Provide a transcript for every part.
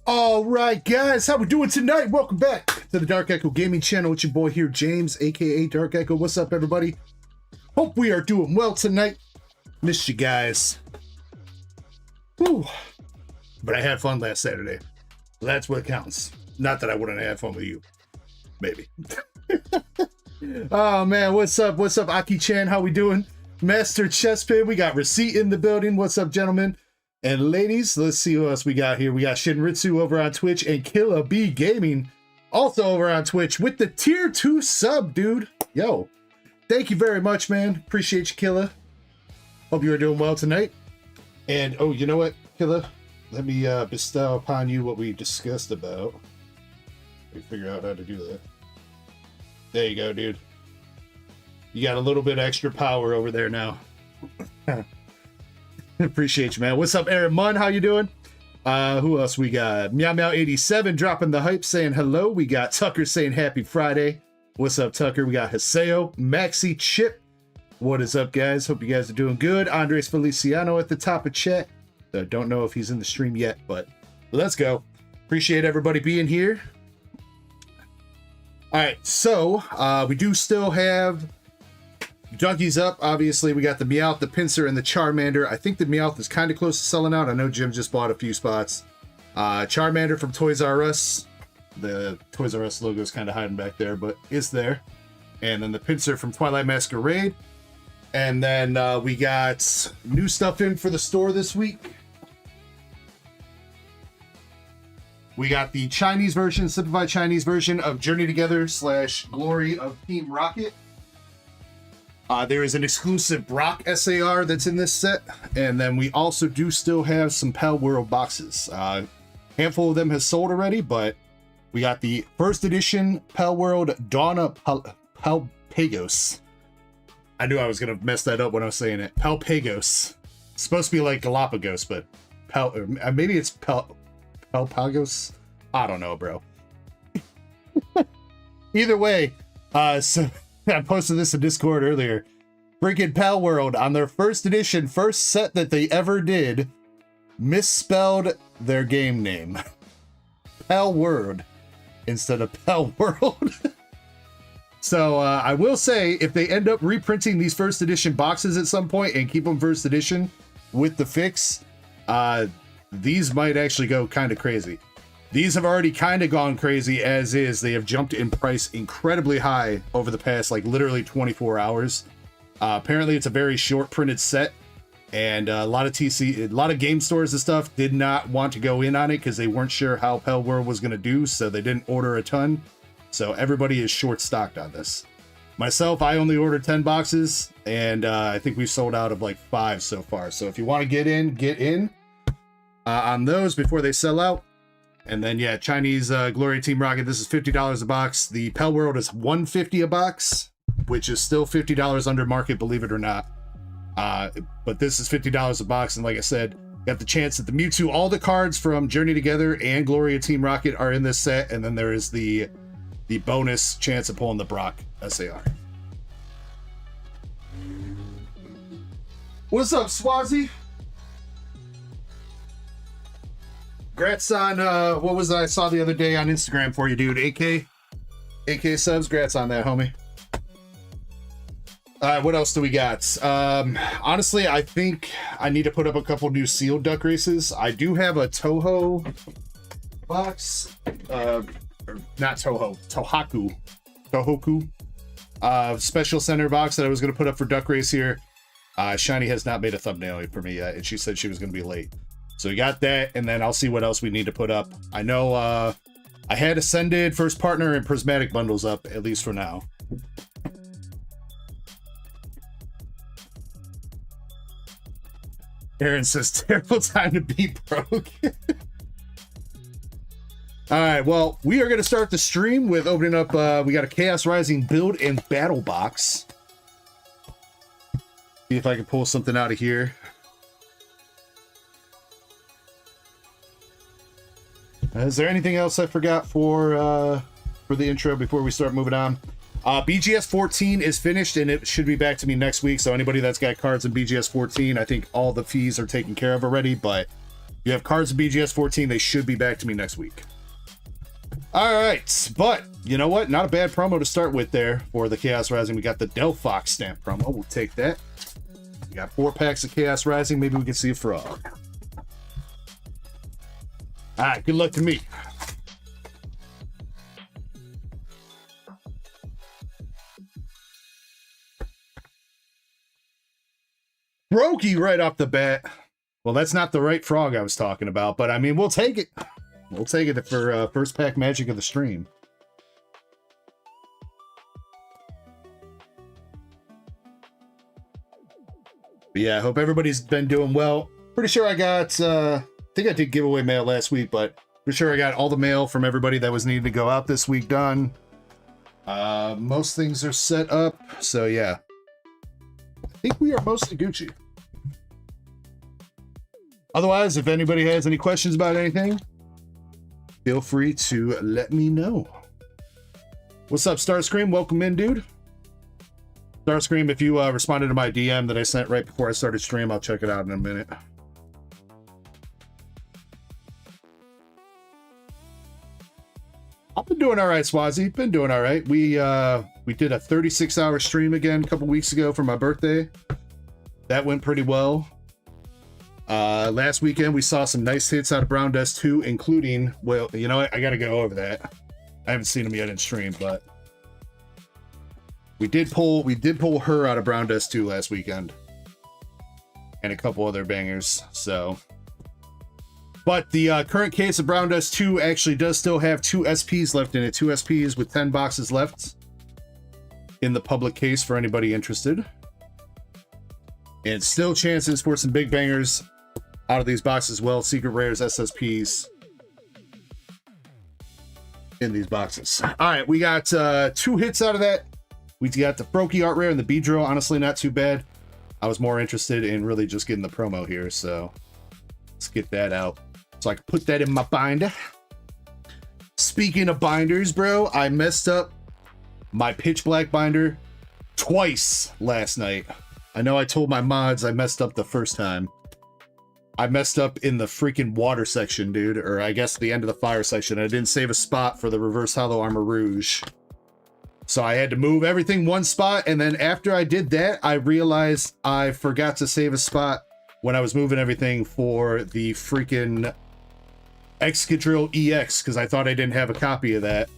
All right, guys, how we doing tonight? Welcome back to the Dark Echo Gaming channel. It's your boy here, James, aka Dark Echo. What's up, everybody? Hope we are doing well tonight. Missed you guys. Whew. But I had fun last Saturday. That's what counts. Not that I wouldn't have had fun with you. Maybe. Oh man, what's up? What's up, Aki-chan? How we doing? Master Chespin, we got Receipt in the building. What's up, gentlemen? And ladies, let's see who else we got here. We got Shinritsu over on Twitch and Killa B Gaming also over on Twitch with the tier 2 sub, dude. Yo, thank you very much, man. Appreciate you, Killa. Hope you are doing well tonight. And oh, you know what, Killa? Let me bestow upon you what we discussed about. Let me figure out how to do that. There you go, dude. You got a little bit extra power over there now. Appreciate you, man. What's up, Aaron Munn? How you doing? Who else we got? Meow Meow 87 dropping the hype, saying hello. We got Tucker saying happy Friday. What's up, Tucker? We got Haseo, Maxi Chip. What is up, guys? Hope you guys are doing good. Andres Feliciano at the top of chat. Don't know if he's in the stream yet, but let's go. Appreciate everybody being here. All right, so we do still have Duckies up. Obviously, we got the Meowth, the Pinsir, and the Charmander. I think the Meowth is kind of close to selling out. I know Jim just bought a few spots. Charmander from Toys R Us. The Toys R Us logo is kind of hiding back there, but it's there. And then the Pinsir from Twilight Masquerade. And then we got new stuff in for the store this week. We got the Chinese version, simplified Chinese version of Journey Together / Glory of Team Rocket. There is an exclusive Brock SAR that's in this set, and then we also do still have some Palworld boxes. Handful of them has sold already, but we got the first edition Palworld Donna Palpagos. I knew I was gonna mess that up when I was saying it. Palpagos. It's supposed to be like Galapagos, but maybe it's Palpagos. I don't know, bro. Either way, so. I posted this in Discord earlier. Freaking Palworld on their first edition, first set that they ever did, misspelled their game name. Palworld instead of Palworld. So I will say, if they end up reprinting these first edition boxes at some point and keep them first edition with the fix, these might actually go kind of crazy. These have already kind of gone crazy as is. They have jumped in price incredibly high over the past, like, literally 24 hours. Apparently, it's a very short printed set, and a lot of game stores and stuff did not want to go in on it because they weren't sure how Palworld was going to do, so they didn't order a ton. So everybody is short stocked on this. Myself, I only ordered 10 boxes, and I think we've sold out of like 5 so far. So if you want to get in on those before they sell out. And then, yeah, Chinese Glory Team Rocket, this is $50 a box. The Palworld is $150 a box, which is still $50 under market, believe it or not. But this is $50 a box, and like I said, you have the chance that the Mewtwo, all the cards from Journey Together and Glory Team Rocket are in this set, and then there is the bonus chance of pulling the Brock SAR. What's up, Swazi? Grats on, what was that I saw the other day on Instagram for you, dude? AK subs, grats on that, homie. All right, what else do we got? Honestly, I think I need to put up a couple new sealed duck races. I do have a Toho box, or not Toho, Tohoku special center box that I was going to put up for duck race here. Shiny has not made a thumbnail for me yet, and she said she was going to be late. So we got that, and then I'll see what else we need to put up. I know I had Ascended, First Partner, and Prismatic bundles up, at least for now. Aaron says, terrible time to be broke. Alright, well, we are going to start the stream with opening up, we got a Chaos Rising build and battle box. See if I can pull something out of here. Is there anything else I forgot for the intro before we start moving on? BGS 14 is finished, and it should be back to me next week. So anybody that's got cards in BGS 14, I think all the fees are taken care of already. But You have cards of BGS 14. They should be back to me next week. All right, but you know what? Not a bad promo to start with there for the Chaos Rising. We got the Del Fox stamp promo. We'll take that. We got 4 packs of Chaos Rising. Maybe we can see a frog. All right, good luck to me. Brokey right off the bat. Well, that's not the right frog I was talking about, but I mean, we'll take it. We'll take it for first pack magic of the stream. But yeah, I hope everybody's been doing well. Pretty sure I got, I think I did giveaway mail last week, but pretty sure I got all the mail from everybody that was needed to go out this week done. Most things are set up, so yeah. I think we are mostly Gucci. Otherwise, if anybody has any questions about anything, feel free to let me know. What's up, Starscream? Welcome in, dude. Starscream, if you responded to my DM that I sent right before I started stream, I'll check it out in a minute. I've been doing all right, Swazi. Been doing all right. We did a 36-hour stream again a couple weeks ago for my birthday. That went pretty well. Last weekend we saw some nice hits out of Brown Dust 2, including, well, you know what? I gotta go over that. I haven't seen them yet in stream, but we did pull her out of Brown Dust 2 last weekend, and a couple other bangers. So, but the current case of Brown Dust 2 actually does still have 2 SPs left in it. 2 SPs with 10 boxes left in the public case for anybody interested. And still chances for some big bangers out of these boxes as well. Secret rares, SSPs in these boxes. All right, we got 2 hits out of that. We got the Froakie art rare and the Beedrill. Honestly, not too bad. I was more interested in really just getting the promo here, so let's get that out so I can put that in my binder. Speaking of binders, bro, I messed up my pitch black binder twice last night. I know I told my mods I messed up the first time. I messed up in the freaking water section, dude, or I guess the end of the fire section. I didn't save a spot for the reverse hollow armor rouge. So I had to move everything one spot, and then after I did that, I realized I forgot to save a spot when I was moving everything for the freaking Excadrill EX, because I thought I didn't have a copy of that.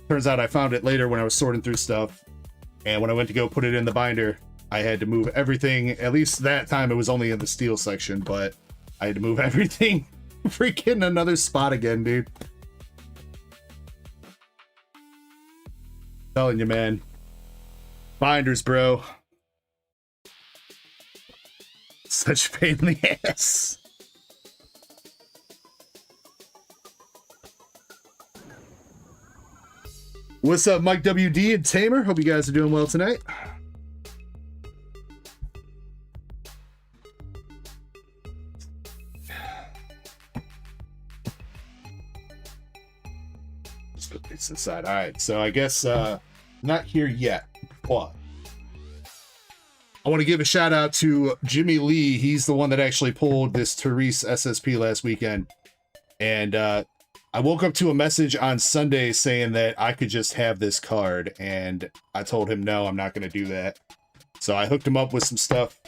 Turns out I found it later when I was sorting through stuff, and when I went to go put it in the binder, I had to move everything. At least that time it was only in the steel section, but I had to move everything freaking another spot again, dude. Telling you, man. Binders, bro. Such a pain in the ass. What's up, Mike WD and Tamer? Hope you guys are doing well tonight. It's inside. All right, so I guess not here yet, but I want to give a shout out to Jimmy Lee. He's the one that actually pulled this Therese SSP last weekend, and I woke up to a message on Sunday saying that I could just have this card, and I told him no, I'm not going to do that. So I hooked him up with some stuff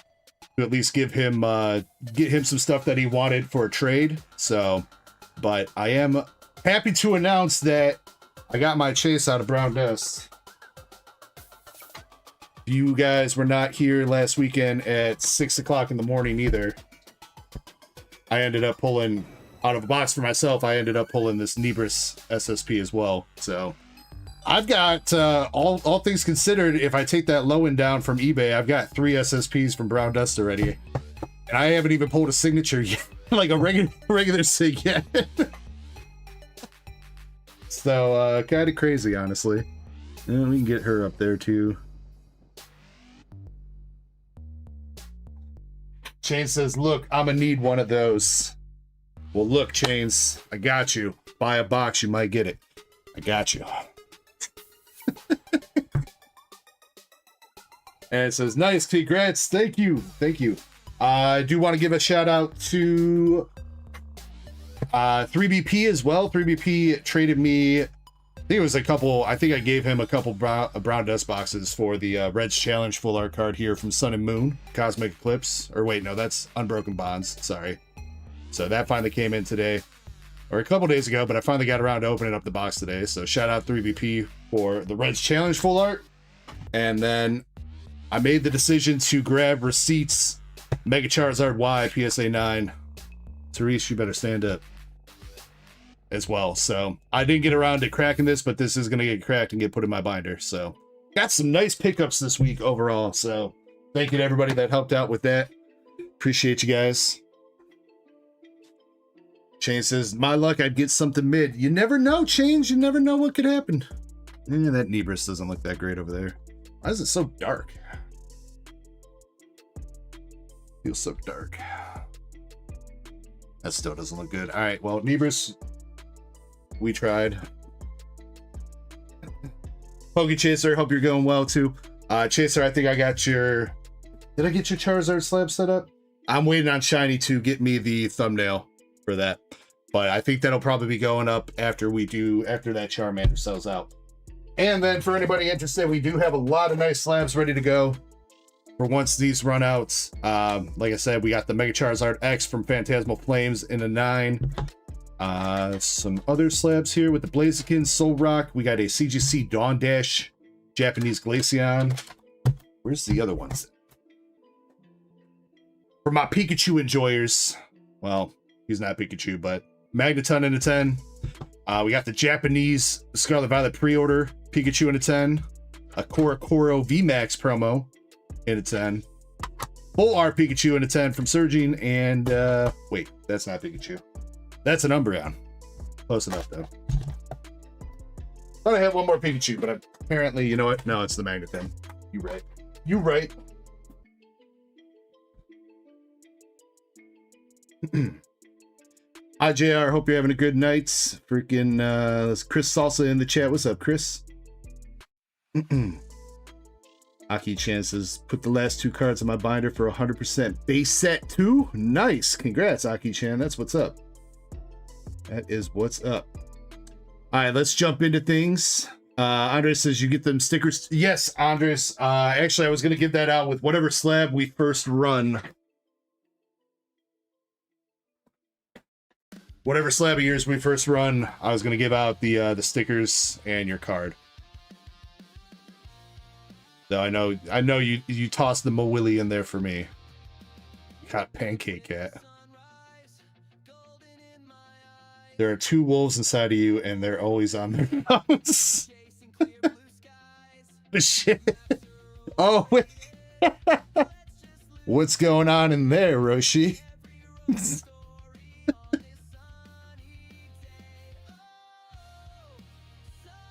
to at least give him get him some stuff that he wanted for a trade. So, but I am happy to announce that I got my chase out of Brown Dust. You guys were not here last weekend at 6 o'clock in the morning either. I ended up pulling, out of a box for myself, I ended up pulling this Nebris SSP as well. So I've got, all things considered, if I take that low end down from eBay, I've got 3 SSPs from Brown Dust already. And I haven't even pulled a signature yet, like a regular sig yet. So, kind of crazy, honestly. And we can get her up there, too. Chains says, look, I'm gonna need one of those. Well, look, Chains, I got you. Buy a box, you might get it. I got you. And it says, nice, congrats, thank you, thank you. I do want to give a shout out to 3BP as well. 3BP traded me, I think it was a couple, I think I gave him a couple brown dust boxes for the Reds Challenge full art card here from Sun and Moon, Cosmic Eclipse, or wait, no, that's Unbroken Bonds, sorry. So that finally came in today, or a couple days ago, but I finally got around to opening up the box today. So shout out 3BP for the Reds Challenge full art. And then I made the decision to grab Receipts, Mega Charizard Y, PSA 9. Therese, you better stand up as well. So I didn't get around to cracking this, but this is going to get cracked and get put in my binder. So got some nice pickups this week overall. So thank you to everybody that helped out with that. Appreciate you guys. Shane says, my luck, I'd get something mid. You never know, Change. You never know what could happen. That Nebris doesn't look that great over there. Why is it so dark? Feels so dark. That still doesn't look good. All right, well, Nebris, we tried. Pokey Chaser, hope you're going well too. Chaser, I think I got your... Did I get your Charizard slab set up? I'm waiting on Shiny to get me the thumbnail for that. But I think that'll probably be going up after that Charmander sells out. And then for anybody interested, we do have a lot of nice slabs ready to go for once these run out. Like I said, we got the Mega Charizard X from Phantasmal Flames in a 9. Some other slabs here with the Blaziken, Solrock. We got a CGC Dawn Dash, Japanese Glaceon. Where's the other ones? For my Pikachu enjoyers, well, he's not Pikachu, but Magneton in a 10. We got the Japanese Scarlet Violet pre-order Pikachu in a 10. A Korokoro VMAX promo in a 10. Full art Pikachu in a 10 from Surging. And wait, that's not Pikachu. That's an Umbreon. Close enough though. Thought I had one more Pikachu, but apparently, you know what? No, it's the Magneton. You right. You right. Hi JR, hope you're having a good night. Freaking Chris Salsa in the chat. What's up, Chris? Aki Chan says, put the last 2 cards in my binder for 100% base set 2. Nice. Congrats, Aki Chan. That's what's up. That is what's up. All right, let's jump into things. Andres says you get them stickers. Yes, Andres. Actually, I was going to give that out with whatever slab we first run. Whatever slab of yours we first run, I was going to give out the stickers and your card. So I know you tossed the Mawili in there for me. You got Pancake Cat. There are 2 wolves inside of you, and they're always on their mounts. Shit. Oh wait. What's going on in there, Roshi?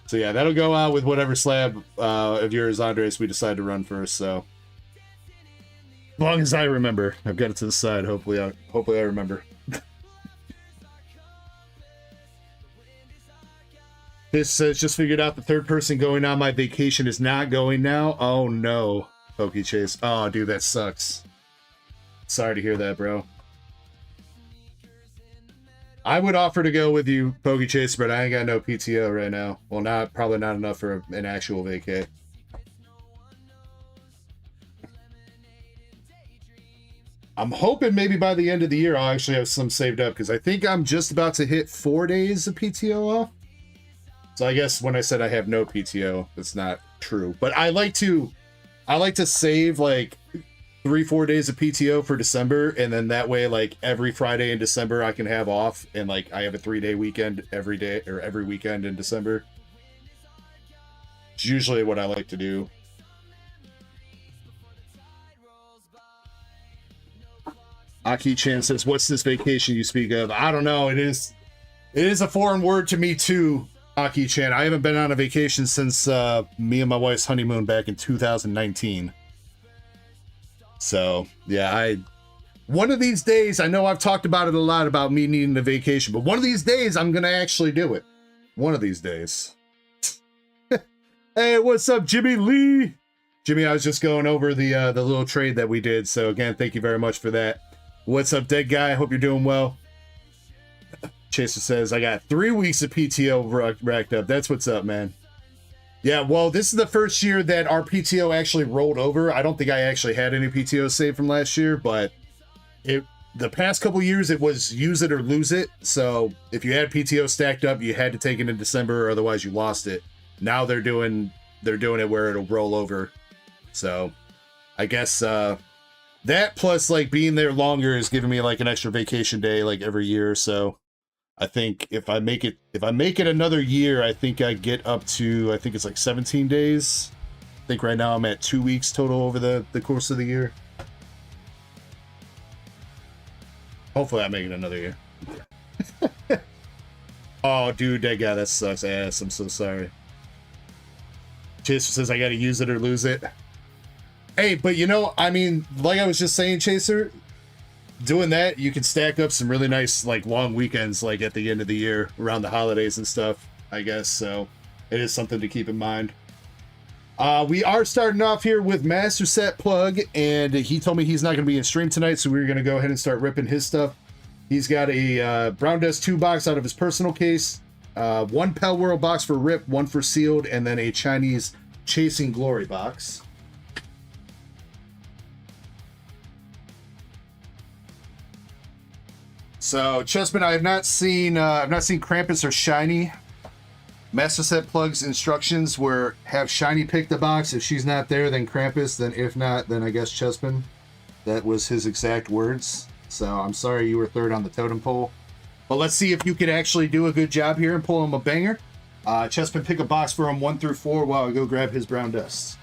So yeah, that'll go out with whatever slab of yours, Andres, we decide to run first. So as long as I remember, I've got it to the side. Hopefully I remember. This says just figured out the third person going on my vacation is not going now. Oh no, Pokey Chase. Oh dude, that sucks. Sorry to hear that, bro. I would offer to go with you, Pokey Chase, but I ain't got no PTO right now. Well, probably not enough for an actual vacay. I'm hoping maybe by the end of the year I'll actually have some saved up, because I think I'm just about to hit 4 days of PTO off. So I guess when I said I have no PTO, that's not true. But I like to save like 3-4 days of PTO for December, and then that way, like every Friday in December I can have off, and like I have a 3-day weekend every day or every weekend in December. It's usually what I like to do. Aki Chan says, what's this vacation you speak of? I don't know. It is a foreign word to me too, Aki Chan. I haven't been on a vacation since me and my wife's honeymoon back in 2019. So yeah, one of these days, I know I've talked about it a lot about me needing a vacation, but one of these days I'm gonna actually do it. One of these days. Hey, what's up, Jimmy Lee? Jimmy, I was just going over the little trade that we did. So again, thank you very much for that. What's up, Dead Guy? I hope you're doing well. Chaser says, I got 3 weeks of PTO racked up. That's what's up, man. Yeah, well, this is the first year that our PTO actually rolled over. I don't think I actually had any PTO saved from last year, but the past couple years it was use it or lose it. So if you had PTO stacked up, you had to take it in December, or otherwise you lost it. Now they're doing it where it'll roll over. So I guess that plus like being there longer is giving me like an extra vacation day like every year. So I think if I make it another year, I think I get up to, I think it's like 17 days. I think right now I'm at 2 weeks total over the course of the year. Hopefully I make it another year. Oh, dude, that guy, that sucks ass. I'm so sorry. Chaser says I gotta use it or lose it. Hey, but you know, I mean, like I was just saying, Chaser, doing that, you can stack up some really nice, like, long weekends, like, at the end of the year, around the holidays and stuff, I guess. So it is something to keep in mind. We are starting off here with Master Set Plug, and he told me he's not going to be in stream tonight, so we're going to go ahead and start ripping his stuff. He's got a Brown Dust 2 box out of his personal case, 1 Palworld box for rip, 1 for sealed, and then a Chinese Chasing Glory box. So, Chessman, I have not seen Krampus or Shiny. Master Set Plug's instructions were have Shiny pick the box. If she's not there, then Krampus. Then if not, then I guess Chessman. That was his exact words. So I'm sorry you were third on the totem pole. But let's see if you could actually do a good job here and pull him a banger. Chessman, pick a box for him 1 through 4 while I go grab his Brown Dust.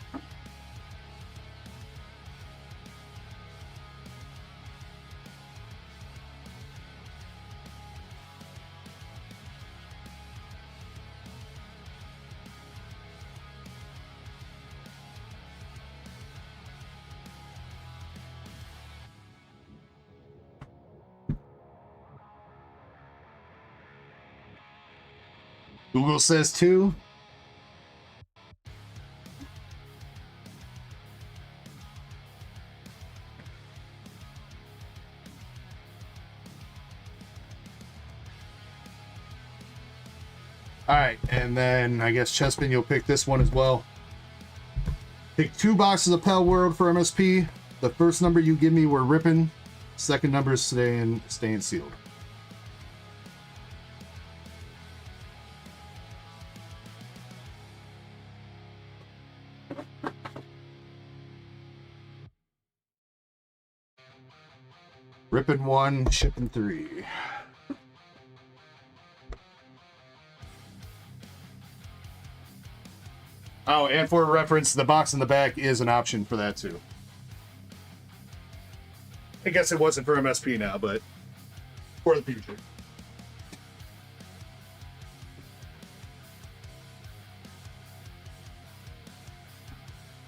Google says 2. All right, and then I guess Chessman, you'll pick this one as well. Pick 2 boxes of Palworld for MSP. The first number you give me, we're ripping. Second number is staying sealed. Ripping 1, shipping 3. Oh, and for reference, the box in the back is an option for that too. I guess it wasn't for MSP now, but for the future.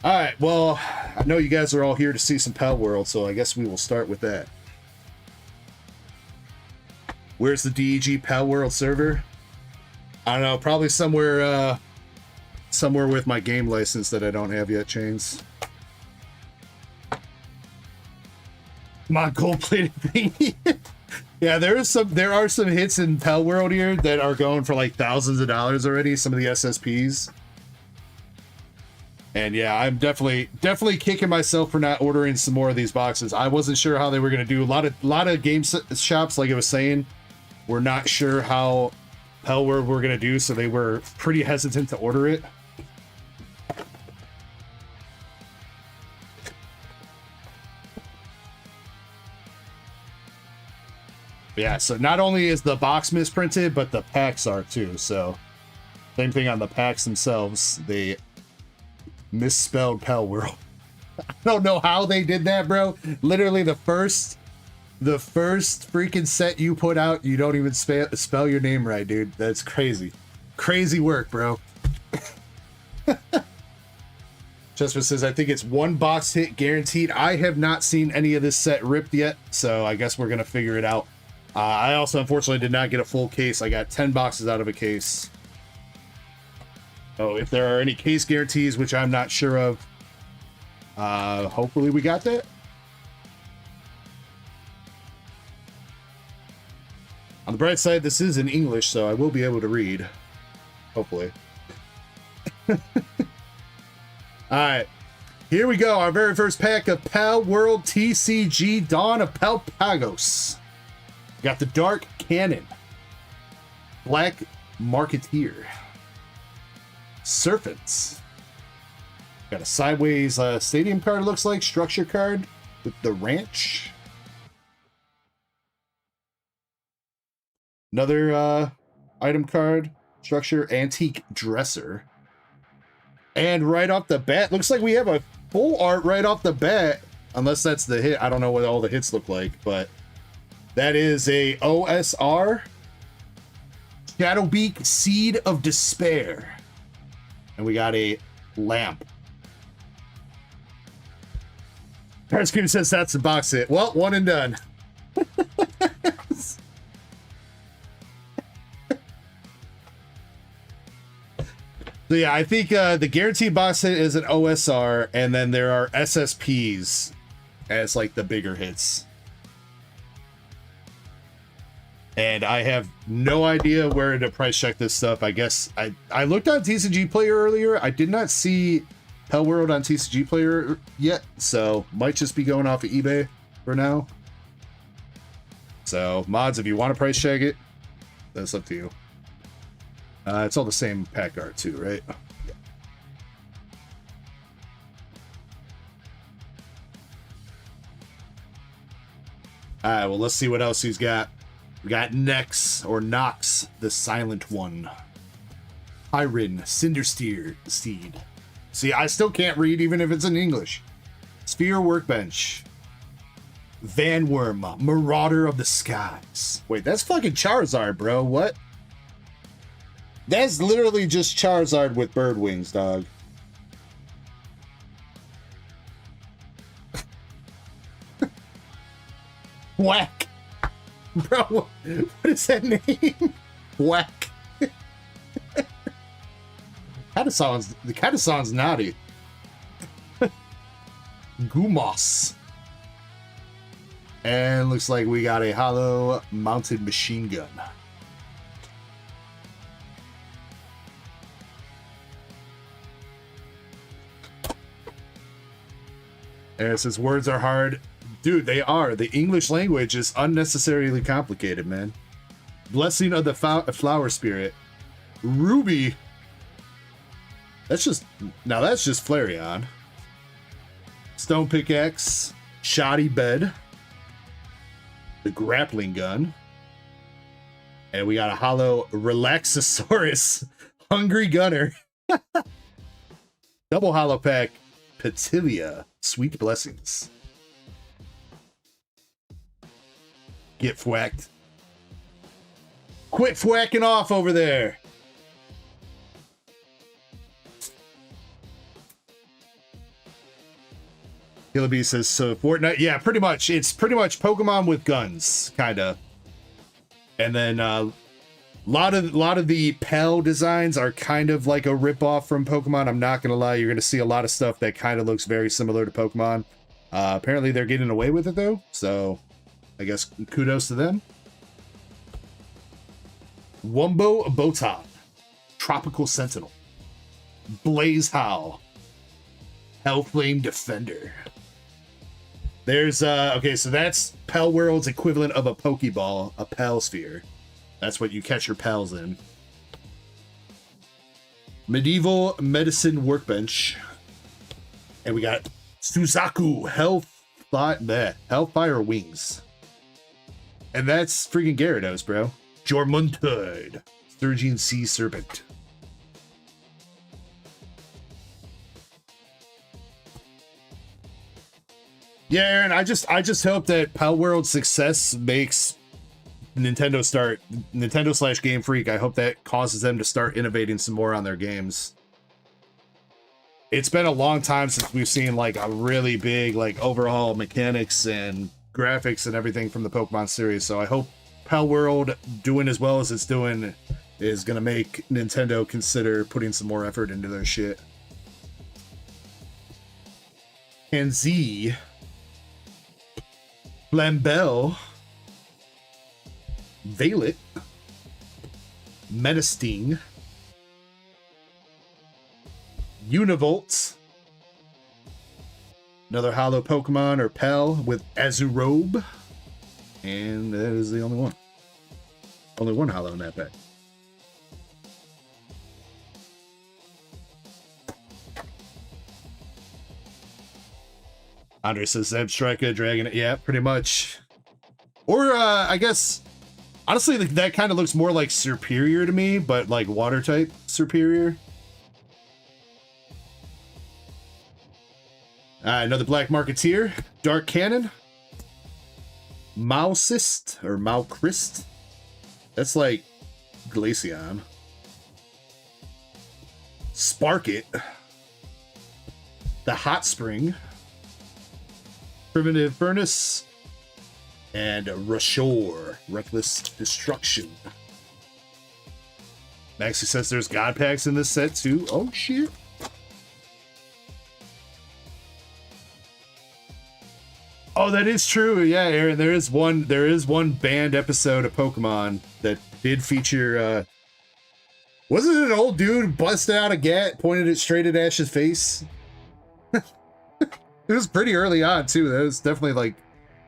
All right, well, I know you guys are all here to see some Palworld, so I guess we will start with that. Where's the DEG Palworld server? I don't know, probably somewhere with my game license that I don't have yet, Chains. My gold-plated thingy. Yeah, there are some hits in Palworld here that are going for like thousands of dollars already, some of the SSPs. And yeah, I'm definitely kicking myself for not ordering some more of these boxes. I wasn't sure how they were going to do. A lot of game shops, like I was saying, were not sure how Palworld were going to do, so they were pretty hesitant to order it. Yeah, so not only is the box misprinted, but the packs are too. So same thing on the packs themselves. They misspelled Palworld. I don't know how they did that, bro. Literally the first freaking set you put out, you don't even spell your name right, dude. That's crazy. Crazy work, bro. Chessman says, I think it's 1 box hit guaranteed. I have not seen any of this set ripped yet, so I guess we're going to figure it out. I also, unfortunately, did not get a full case. I got 10 boxes out of a case. So if there are any case guarantees, which I'm not sure of, hopefully we got that. On the bright side, this is in English, so I will be able to read. Hopefully. Alright. Here we go. Our very first pack of Palworld TCG Dawn of Palpagos. Got the Dark Cannon. Black Marketeer. Serpents. Got a sideways stadium card, looks like. Structure card with the ranch. Another item card. Structure, antique dresser. And right off the bat, looks like we have a full art right off the bat. Unless that's the hit. I don't know what all the hits look like, but that is a OSR. Shadowbeak, Seed of Despair. And we got a lamp. Card Screen says that's the box hit. Well, one and done. So yeah, I think the guaranteed box hit is an OSR, and then there are SSPs as like the bigger hits. And I have no idea where to price check this stuff. I guess I looked on TCG Player earlier. I did not see Palworld on TCG Player yet, so might just be going off of eBay for now. So mods, if you want to price check it, that's up to you. It's all the same pack art too, right? Yeah. All right, well, let's see what else he's got. We got Nex, or Nox, the Silent One. Hyrin, Cindersteer, Steed. See, I still can't read even if it's in English. Sphere Workbench. Vanworm, Marauder of the Skies. Wait, that's fucking Charizard, bro. What? That's literally just Charizard with bird wings, dog. Whack. Bro, what is that name? Whack. Kind of sounds naughty. Gumos. And looks like we got a hollow mounted machine gun. And it says words are hard. Dude, they are. The English language is unnecessarily complicated, man. Blessing of the Flower Spirit. Ruby. That's just Flareon. Stone Pickaxe. Shoddy Bed. The Grappling Gun. And we got a hollow Relaxosaurus. Hungry Gunner. Double hollow pack. Petilia. Sweet Blessings. Get whacked. Quit whacking off over there. Hillabee says, so Fortnite, yeah, pretty much. It's pretty much Pokemon with guns, kind of. And then a lot of the PAL designs are kind of like a ripoff from Pokemon. I'm not gonna lie, you're gonna see a lot of stuff that kind of looks very similar to Pokemon. Apparently they're getting away with it though, so I guess kudos to them. Wumbo Botan, Tropical Sentinel, Blaze Howl, Hellflame Defender. There's okay, so that's Palworld's equivalent of a Pokeball, a Pal Sphere. That's what you catch your pals in. Medieval Medicine Workbench. And we got Suzaku Hellfire Wings. And that's freaking Gyarados, bro. Jormungand, Surging Sea Serpent. Yeah, Aaron, I just hope that Palworld's success makes Nintendo / Game Freak. I hope that causes them to start innovating some more on their games. It's been a long time since we've seen like a really big like overhaul of mechanics and graphics and everything from the Pokemon series. So I hope Palworld doing as well as it's doing is gonna make Nintendo consider putting some more effort into their shit. And Z Flambell, Veilet, Metasting, Univolt, another Hollow Pokemon or Pal with Azurobe, and that is the only one. Only one Hollow in that pack. Andre says Zebstrika, Dragon. Yeah, pretty much. Or, I guess, honestly, that kind of looks more like Superior to me, but like water type Superior. Another Black Marketeer, Dark Cannon, Mausist, or Malchrist. That's like Glaceon. Sparkit, the Hot Spring, Primitive Furnace, and Rashore, Reckless Destruction. Maxie says there's God packs in this set too. Oh shit. Oh, that is true. Yeah, Aaron, there is one banned episode of Pokemon that did feature wasn't it an old dude busted out a gat, pointed it straight at Ash's face? It was pretty early on too. That was definitely like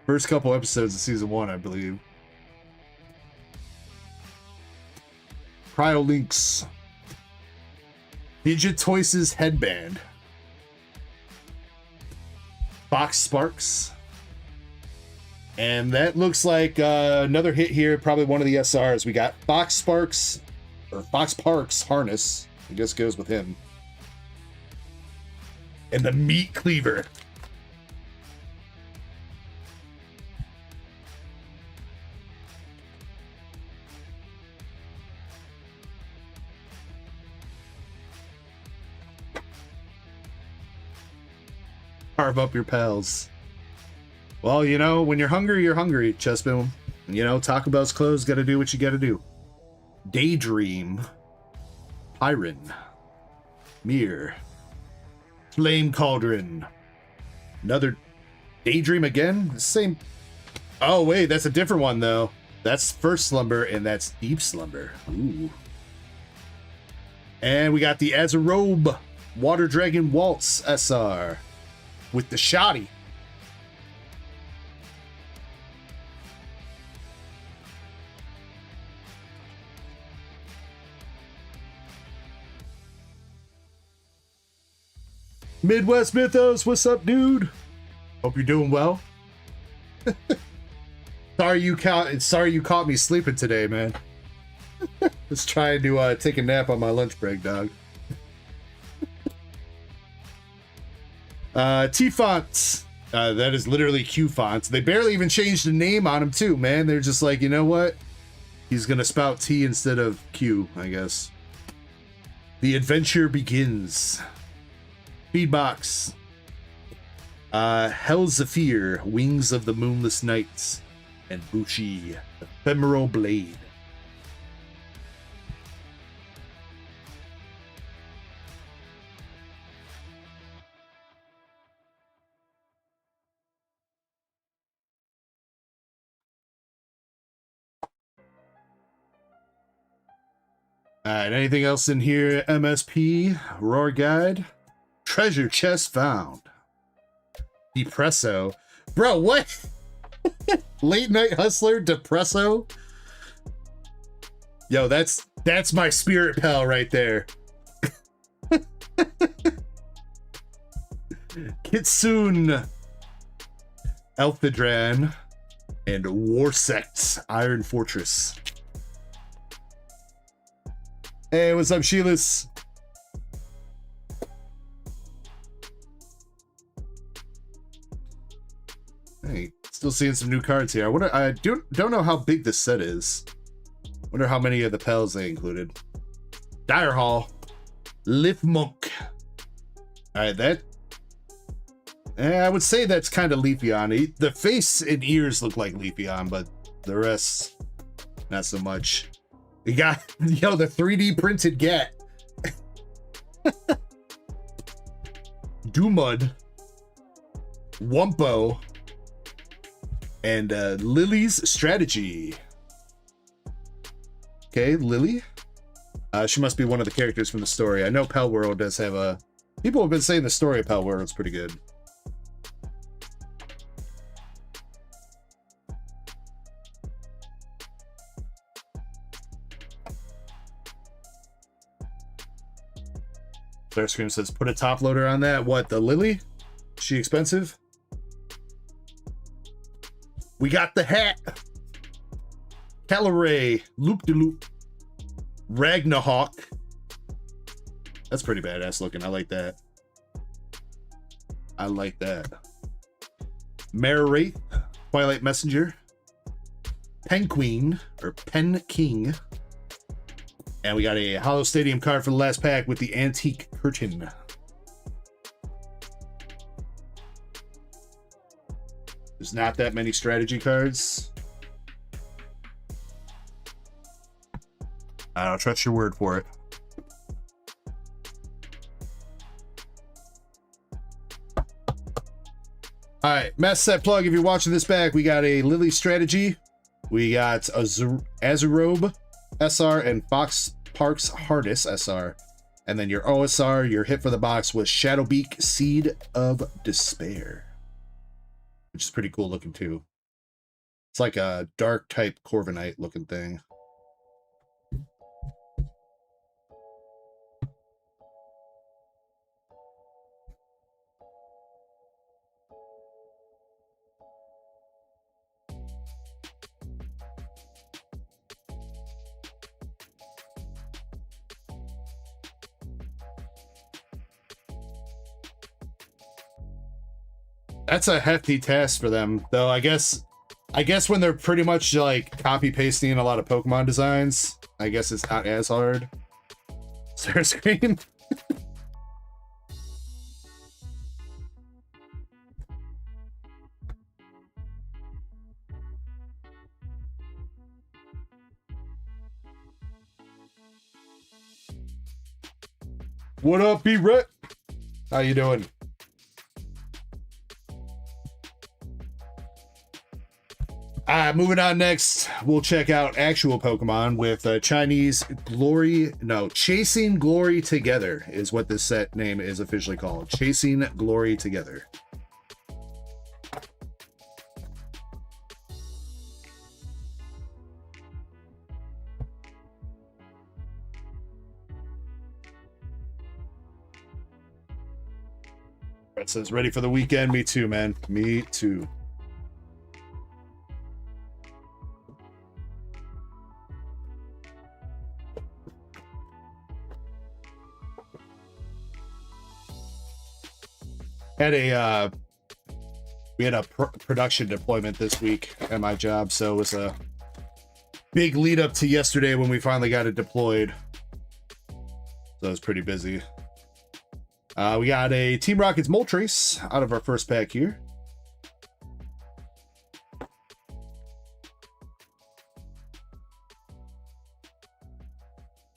first couple episodes of season 1, I believe. Cryolinks. Digitoise's headband. Fox Sparks. And that looks like another hit here, probably one of the SRs. We got Fox Sparks, or Fox Parks harness. I guess goes with him. And the Meat Cleaver. Carve up your pals. Well, you know, when you're hungry, Chessboom. You know, Taco Bell's closed, gotta do what you gotta do. Daydream. Pyron. Mir. Flame Cauldron. Another Daydream again? Same. Oh, wait, that's a different one, though. That's First Slumber, and that's Deep Slumber. Ooh. And we got the Azurobe Water Dragon Waltz SR with the Shoddy. Midwest Mythos, what's up, dude? Hope you're doing well. Sorry you caught me sleeping today, man. Just trying to take a nap on my lunch break, dog. T-Fonts. That is literally Q-Fonts. They barely even changed the name on them, too, man. They're just like, you know what? He's gonna spout T instead of Q, I guess. The adventure begins. Feedbox. Hell Zephyr, Wings of the Moonless Nights, and Bushi, Ephemeral Blade. Alright, anything else in here? MSP, Roar Guide, Treasure Chest Found, Depresso. Bro, what? Late Night Hustler, Depresso? Yo, that's my spirit pal right there. Kitsune, Elphidran, and Warsect, Iron Fortress. Hey, what's up, Sheilas? Hey, still seeing some new cards here. I don't know how big this set is. Wonder how many of the pals they included. Dire Hall, Lifmunk. Alright, that I would say that's kind of Leafeon. The face and ears look like Leafeon, but the rest, not so much. You got, yo, the 3D printed Gat. Dumud, Wumpo, and Lily's Strategy. Okay, Lily. She must be one of the characters from the story. I know Palworld does have a... People have been saying the story of Palworld is pretty good. Starscream says, put a top loader on that. What, the Lily? Is she expensive? We got the hat. Caloray. Loop-de-loop. Ragnarok. That's pretty badass looking. I like that. I like that. Mara-Wraith. Twilight Messenger. Penqueen. Or Pen King. And we got a Hollow Stadium card for the last pack with the Antique Curtain. There's not that many strategy cards. I don't trust your word for it. All right, Mass Set Plug. If you're watching this back, we got a Lily Strategy. We got a Azurobe SR and Fox Parks Hardest SR. And then your OSR, your hit for the box was Shadowbeak Seed of Despair. Which is pretty cool looking too. It's like a dark type Corviknight looking thing. That's a hefty task for them, though. I guess when they're pretty much like copy pasting a lot of Pokemon designs, I guess it's not as hard. Starscream. What up, B-Ret? How you doing? Moving on next, we'll check out actual Pokemon with Chinese Glory. No, Chasing Glory Together is what this set name is officially called. Chasing Glory Together. Brett says, ready for the weekend? Me too, man. Me too. We had a production deployment this week at my job, so it was a big lead up to yesterday when we finally got it deployed. So it was pretty busy. We got a Team Rocket's Moltres out of our first pack here.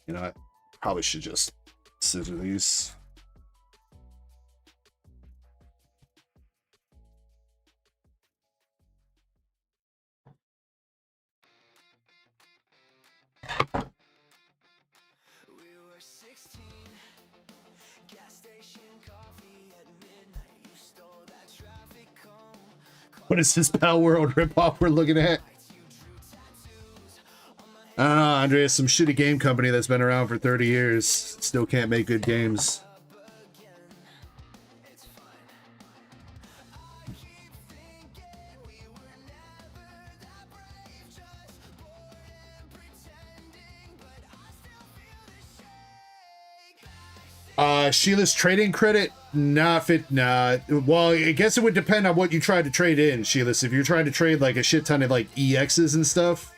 You know, I probably should just scissor these. What is this Palworld ripoff we're looking at? I don't know, Andreas, some shitty game company that's been around for 30 years still can't make good games. Sheila's trading credit? Nah. Well, I guess it would depend on what you try to trade in, Sheila. If you're trying to trade like a shit ton of like EXs and stuff,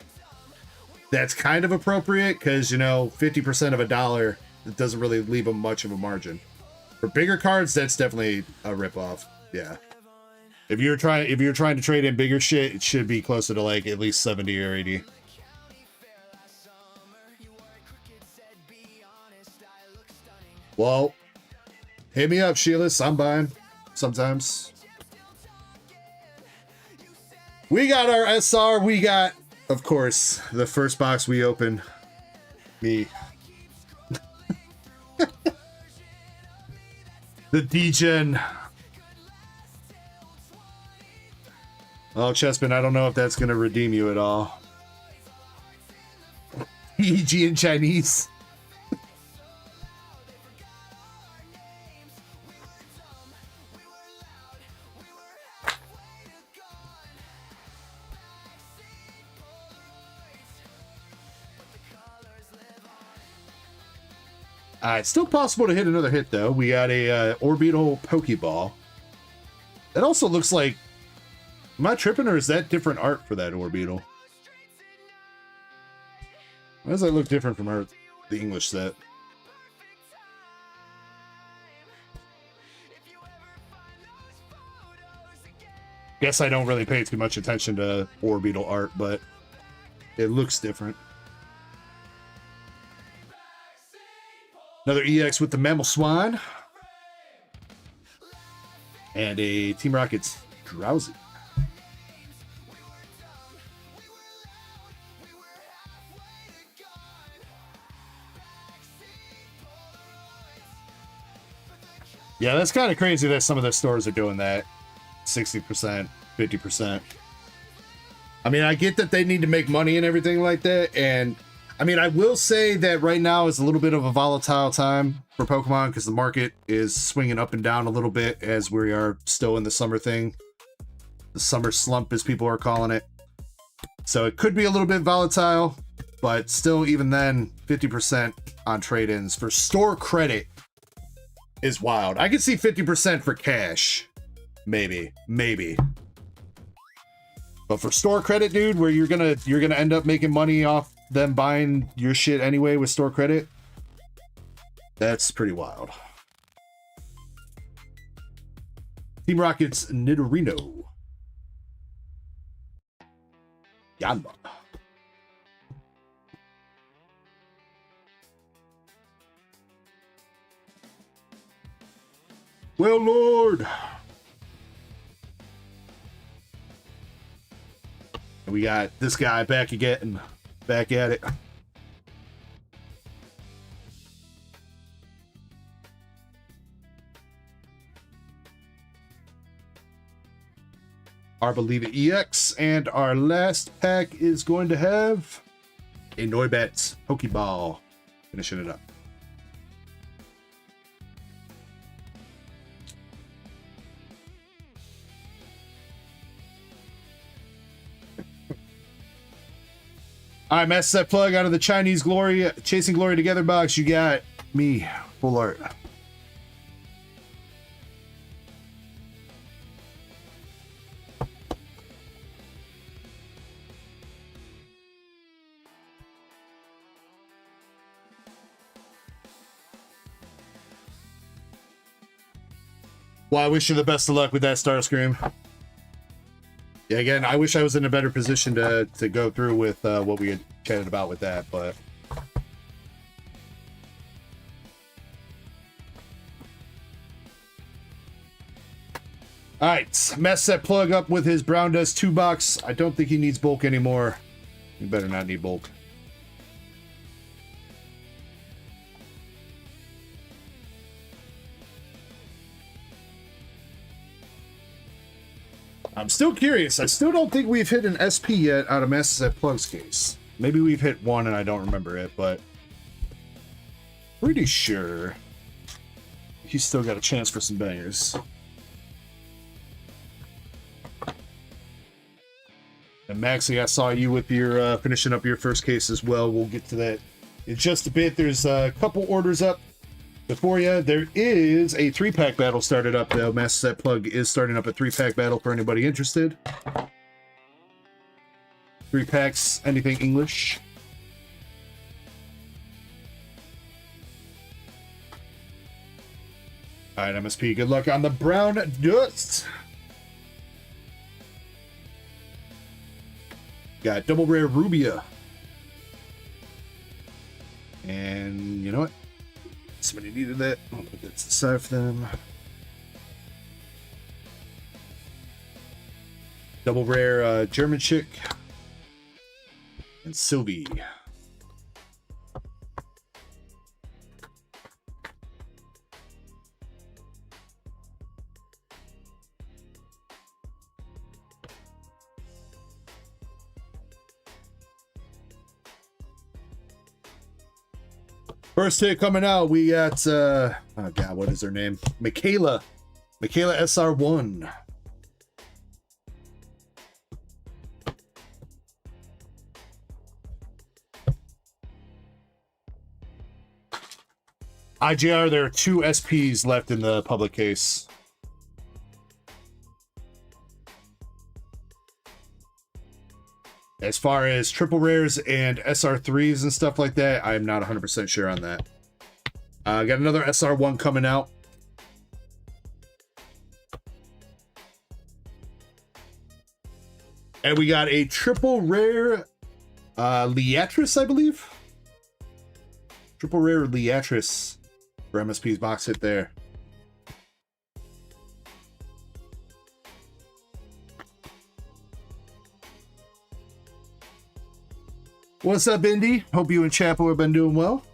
that's kind of appropriate because, you know, 50% of a dollar, it doesn't really leave them much of a margin. For bigger cards, that's definitely a ripoff. Yeah. If you're trying to trade in bigger shit, it should be closer to like at least 70 or 80. Well, hit me up, Sheila. I'm buying sometimes. We got our SR. We got, of course, the first box we opened Me. The degen. Oh, Chespin, I don't know if that's going to redeem you at all. EG in Chinese. It's still possible to hit another hit, though. We got a orbital Pokeball. That also looks like... Am I tripping, or is that different art for that orbital? Why does that look different from the English set? Guess I don't really pay too much attention to orbital art, but it looks different. Another EX with the Mammal Swan. And a Team Rocket's Drowsy. Yeah, that's kind of crazy that some of the stores are doing that. 60%, 50%. I mean, I get that they need to make money and everything like that, and I mean, I will say that right now is a little bit of a volatile time for Pokemon because the market is swinging up and down a little bit as we are still in the summer thing. The summer slump, as people are calling it. So it could be a little bit volatile, but still, even then, 50% on trade-ins for store credit is wild. I could see 50% for cash. Maybe. But for store credit, dude, where you're gonna end up making money off them buying your shit anyway with store credit, that's pretty wild. Team Rocket's Nidorino. Yanma. Well, Lord. And we got this guy back again, back at it. Our Believe It EX, and our last pack is going to have a Noibat's Pokeball, finishing it up. All right, Master Set Plug out of the Chinese Glory, Chasing Glory Together box. You got me, full art. Well, I wish you the best of luck with that Starscream. Yeah, again, I wish I was in a better position to go through with what we had chatted about with that, but... Alright, Mess Set Plug up with his Brown Dust 2 box. I don't think he needs bulk anymore. You better not need bulk. I'm still curious. I still don't think we've hit an SP yet out of Master Set Plug's case. Maybe we've hit one and I don't remember it, but pretty sure he's still got a chance for some bangers. And Maxie, I saw you with your finishing up your first case as well. We'll get to that in just a bit. There's a couple orders up before you. There is a 3-pack battle started up, though. Master Set Plug is starting up a 3-pack battle for anybody interested. 3 packs, anything English. All right, MSP, good luck on the Brown Dust. Got double rare Rubia. And you know what? Somebody needed that. I'll put that to the side for them. Double rare German chick. And Sylvie. First hit coming out, we got, oh God, what is her name? Michaela SR1. IGR, there are 2 SPs left in the public case. As far as triple rares and SR3s and stuff like that, I'm not 100% sure on that. Got another SR1 coming out. And we got a triple rare Leatris, I believe. Triple rare Leatris for MSP's box hit there. What's up, Indy? Hope you and Chapo have been doing well.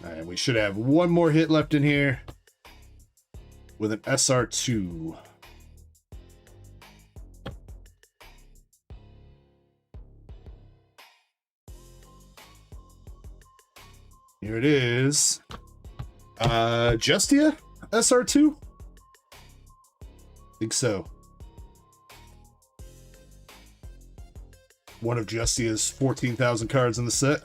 All right, we should have one more hit left in here with an SR2. Here it is. Justia SR2? Think so. One of Justia's 14,000 cards in the set.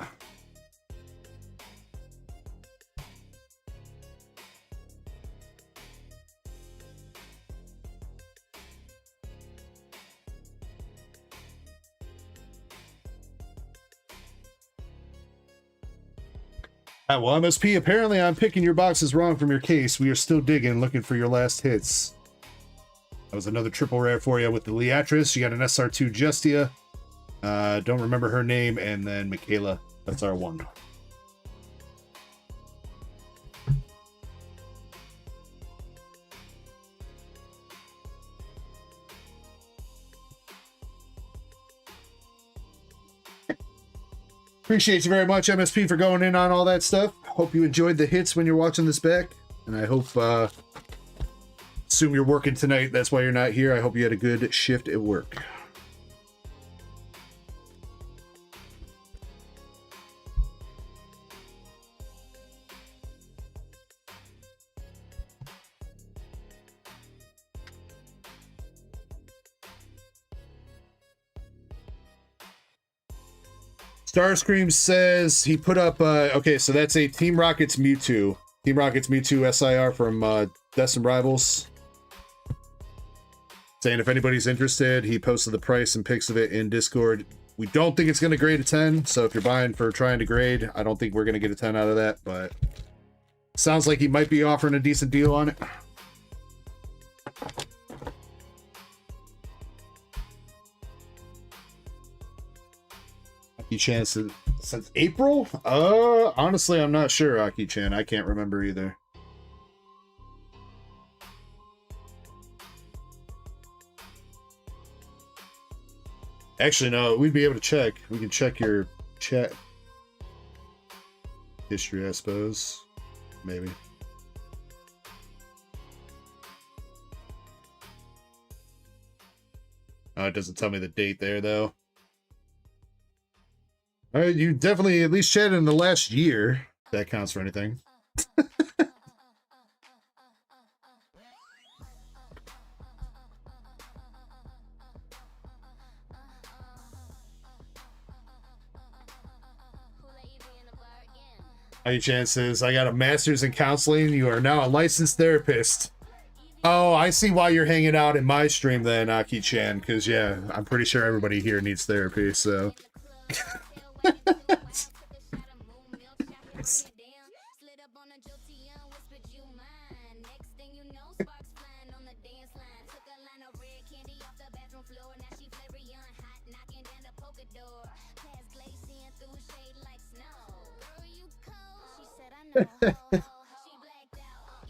Well, MSP, apparently I'm picking your boxes wrong from your case. We are still digging, looking for your last hits. That was another triple rare for you with the Leatris. You got an SR2 Justia. Don't remember her name. And then Michaela, that's our one. Appreciate you very much, MSP, for going in on all that stuff. Hope you enjoyed the hits when you're watching this back. And I hope, assume you're working tonight. That's why you're not here. I hope you had a good shift at work. Starscream says he put up, okay, so that's a Team Rockets Mewtwo. Team Rockets Mewtwo SIR from Destined Rivals. Saying if anybody's interested, he posted the price and pics of it in Discord. We don't think it's going to grade a 10, so if you're buying for trying to grade, I don't think we're going to get a 10 out of that, but sounds like he might be offering a decent deal on it. Aki-chan since April? Honestly, I'm not sure, Aki-chan. I can't remember either. Actually, no, we'd be able to check. We can check your chat history, I suppose. Maybe. Oh, it doesn't tell me the date there, though. All right, you definitely at least chatted in the last year. If that counts for anything. Any chances? I got a master's in counseling. You are now a licensed therapist. Oh, I see why you're hanging out in my stream then, Aki-chan. Because, yeah, I'm pretty sure everybody here needs therapy, so...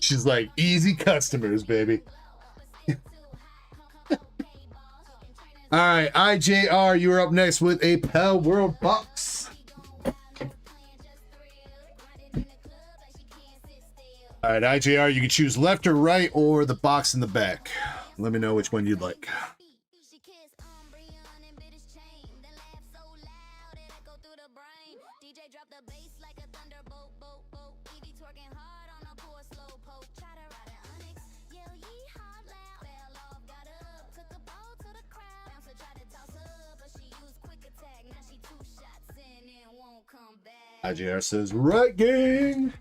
She's like, easy customers, baby. All right, IJR, you're up next with a Palworld box. All right, IJR, you can choose left or right or the box in the back. Let me know which one you'd like. IJR says, right, gang.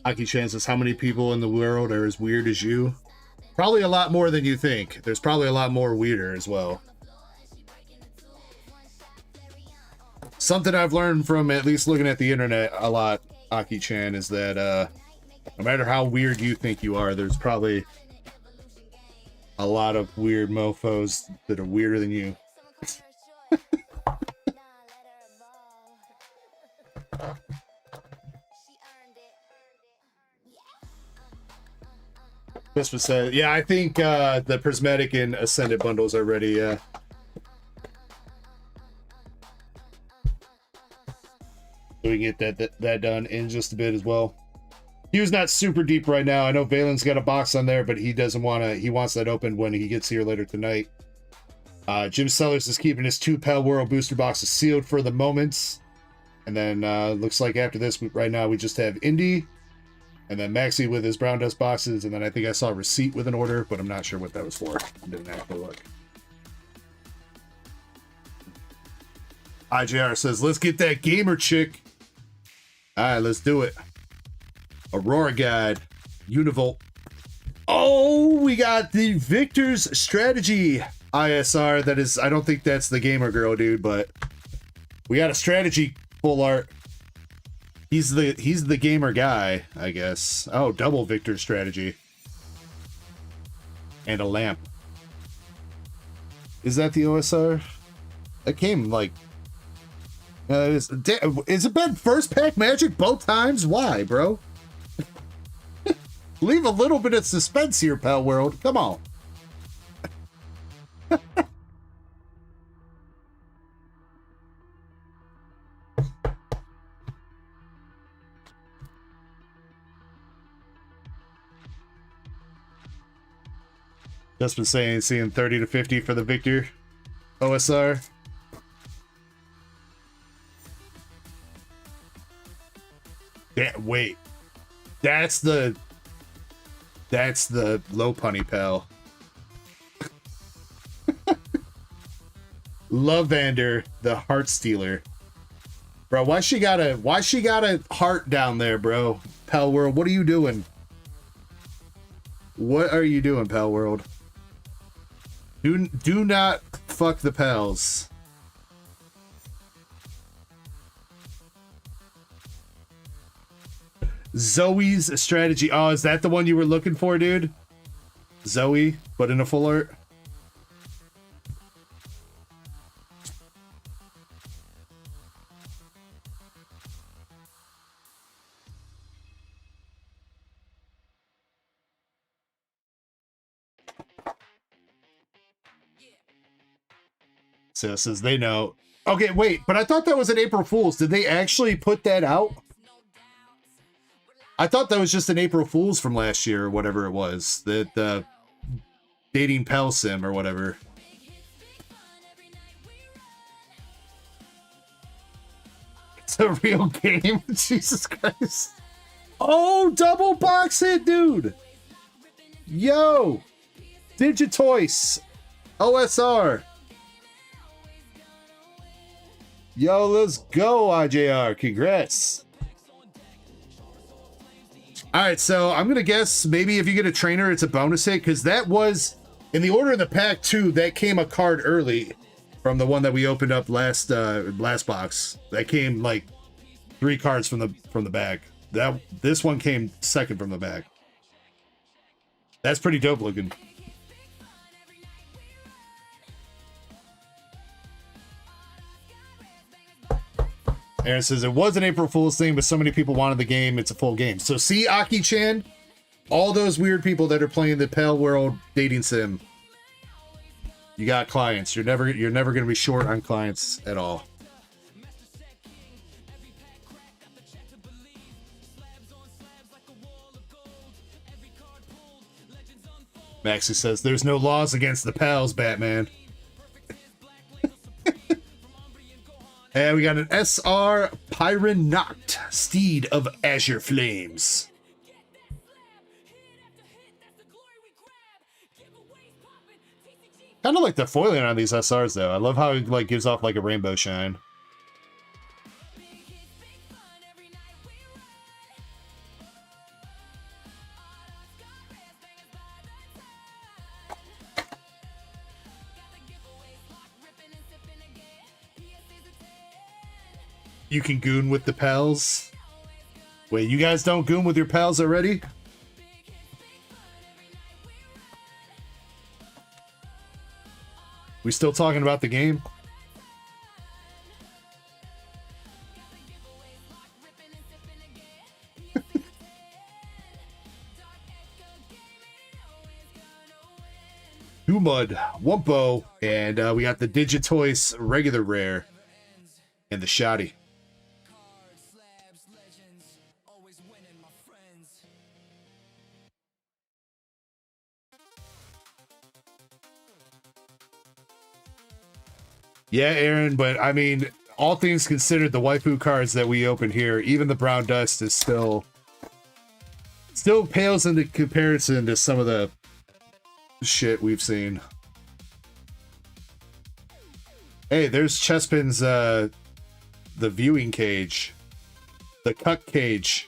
Aki Chan says, how many people in the world are as weird as you? Probably a lot more than you think. There's probably a lot more weirder as well. Something I've learned from at least looking at the internet a lot, Aki Chan, is that no matter how weird you think you are, there's probably a lot of weird mofos that are weirder than you. This was said, yeah, I think the Prismatic and Ascendant bundles are ready, yeah. So we can get that done in just a bit as well. Q's not super deep right now. I know Valen's got a box on there, but he doesn't want to. He wants that open when he gets here later tonight. Jim Sellers is keeping his 2 Palworld booster boxes sealed for the moment. And then looks like after this, right now we just have Indy. And then Maxi with his Brown Dust boxes. And then I think I saw a receipt with an order, but I'm not sure what that was for. I didn't actually look. IJR says, let's get that gamer chick. All right, let's do it. Aurora Guide, Univolt. Oh, we got the Victor's Strategy ISR. That is, I don't think that's the gamer girl, dude, but we got a strategy full art. He's the gamer guy, I guess. Oh, double Victor's Strategy. And a lamp. Is that the OSR? That came like... is it been first pack magic both times? Why, bro? Leave a little bit of suspense here, Palworld. Come on. Just been seeing 30 to 50 for the Victor OSR. Yeah, wait. That's the low punny pal. Lavander, the heart stealer. Bro, why she got a heart down there, bro? Palworld, what are you doing? What are you doing, Palworld? Do not fuck the pals. Zoe's Strategy. Oh, is that the one you were looking for, dude? Zoe, but in a full art? So it says they know. Okay, wait, but I thought that was an April Fool's. Did they actually put that out? I thought that was just an April Fool's from last year or whatever it was. That dating pal sim or whatever. It's a real game. Jesus Christ. Oh, double box it, dude. Yo. Digitoice. OSR. Yo, let's go, IJR. Congrats. All right, so I'm going to guess maybe if you get a trainer, it's a bonus hit, because that was, in the order of the pack, too, that came a card early from the one that we opened up last box. That came, like, 3 cards from the bag. This one came second from the bag. That's pretty dope looking. Aaron says, it was an April Fool's thing, but so many people wanted the game, it's a full game. So see, Aki-chan, all those weird people that are playing the Palworld dating sim. You got clients. You're never going to be short on clients at all. Maxie says, there's no laws against the pals, Batman. And we got an SR Pyron Noct, Steed of Azure Flames. Kind of like the foiling on these SRs, though. I love how it like gives off like a rainbow shine. You can goon with the pals. Wait, you guys don't goon with your pals already? We still talking about the game? Two Mud, Wumpo, and we got the Digitoice regular rare and the Shoddy. Yeah, Aaron, but I mean, all things considered, the waifu cards that we open here, even the Brown Dust is still pales into comparison to some of the shit we've seen. Hey, there's Chespin's the viewing cage. The cuck cage.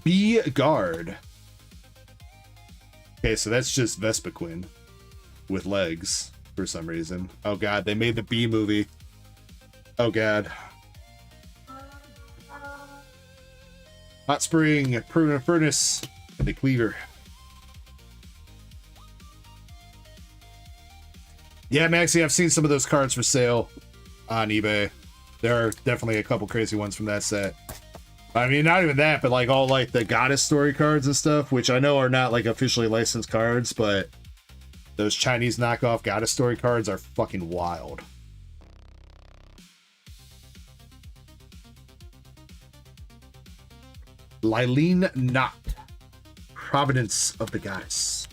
B guard. Okay, so that's just Vespiquen with legs for some reason. Oh god, they made the B movie. Oh god. Hot Spring, Permanent Furnace, and the Cleaver. Yeah, Maxie, I've seen some of those cards for sale on eBay. There are definitely a couple crazy ones from that set. I mean, not even that, but like all like the Goddess story cards and stuff, which I know are not like officially licensed cards, but those Chinese knockoff Goddess story cards are fucking wild. Lylene Noct, Providence of the Goddess.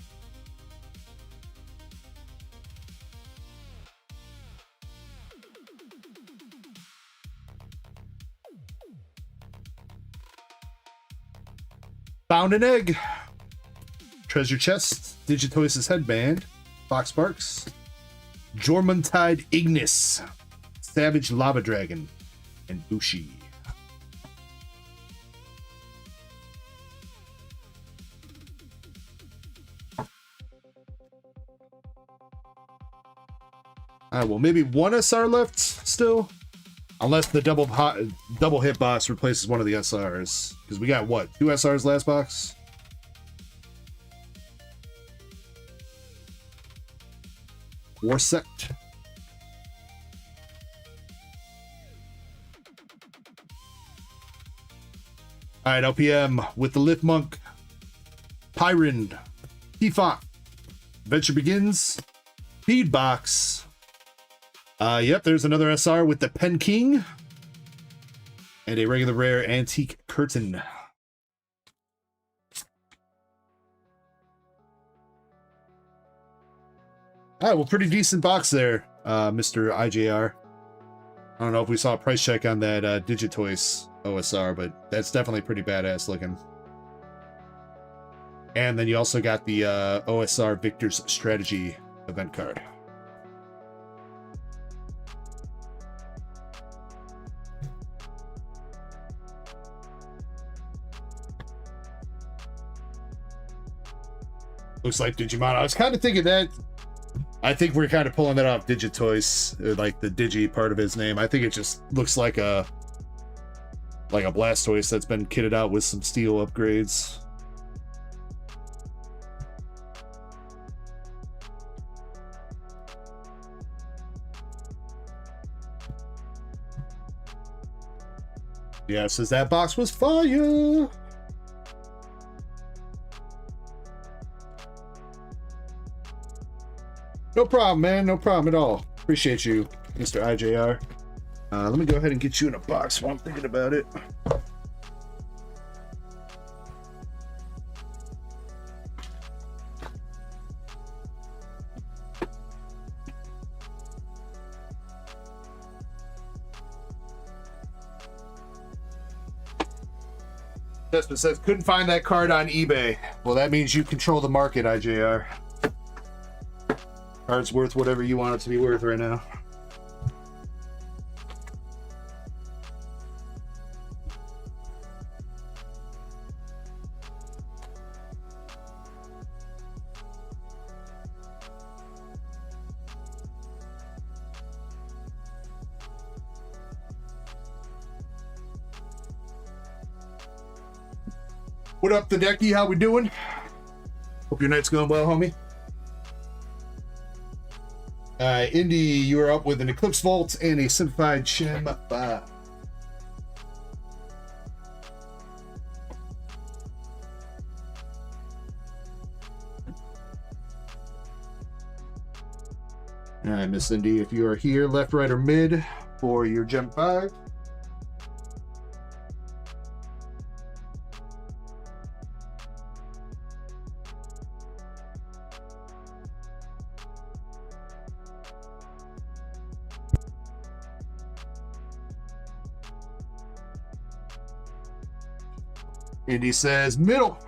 Found an egg. Treasure chest. Digitoice's headband. Fox Sparks. Jormuntide Ignis. Savage Lava Dragon. And Bushi. Alright, well, maybe one SR left still. Unless the double hit box replaces one of the SRs. Because we got, what, 2 SRs last box? War Sect. Alright, LPM with the Lift Monk. Pyron. T-Font. Adventure Begins. Feed Box. Yep, there's another SR with the Pen King. And a regular rare Antique Curtain. Alright, well, pretty decent box there, Mr. IJR. I don't know if we saw a price check on that Digitoice OSR, but that's definitely pretty badass looking. And then you also got the OSR Victor's Strategy event card. Looks like Digimon. I was kind of thinking that. I think we're kind of pulling that off Digitoice, like the Digi part of his name. I think it just looks like a Blastoise that's been kitted out with some steel upgrades. Yeah, says that box was fire. No problem, man. No problem at all. Appreciate you, Mr. IJR. Let me go ahead and get you in a box while I'm thinking about it. Desmond says, couldn't find that card on eBay. Well, that means you control the market, IJR. Card's worth whatever you want it to be worth right now. What up, the Ducky? How we doing? Hope your night's going well, homie. Indy, you are up with an Eclipse Vault and a Simplified Shim 5. All right, Miss Indy, if you are here, left, right, or mid for your Gem 5. Indy says middle.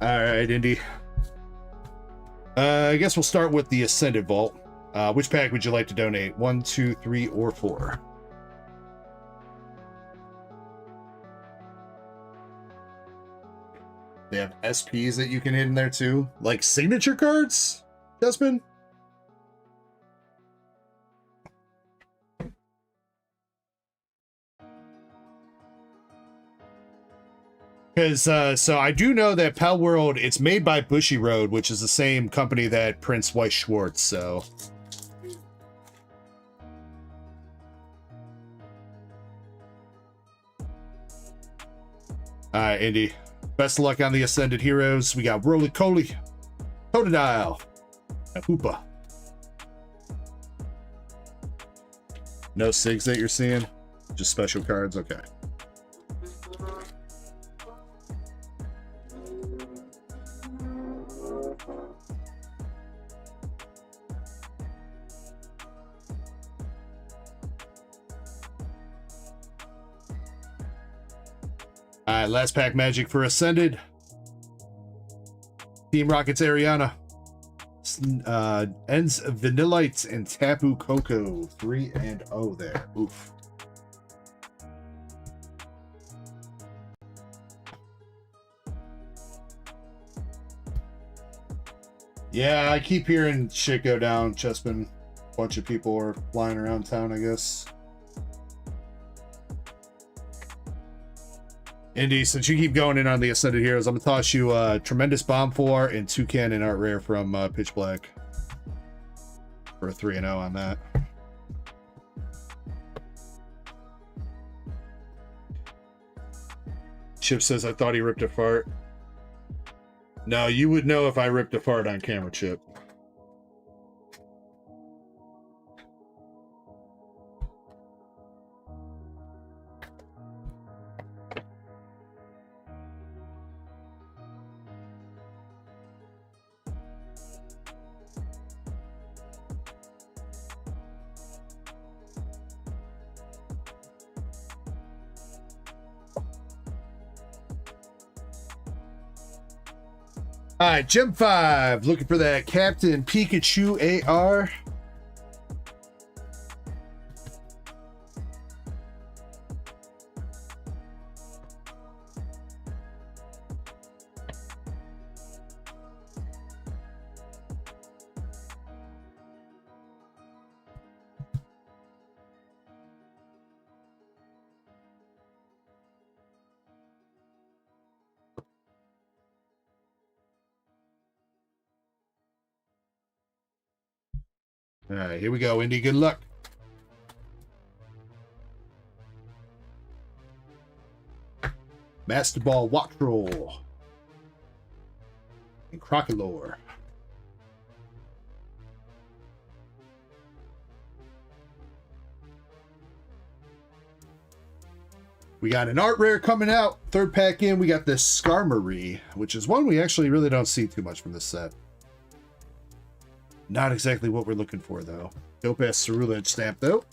All right, Indy. I guess we'll start with the Ascended Vault. Which pack would you like to donate? 1, 2, 3, or 4? They have SPs that you can hit in there too, like signature cards, Desmond. Because so I do know that Palworld, it's made by Bushy Road, which is the same company that prints Weiss Schwartz. So all right, Indy. Best of luck on the Ascended Heroes. We got Roly Coly, Totodile, and Hoopa. No SIGs that you're seeing? Just special cards? Okay. All right, last pack magic for Ascended. Team Rockets Ariana. Ends Vanillites and Tapu Koko. 3-0 there. Oof. Yeah, I keep hearing shit go down. Chespin. A bunch of people are flying around town, I guess. Indy, since you keep going in on the Ascended Heroes, I'm going to toss you a Tremendous Bomb 4 and Toucan and Art Rare from Pitch Black for a 3-0 on that. Chip says, I thought he ripped a fart. No, you would know if I ripped a fart on camera, Chip. All right, Gem 5. Looking for that Captain Pikachu AR. All right, here we go, Indy. Good luck. Master Ball, Wattrel, and Crocolore. We got an art rare coming out. Third pack in, we got this Skarmory, which is one we actually really don't see too much from this set. Not exactly what we're looking for, though. Dope ass Cerulege stamp, though.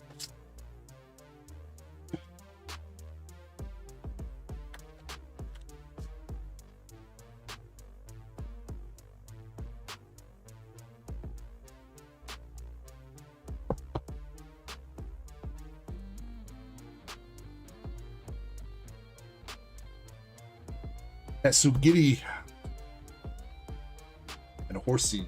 Sugiri and a Horsey.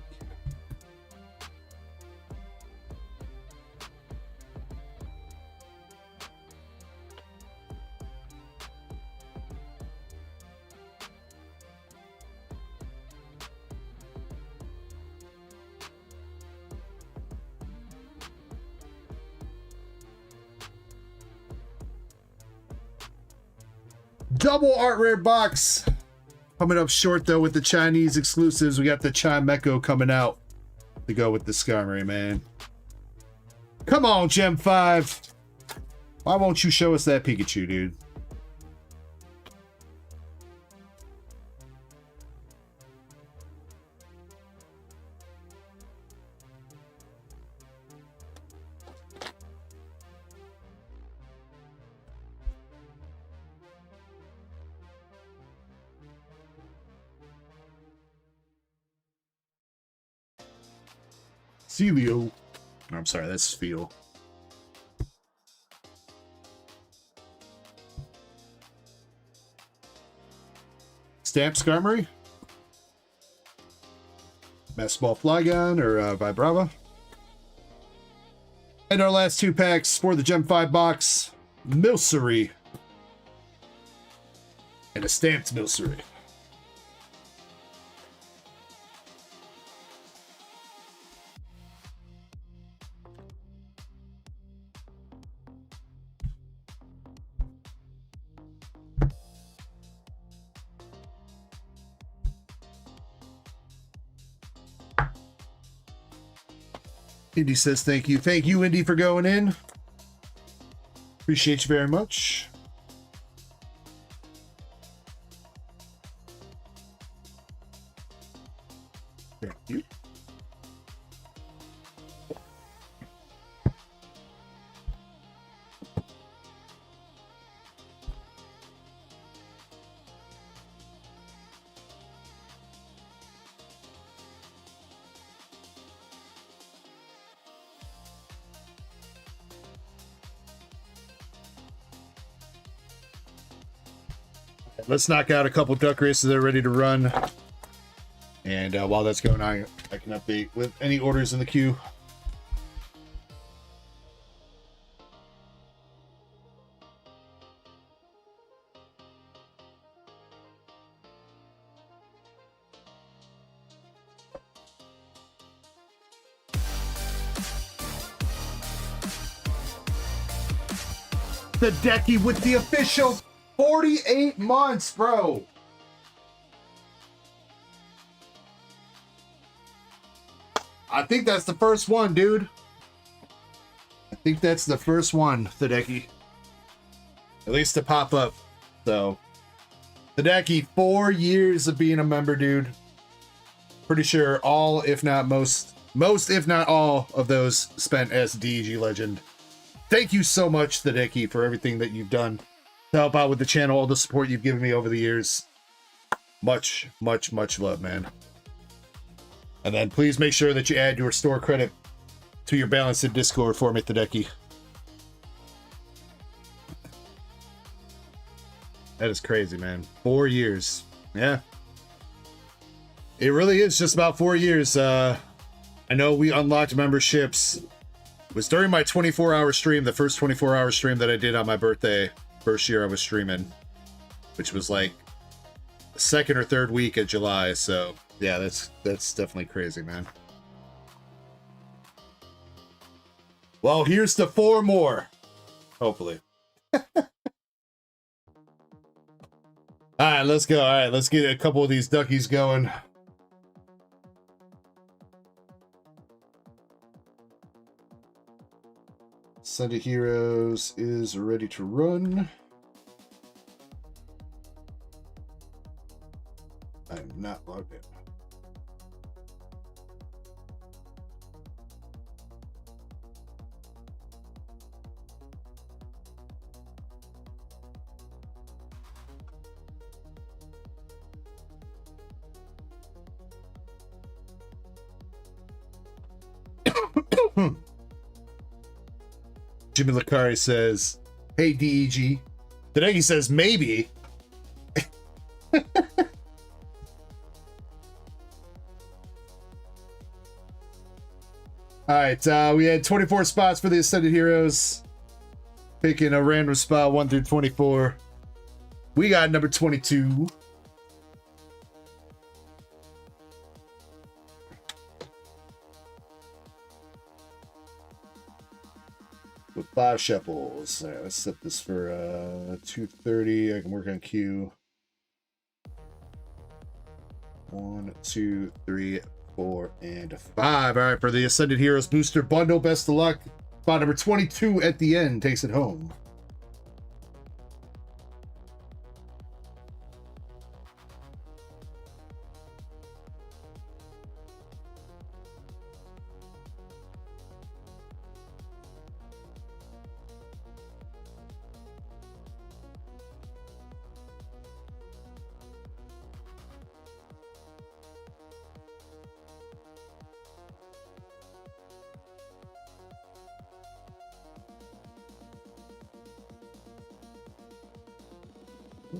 Double art rare box. Coming up short, though, with the Chinese exclusives. We got the Chimecho coming out to go with the Skarmory, man. Come on, Gem 5. Why won't you show us that Pikachu, dude? Celio. I'm sorry, that's Feel. Stamp Skarmory. Master Ball Flygon or Vibrava. And our last two packs for the Gem 5 box. Milcery. And a stamped Milcery. Indy says thank you. Thank you, Indy, for going in. Appreciate you very much. Thank you. Let's knock out a couple duck races that are ready to run. And while that's going on, I can update with any orders in the queue. The Decky with the official 48 months, bro. I think that's the first one, dude. I think that's the first one, Hideki. At least to pop up. So, Hideki, 4 years of being a member, dude. Pretty sure all, if not most, if not all of those spent as DG Legend. Thank you so much, Hideki, for everything that you've done to help out with the channel, all the support you've given me over the years. Much, much, much love, man. And then please make sure that you add your store credit to your balance in Discord for me, Hideki. That is crazy, man. 4 years. Yeah. It really is just about 4 years. I know we unlocked memberships. It was during my 24-hour stream, the first 24-hour stream that I did on my birthday. First year I was streaming, which was like the second or third week of July. So yeah, that's definitely crazy, man. Well, here's to 4 more. Hopefully. All right, let's go. All right, let's get a couple of these duckies going. Ascended Heroes is ready to run. I'm not logged in. Jimmy Lacari says, "Hey DEG." Today he says, "Maybe." All right, we had 24 spots for the Ascended Heroes. Picking a random spot 1 through 24. We got number 22. With 5 shuffles. All right, let's set this for 2:30. I can work on Q. 1, 2, 3, 4, and 5. All right, for the Ascended Heroes Booster Bundle, best of luck. Spot number 22 at the end takes it home.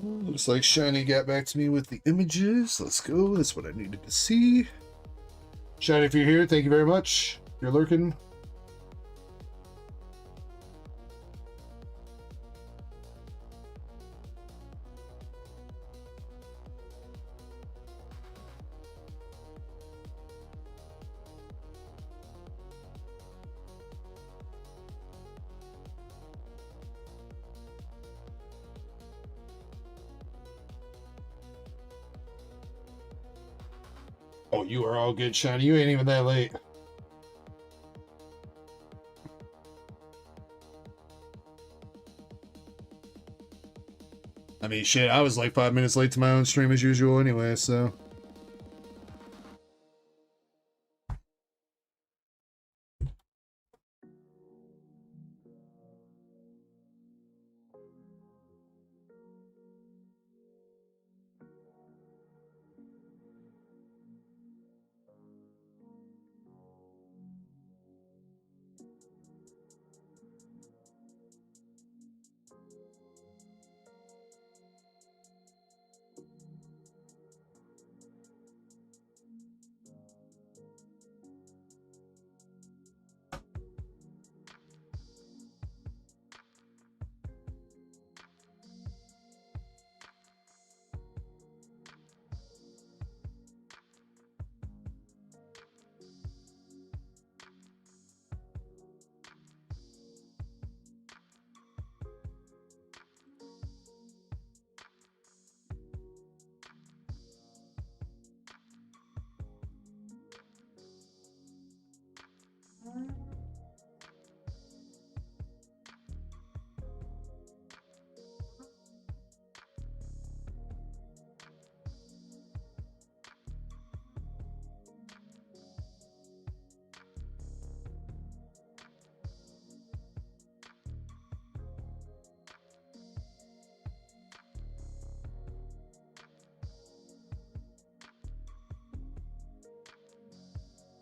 Looks like Shiny got back to me with the images. Let's go. That's what I needed to see. Shiny, if you're here, thank you very much. If you're lurking. Oh, you are all good, Shiny. You ain't even that late. I mean, shit, I was like 5 minutes late to my own stream as usual anyway, so.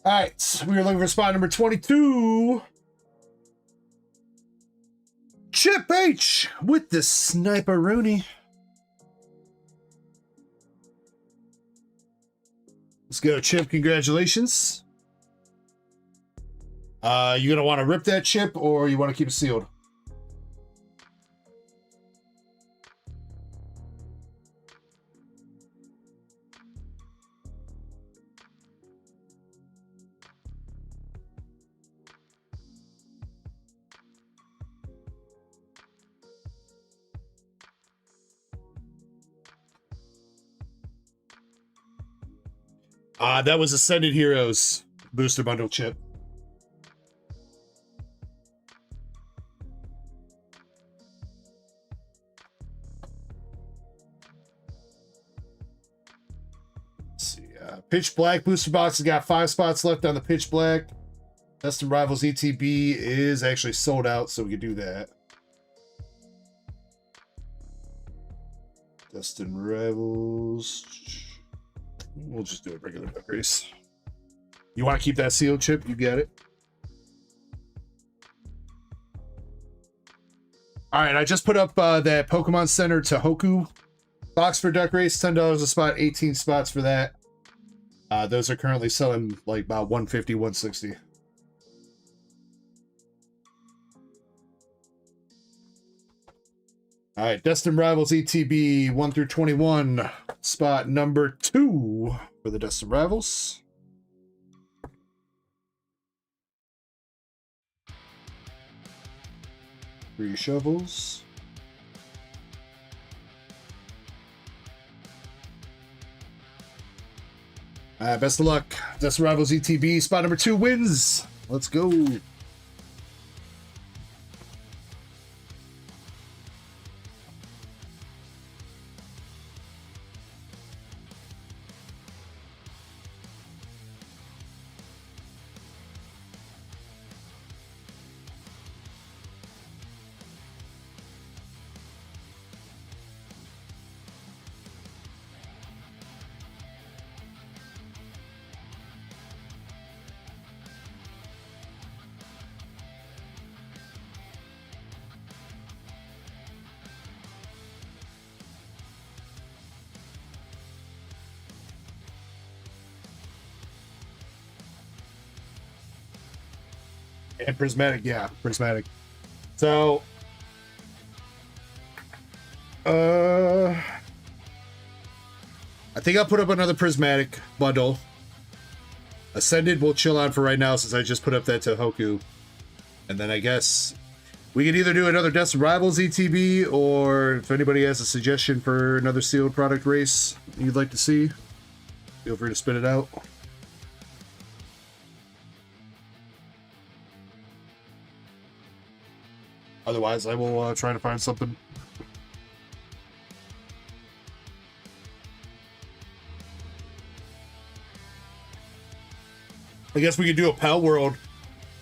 All right, we are looking for spot number 22. Chip H with the Sniper-Rooney. Let's go, Chip. Congratulations. You gonna want to rip that chip, or you want to keep it sealed? That was Ascended Heroes booster bundle chip. Let's see. Pitch Black booster box has got 5 spots left on the Pitch Black. Destin Rivals ETB is actually sold out, so we can do that. Destin Rivals. We'll just do a regular duck race. You want to keep that sealed chip? You get it. All right, I just put up that Pokemon Center Tohoku box for duck race. $10 a spot, 18 spots for that. Those are currently selling like about $150, $160. All right, Destin Rivals ETB 1 through 21, spot number 2 for the Destin Rivals. Three shovels. Best of luck. Destin Rivals ETB, spot number 2 wins. Let's go. And prismatic, yeah, prismatic. So, I think I'll put up another prismatic bundle. Ascended will chill on for right now since I just put up that Tohoku. And then I guess we can either do another Destin Rivals ETB, or if anybody has a suggestion for another sealed product race you'd like to see, feel free to spit it out. Otherwise, I will try to find something. I guess we could do a Palworld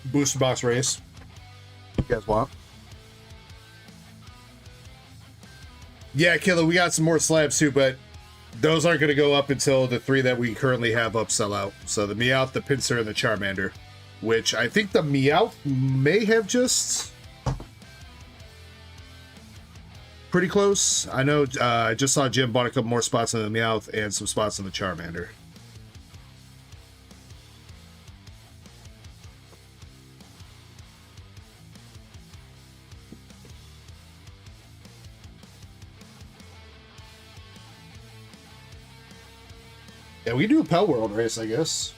booster box race. If you guys want. Yeah, Killer, we got some more slabs too, but those aren't going to go up until the 3 that we currently have up sell out. So the Meowth, the Pinsir, and the Charmander. Which I think the Meowth may have just... pretty close. I know I just saw Jim bought a couple more spots on the Meowth and some spots on the Charmander. Yeah, we can do a Palworld race, I guess.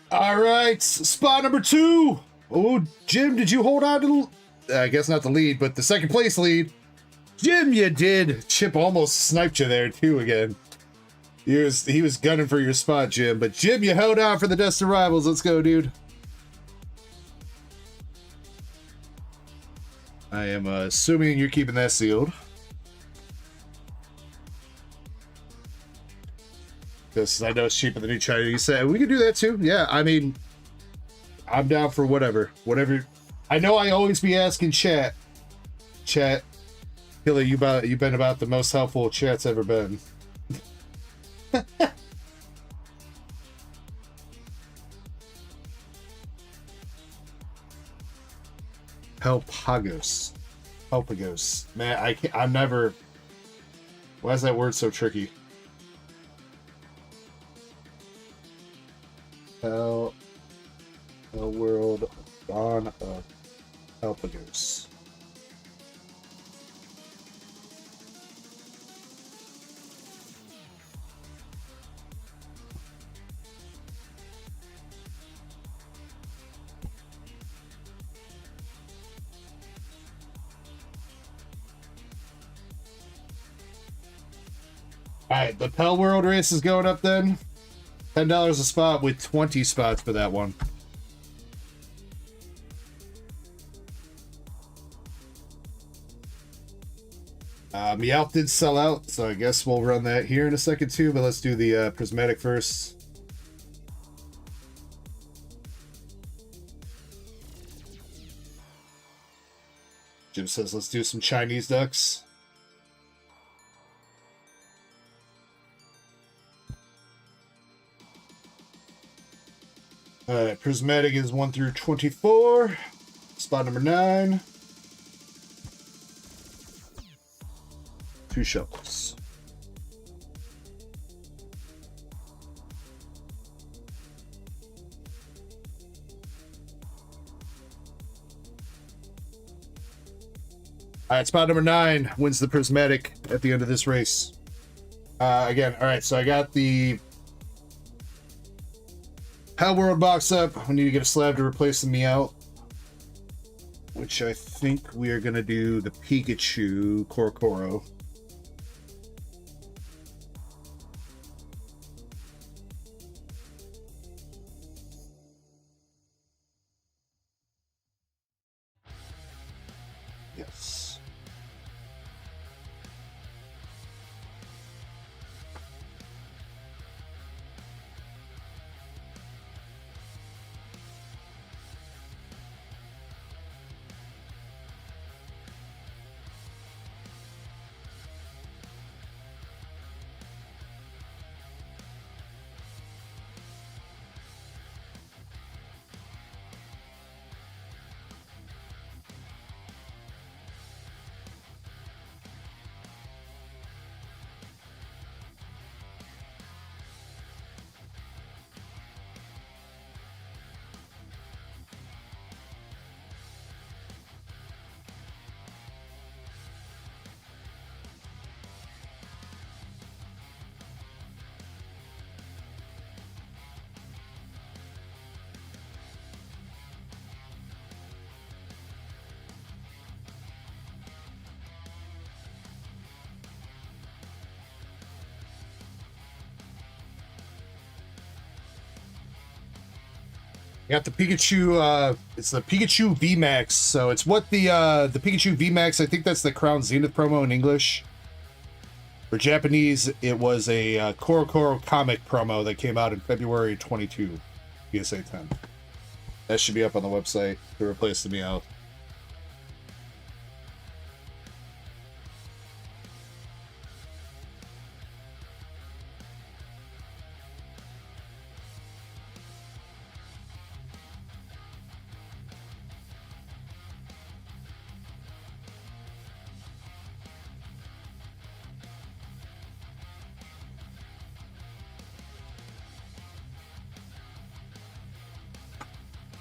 All right, spot number 2. Oh, Jim, did you hold on to I guess not the lead, but the second place lead? Jim, you did. Chip almost sniped you there too again. He was gunning for your spot, Jim. But Jim, you held out for the Destin Rivals. Let's go, dude. I am assuming you're keeping that sealed. Because I know it's cheaper than new Chinese set. We could do that too. Yeah, I mean, I'm down for whatever. Whatever. I know I always be asking chat. Chat. Killer, you've been about the most helpful chat's ever been. Helpagos. Helpagos. Man, I'm never... Why is that word so tricky? Palworld Dawn of Helpagos. All right, the Palworld race is going up then. $10 a spot with 20 spots for that one. Meowth did sell out, so I guess we'll run that here in a second too, but let's do the prismatic first. Jim says let's do some Chinese ducks. Alright, prismatic is 1 through 24. Spot number 9. 2 shovels. Alright, spot number 9 wins the prismatic at the end of this race. Again, alright, so I got the Palworld box up. We need to get a slab to replace the Meowth, which I think we are going to do the Pikachu Korokoro. Yes. Got the Pikachu, it's the Pikachu VMAX, so it's what the Pikachu VMAX, I think that's the Crown Zenith promo in English. For Japanese, it was a Korokoro comic promo that came out in February 22, PSA 10. That should be up on the website to replace the Meowth.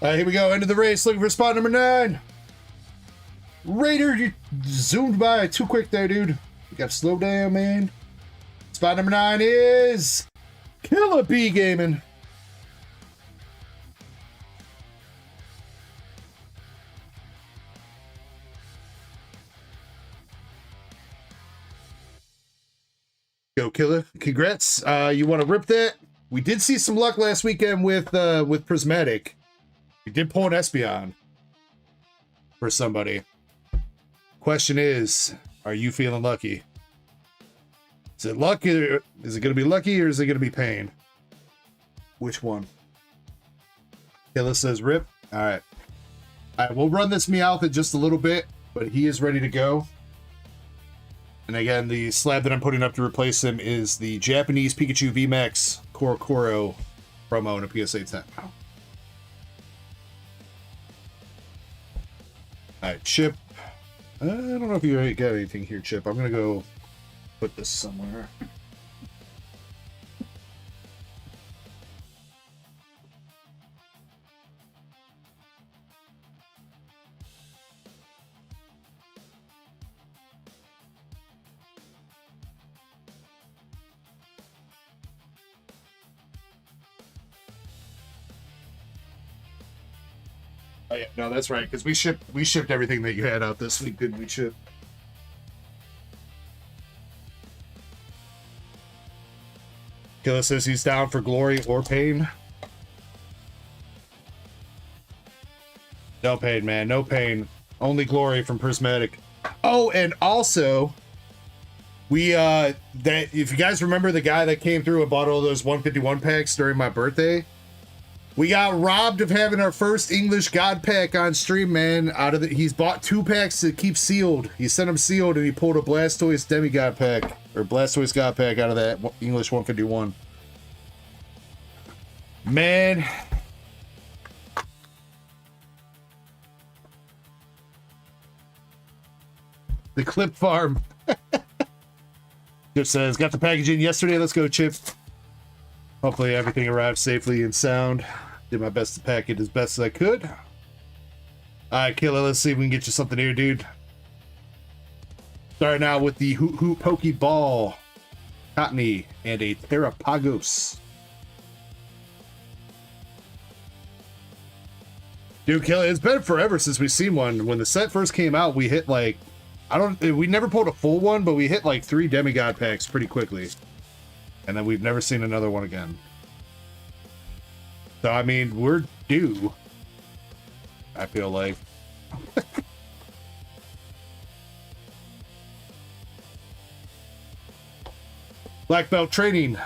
All right, here we go. End of the race. Looking for spot number 9. Raider, you zoomed by too quick there, dude. You got to slow down, man. Spot number 9 is Killer Bee Gaming. Go, Killer. Congrats. You want to rip that? We did see some luck last weekend with Prismatic. We did pull an Espeon for somebody. Question is, are you feeling lucky? Is it lucky? Is it going to be lucky or is it going to be pain? Which one? Killa says rip. All right. All right, we'll run this Meowth in just a little bit, but he is ready to go. And again, the slab that I'm putting up to replace him is the Japanese Pikachu VMAX Korokoro promo in a PSA 10. Alright, Chip. I don't know if you got anything here, Chip. I'm going to go put this somewhere. Oh yeah, no, that's right, because we shipped everything that you had out this week, didn't we, Chip? Killer says he's down for glory or pain. No pain, man. No pain. Only glory from Prismatic. Oh, and also, we that if you guys remember the guy that came through and bought all those 151 packs during my birthday, we got robbed of having our first English God pack on stream, man. He's bought 2 packs to keep sealed. He sent them sealed, and he pulled a Blastoise Demigod pack or Blastoise God pack out of that English 151. Man. The Clip Farm. Chip says, got the package in yesterday. Let's go, Chip. Hopefully everything arrived safely and sound. Did my best to pack it as best as I could. All right, Killer, let's see if we can get you something here, dude. Starting out with the Hoot Hoot Pokeball, Cottony, and a Terrapagos. Dude, Killer, it's been forever since we've seen one. When the set first came out, we hit like, we never pulled a full one, but we hit like 3 Demigod packs pretty quickly. And then we've never seen another one again. So, I mean, we're due. I feel like. Black Belt Training,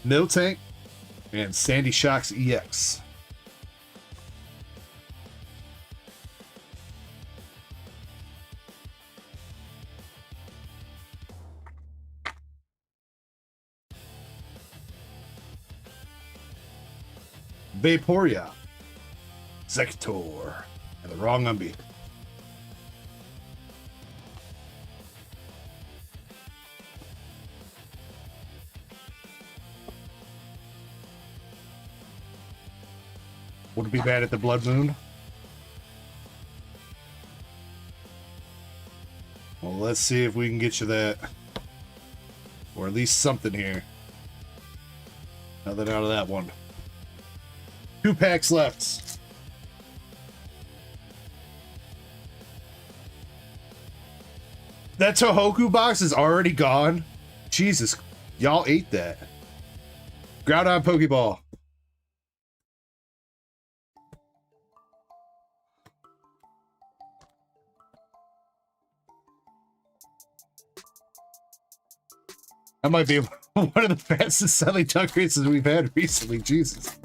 Miltank, and Sandy Shocks EX. Vaporia, Zector, and the wrong Umbi. Would it be bad at the Blood Moon? Well, let's see if we can get you that. Or at least something here. Nothing out of that one. 2 packs left. That Tohoku box is already gone. Jesus, y'all ate that. Groudon Pokeball. That might be one of the fastest selling duck races we've had recently. Jesus.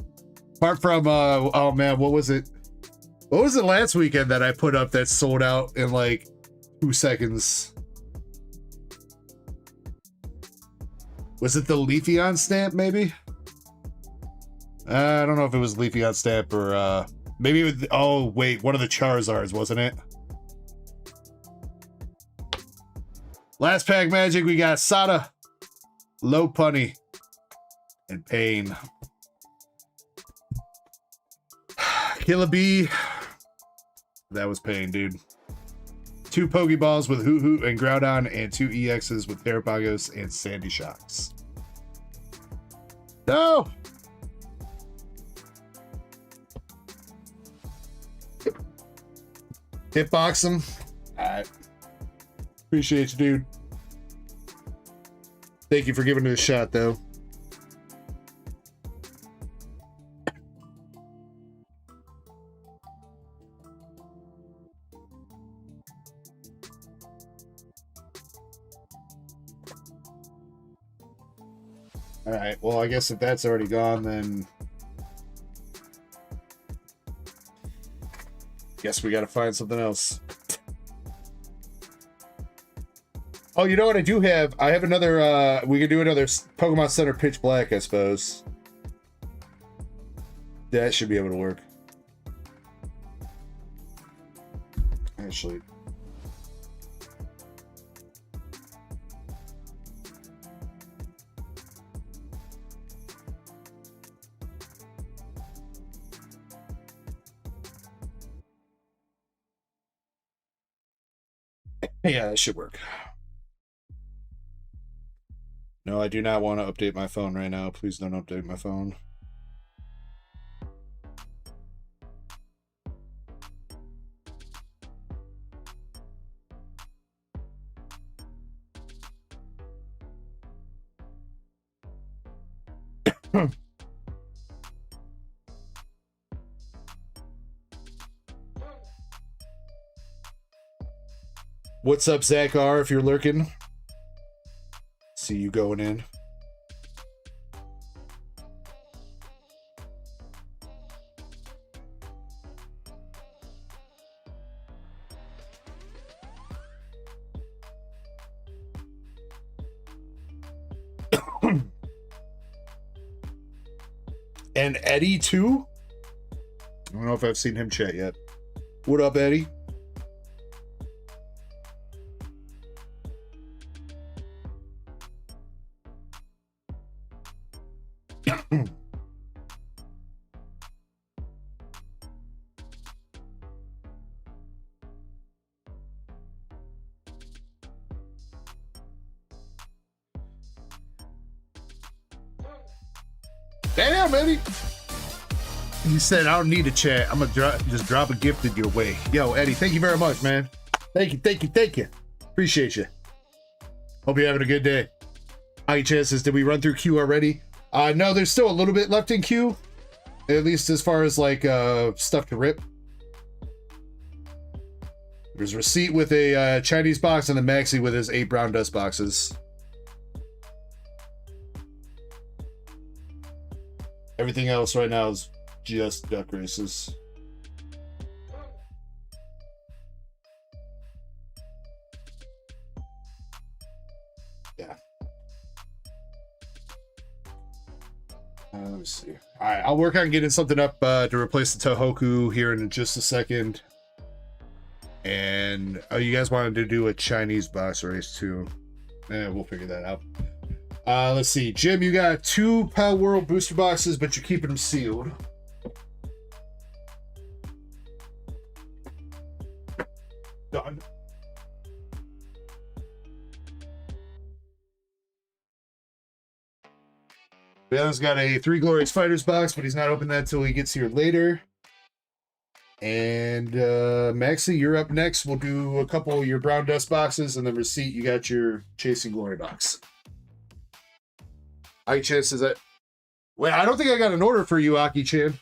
Apart from, oh man, what was it? What was it last weekend that I put up that sold out in like 2 seconds? Was it the Leafeon stamp, maybe? I don't know if it was Leafeon stamp or, maybe it was, oh wait, one of the Charizards, wasn't it? Last pack magic, we got Sada, Lopunny, and Pain. Killer Bee. That was Pain, dude. 2 Pokeballs with Hoot Hoot and Groudon, and 2 EXs with Terrapagos and Sandy Shocks. No! Hitbox him. Alright. Appreciate you, dude. Thank you for giving it a shot, though. All right, well, I guess if that's already gone, then guess we got to find something else. Oh, you know what I do have? I have another, we could do another Pokemon Center Pitch Black, I suppose. That should be able to work. Actually. Yeah, that should work. No, I do not want to update my phone right now. Please don't update my phone. What's up, Zach R, if you're lurking? See you going in. And Eddie too? I don't know if I've seen him chat yet. What up, Eddie? Damn, Eddie. He said, I don't need a chat. I'm going to just drop a gift in your way. Yo, Eddie, thank you very much, man. Thank you, thank you, thank you. Appreciate you. Hope you're having a good day. Hi, chances. Did we run through queue already? No, there's still a little bit left in queue. At least as far as, like, stuff to rip. There's a receipt with a Chinese box and the Maxi with his 8 brown dust boxes. Everything else right now is just duck races. Yeah. Let me see. All right, I'll work on getting something up to replace the Tohoku here in just a second. And you guys wanted to do a Chinese box race too. We'll figure that out. Let's see. Jim, you got 2 Palworld booster boxes, but you're keeping them sealed. Done. Ben's got a 3 Glorious Fighters box, but he's not opening that till he gets here later. And Maxie, you're up next. We'll do a couple of your brown dust boxes, and then receipt, you got your Chasing Glory box. Aki-chan says that. Wait, I don't think I got an order for you, Aki-chan.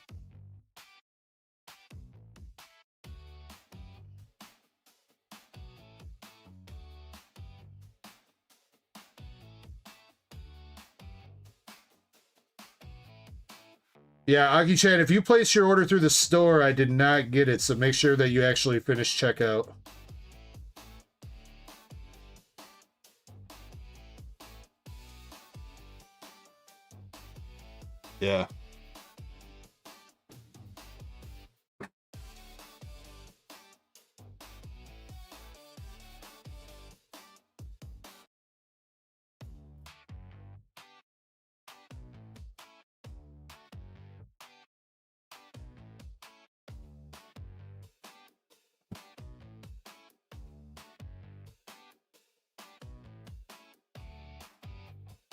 Yeah, Aki-chan, if you place your order through the store, I did not get it, so make sure that you actually finish checkout. Yeah.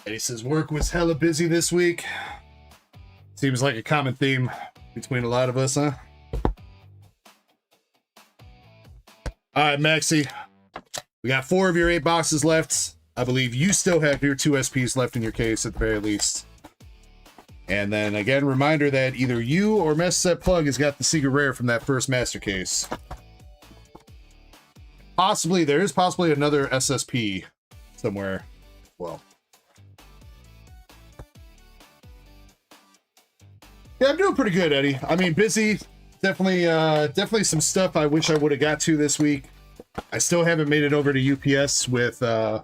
And he says work was hella busy this week. Seems like a common theme between a lot of us, huh? All right, Maxie. We got 4 of your 8 boxes left. I believe you still have your 2 SPs left in your case at the very least. And then again, reminder that either you or Master Set Plug has got the secret rare from that first master case. Possibly, there is possibly another SSP somewhere. Well. Yeah, I'm doing pretty good, Eddie. I mean, busy. Definitely some stuff I wish I would have got to this week. I still haven't made it over to UPS with to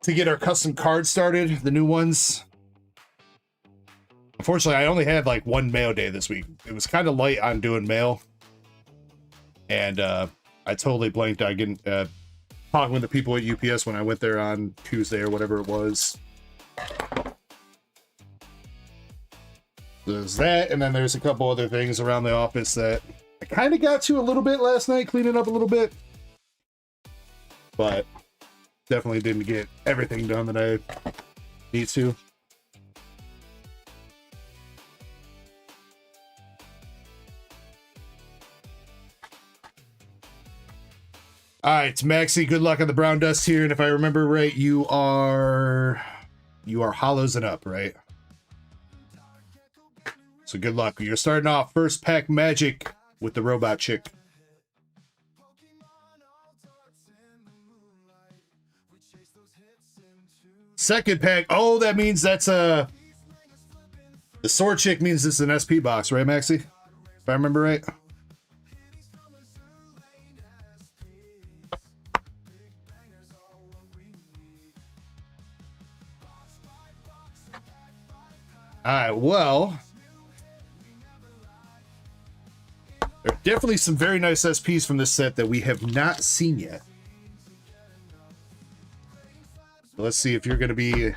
get our custom cards started, the new ones. Unfortunately, I only had like 1 mail day this week. It was kind of light on doing mail. And I totally blanked on getting talking with the people at UPS when I went there on Tuesday or whatever it was. There's that, and then there's a couple other things around the office that I kind of got to a little bit last night, cleaning up a little bit. But definitely didn't get everything done that I need to. All right, Maxie, good luck on the brown dust here, and if I remember right, you are hollows and up, right? So good luck. You're starting off first pack magic with the robot chick. Second pack. Oh, that means that's a... The sword chick means this is an SP box, right, Maxie? If I remember right. Alright, well... There are definitely some very nice SPs from this set that we have not seen yet. So let's see if you're going to be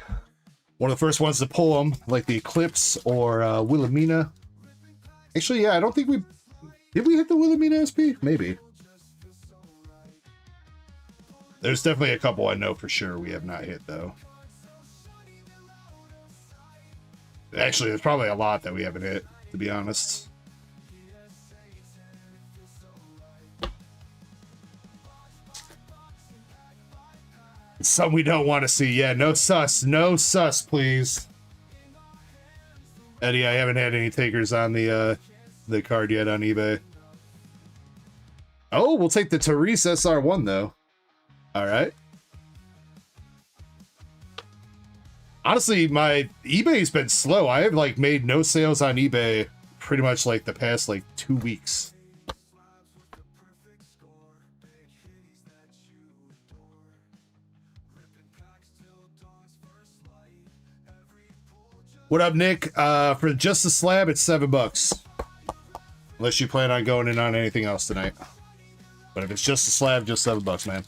one of the first ones to pull them, like the Eclipse or Wilhelmina. Actually, yeah, I don't think we... Did we hit the Wilhelmina SP? Maybe. There's definitely a couple I know for sure we have not hit, though. Actually, there's probably a lot that we haven't hit, to be honest. Some we don't want to see. Yeah, no sus. No sus, please. Eddie, I haven't had any takers on the card yet on eBay. Oh, we'll take the Therese SR1, though. All right. Honestly, my eBay's been slow. I have, like, made no sales on eBay pretty much, like, the past, like, 2 weeks. What up, Nick? For just the slab, it's $7. Unless you plan on going in on anything else tonight. But if it's just a slab, just $7, man.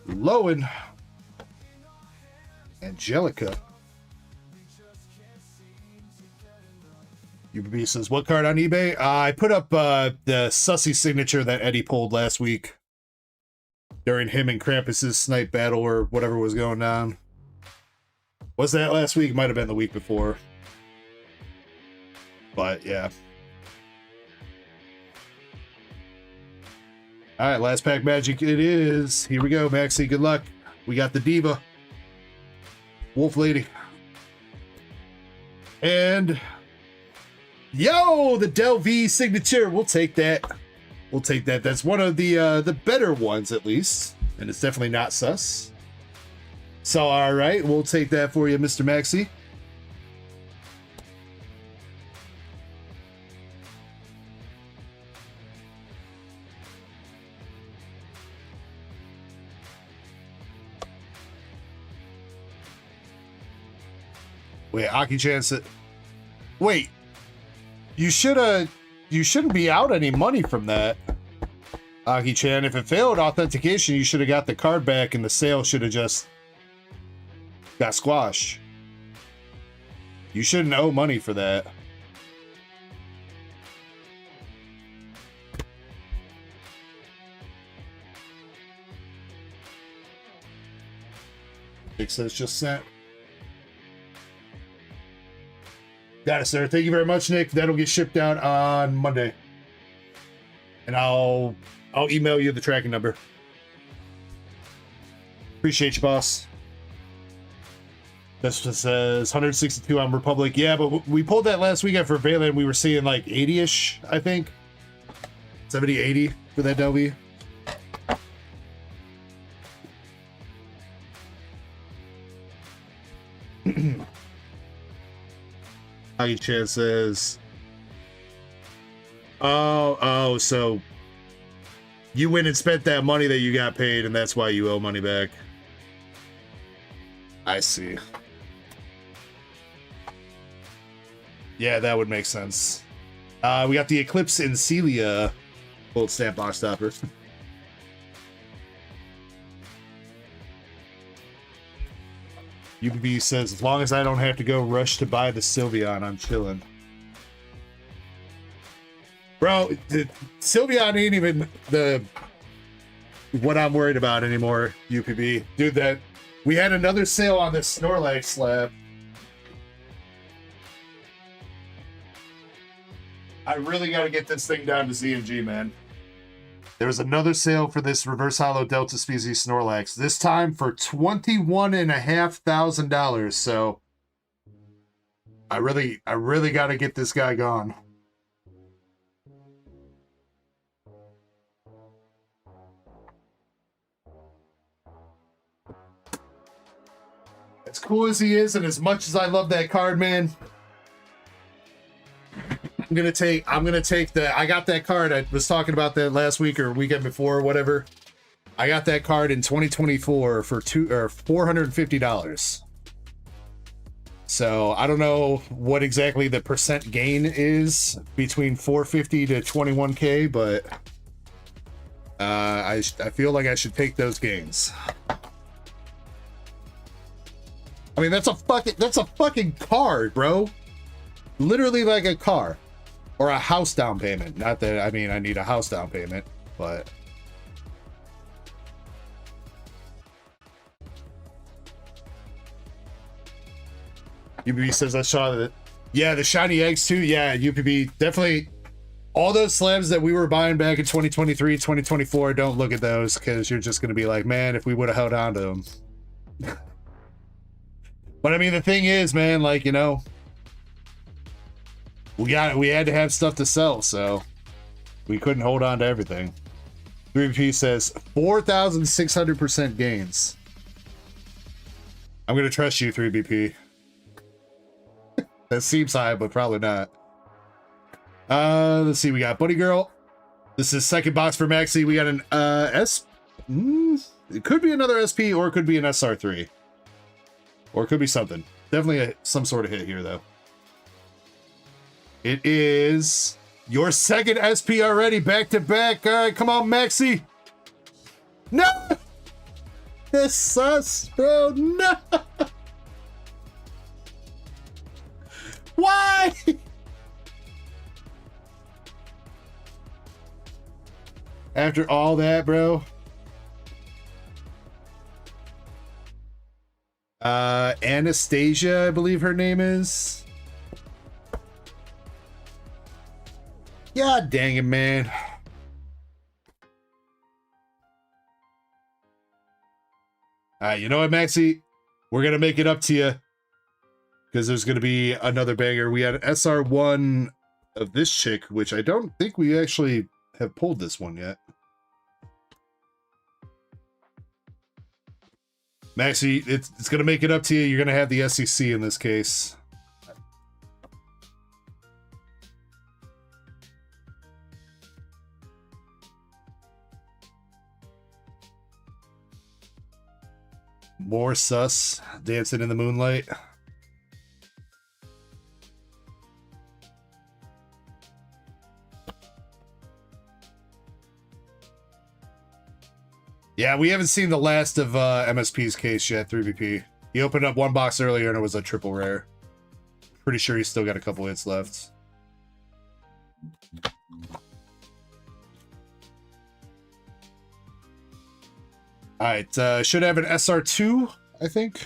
Lowen. Angelica. UBB says, what card on eBay? I put up the sussy signature that Eddie pulled last week during him and Krampus's snipe battle or whatever was going on. Was that last week? Might have been the week before. But yeah. All right, last pack magic it is. Here we go, Maxie. Good luck. We got the Diva. Wolf Lady. And... Yo, the Del V signature. We'll take that. We'll take that. That's one of the better ones, at least. And it's definitely not sus. So, all right. We'll take that for you, Mr. Maxie. Wait, Aki-chan said... Wait. You shouldn't be out any money from that, Aki-chan. If it failed authentication, you should have got the card back and the sale should have just got squashed. You shouldn't owe money for that. Nick says just sent. Got it, sir. Thank you very much, Nick. That'll get shipped out on Monday. And I'll email you the tracking number. Appreciate you, boss. This just says 162 on Republic. Yeah, but we pulled that last weekend for Valen. We were seeing like 80-ish, I think. 70, 80 for that Delvey. Chan says, oh, so you went and spent that money that you got paid, and that's why you owe money back. I see. Yeah, that would make sense. We got the Eclipse and Celia gold stamp box stopper. UBB says, as long as I don't have to go rush to buy the Sylveon, I'm chilling. Bro, the Sylveon ain't even what I'm worried about anymore, UPB. Dude, we had another sale on this Snorlax slab. I really got to get this thing down to ZMG, man. There was another sale for this reverse hollow Delta Species Snorlax, this time for $21,500. So I really got to get this guy gone. As cool as he is, and as much as I love that card, man, I'm gonna take the. I got that card. I was talking about that last week or weekend before, or whatever. I got that card in 2024 for $450. So I don't know what exactly the percent gain is between 450 to 21K, but I feel like I should take those gains. I mean, that's a fucking card, bro. Literally like a car or a house down payment. Not that, I mean, I need a house down payment, but UPB says I saw that. Yeah, the shiny eggs too. Yeah, UPB definitely. All those slabs that we were buying back in 2023, 2024, don't look at those, because you're just going to be like, man, if we would have held on to them. But I mean, the thing is, man, like, you know, we had to have stuff to sell, so we couldn't hold on to everything. 3BP says 4,600% gains. I'm going to trust you, 3BP. That seems high, but probably not. Let's see. We got Buddy Girl. This is second box for Maxi. We got an it could be another SP, or it could be an SR3. Or it could be something. Definitely some sort of hit here, though. It is your second SP already, back to back. All right, come on, Maxi. No! This sus, bro. No! Why? After all that, bro. Anastasia, I believe her name is. God dang it, man. Alright, you know what, Maxi? We're gonna make it up to you, because there's gonna be another banger. We had an SR1 of this chick, which I don't think we actually have pulled this one yet. Maxi, it's gonna make it up to you. You're gonna have the SEC in this case. More sus dancing in the moonlight. Yeah, we haven't seen the last of MSP's case yet, 3BP. He opened up one box earlier and it was a triple rare. Pretty sure he's still got a couple hits left. Alright, should have an SR2, I think.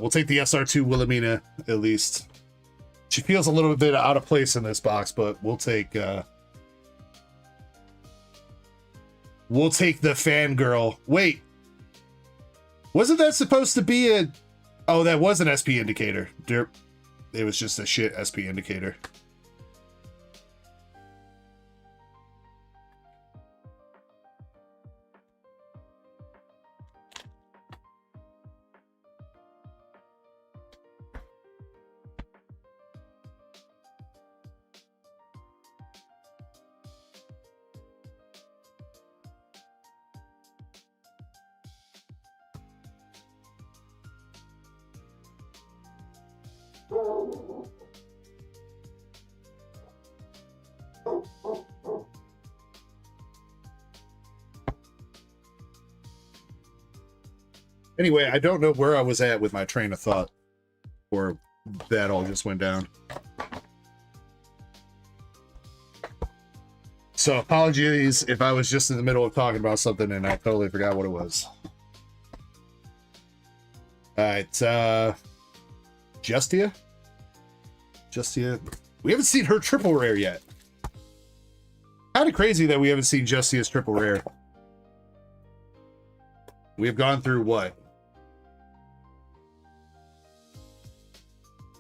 We'll take the SR2 Wilhelmina, at least. She feels a little bit out of place in this box, but we'll take the fangirl. Wait, wasn't that supposed to be a? Oh, that was an SP indicator. It was just a shit SP indicator. Anyway, I don't know where I was at with my train of thought, or that all just went down. So apologies if I was just in the middle of talking about something and I totally forgot what it was. All right, Justia. We haven't seen her triple rare yet. Kind of crazy that we haven't seen Justia's triple rare. We have gone through what?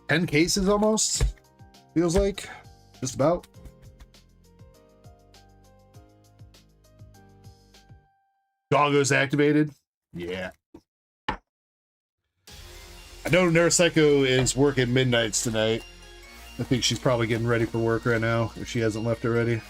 10 cases almost? Feels like. Just about. Doggo's activated. Yeah. I know Neuropsycho is working midnights tonight. I think she's probably getting ready for work right now, if she hasn't left already.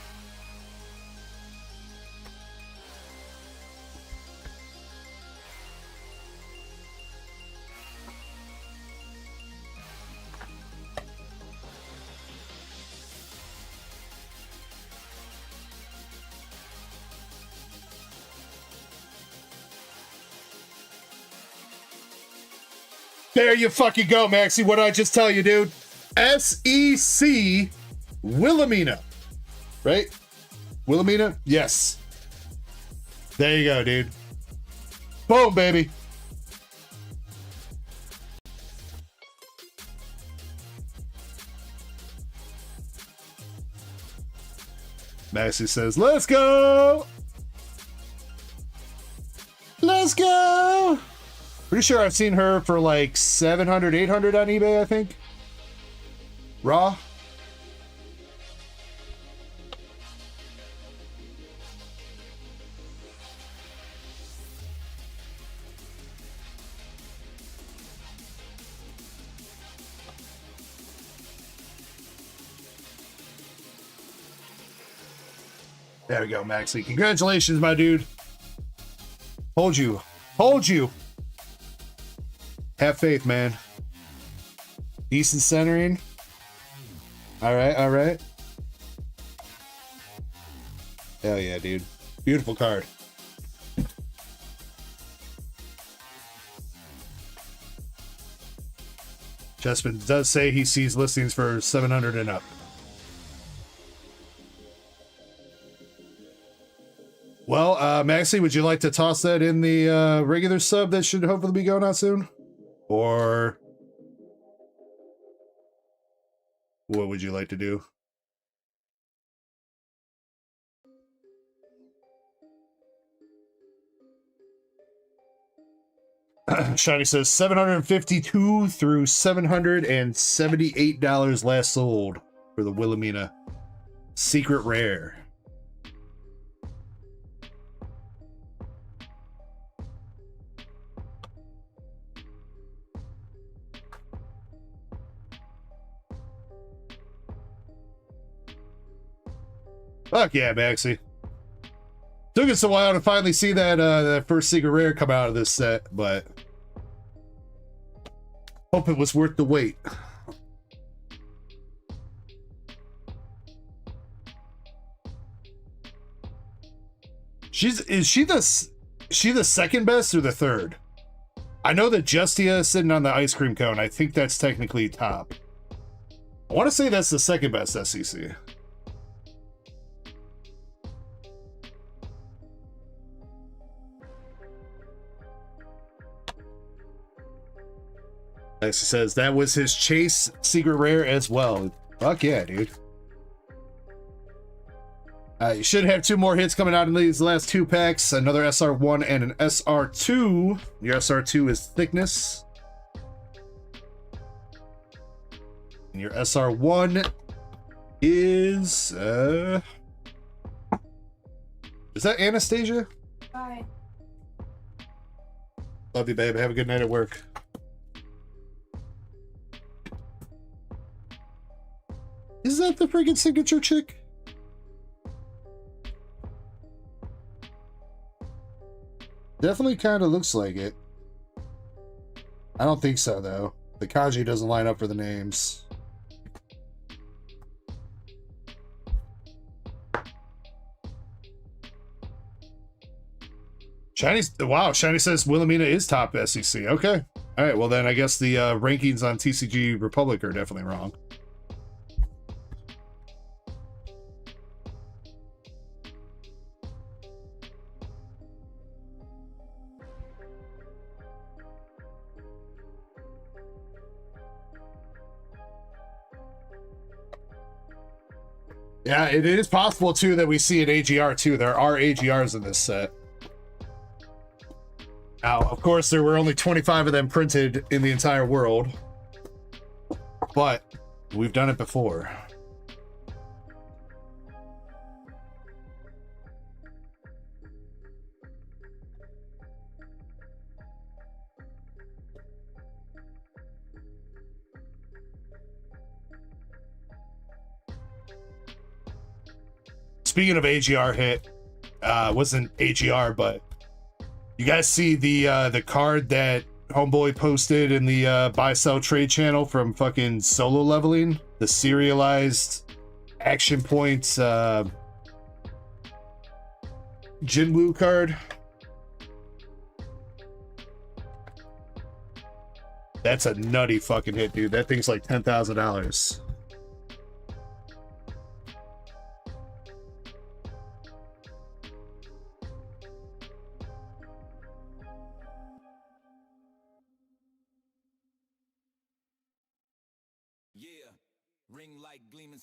There you fucking go, Maxie. What did I just tell you, dude? SEC Wilhelmina. Right? Wilhelmina? Yes. There you go, dude. Boom, baby. Maxie says, let's go. Let's go. Pretty sure I've seen her for like 700, 800 on eBay, I think. Raw. There we go, Maxie. Congratulations, my dude. Hold you. Hold you. Have faith, man. Decent centering. All right, all right. Hell yeah, dude. Beautiful card. Chessman does say he sees listings for 700 and up. Well, Maxie, would you like to toss that in the regular sub that should hopefully be going out soon? Or what would you like to do? Shiny says $752 through $778 last sold for the Wilhelmina secret rare. Fuck yeah, Maxie. Took us a while to finally see that that first secret rare come out of this set, but hope it was worth the wait. Is she the second best or the third? I know that Justia is sitting on the ice cream cone. I think that's technically top. I want to say that's the second best SEC. Lexi says that was his chase secret rare as well. Fuck yeah, dude. You should have 2 more hits coming out in these last 2 packs. Another SR1 and an SR2. Your SR2 is thickness. And your SR1 is that Anastasia? Bye. Love you, babe. Have a good night at work. Is that the freaking signature chick? Definitely kind of looks like it. I don't think so, though. The kanji doesn't line up for the names. Wow, Shiny says Wilhelmina is top SEC. Okay. All right, well then I guess the rankings on TCG Republic are definitely wrong. Yeah, it is possible too that we see an AGR too. There are AGRs in this set. Now, of course, there were only 25 of them printed in the entire world, but we've done it before. Speaking of AGR hit, wasn't AGR, but you guys see the card that Homeboy posted in the buy sell trade channel from fucking Solo Leveling, the serialized action points Jinwoo card. That's a nutty fucking hit, dude. That thing's like $10,000.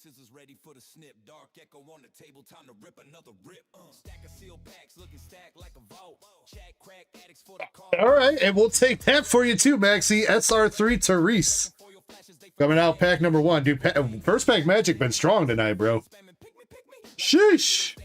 Scissors ready for the snip. Dark Echo on the table, time to rip another rip. Stack of seal packs, looking stacked like a vault. Chat crack addicts for the call. All right, and we'll take that for you too, Maxi. SR3 Therese coming out, pack number 1. Dude, first pack magic been strong tonight, bro. Sheesh.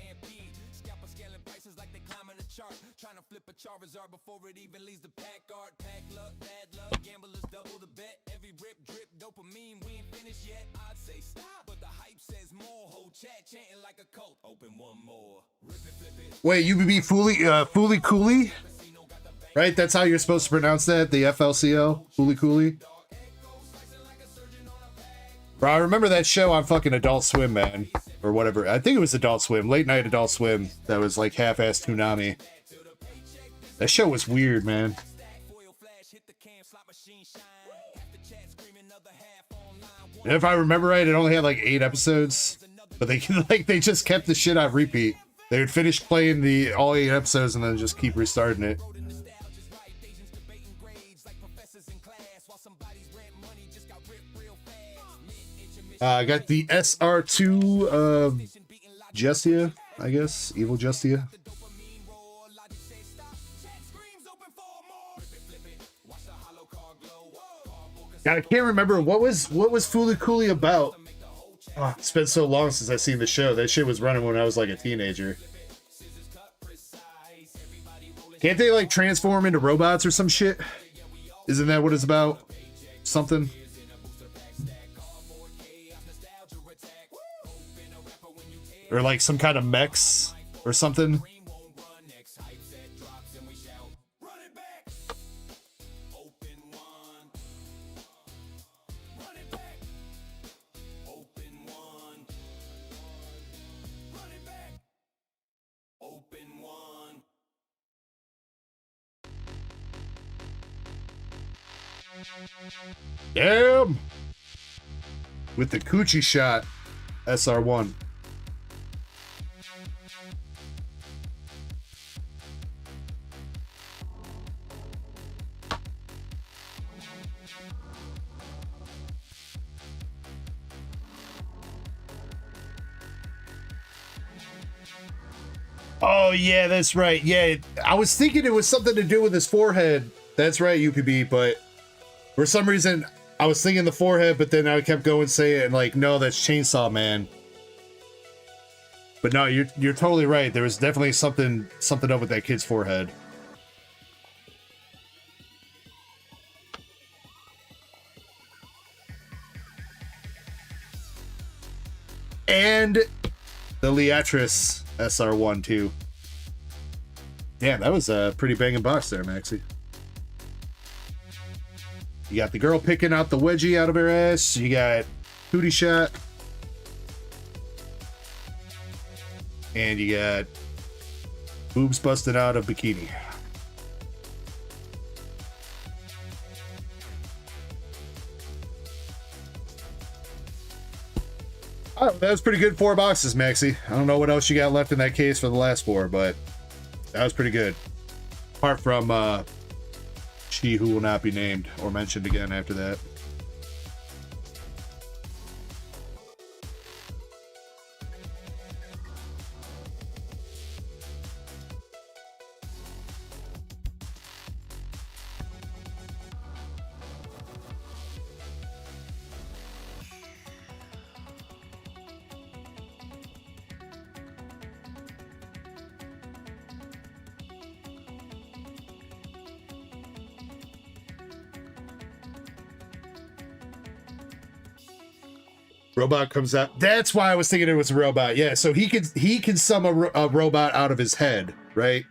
Trying to flip a Charizard before it even leaves the pack art. Pack luck, bad luck, gamblers double the bet. Every rip drip dopamine, we ain't finished yet. I'd say stop, but the hype says more. Whole chat chanting like a cult. Open one more. Rip it, flip it. Wait, UBB Fooly Cooley? Right, that's how you're supposed to pronounce that, the FLCO, Fooly Cooley. Bro, I remember that show on fucking Adult Swim, man, or whatever. I think it was Adult Swim, late night Adult Swim. That was like half-assed Toonami. That show was weird, man. And if I remember right, it only had like 8 episodes, but they just kept the shit on repeat. They would finish playing all 8 episodes and then just keep restarting it. I got the SR2 Justia, I guess, Evil Justia. God, I can't remember what was Fooly Cooley about. Oh, it's been so long since I've seen the show. That shit was running when I was like a teenager. Can't they like transform into robots or some shit? Isn't that what it's about? Something. Or like some kind of mechs or something. Damn! With the coochie shot, SR1. Oh, yeah, that's right. Yeah, I was thinking it was something to do with his forehead. That's right, UPB, but for some reason, I was thinking the forehead, but then I kept going say it, and like, no, that's Chainsaw Man. But no, you're totally right. There was definitely something up with that kid's forehead. And the Leatrice SR1 too. Damn, that was a pretty banging box there, Maxie. You got the girl picking out the wedgie out of her ass. You got Hootie Shot. And you got boobs busted out of bikini. Oh, that was pretty good 4 boxes, Maxie. I don't know what else you got left in that case for the last 4, but that was pretty good. Apart from she who will not be named or mentioned again after that. Robot comes out. That's why I was thinking it was a robot. Yeah, so he can summon a robot out of his head, right?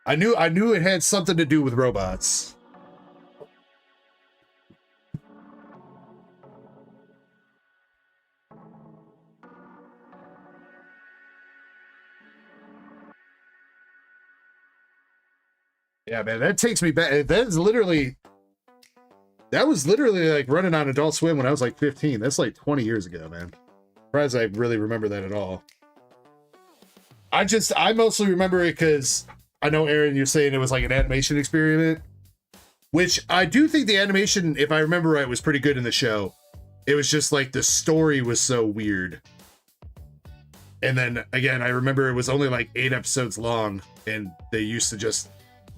I knew it had something to do with robots. Yeah, man, that takes me back. That was literally like running on Adult Swim when I was like 15. That's like 20 years ago, man. Surprised I really remember that at all. I mostly remember it because I know, Aaron, you're saying it was like an animation experiment, which I do think the animation, if I remember right, was pretty good in the show. It was just like the story was so weird. And then again, I remember it was only like 8 episodes long, and they used to just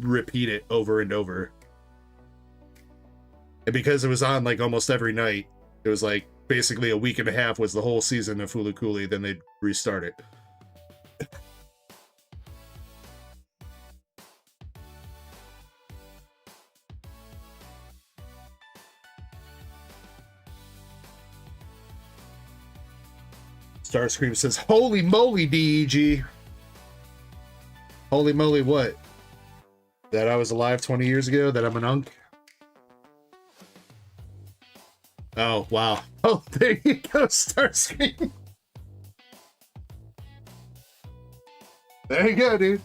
repeat it over and over. And because it was on like almost every night, it was like basically a week and a half was the whole season of Fooly Cooly, then they'd restart it. Starscream says, "Holy moly, DEG." Holy moly, what? That I was alive 20 years ago? That I'm an unk? Oh, wow. Oh, there you go, Starscream. There you go, dude.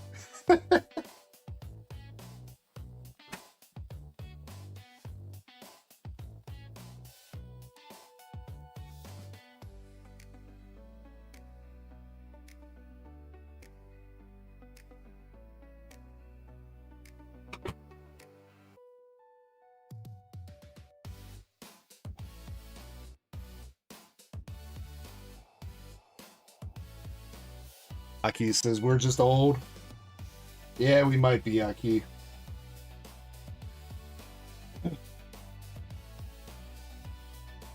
Aki says, we're just old. Yeah, we might be, Aki.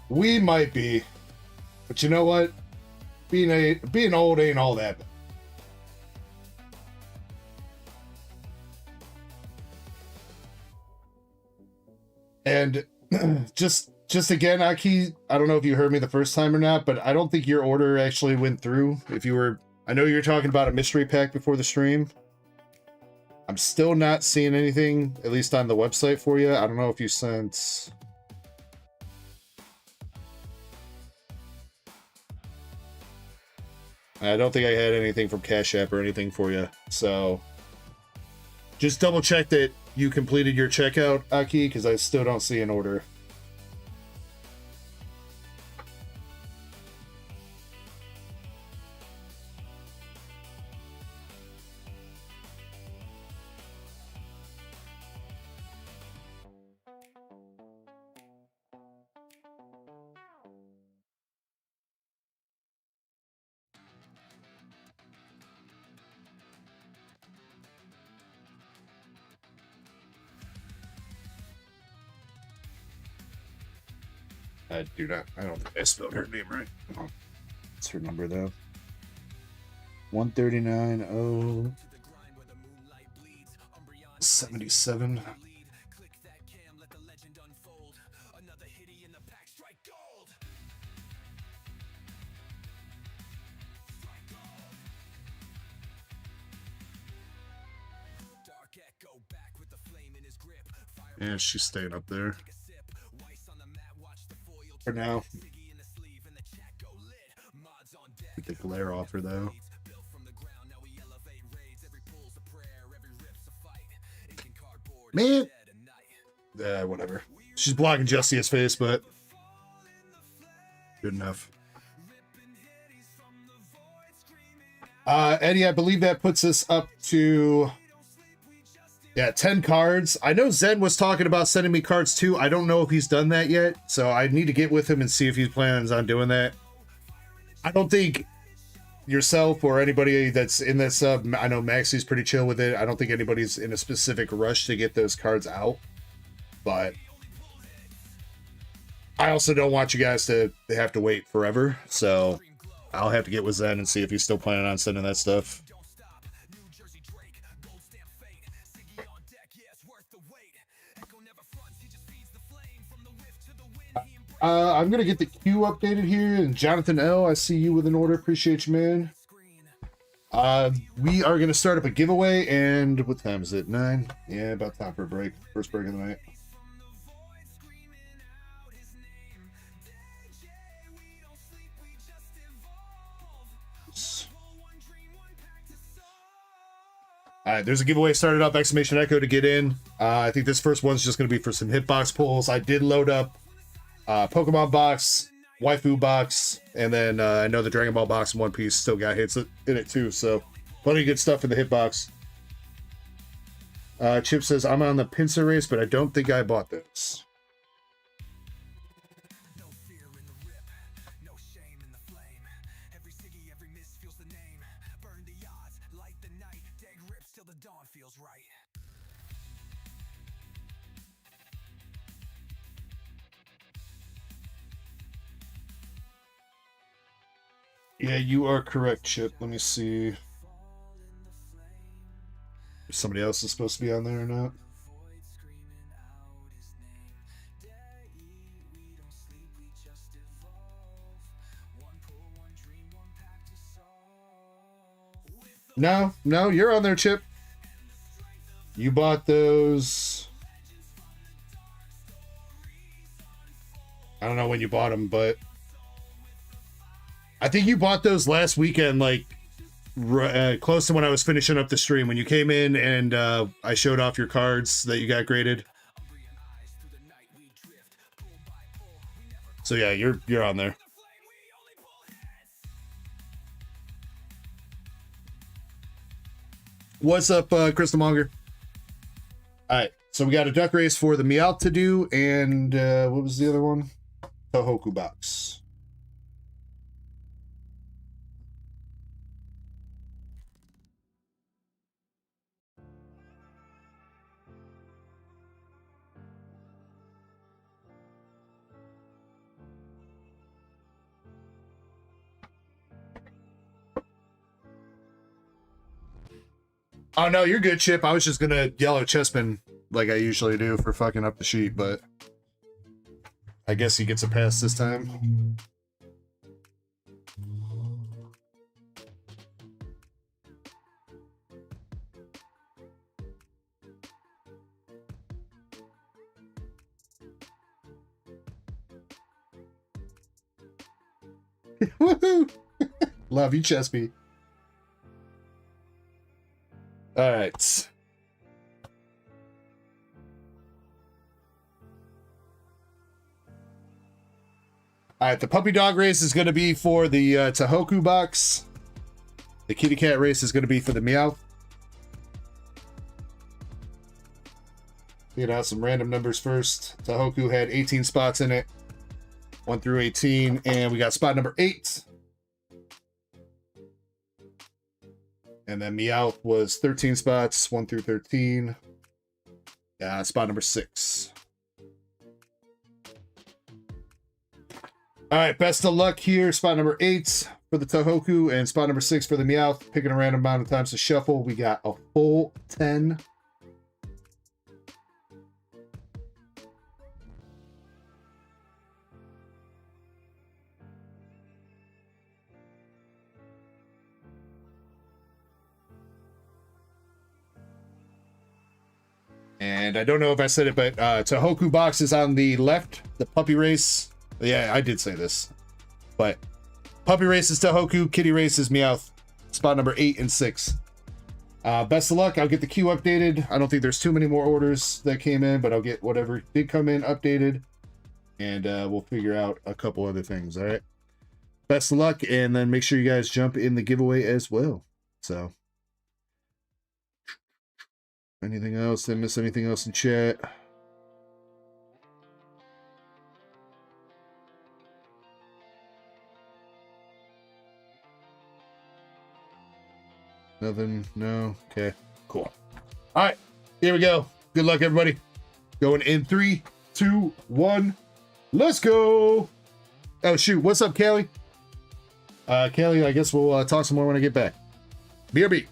We might be. But you know what? Being old ain't all that bad. And just again, Aki, I don't know if you heard me the first time or not, but I don't think your order actually went through. If you were, I know you were talking about a mystery pack before the stream. I'm still not seeing anything, at least on the website for you. I don't know if you sent... I don't think I had anything from Cash App or anything for you. So just double check that you completed your checkout, Aki, because I still don't see an order. I don't think I spelled her name right. Oh, what's her number though? 139-077. Yeah, she's staying up there for now. Get the glare off her though. Man, whatever. She's blocking Justia's face, but good enough. Eddie, I believe that puts us up to 10 cards. I know Zen was talking about sending me cards too. I don't know if he's done that yet, so I need to get with him and see if he plans on doing that. I don't think yourself or anybody that's in that sub, I know Maxie's pretty chill with it. I don't think anybody's in a specific rush to get those cards out, but I also don't want you guys to have to wait forever, so I'll have to get with Zen and see if he's still planning on sending that stuff. I'm gonna get the queue updated here, and Jonathan L, I see you with an order. Appreciate you, man. We are gonna start up a giveaway, and what time is it? 9? Yeah, about time for a break. First break of the night. All right, there's a giveaway started up, exclamation echo to get in. I think this first one's just going to be for some hitbox pulls. I did load up Pokemon box, Waifu box, and then I know the Dragon Ball box and One Piece still got hits in it too, so plenty of good stuff in the hitbox. Chip says, I'm on the pincer race, but I don't think I bought this. Yeah, you are correct, Chip. Let me see if somebody else is supposed to be on there or not. No, you're on there, Chip. You bought those. I don't know when you bought them, but I think you bought those last weekend, like close to when I was finishing up the stream, when you came in and I showed off your cards that you got graded. So yeah, you're on there. What's up, Crystal Monger? All right, so we got a duck race for the Meowth to do, and what was the other one? Tohoku box. Oh, no, you're good, Chip. I was just going to yell at Chessman like I usually do for fucking up the sheet, but I guess he gets a pass this time. Woohoo! Love you, Chespy. All right. All right, the puppy dog race is going to be for the Tohoku box. The kitty cat race is going to be for the Meowth. Get out some random numbers first. Tohoku had 18 spots in it. 1 through 18, and we got spot number 8. And then Meowth was 13 spots, 1 through 13. Spot number 6. All right, best of luck here. Spot number 8 for the Tohoku and spot number 6 for the Meowth. Picking a random amount of times to shuffle. We got a full 10. And I don't know if I said it, but Tohoku box is on the left. The puppy race. Yeah, I did say this. But puppy race is Tohoku. Kitty race is Meowth. Spot number 8 and 6. Best of luck. I'll get the queue updated. I don't think there's too many more orders that came in, but I'll get whatever did come in updated. And we'll figure out a couple other things. All right. Best of luck. And then make sure you guys jump in the giveaway as well. So. Anything else? Did I miss anything else in chat? Nothing? No? Okay. Cool. All right. Here we go. Good luck, everybody. Going in 3, 2, 1. Let's go. Oh, shoot. What's up, Callie? Callie, I guess we'll talk some more when I get back. BRB.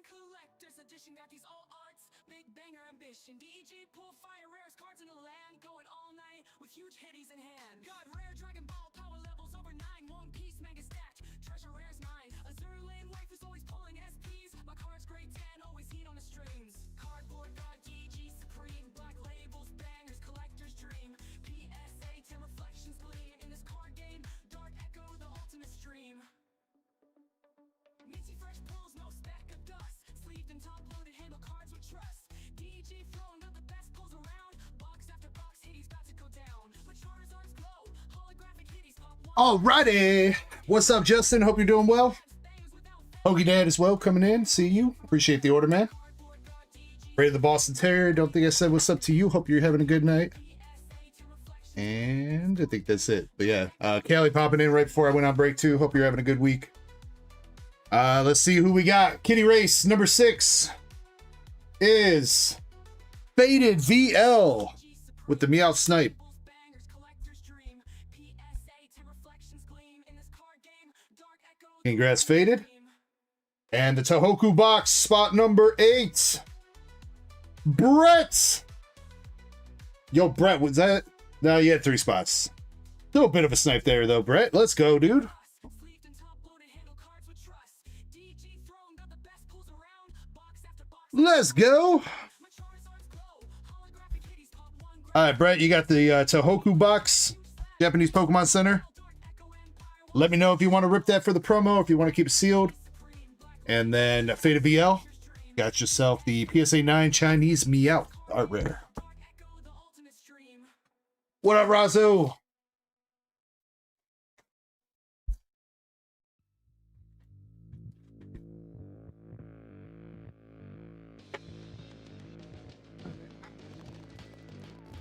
Collector's edition got these all arts, big banger ambition. DEG pull fire, rarest cards in the land, going all night with huge hitties in hand. Got rare Dragon Ball power levels over 9, One Piece mega stacked, treasure rare's mine. Azure Lane wife is always pulling SPs, my card's grade 10, always heat on the streams. Cardboard got DEG supreme, black labels, bangers, collector's dream. PSA 10 reflections gleam in this card game. Dark Echo, the ultimate stream. Minty fresh pulls, no speck of dust. Sleeved and top loaded, handle cards with trust. DG throwing up the best pulls around. Box after box, hitties about to go down. But Charizard's glow, holographic hitties pop one. Alrighty. What's up, Justin? Hope you're doing well. Hoagie Dad as well coming in. See you. Appreciate the order, man. Ray the Boston Terrier. Don't think I said what's up to you. Hope you're having a good night. And I think that's it. But yeah, Callie popping in right before I went on break too. Hope you're having a good week. Let's see who we got. Kitty Race number 6 is Faded VL with the Meow Snipe. Congrats, Faded. And the Tohoku box, spot number 8. Brett. Yo, Brett, was that? No, you had 3 spots. Still a bit of a snipe there, though, Brett. Let's go, dude. Let's go. All right, Brett, you got the Tohoku box, Japanese Pokemon Center. Let me know if you want to rip that for the promo, if you want to keep it sealed. And then Faded VL, got yourself the PSA 9 Chinese Meowth art rare. What up, Razo?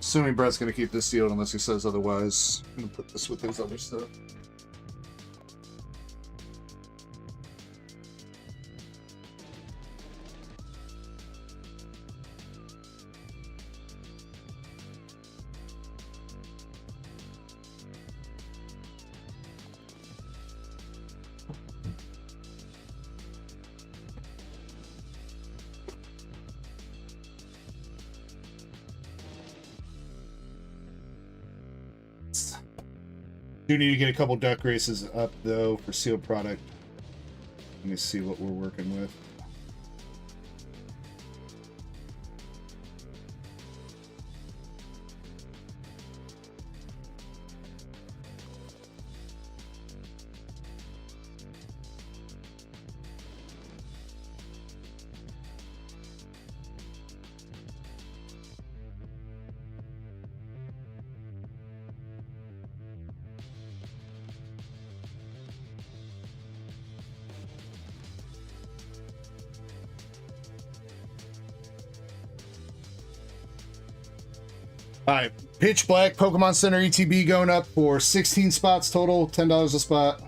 Assuming Brett's going to keep this sealed unless he says otherwise. I'm going to put this with his other stuff. Do need to get a couple duck races up though for sealed product. Let me see what we're working with. All right, Pitch Black Pokemon Center ETB going up for 16 spots total, $10 a spot.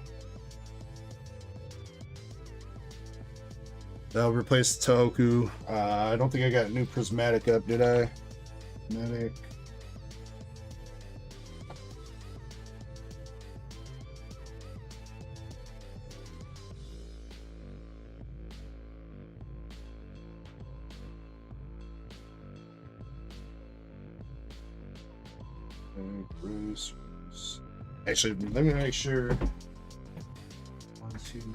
That'll replace the Tohoku. I don't think I got a new Prismatic up, did I? Prismatic. Bruce. Actually, let me make sure. 1, 2.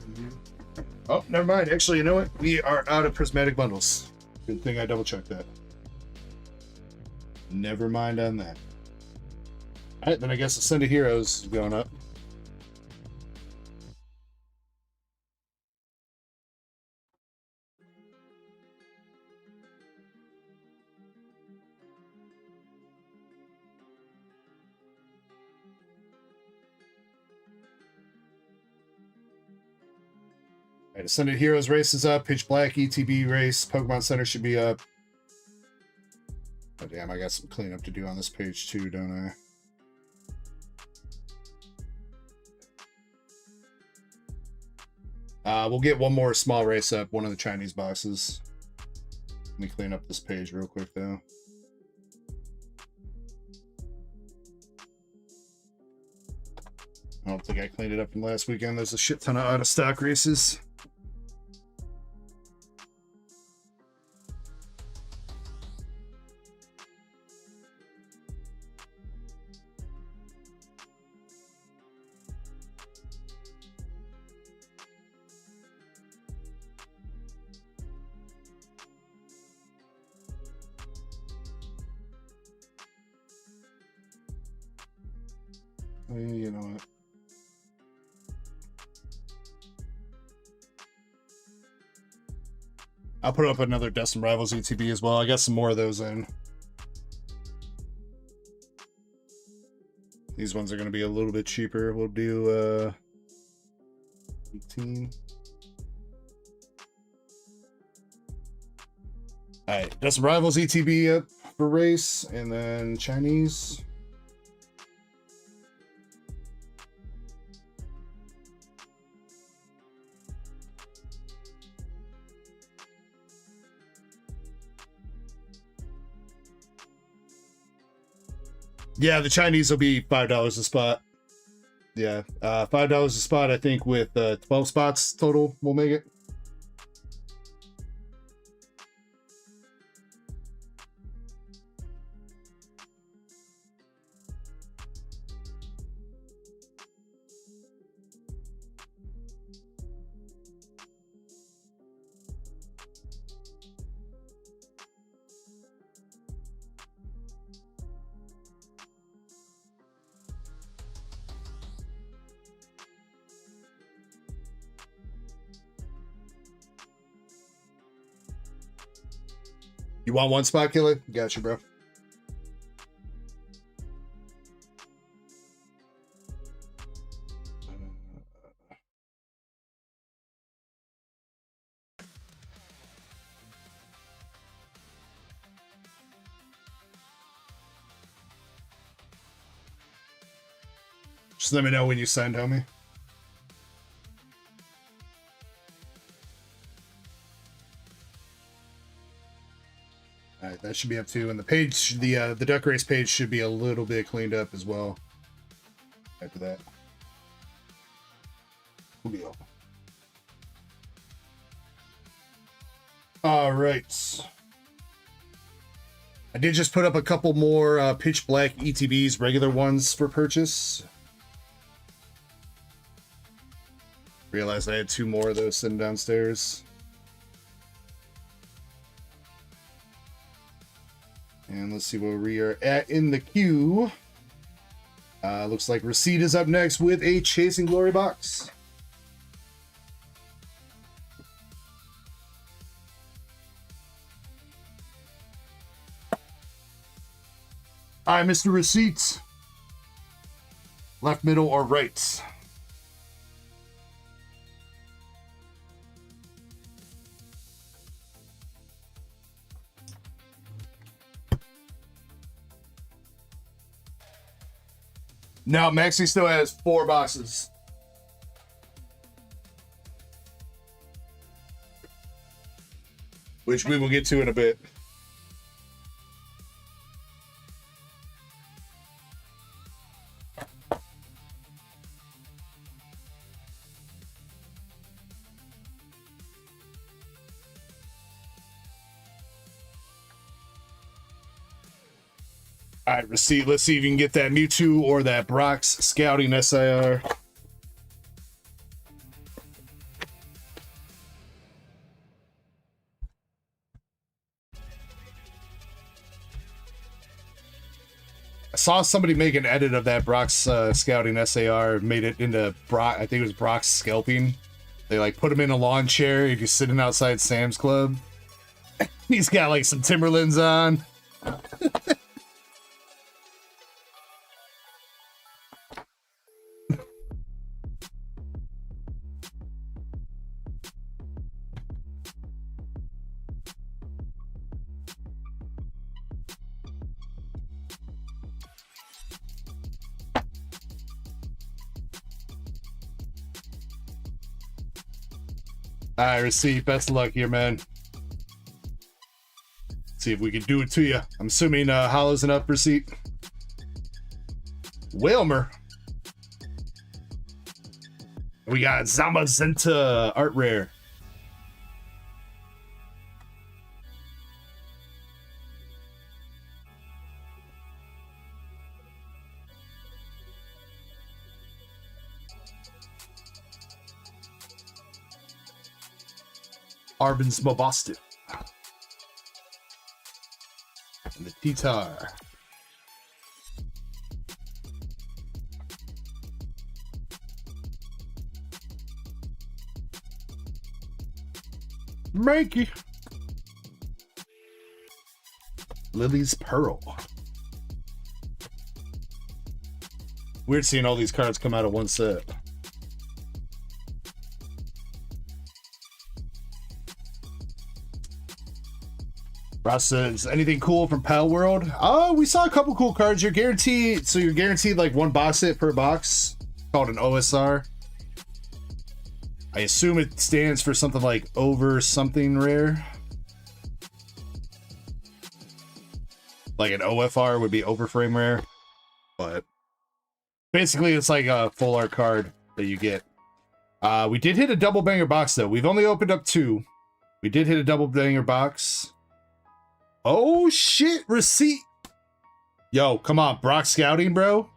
Oh, never mind. Actually, you know what? We are out of prismatic bundles. Good thing I double checked that. Never mind on that. All right, then I guess the Send of Heroes is going up. All right, Ascended Heroes race is up. Pitch Black ETB race. Pokemon Center should be up. Oh, damn, I got some cleanup to do on this page too, don't I? We'll get one more small race up, one of the Chinese boxes. Let me clean up this page real quick, though. I don't think I cleaned it up from last weekend. There's a shit ton of out-of-stock races. You know what? I'll put up another Destin Rivals ETB as well. I got some more of those in. These ones are going to be a little bit cheaper. We'll do 18. All right, Destin Rivals ETB up for race, and then Chinese. Yeah, the Chinese will be $5 a spot. Yeah, $5 a spot, I think, with 12 spots total, we'll make it. You want one spot, Killer? Got you, bro. Just let me know when you send, homie. All right, that should be up too. And the page, the duck race page should be a little bit cleaned up as well. After that, we'll be open. All right. I did just put up a couple more pitch black ETBs, regular ones for purchase. Realized I had two more of those sitting downstairs. And let's see where we are at in the queue. Looks like Receipt is up next with a Chasing Glory box. All right, Mr. Receipt. Left, middle, or right? No, Maxi still has 4 boxes. Which we will get to in a bit. All right, Receipt. Let's see if you can get that Mewtwo or that Brock's Scouting SIR. I saw somebody make an edit of that Brock's Scouting SAR, made it into Brock. I think it was Brock's Scalping. They like put him in a lawn chair if you're sitting outside Sam's Club. He's got like some Timberlands on. All right, Receipt. Best of luck here, man. See if we can do it to you. I'm assuming Hollow's an up, Receipt. Wilmer. We got Zamazenta Art Rare. Arvin Smobostu. And the T-Tar. Mankey. Lily's Pearl. Weird seeing all these cards come out of one set. Ross says, anything cool from Palworld? Oh, we saw a couple cool cards. You're guaranteed, so you're guaranteed like one box hit per box, called an OSR. I assume it stands for something like over something rare. Like an OFR would be over frame rare, but basically it's like a full art card that you get. We did hit a double banger box though. We've only opened up 2. We did hit a double banger box. Oh shit, receipt. Yo, come on, Brock Scouting, bro.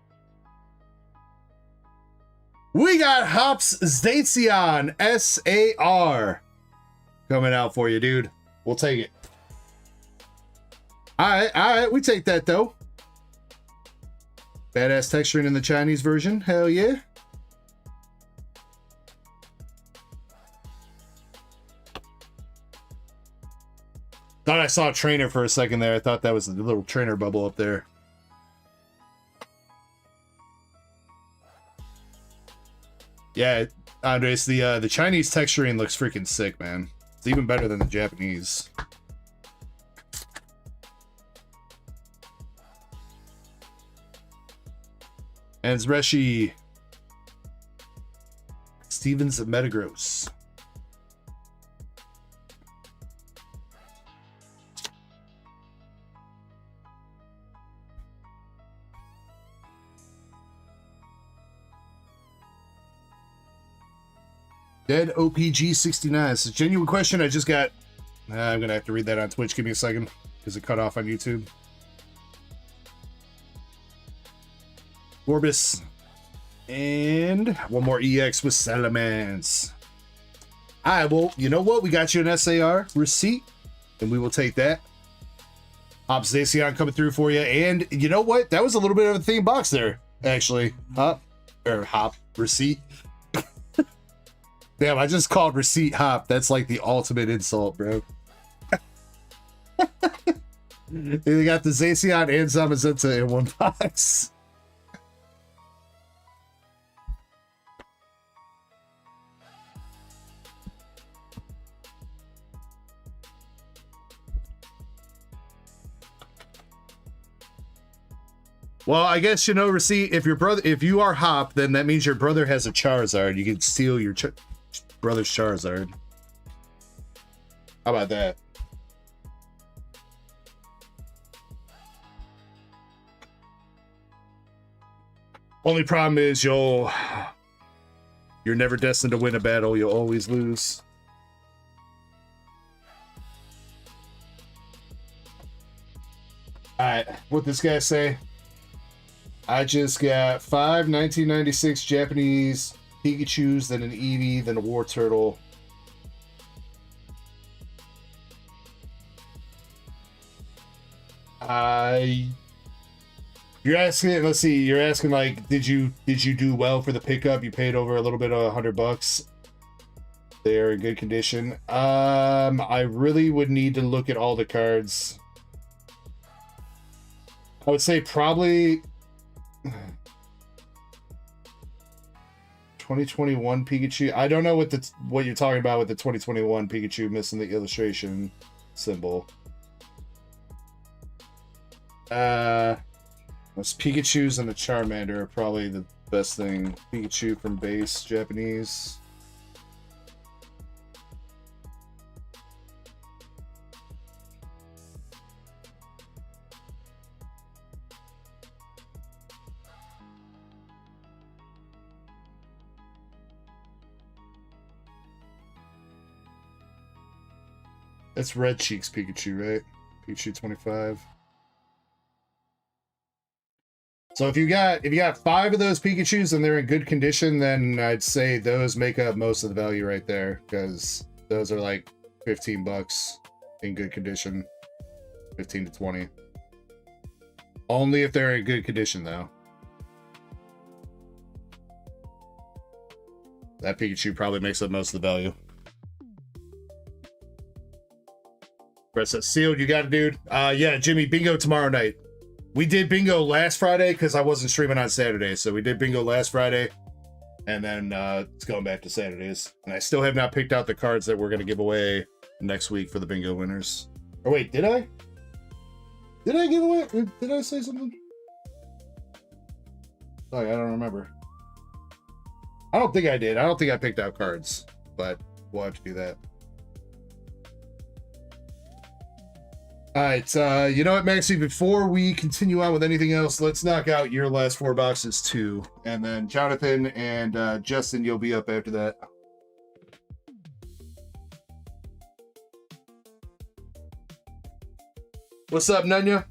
We got Hops Zacian SAR coming out for you, dude. We'll take it. All right, we take that though. Badass texturing in the Chinese version, hell yeah. Thought I saw a trainer for a second there. I thought that was a little trainer bubble up there. Yeah, Andres, the Chinese texturing looks freaking sick, man. It's even better than the Japanese. And Zreshi Stevens of Metagross. Dead OPG 69. It's a genuine question. I just got. I'm gonna have to read that on Twitch. Give me a second, because it cut off on YouTube. Orbis. And one more EX with Salamence. Alright, well, you know what? We got you an SAR receipt, and we will take that. Hops Zacian coming through for you. And you know what? That was a little bit of a theme box there, actually. Hop receipt. Damn, I just called receipt hop. That's like the ultimate insult, bro. They got the Zacian and Zamazenta in one box. Well, I guess, you know, receipt, if you are Hop, then that means your brother has a Charizard. You can steal your brother's Charizard. How about that? Only problem is you're never destined to win a battle. You'll always lose. All right, what this guy say? I just got 5 1996 Japanese Pikachus, then an Eevee, then a War Turtle. You're asking, let's see, you're asking like, did you do well for the pickup? You paid over a little bit of $100. They're in good condition. I really would need to look at all the cards. I would say probably 2021 Pikachu. I don't know what you're talking about with the 2021 Pikachu missing the illustration symbol. Those Pikachus and the Charmander are probably the best thing. Pikachu from base Japanese. That's Red Cheeks Pikachu, right? Pikachu 25. So if you got 5 of those Pikachus and they're in good condition, then I'd say those make up most of the value right there, because those are like $15 in good condition. 15 to 20. Only if they're in good condition though. That Pikachu probably makes up most of the value. Press that sealed. You got it, dude. Yeah, Jimmy, bingo tomorrow night. We did bingo last Friday because I wasn't streaming on Saturday. So we did bingo last Friday. And then it's going back to Saturdays. And I still have not picked out the cards that we're going to give away next week for the bingo winners. Or wait, did I? Did I give away? Did I say something? Oh, I don't remember. I don't think I did. I don't think I picked out cards, but we'll have to do that. All right, you know what, Maxie? Before we continue on with anything else, let's knock out your last 4 boxes too, and then Jonathan and Justin, you'll be up after that. What's up, Nunya?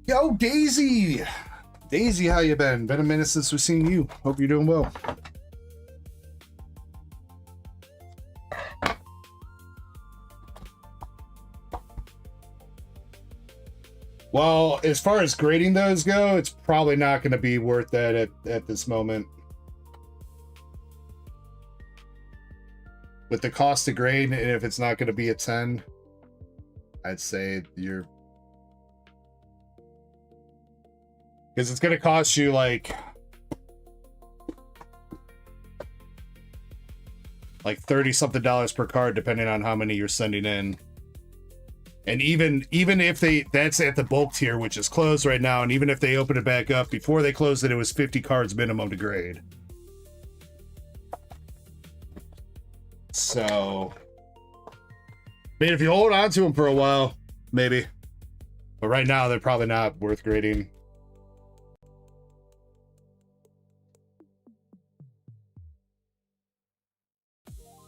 Yo, Daisy! Daisy, how you been? Been a minute since we've seen you. Hope you're doing well. Well, as far as grading those go, it's probably not going to be worth that at this moment. With the cost to grade, and if it's not going to be a 10, I'd say you're... Because it's going to cost you like 30-something dollars per card, depending on how many you're sending in. And even if that's at the bulk tier, which is closed right now, and even if they open it back up, before they closed it, it was 50 cards minimum to grade. So, I mean, if you hold on to them for a while, maybe. But right now, they're probably not worth grading.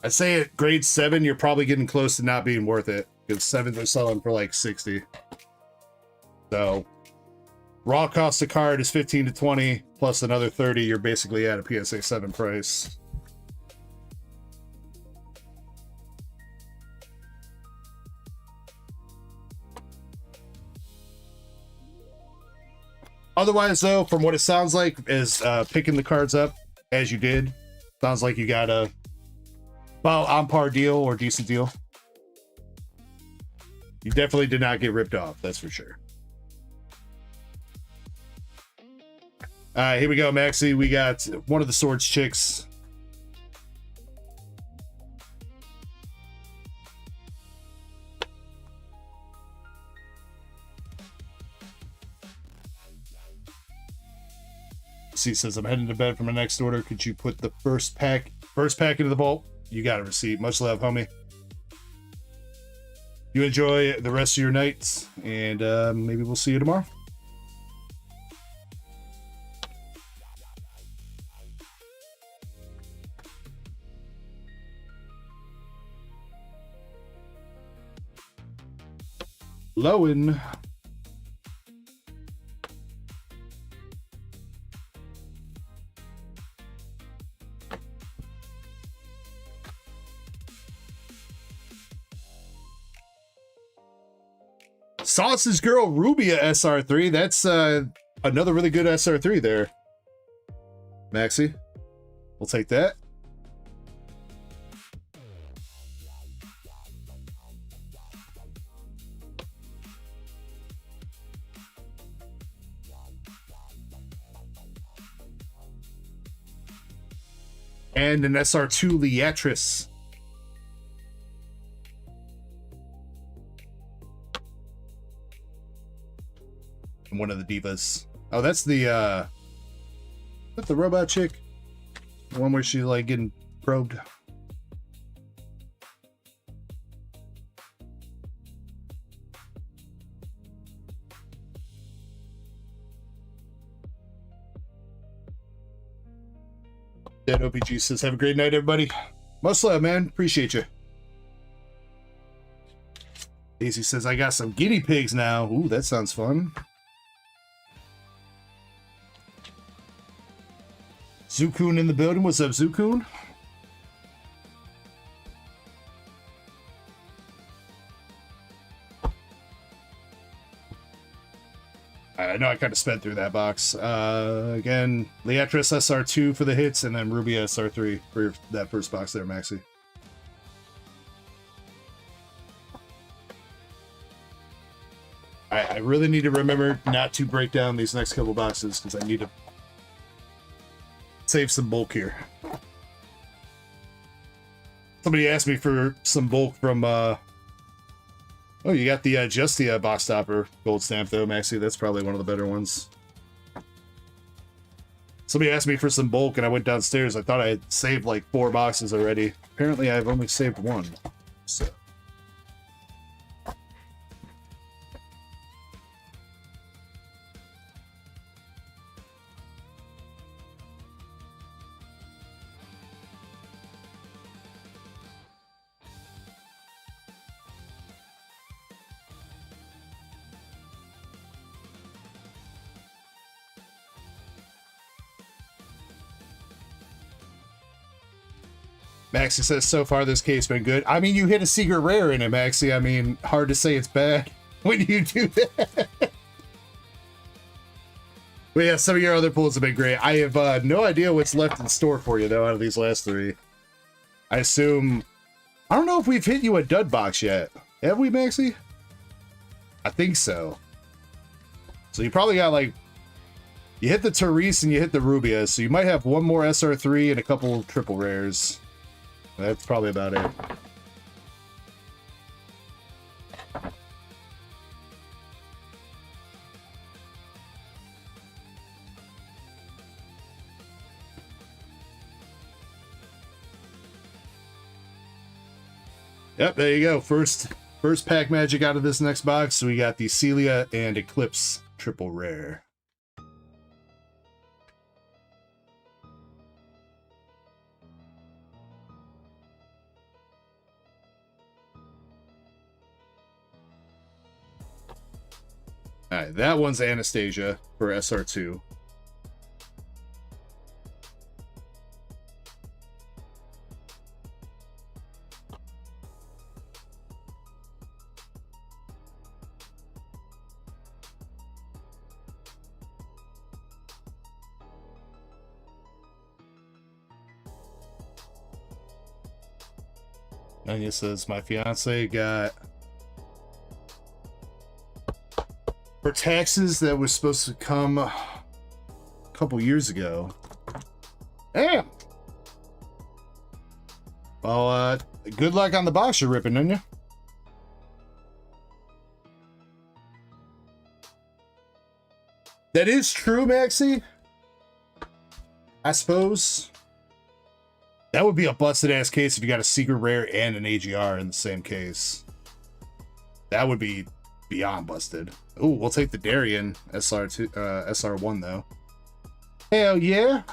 I'd say at grade 7, you're probably getting close to not being worth it. Because 7s are selling for like 60. So, raw cost of card is 15 to 20, plus another 30, you're basically at a PSA 7 price. Otherwise, though, from what it sounds like, is picking the cards up as you did. Sounds like you got a, well, on par deal or decent deal. You definitely did not get ripped off, that's for sure. All right, here we go, Maxie. We got one of the Swords chicks. C says, I'm heading to bed for my next order. Could you put the first pack into the vault? You got a receipt. Much love, homie. You enjoy the rest of your night, and maybe we'll see you tomorrow. Lowen. Sausage Girl Rubia SR3. That's another really good SR3 there, Maxie. We'll take that. And an SR2 Leatris. One of the divas. Oh, that's the robot chick, the one where she's like getting probed. Dead OPG says, have a great night, everybody. Much love, man. Appreciate you. Daisy says, I got some guinea pigs now. Ooh, that sounds fun. Zukun in the building. What's up, Zukun? I know I kind of sped through that box. Again, Leatris SR2 for the hits, and then Ruby SR3 for that first box there, Maxi. I really need to remember not to break down these next couple boxes because I need to save some bulk here. Somebody asked me for some bulk from, oh, you got the just the box topper gold stamp though, Maxi. That's probably one of the better ones. Somebody asked me for some bulk and I went downstairs. I thought I had saved like 4 boxes already. Apparently I've only saved 1. So. Maxi says, so far this case been good. I mean, you hit a secret rare in it, Maxi. I mean, hard to say it's bad when you do that. But yeah, some of your other pulls have been great. I have no idea what's left in store for you, though, out of these last 3. I assume... I don't know if we've hit you a dud box yet. Have we, Maxi? I think so. So you probably got, like... You hit the Therese and you hit the Rubia, so you might have 1 more SR3 and a couple triple rares. That's probably about it. Yep, there you go. First pack magic out of this next box. So we got the Celia and Eclipse triple rare. Alright, that one's Anastasia for SR2. Anya says, my fiance got... for taxes that was supposed to come a couple years ago. Damn! Well, good luck on the box you're ripping, didn't you? That is true, Maxi. I suppose. That would be a busted ass case if you got a secret rare and an AGR in the same case. That would be beyond busted. Ooh, we'll take the Darien SR2, SR1 though. Hell yeah!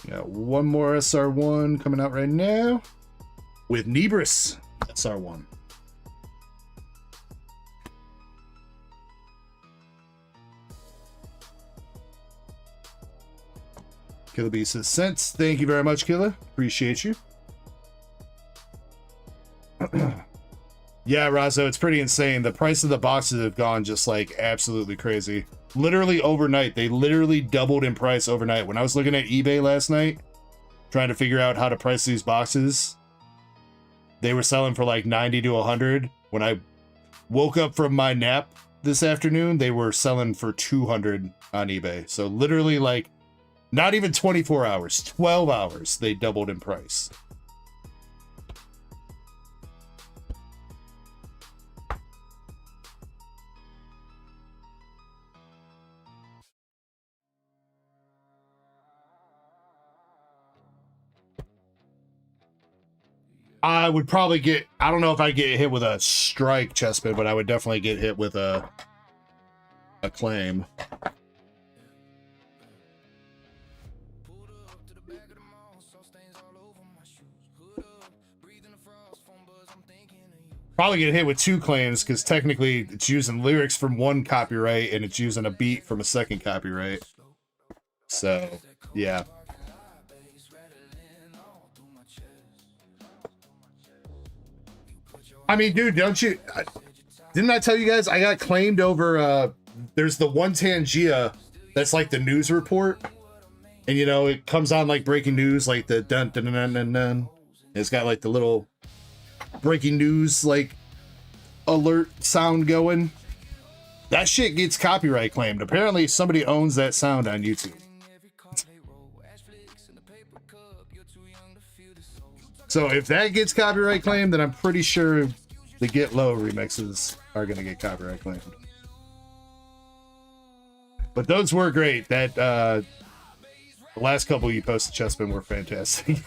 Got 1 more SR1 coming out right now with Nebris SR1. Killer B says, "Sense." Thank you very much, Killer. Appreciate you. Yeah, Razzo, it's pretty insane. The price of the boxes have gone just like absolutely crazy. Literally overnight. They literally doubled in price overnight. When I was looking at eBay last night, trying to figure out how to price these boxes, they were selling for like 90 to 100. When I woke up from my nap this afternoon, they were selling for 200 on eBay. So literally like not even 24 hours, 12 hours, they doubled in price. I would probably get, I don't know if I get hit with a strike chestplate, but I would definitely get hit with a claim. Probably get hit with 2 claims because technically it's using lyrics from one copyright and it's using a beat from a second copyright. So, yeah. I mean, dude, didn't I tell you guys I got claimed over, there's the one Tangia that's like the news report. And, you know, it comes on like breaking news, like the dun dun dun dun dun dun. It's got like the little breaking news, like alert sound going. That shit gets copyright claimed. Apparently somebody owns that sound on YouTube. So if that gets copyright claimed, then I'm pretty sure the Get Low remixes are going to get copyright claimed. But those were great. That the last couple you posted, Chessman, were fantastic.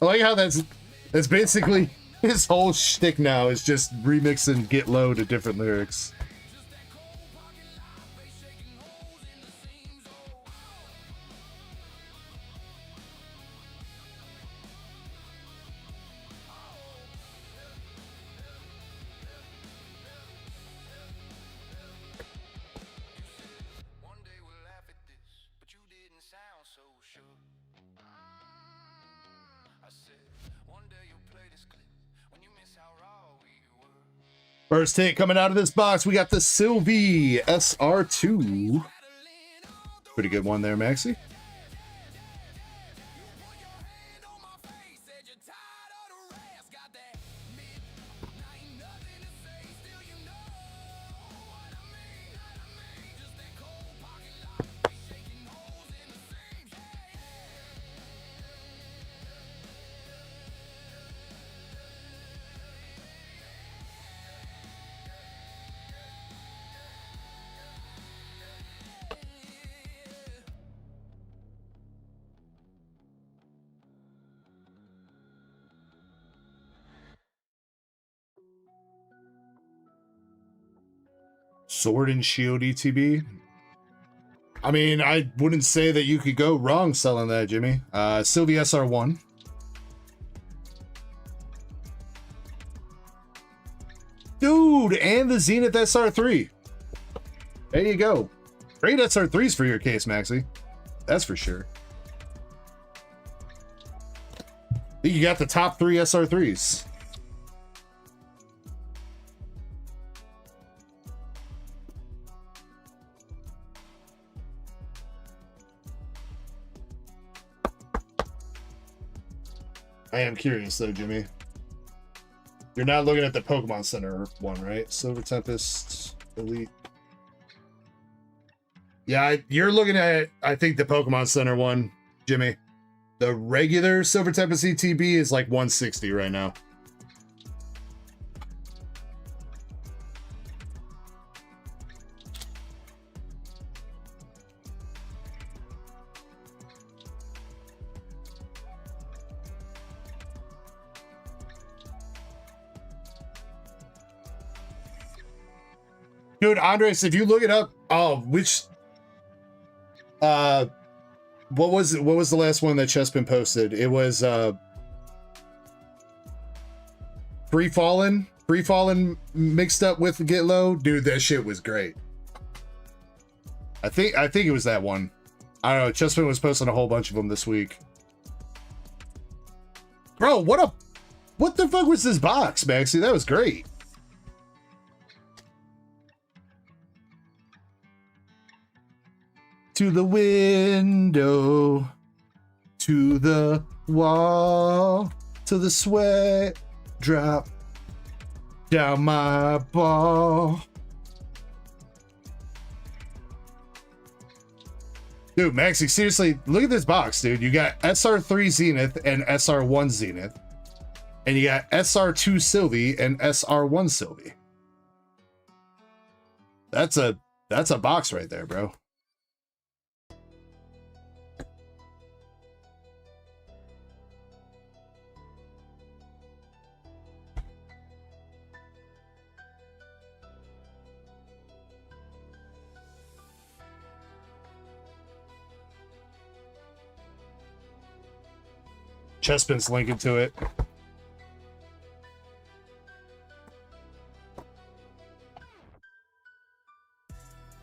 I like how that's basically his whole shtick now is just remixing Get Low to different lyrics. First hit coming out of this box, we got the Sylvie SR2. Pretty good one there, Maxi. Sword and Shield ETB. I mean, I wouldn't say that you could go wrong selling that, Jimmy. Sylvie SR1. Dude, and the Zenith SR3. There you go. Great SR3s for your case, Maxi. That's for sure. I think you got the top 3 SR3s. I am curious though, Jimmy. You're not looking at the Pokemon Center one, right? Silver Tempest, Elite. Yeah, you're looking at, I think, the Pokemon Center one, Jimmy. The regular Silver Tempest ETB is like 160 right now. Dude, Andres, if you look it up, what was the last one that Chespin posted? It was Free Fallen mixed up with Get Low. Dude, that shit was great. I think it was that one. I don't know. Chespin was posting a whole bunch of them this week. Bro, what the fuck was this box, Maxie? That was great. To the window, to the wall, to the sweat drop down my ball. Dude, Maxie, seriously, look at this box, dude. You got SR3 Zenith and SR1 Zenith. And you got SR2 Sylvie and SR1 Sylvie. That's a box right there, bro. Chespin's linking to it.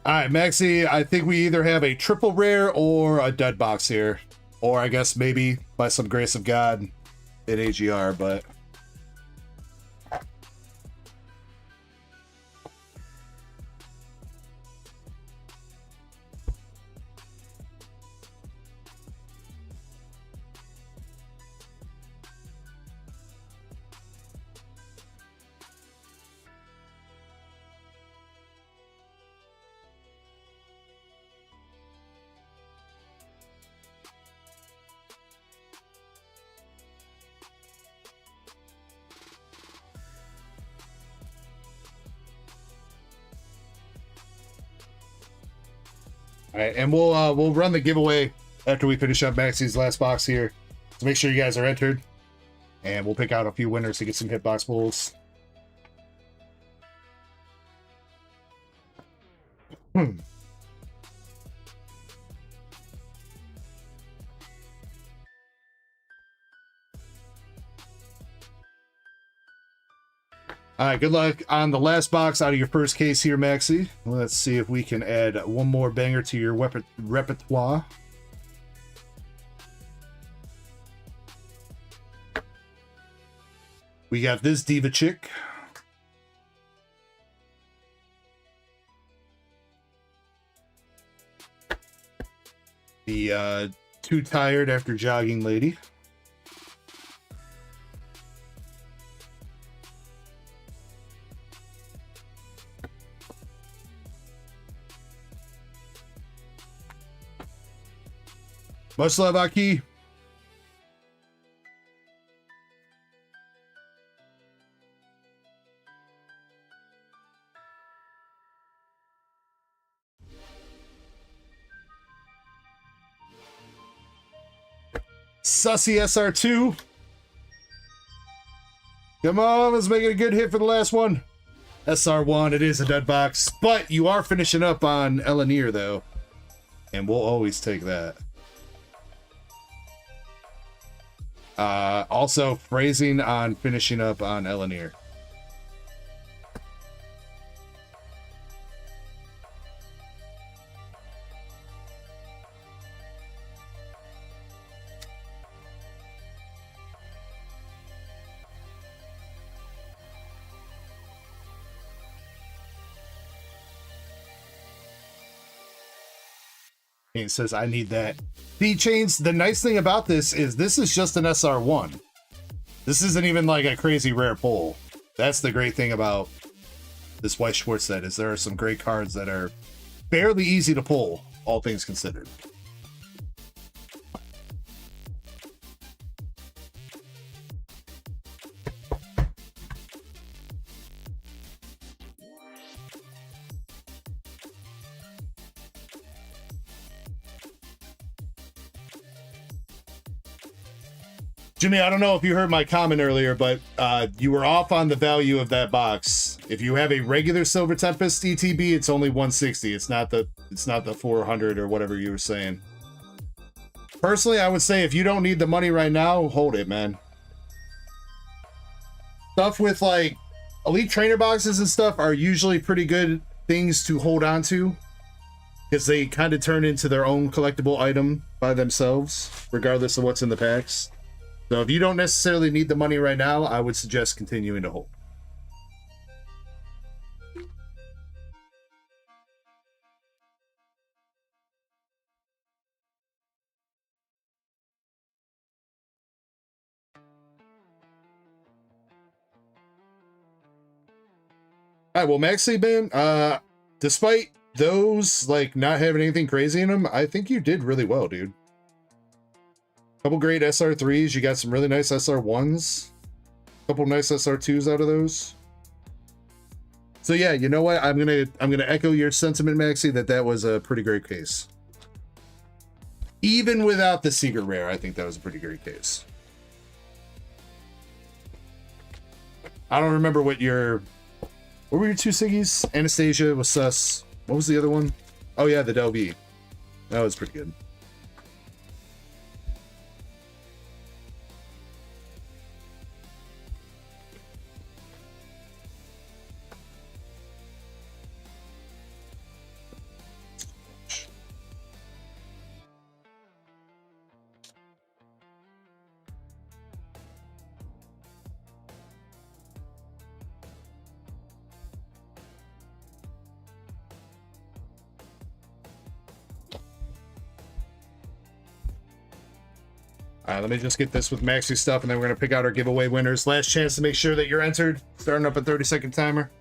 All right, Maxi, I think we either have a triple rare or a dud box here. Or I guess maybe by some grace of God in AGR, but... All right, and we'll run the giveaway after we finish up Maxi's last box here. So make sure you guys are entered, and we'll pick out a few winners to get some hitbox pulls. All right, good luck on the last box out of your first case here, Maxi. Let's see if we can add one more banger to your repertoire. We got this diva chick. The too tired after jogging lady. Much love, Aki. Sussy SR2. Come on, let's make it a good hit for the last one. SR1, it is a dud box, but you are finishing up on Elenir, though. And we'll always take that. Also, phrasing on finishing up on Elenir. It says, I need that. D-Chains, the nice thing about this is just an SR1. This isn't even like a crazy rare pull. That's the great thing about this White Schwartz set, is there are some great cards that are fairly easy to pull, all things considered. Jimmy, I don't know if you heard my comment earlier, but you were off on the value of that box. If you have a regular Silver Tempest ETB, it's only 160. It's not the 400 or whatever you were saying. Personally, I would say if you don't need the money right now, hold it, man. Stuff with like elite trainer boxes and stuff are usually pretty good things to hold on to, because they kind of turn into their own collectible item by themselves, regardless of what's in the packs. So if you don't necessarily need the money right now, I would suggest continuing to hold. All right, well, Maxi, man, despite those like not having anything crazy in them, I think you did really well, dude. Couple great SR3s. You got some really nice SR1s. Couple nice SR2s out of those. So yeah, you know what? I'm gonna echo your sentiment, Maxi, that was a pretty great case. Even without the secret rare, I think that was a pretty great case. I don't remember what were your two Siggies? Anastasia was sus. What was the other one? Oh yeah, the Del V. That was pretty good. Let me just get this with Maxi stuff, and then we're going to pick out our giveaway winners. Last chance to make sure that you're entered. Starting up a 30-second timer.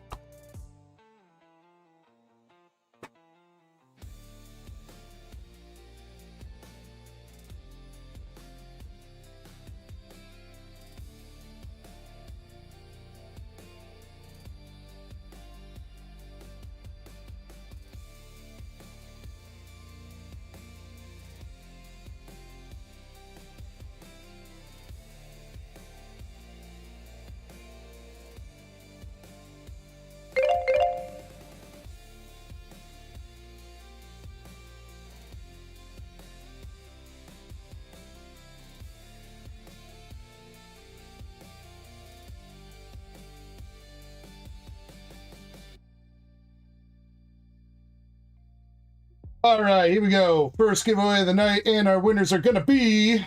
All right, here we go. First giveaway of the night, and our winners are gonna be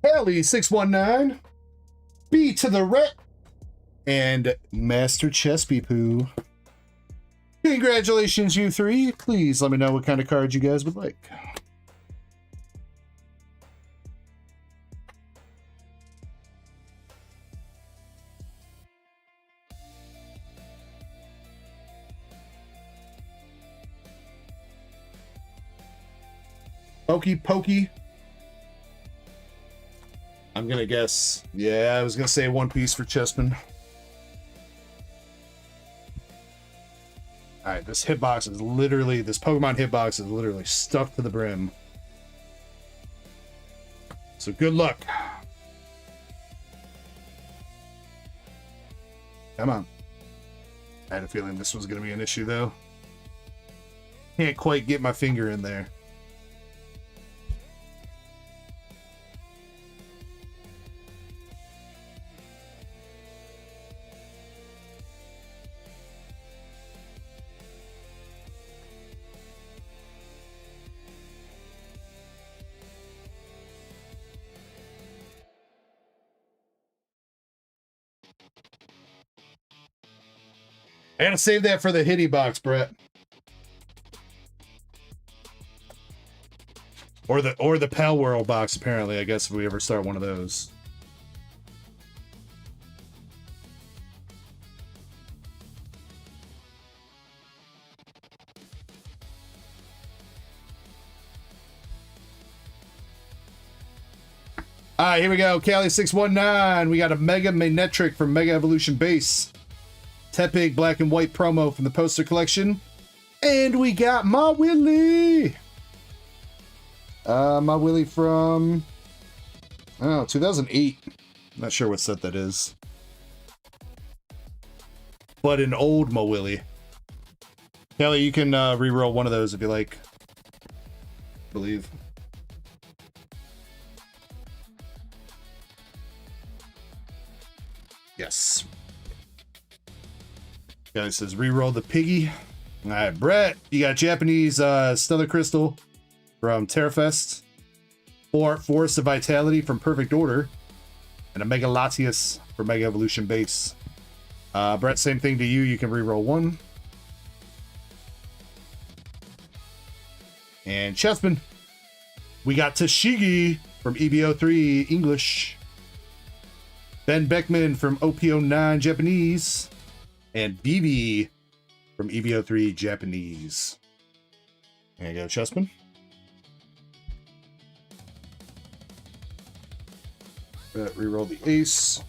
Hallie619, B to the Ret, and Master Chespy Poo. Congratulations, you three. Please let me know what kind of cards you guys would like. Pokey. I'm gonna guess. Yeah, I was gonna say One Piece for Chespin. Alright, this hitbox is literally, this Pokemon hitbox is literally stuffed to the brim. So good luck. Come on. I had a feeling this was gonna be an issue though. Can't quite get my finger in there. I gotta save that for the hitty box, Brett. Or the Palworld box, apparently, I guess, if we ever start one of those. All right, here we go. Callie619. We got a Mega Magnetric from Mega Evolution Base. Tepig black and white promo from the poster collection. And we got my Willie. My Willie from 2008. Not sure what set that is. But an old Mo Willie. Kelly, you can reroll one of those if you like. I believe. Yes. Guy says reroll the piggy. All right, Brett, you got Japanese Stellar Crystal from Terrafest, Force of Vitality from Perfect Order, and a Mega Latias for Mega Evolution Base. Brett, same thing to you. You can reroll one. And Chespin, we got Tashigi from EBO3 English, Ben Beckman from OPO9 Japanese, and BB from EBO3 Japanese. There you go, Chespin. Reroll the ace.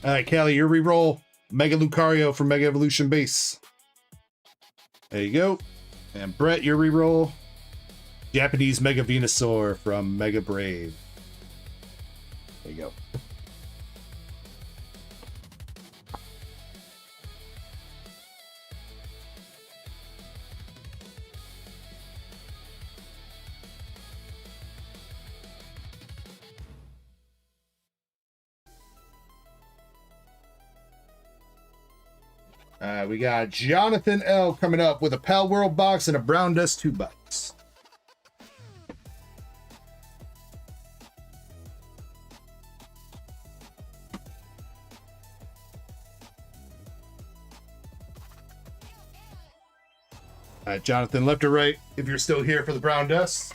All right, Callie, your reroll Mega Lucario from Mega Evolution Base. There you go. And Brett, your reroll Japanese Mega Venusaur from Mega Brave. There you go. We got Jonathan L coming up with a Palworld box and a Brown Dust 2 box. All right, Jonathan, left or right, if you're still here for the brown dust.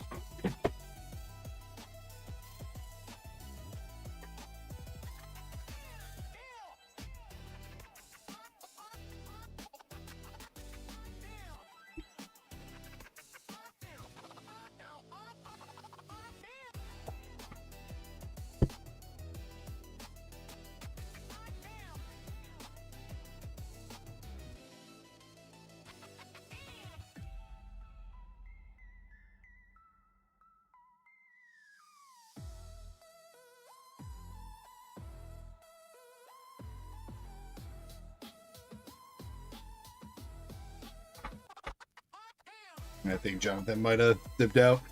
I think Jonathan might have dipped out.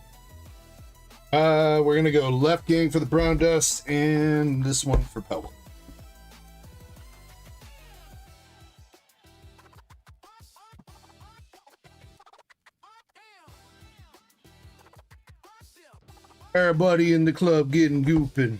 We're gonna go left gang for the brown dust and this one for Palworld. Everybody in the club getting gooping.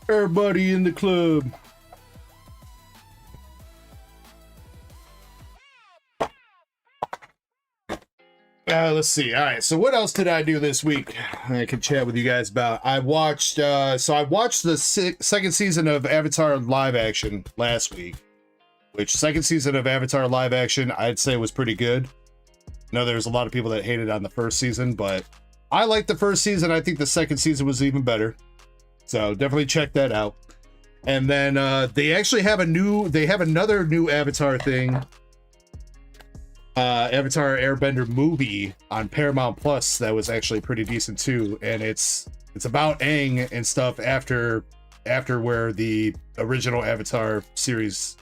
Everybody in the club. Let's see. All right. So what else did I do this week? I can chat with you guys about. I watched. So I watched the second season of Avatar live action last week. Which second season of Avatar live action I'd say was pretty good. I know there's a lot of people that hated on the first season, but I liked the first season. I think the second season was even better. So definitely check that out. And then they actually have another new Avatar thing. Avatar Airbender movie on Paramount Plus that was actually pretty decent too. And it's about Aang and stuff after where the original Avatar series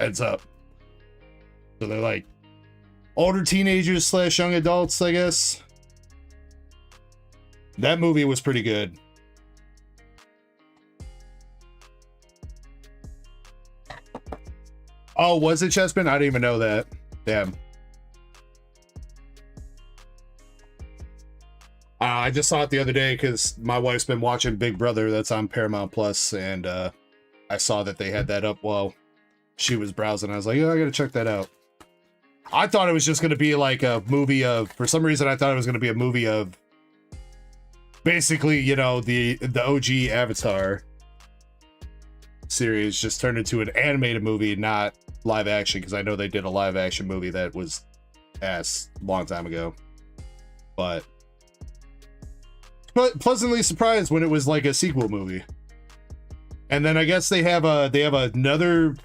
ends up. So they're like older teenagers / young adults, I guess. That movie was pretty good. Oh, was it Chessman? I didn't even know that. Damn. I just saw it the other day because my wife's been watching Big Brother. That's on Paramount Plus, and I saw that they had that up while she was browsing. I was like, oh, I gotta check that out. I thought it was just gonna be like a movie of. For some reason, I thought it was gonna be a movie of. Basically, you know, the OG Avatar series just turned into an animated movie, not live action, because I know they did a live action movie that was ass a long time ago. But pleasantly surprised when it was like a sequel movie. And then I guess they have another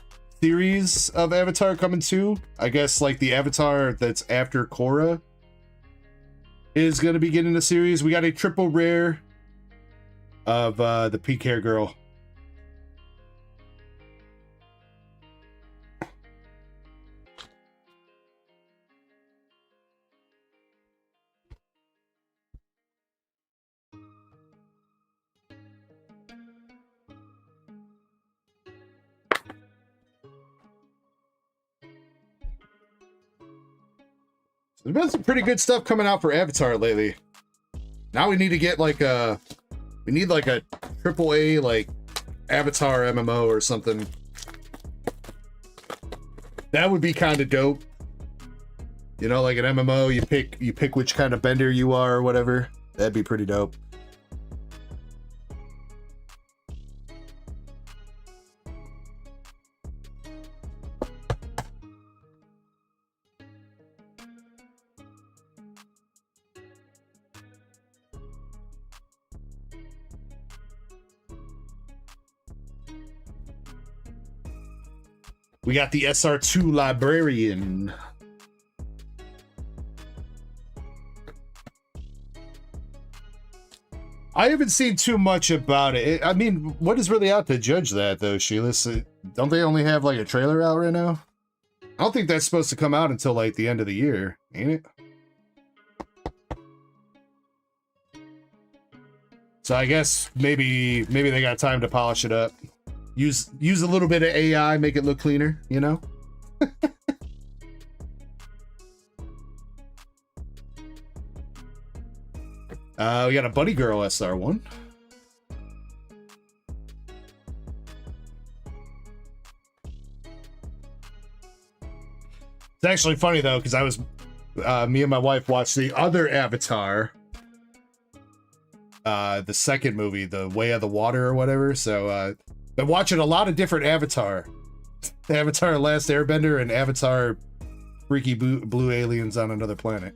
series of Avatar coming too. I guess like the Avatar that's after Korra is going to be getting a series. We got a triple rare of the pink hair girl. There's been some pretty good stuff coming out for Avatar lately. Now we need to get like a triple A like Avatar MMO or something. That would be kind of dope. You know, like an MMO, you pick which kind of bender you are or whatever. That'd be pretty dope. We got the SR2 Librarian. I haven't seen too much about it. I mean, what is really out to judge that, though, Sheila? Don't they only have, like, a trailer out right now? I don't think that's supposed to come out until, like, the end of the year, ain't it? So I guess maybe they got time to polish it up. Use a little bit of AI, make it look cleaner, you know? We got a Bunny Girl SR1. It's actually funny though, because I was, me and my wife watched the other Avatar, the second movie, The Way of the Water or whatever. So, been watching a lot of different Avatar. Avatar Last Airbender and Avatar Freaky Blue Aliens on Another Planet.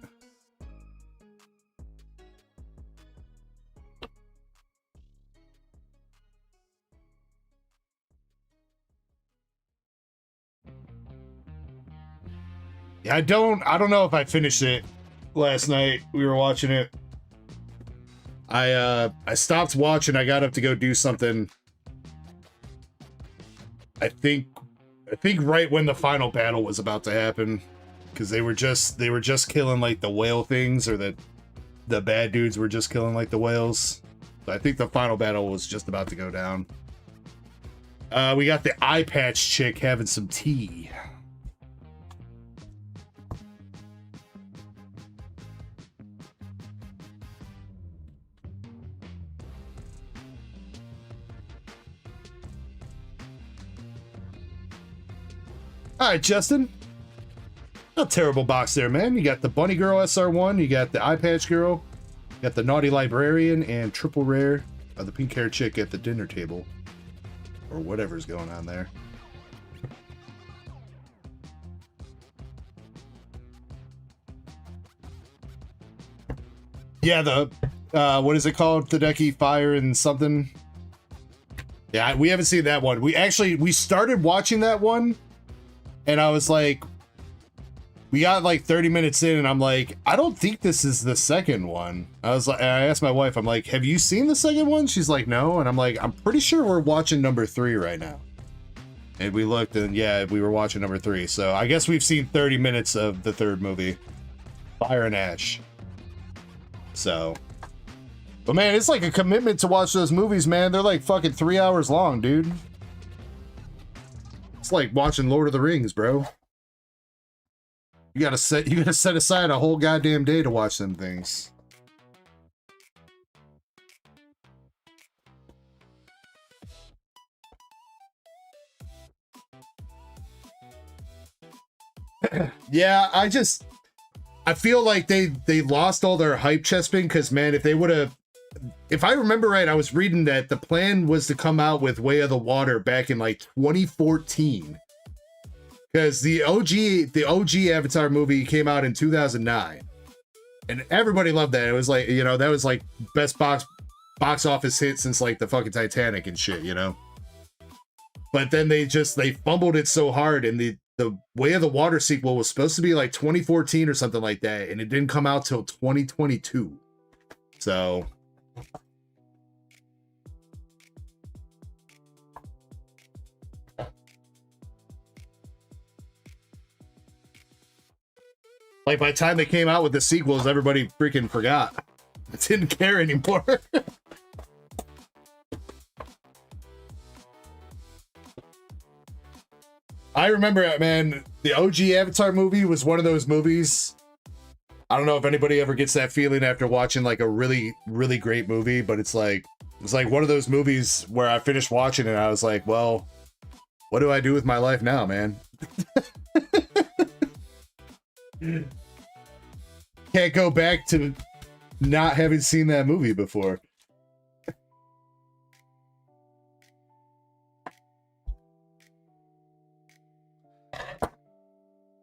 Yeah, I don't know if I finished it last night. We were watching it. I stopped watching. I got up to go do something. I think right when the final battle was about to happen, because they were just killing like the whale things, or the bad dudes were just killing like the whales. So I think the final battle was just about to go down. We got the eye patch chick having some tea. All right, Justin. Not a terrible box there, man. You got the Bunny Girl SR1, you got the Eye Patch Girl, you got the Naughty Librarian, and triple rare of the pink hair chick at the dinner table. Or whatever's going on there. Yeah, the, what is it called? The Ducky Fire and something? Yeah, we haven't seen that one. We started watching that one, and I was like, we got like 30 minutes in, and I'm like, I don't think this is the second one. I asked my wife, I'm like, have you seen the second one? She's like, no. And I'm like, I'm pretty sure we're watching number 3 right now. And we looked, and yeah, we were watching number 3. So I guess we've seen 30 minutes of the third movie, Fire and Ash. So, but man, it's like a commitment to watch those movies, man. They're like fucking 3 hours long, dude. It's like watching Lord of the Rings, bro. You gotta set aside a whole goddamn day to watch them things. Yeah, I feel like they lost all their hype chesping, because man, if they would have, if I remember right, I was reading that the plan was to come out with Way of the Water back in like 2014. Because the OG Avatar movie came out in 2009, and everybody loved that. It was like, you know, that was like best box office hit since like the fucking Titanic and shit, you know. But then they fumbled it so hard, and the Way of the Water sequel was supposed to be like 2014 or something like that, and it didn't come out till 2022. So. Like, by the time they came out with the sequels, everybody freaking forgot. I didn't care anymore. I remember it, man. The OG Avatar movie was one of those movies. I don't know if anybody ever gets that feeling after watching like a really, really great movie, but it's like one of those movies where I finished watching it and I was like, well, what do I do with my life now, man? Can't go back to not having seen that movie before.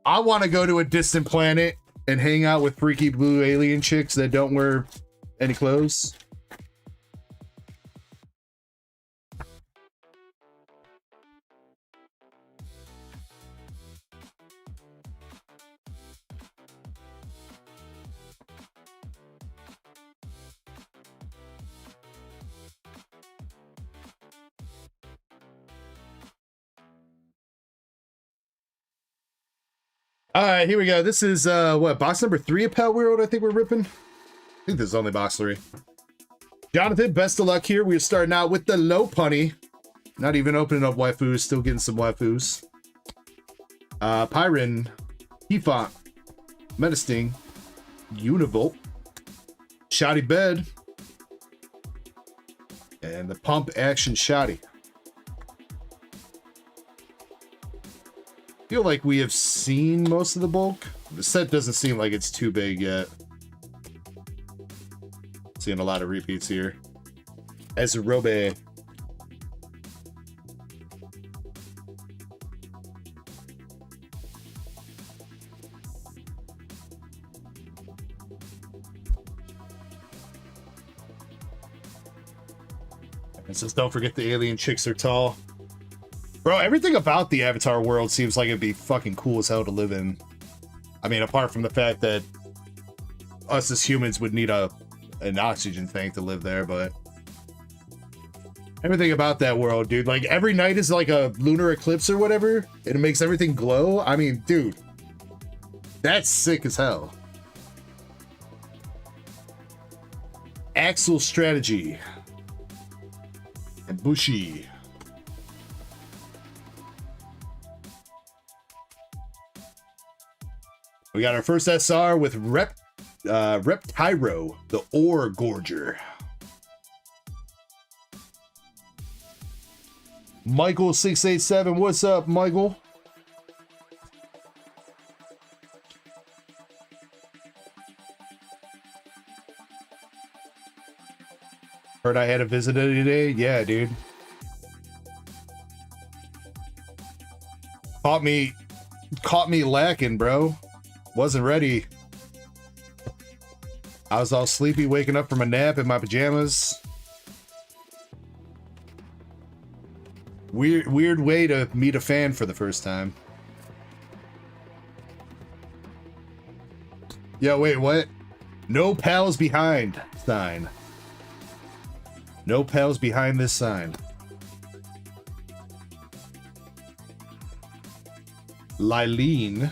I want to go to a distant planet and hang out with freaky blue alien chicks that don't wear any clothes. All right, here we go. This is what, box number 3 of Palworld? I think we're ripping. I think this is only box 3. Jonathan, best of luck here. We're starting out with the low punny. Not even opening up waifus, still getting some waifus. Pyron, Hefont, Metasting, Univolt, Shoddy bed. And the pump action shoddy. Feel like we have seen most of the bulk. The set doesn't seem like it's too big yet. Seeing a lot of repeats here. Ezerobe. It says, don't forget the alien chicks are tall. Bro, everything about the Avatar world seems like it'd be fucking cool as hell to live in. I mean, apart from the fact that us as humans would need an oxygen tank to live there, but everything about that world, dude. Like, every night is like a lunar eclipse or whatever, and it makes everything glow. I mean, dude, that's sick as hell. Axel strategy. And Bushi. We got our first SR with Reptyro, the Ore Gorger. Michael687, what's up, Michael? Heard I had a visitor today? Yeah, dude. Caught me lacking, bro. Wasn't ready. I was all sleepy, waking up from a nap in my pajamas. Weird way to meet a fan for the first time. Yeah, wait, what? No pals behind sign. No pals behind this sign. Lylene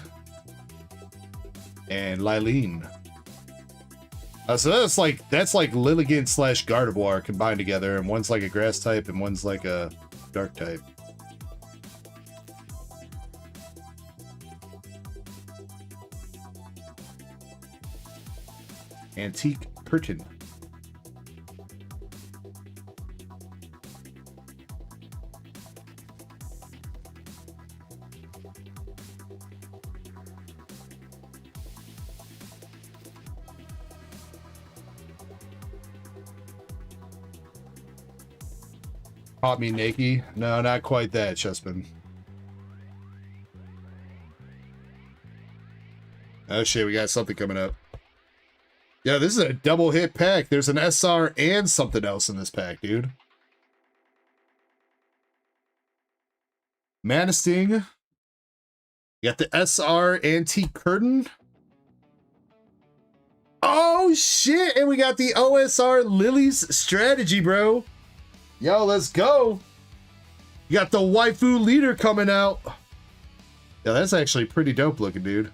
and Lylene. So that's like Lilligant / Gardevoir combined together, and one's like a grass type and one's like a dark type. Antique curtain. Caught me naked. No, not quite that, Chespin. Oh shit, we got something coming up. Yeah, this is a double hit pack. There's an SR and something else in this pack, dude. Manasting. You got the SR Antique Curtain. Oh shit, and we got the OSR Lily's Strategy, bro. Yo, let's go. You got the waifu leader coming out. Yeah, that's actually pretty dope looking, dude.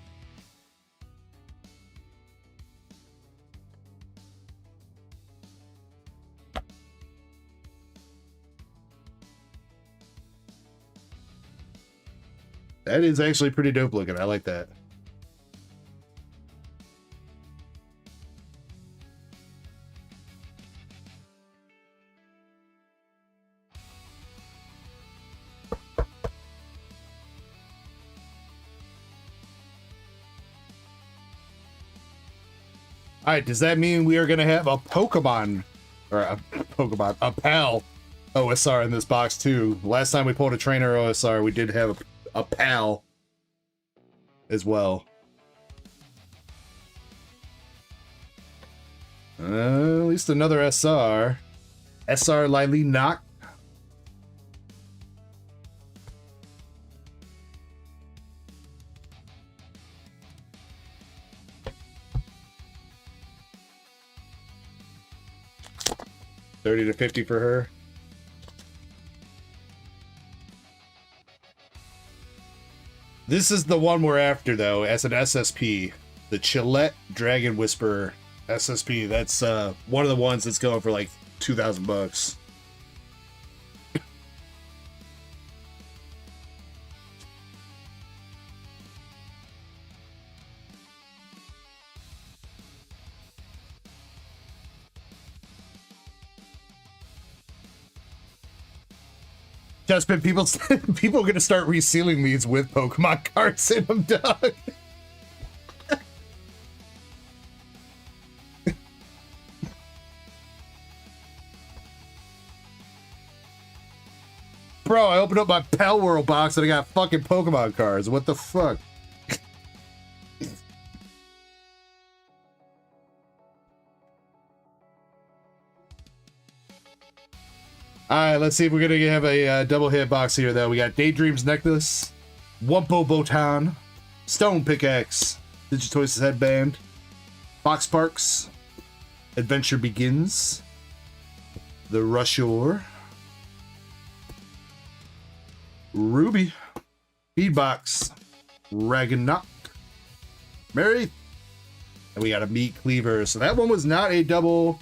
That is actually pretty dope looking. I like that. All right, does that mean we are going to have a Pokemon, or a PAL OSR in this box too? Last time we pulled a trainer OSR, we did have a PAL as well. At least another SR. SR Lily Knock. $30 to $50 for her. This is the one we're after, though, as an SSP. The Chillette Dragon Whisperer SSP. That's one of the ones that's going for like 2,000 bucks. Just been people are gonna start resealing these with Pokemon cards in them, dog. Bro, I opened up my Palworld box and I got fucking Pokemon cards. What the fuck? Alright, let's see if we're gonna have a double hit box here, though. We got Daydream's Necklace, Wumpo Botan, Stone Pickaxe, Digitoise's Headband, Fox Parks, Adventure Begins, The Rushore, Ruby, Feedbox, Ragnarok, Mary, and we got a Meat Cleaver. So that one was not a double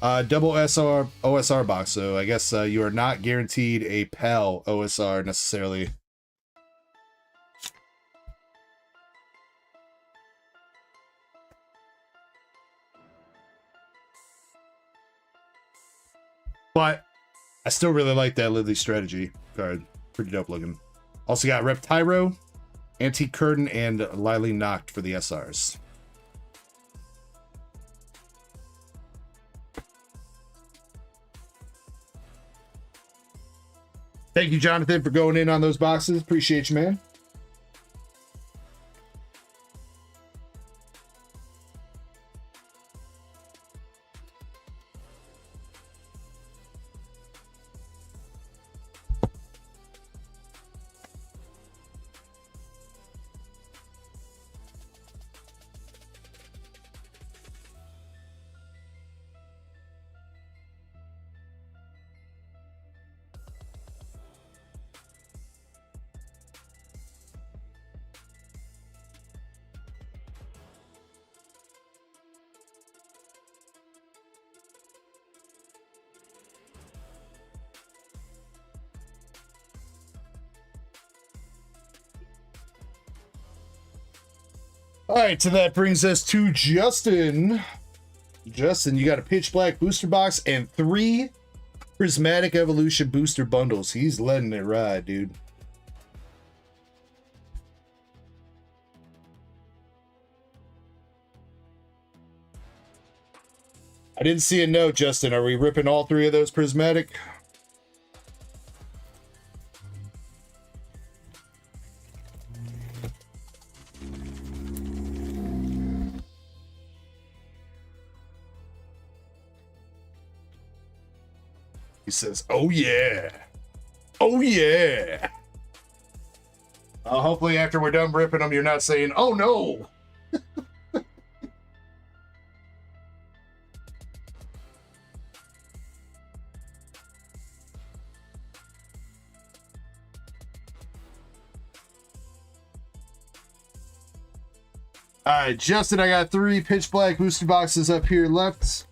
SR OSR box, so I guess you are not guaranteed a PAL OSR necessarily. But I still really like that Lidley Strategy card. Pretty dope looking. Also got Reptyro, Antique Curtain, and Lily Noct for the SRs. Thank you, Jonathan, for going in on those boxes. Appreciate you, man. All right, so that brings us to Justin. Justin, you got a Pitch Black booster box and 3 Prismatic Evolution booster bundles. He's letting it ride, dude. I didn't see a note, Justin. Are we ripping all 3 of those Prismatic? He says, oh yeah. Oh yeah. Hopefully after we're done ripping them, you're not saying, oh no. All right, Justin, I got 3 Pitch Black booster boxes up here left.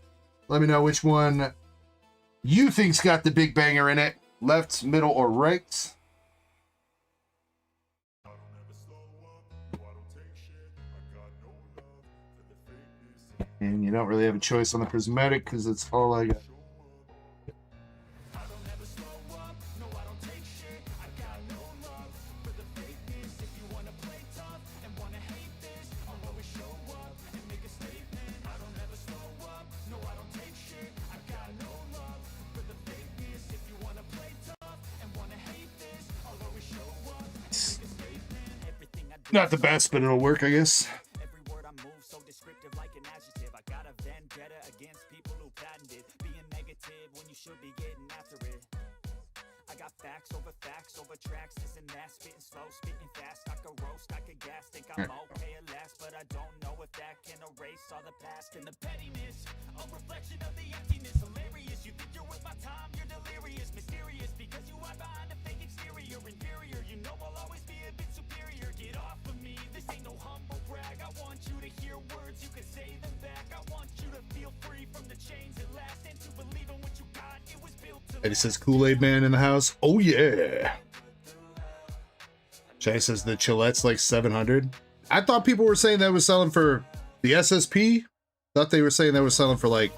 Let me know which one you think's got the big banger in it. Left, middle, or right. And you don't really have a choice on the Prismatic because it's all I got. Not the best, but it'll work, I guess. Every word I move so descriptive like an adjective. I got a vendetta against people who patented being negative when you should be getting after it. I got facts over tracks, this and that, spitting slow, spitting fast. I could roast, I could gas, think I'm okay at last, but I don't know if that can erase all the past and the pettiness. A reflection of the emptiness, hilarious. You think you're with my time, you're delirious, mysterious because you hide behind a fake exterior, inferior. You know I'll always be a bit superior. Get off of me, this ain't no humble brag. I want you to hear words, you can say them back. I want you to feel free from the chains at last and to believe in what you got. It was built to. And he says Kool-Aid Man in the house. Oh yeah. Jay says the Chilette's like 700. I thought people were saying that was selling for the SSP. Thought they were saying that was selling for like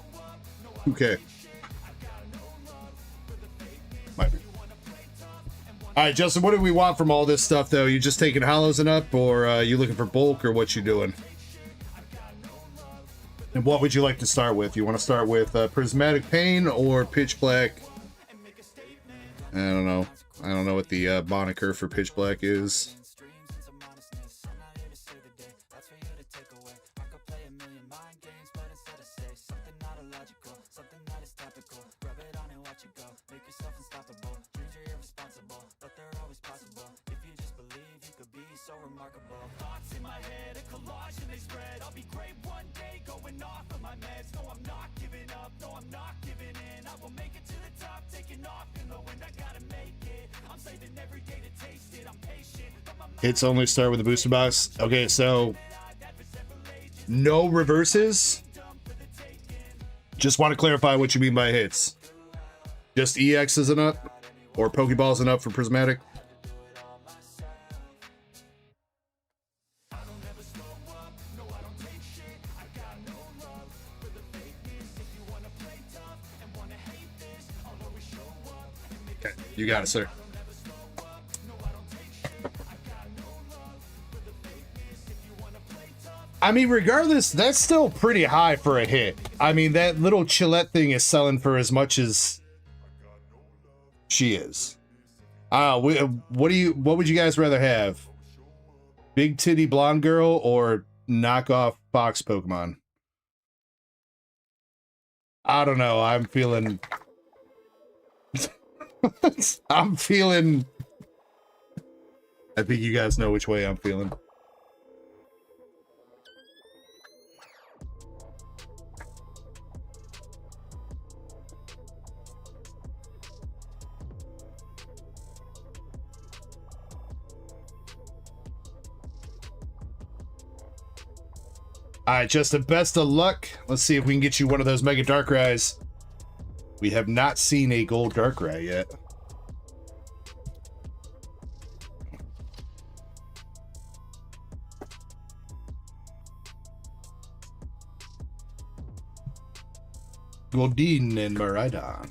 2K. Might be. All right, Justin, what do we want from all this stuff, though? You just taking hollows and up, or you looking for bulk, or what you doing? And what would you like to start with? You want to start with prismatic pain or pitch black? I don't know. I don't know what the moniker for pitch black is. Hits only start with a booster box. Okay, so no reverses. Just want to clarify what you mean by hits. Just EXs and up, or Pokeballs and up for prismatic. Okay, you got it, sir. I mean, regardless, that's still pretty high for a hit. I mean, that little Chillette thing is selling for as much as she is. What would you guys rather have? Big titty blonde girl or knockoff Fox Pokemon? I don't know. I'm feeling. I'm feeling. I think you guys know which way I'm feeling. All right, Justin, best of luck. Let's see if we can get you one of those Mega Darkrai's. We have not seen a gold Darkrai yet. Goldeen and Miraidon.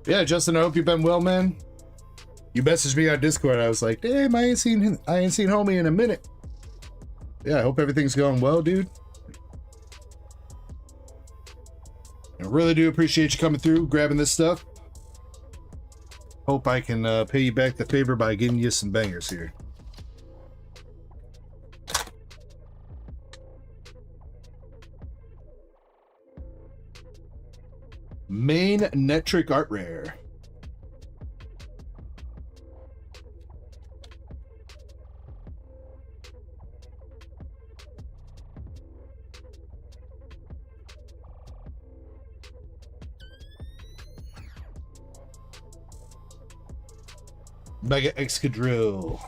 Yeah, Justin, I hope you've been well, man. You messaged me on Discord. I was like, damn, I ain't seen homie in a minute. Yeah, I hope everything's going well, dude. I really do appreciate you coming through, grabbing this stuff. Hope I can pay you back the favor by giving you some bangers here. Main Netric Art Rare. Mega Excadrill.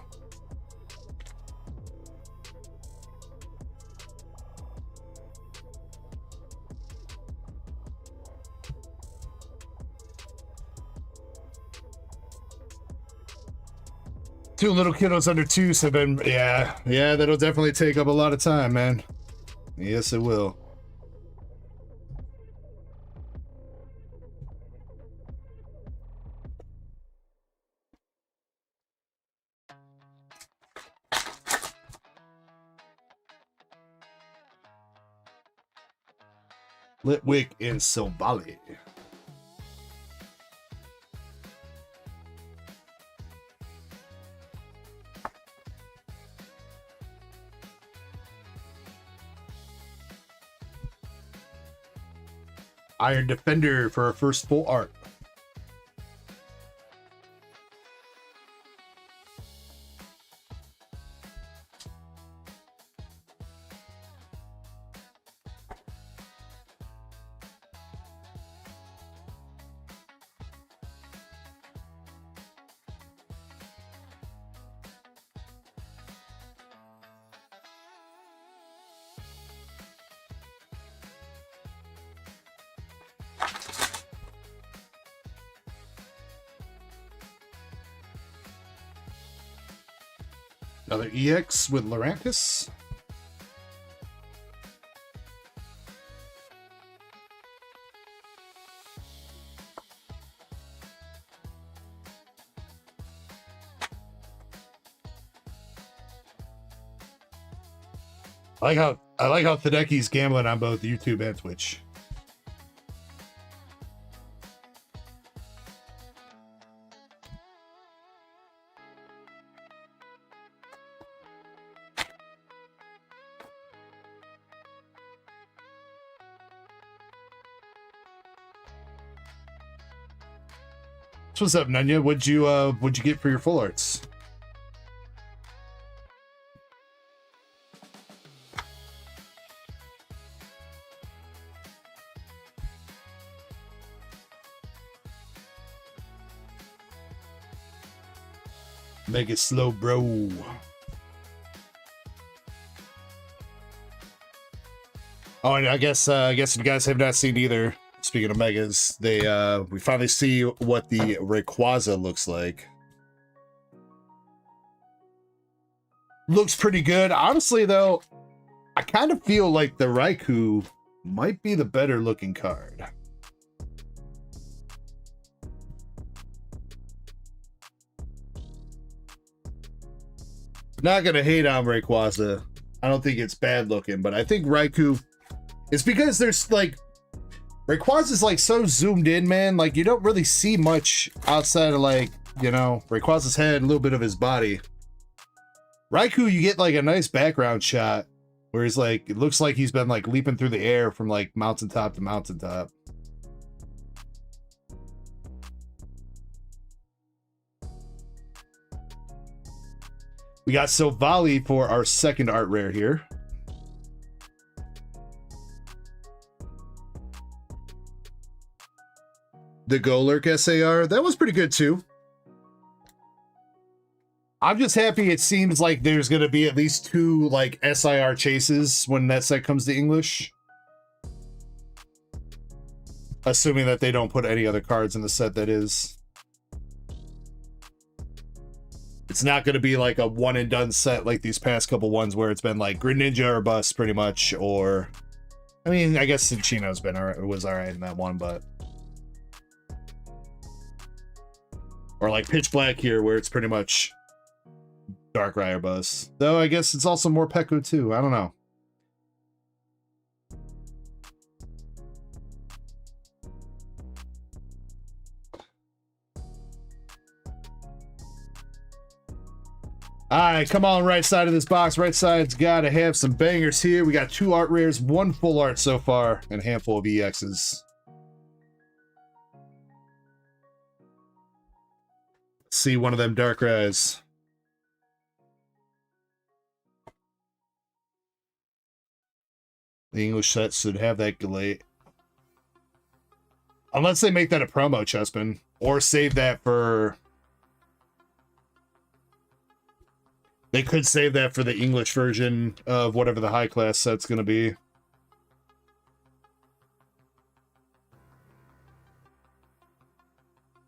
Two little kiddos under two have been, yeah, that'll definitely take up a lot of time, man. Yes, it will. Litwick and Silvally. Iron Defender for our first full art. Another EX with Lurantis. I like how Duckies gambling on both YouTube and Twitch. What's up, Nunya? What'd you get for your full arts? Make it slow, bro. Oh, and I guess if you guys have not seen either, speaking of megas, we finally see what the Rayquaza looks like. Looks pretty good. Honestly, though, I kind of feel like the Raikou might be the better looking card. Not gonna hate on Rayquaza. I don't think it's bad looking, but I think Raikou, it's because there's like, Rayquaza's like so zoomed in, man. Like you don't really see much outside of like, you know, Rayquaza's head, a little bit of his body. Raikou, you get like a nice background shot where he's like, it looks like he's been like leaping through the air from like mountaintop to mountaintop. We got Silvally for our second art rare here. The Golurk SAR, that was pretty good too. I'm just happy it seems like there's going to be at least 2 like SIR chases when that set comes to English. Assuming that they don't put any other cards in the set that is. It's not going to be like a one and done set like these past couple ones where it's been like Greninja or bust pretty much, or I mean, I guess Cinccino's been alright, was alright in that one, but or like Pitch Black here where it's pretty much Darkrai bust. Though I guess it's also more Peko too. I don't know. All right, come on, right side of this box. Right side's got to have some bangers here. We got 2 art rares, 1 full art so far, and a handful of EXs. Let's see one of them Darkrai's. The English set should have that delay. Unless they make that a promo, Chespin, or save that for... They could save that for the English version of whatever the high class set's going to be.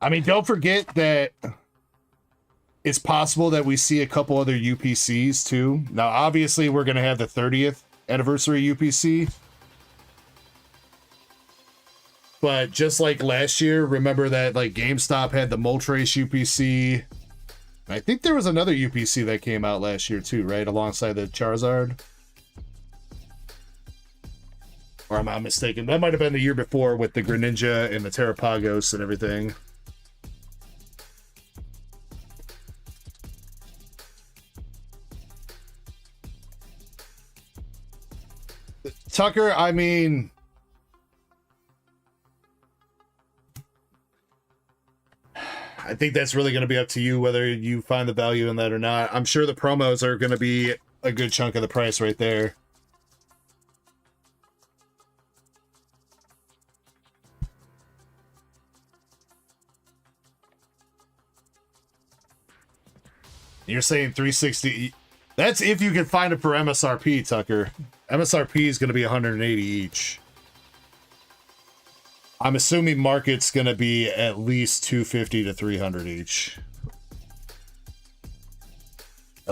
I mean, don't forget that it's possible that we see a couple other UPCs too. Now, obviously, we're going to have the 30th anniversary UPC. But just like last year, remember that like GameStop had the Moltres UPC. I think there was another UPC that came out last year too, right? Alongside the Charizard. Or am I mistaken? That might have been the year before with the Greninja and the Terrapagos and everything. Tucker, I mean... I think that's really going to be up to you whether you find the value in that or not. I'm sure the promos are going to be a good chunk of the price right there. You're saying 360. That's if you can find it for MSRP, Tucker. MSRP is going to be 180 each. I'm assuming market's going to be at least 250 to 300 each.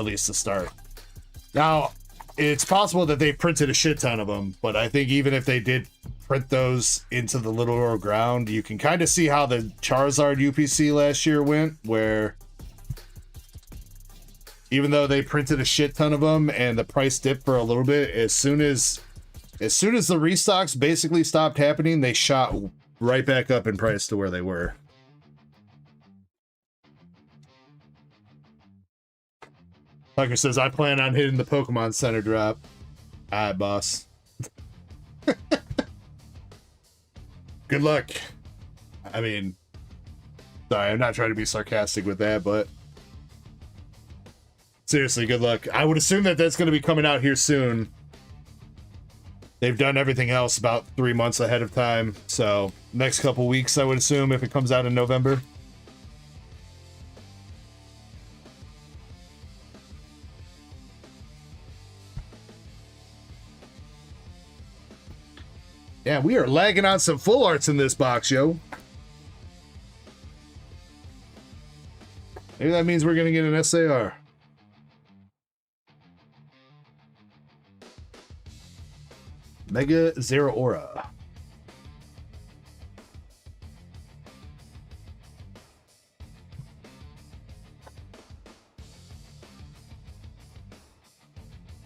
at least to start. Now, it's possible that they printed a shit ton of them, but I think even if they did print those into the Little Oro ground, you can kind of see how the Charizard UPC last year went, where even though they printed a shit ton of them and the price dipped for a little bit, as soon as the restocks basically stopped happening, they shot right back up in price to where they were. Tucker says, I plan on hitting the Pokemon Center drop. Alright, boss. Good luck. I mean, sorry, I'm not trying to be sarcastic with that, but seriously, good luck. I would assume that that's going to be coming out here soon. They've done everything else about 3 months ahead of time, so next couple weeks, I would assume, if it comes out in November. Yeah, we are lagging on some full arts in this box, yo. Maybe that means we're going to get an SAR. Mega Zero Aura.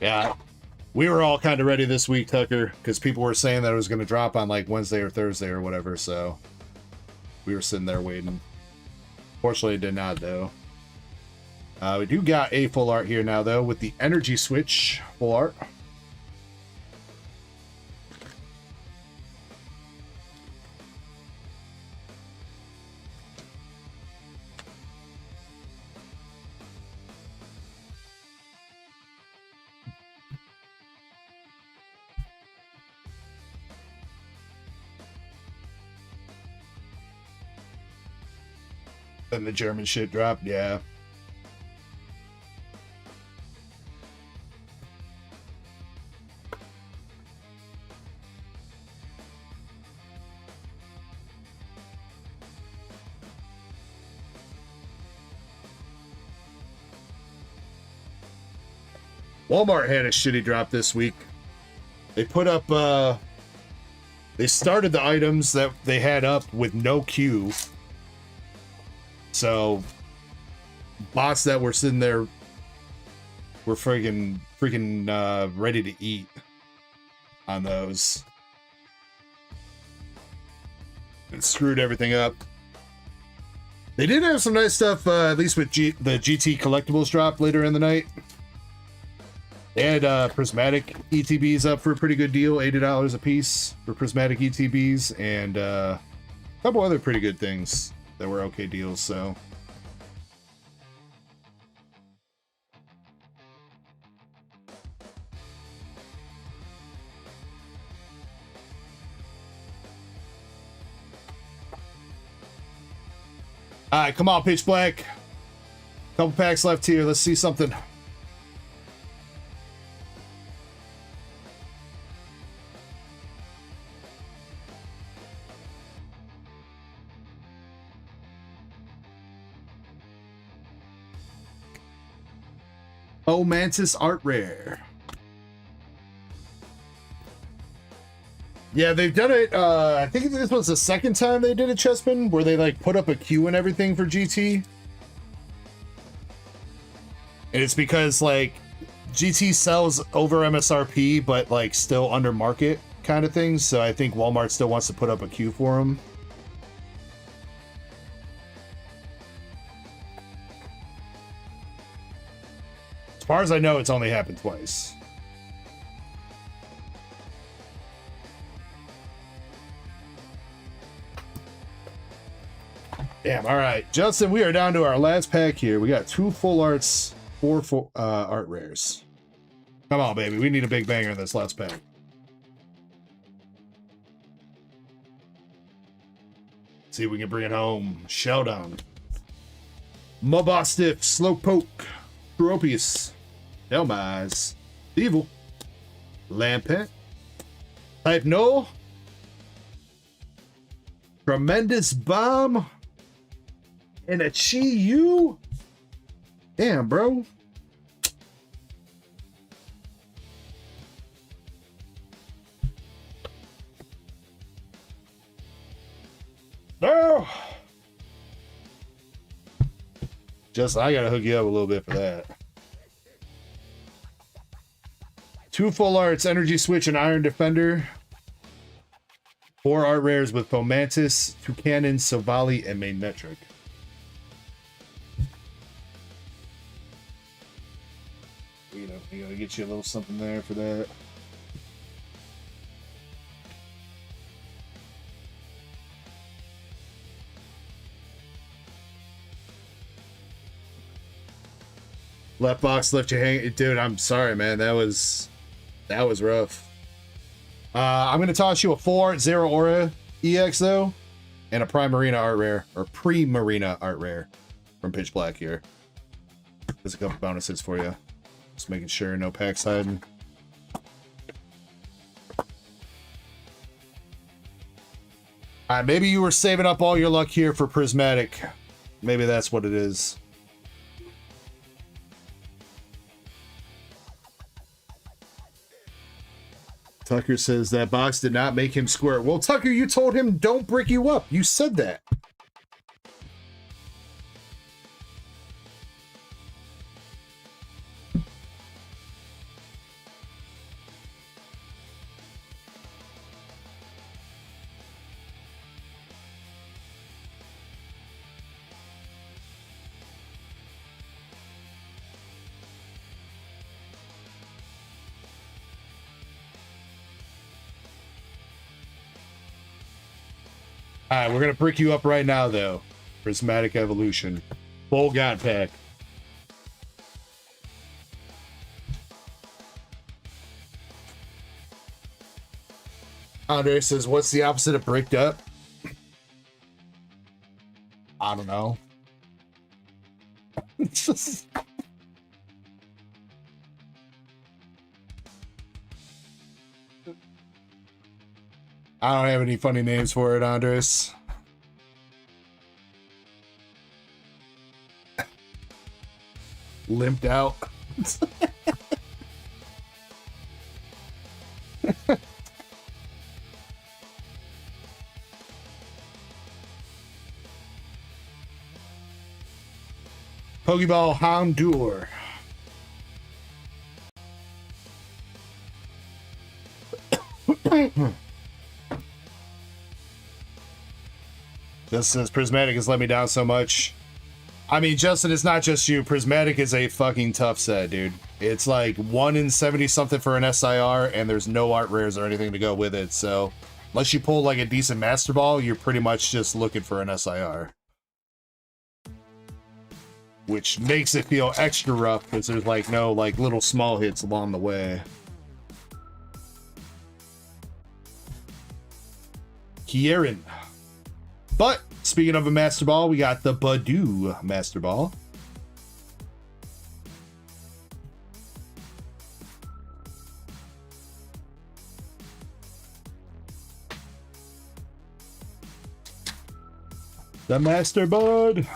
Yeah. We were all kind of ready this week, Tucker, because people were saying that it was going to drop on like Wednesday or Thursday or whatever, so we were sitting there waiting. Fortunately, it did not, though. We do got a full art here now, though, with the Energy Switch full art. Then the German shit dropped, yeah. Walmart had a shitty drop this week. They put up, they started the items that they had up with no queue. So, bots that were sitting there were freaking ready to eat on those. It screwed everything up. They did have some nice stuff, at least with the GT collectibles drop later in the night. They had prismatic ETBs up for a pretty good deal, $80 a piece for prismatic ETBs, and a couple other pretty good things that were okay deals, so. Alright, come on, Pitch Black. Couple packs left here. Let's see something. Oh, Mantis Art Rare. Yeah, they've done it. I think this was the second time they did a Chessman where they like put up a queue and everything for GT. And it's because like GT sells over MSRP, but like still under market kind of things. So I think Walmart still wants to put up a queue for them. As far as I know, it's only happened twice. Damn, all right. Justin, we are down to our last pack here. We got 2 full arts, 4 full, art rares. Come on, baby. We need a big banger in this last pack. See if we can bring it home. Showdown. Mabostiff, Slowpoke, Tropius, Elmaz, Evil, Lampent, Type No, Tremendous Bomb, and a Chi-Yu. Damn, bro. Just, I gotta hook you up a little bit for that. 2 full arts, Energy Switch and Iron Defender. 4 art rares with Fomantis, Toucanon, Sovali, and Main Metric. You know, we gotta get you a little something there for that. Left box left you hang, dude. I'm sorry, man. That was rough. I'm gonna toss you a 4 Zero Aura EX though, and a Prime Marina art rare or Pre-Marina art rare from Pitch Black here. There's a couple bonuses for you. Just making sure no packs hiding. Alright, maybe you were saving up all your luck here for Prismatic. Maybe that's what it is. Tucker says that box did not make him squirt. Well, Tucker, you told him don't brick you up. You said that. Alright, we're gonna brick you up right now, though. Prismatic Evolution. Full God Pack. Andre says, what's the opposite of bricked up? I don't know. It's just... I don't have any funny names for it, Andres. Limped out. Pokeball Houndour. Just says Prismatic has let me down so much. I mean, Justin, it's not just you. Prismatic is a fucking tough set, dude. It's like 1 in 70 something for an SIR, and there's no art rares or anything to go with it. So, unless you pull like a decent Master Ball, you're pretty much just looking for an SIR. Which makes it feel extra rough because there's like no like little small hits along the way. Kieran. But speaking of a Master Ball, we got the Badoo Master Ball. The Master Bud.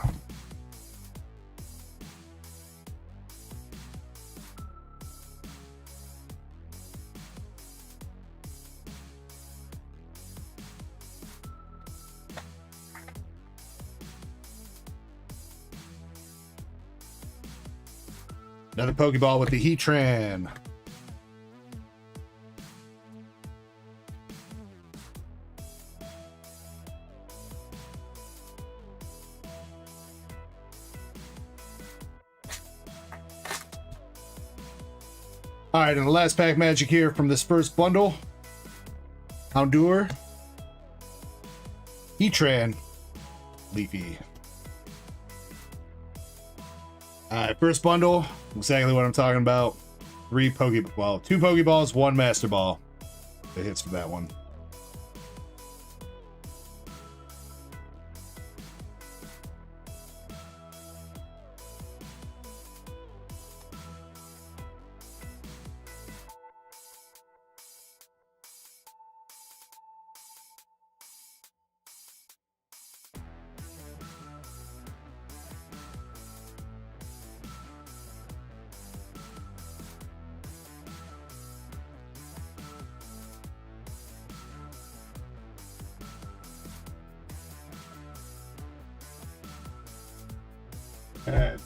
Another Pokeball with the Heatran. All right, and the last pack magic here from this first bundle. Houndour. Heatran. Leafy. Alright, first bundle, exactly what I'm talking about. 2 Pokeballs, 1 Master Ball. It hits for that one.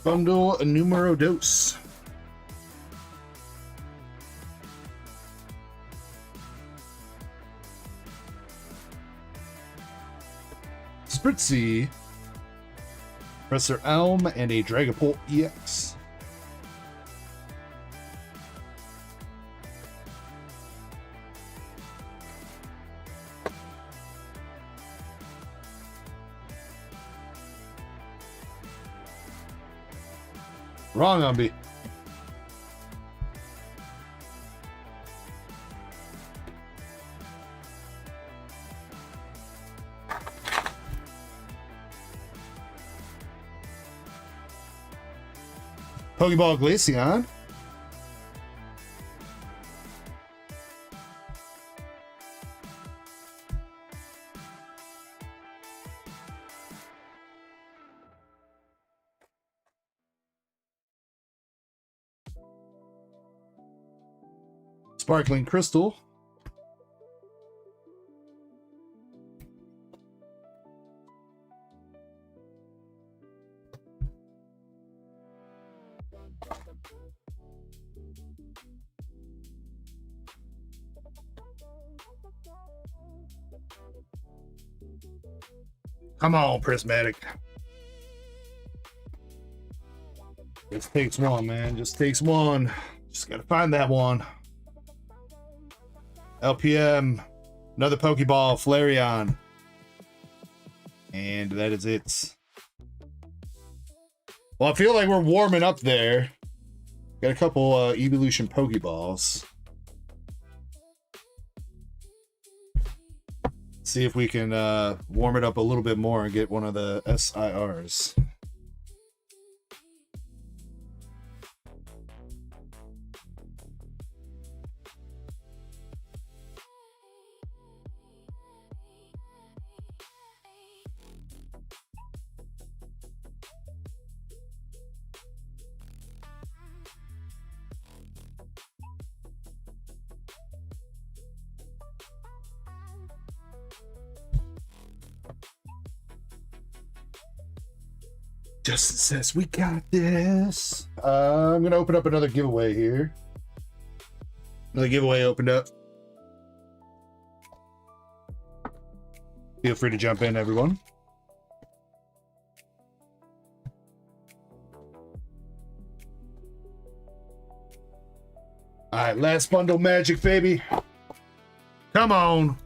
Bundle numero dos. Spritzy, Professor Elm, and a Dragapult EX. Wrong, Umby. Pokeball Glaceon. Sparkling Crystal. Come on, Prismatic. Just takes one, man. Just takes one. Just gotta find that one. LPM. Another Pokeball. Flareon. And that is it. Well, I feel like we're warming up there. Got a couple Evolution Pokeballs. See if we can warm it up a little bit more and get one of the SIRs. Justin says, we got this. I'm going to open up another giveaway here. Another giveaway opened up. Feel free to jump in, everyone. All right, last bundle magic, baby. Come on.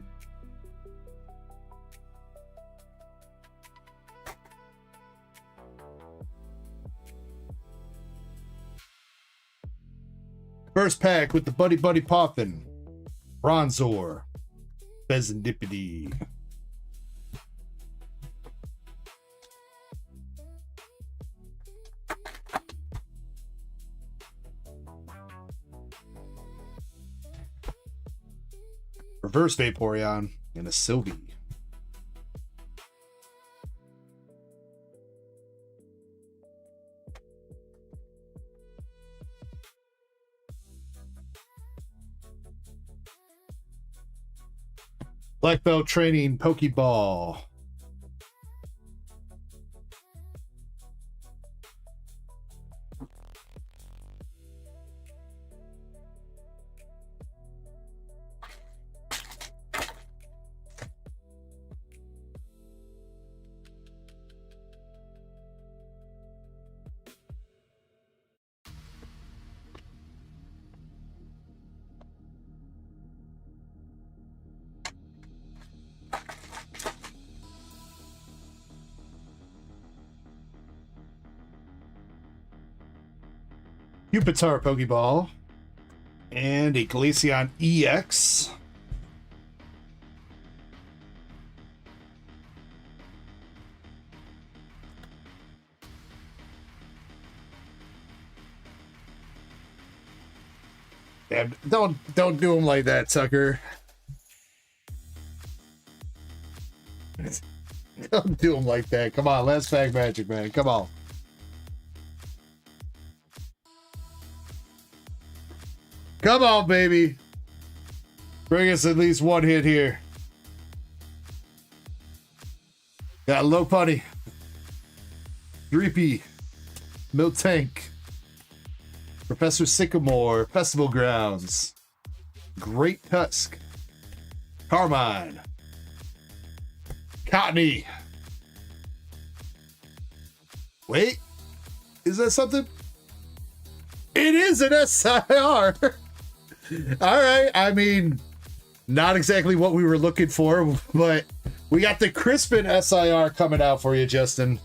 First pack with the Buddy Buddy Poppin', Bronzor, Pheasantipity. Reverse Vaporeon and a Sylvie. Black Belt Training Pokeball. Pupitar Pokeball, and a Glaceon EX. Damn, don't do him like that, sucker. Don't do him like that. Come on, last pack magic, man. Come on. Come on, baby. Bring us at least one hit here. Got a low putty. Dreepy. Milk Tank, Professor Sycamore, Festival Grounds, Great Tusk, Carmine, Cottony. Wait, is that something? It is an SIR. All right, I mean, not exactly what we were looking for, but we got the Crispin SIR coming out for you, Justin.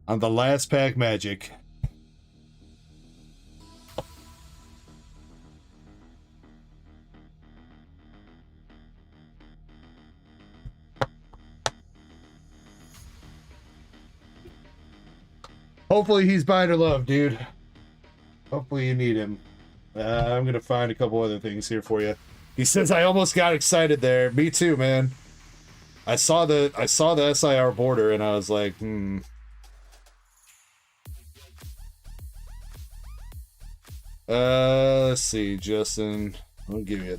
On the last pack magic. Hopefully he's buying her love, dude. Hopefully you need him. I'm gonna find a couple other things here for you. He says I almost got excited there. Me too, man. I saw the SIR border and I was like, let's see, Justin. We'll give you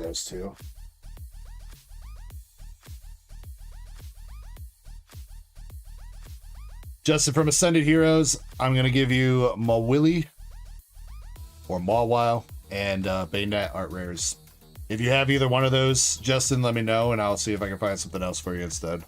those two. Justin from Ascended Heroes, I'm gonna give you Mawili or Mawile and Bayonet Art Rares. If you have either one of those, Justin, let me know and I'll see if I can find something else for you instead.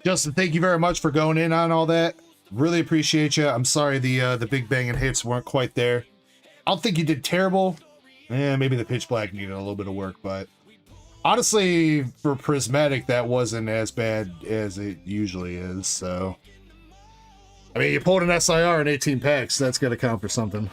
Justin, thank you very much for going in on all that. Really appreciate you. I'm sorry the big bang and hits weren't quite there. I don't think you did terrible. Maybe the pitch black needed a little bit of work, but honestly, for Prismatic, that wasn't as bad as it usually is. So, I mean, you pulled an SIR in 18 packs. That's got to count for something.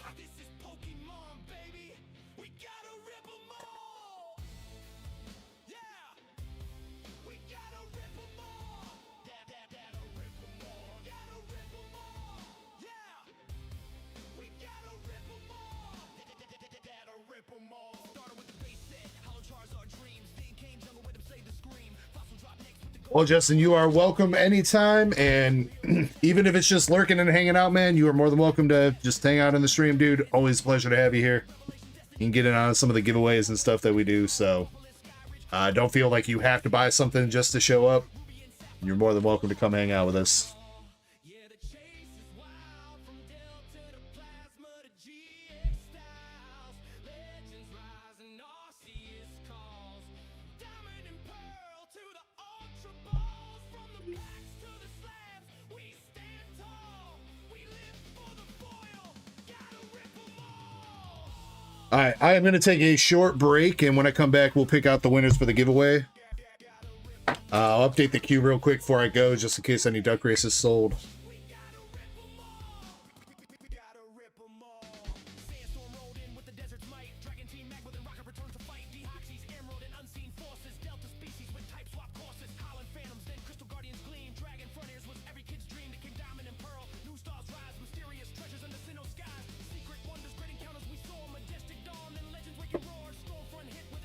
Well, Justin, you are welcome anytime, and even if it's just lurking and hanging out, man, you are more than welcome to just hang out in the stream, dude. Always a pleasure to have you here. You can get in on some of the giveaways and stuff that we do, so don't feel like you have to buy something just to show up. You're more than welcome to come hang out with us. All right, I am going to take a short break, and when I come back, we'll pick out the winners for the giveaway. I'll update the queue real quick before I go, just in case any duck races sold.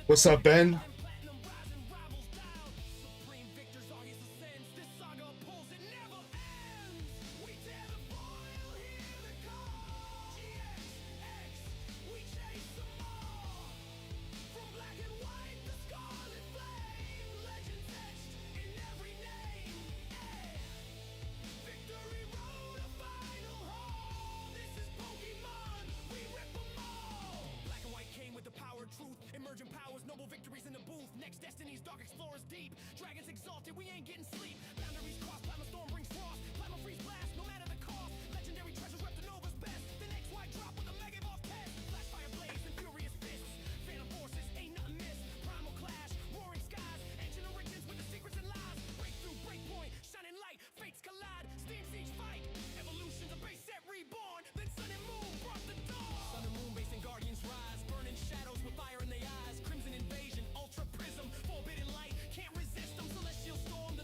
What's up, Ben?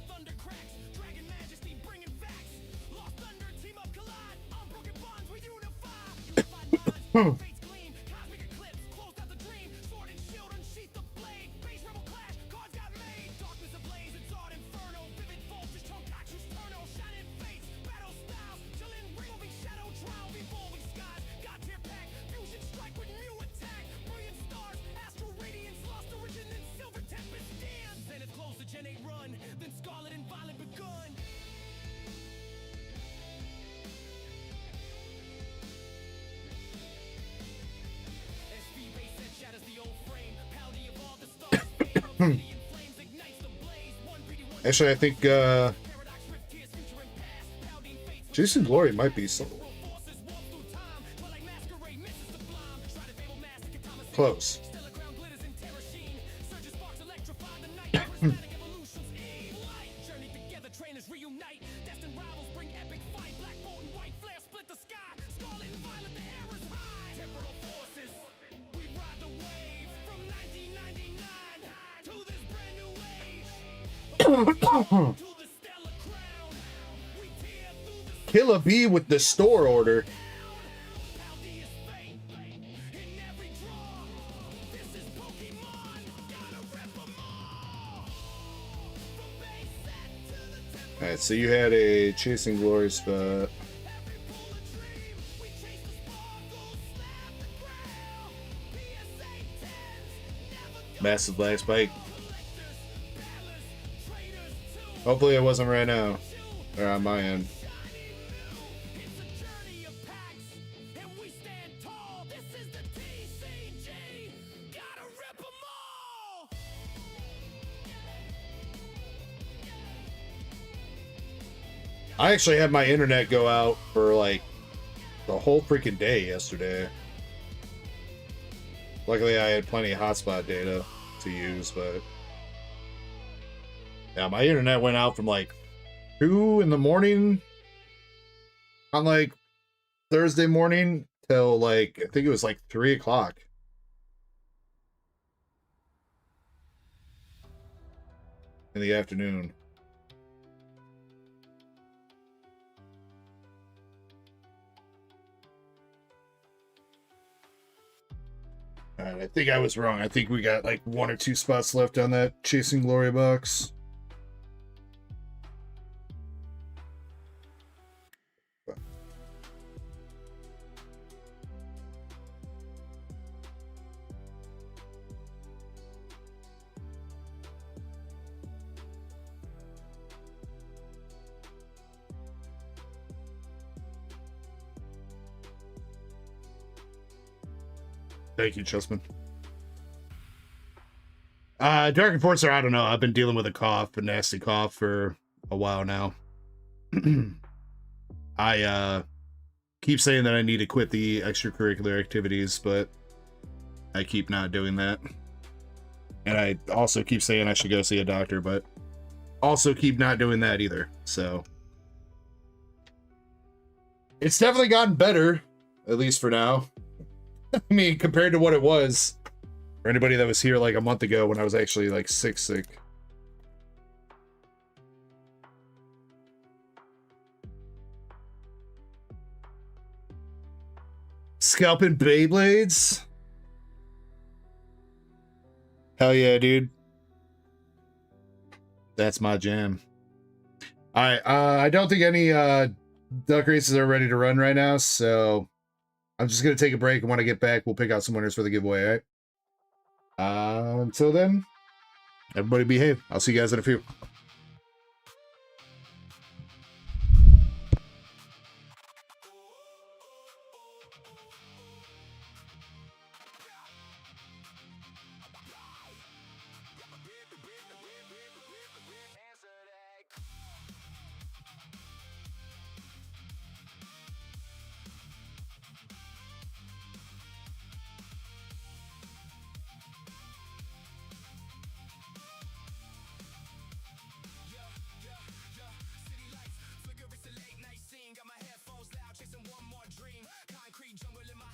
Thunder crash. Fates gleam, cosmic eclipse, closed out the dream. Sword and shield, unsheath the blade. Base rebel clash, cards got made. Darkness ablaze, it's art inferno. Vivid voltage, concoctions turno. Shining fates, battle styles. Chilling ring, moving shadow trial. Revolving skies, god tier pack. Fusion strike with new attack. Brilliant stars, astral radiance. Lost origin and silver tempest dance. Zenith close the Gen 8 run. Then scarlet and violet begun. SV base set shatters the old frame. Paladin of all the stars. Obsidian flames ignites the blaze. 1PD1 Actually, I think paradox rift tears future and past. Paladin fates Jason Glory might be solo. forces walk through time. But like masquerade misses the blind. Shrouded fable massacre Thomas. Close. Stellar crown glitters in terror sheen. Surges sparks electrify the night. Prismatic evolutions aim light. Journey together, trainers reunite. Destined rivals bring epic fight. Black bolt and white flare split the sky. Scarlet and violet, the air is high. Temporal forces, we ride the wave from 1999 to this brand new age. To the stellar crown, we tear through the Kill a bee with the store order. Paldeus fate in every draw. This is Pokemon, gotta rip 'em all. From base set to the temple, Alright, so you had a Chasing Glory spot. pull a dream. We chase the sparkle, snap the crown. PSA 10s, never Massive Black Spike. collectors, battlers, traders too. Hopefully it wasn't right now. Or on my end. It's a journey of packs, and we stand tall. This is the TCG. Gotta rip 'em all. I actually had my internet go out for like the whole freaking day yesterday. Luckily, I had plenty of hotspot data to use, but yeah, my internet went out from like 2 in the morning on like Thursday morning till like I think it was like 3 o'clock in the afternoon. I think I was wrong. I think we got like 1 or 2 spots left on that Chasing Glory box. Thank you, Chessman. Dark Enforcer, I don't know. I've been dealing with a cough, a nasty cough for a while now. I keep saying that I need to quit the extracurricular activities, but I keep not doing that. And I also keep saying I should go see a doctor, but also keep not doing that either. So it's definitely gotten better, at least for now. I mean, compared to what it was for anybody that was here like a month ago when I was actually like sick. Scalping Beyblades? Hell yeah, dude. That's my jam. Alright, I don't think any duck races are ready to run right now, so I'm just going to take a break, and when I get back, we'll pick out some winners for the giveaway, alright? Until then, everybody behave. I'll see you guys in a few. Got my headphones loud, chasing one more dream. Concrete jungle in my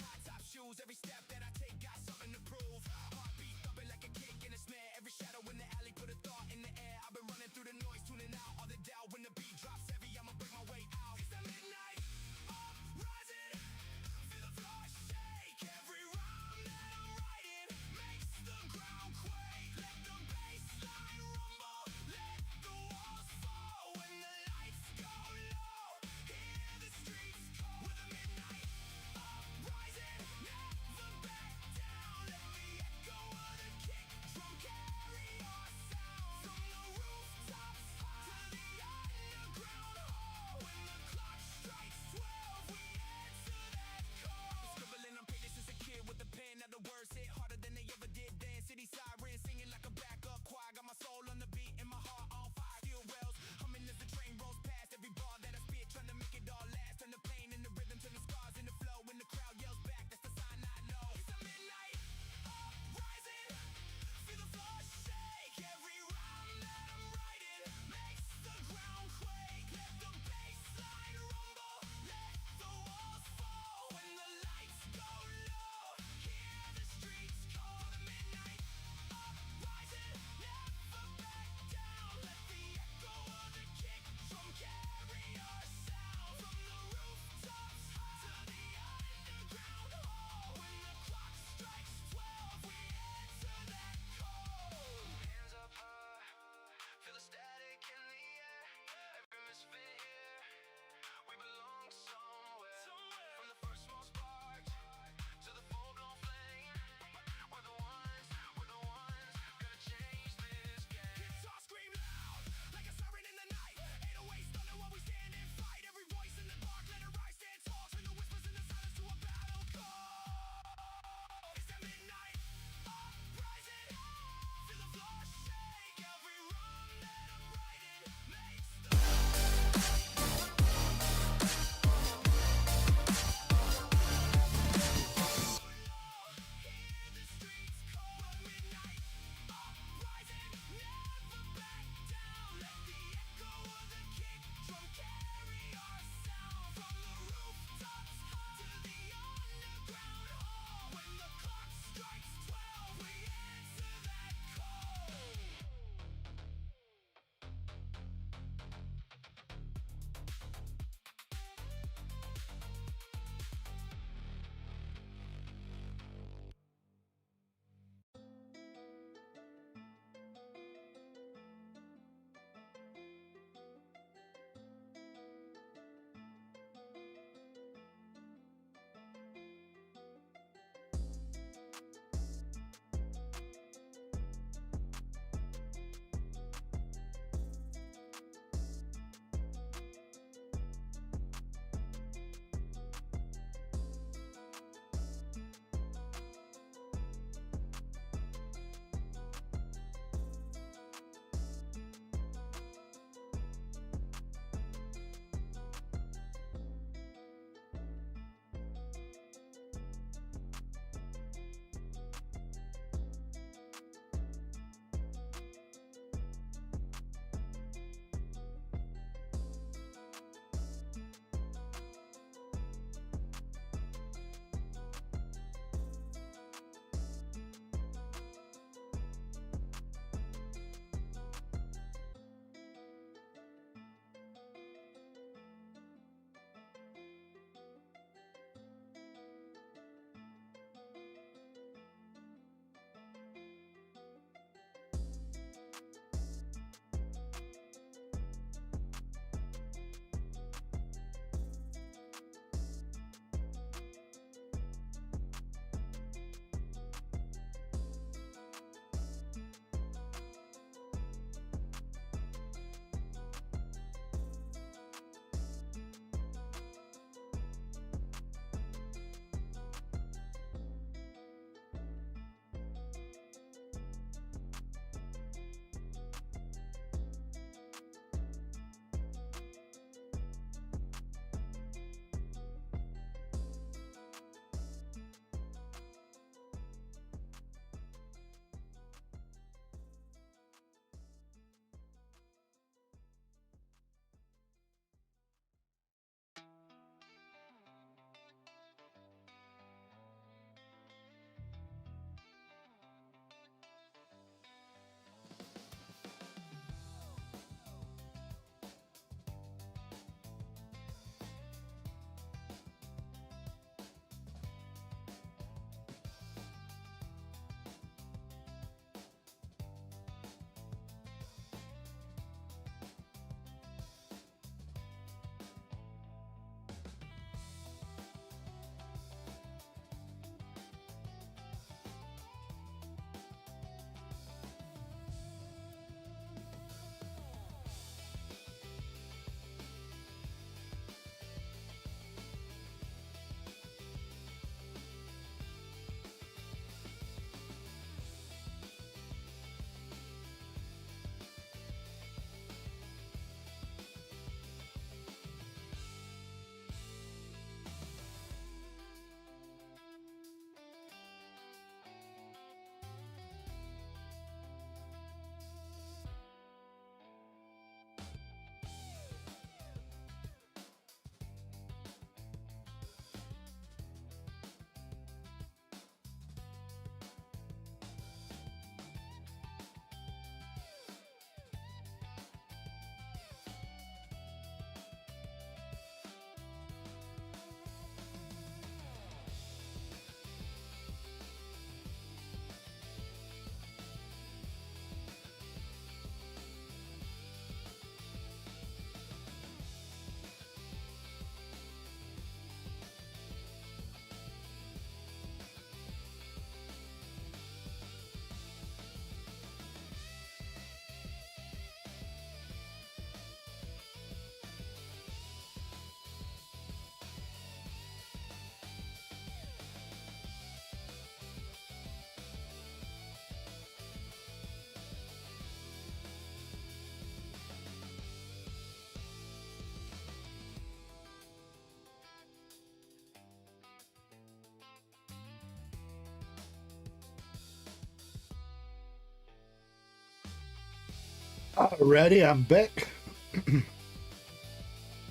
Alrighty, I'm back.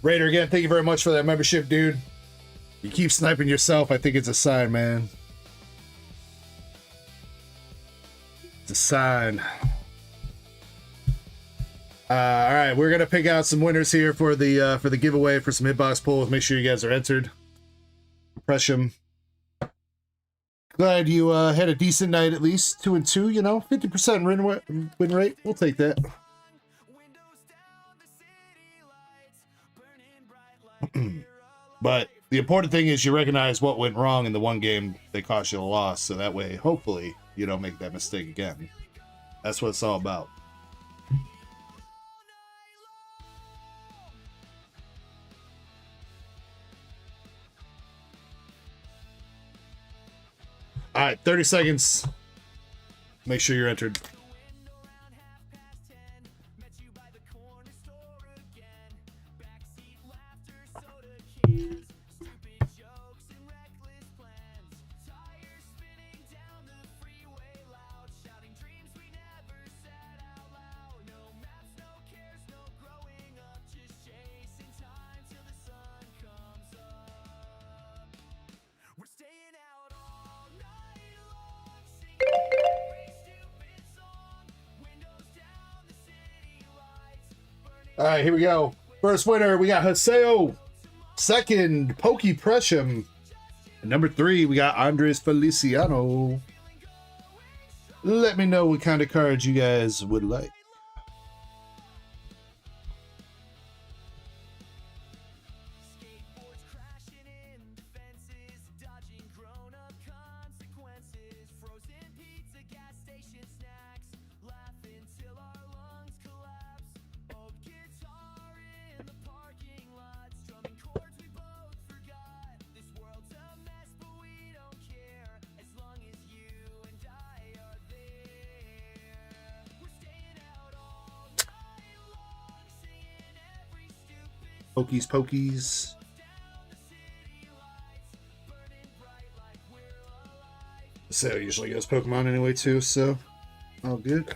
Raider, again, thank you very much for that membership, dude. You keep sniping yourself. I think it's a sign, man. It's a sign. All right, we're gonna pick out some winners here for the giveaway for some hitbox pulls. Make sure you guys are entered. Press them. Glad you had a decent night, at least 2-2. You know, 50% win rate. We'll take that. But the important thing is you recognize what went wrong in the one game that cost you a loss, so that way, hopefully, you don't make that mistake again. That's what it's all about. All right, 30 seconds. Make sure you're entered. All right, here we go. First winner, we got Haseo. Second, Pokey Presham. And number 3, we got Andres Feliciano. Let me know what kind of cards you guys would like. Pokies. So usually goes Pokemon anyway too, so all good.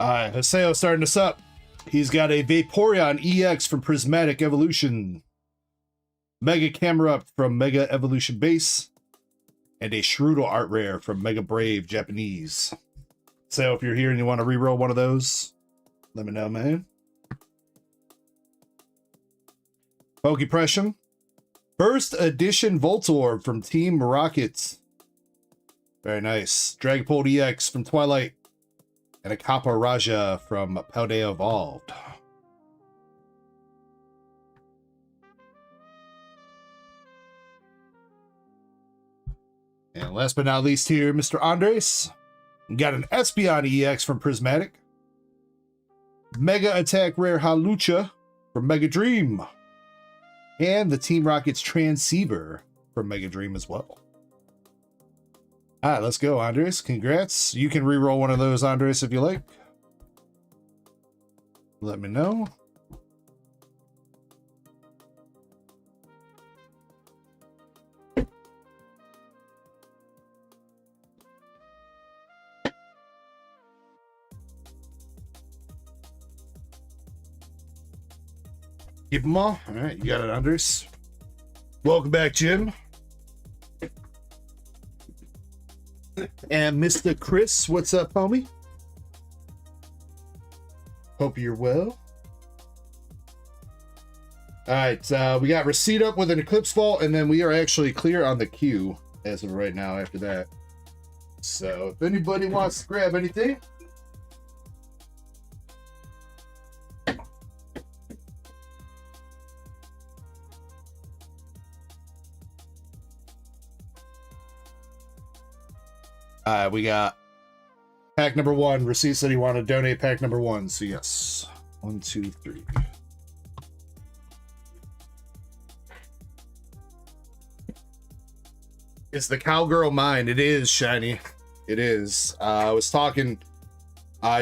All right, Haseo starting us up. He's got a Vaporeon EX from Prismatic Evolution, Mega Camerupt from Mega Evolution Base, and a Shroodle Art Rare from Mega Brave Japanese. So if you're here and you want to reroll one of those, let me know, man. Pokepressure. First edition Voltorb from Team Rocket. Very nice. Dragapult EX from Twilight. And a Kappa Raja from Paldea Evolved. And last but not least here, Mr. Andres. We got an Espeon EX from Prismatic. Mega Attack Rare Halucha from Mega Dream. And the Team Rocket's Transceiver from Mega Dream as well. All right, let's go, Andres. Congrats. You can re-roll one of those, Andres, if you like. Let me know. Keep them all. All right, you got it, Andres. Welcome back, Jim. And Mr. Chris, what's up, homie? Hope you're well. All right, we got Receipt up with an Eclipse Vault, and then we are actually clear on the queue as of right now after that. So if anybody wants to grab anything. We got pack number 1. Receipt said he wanted to donate pack number 1. So yes. 1, 2, 3. Is the cowgirl mine? It is, Shiny. It is. I was talking.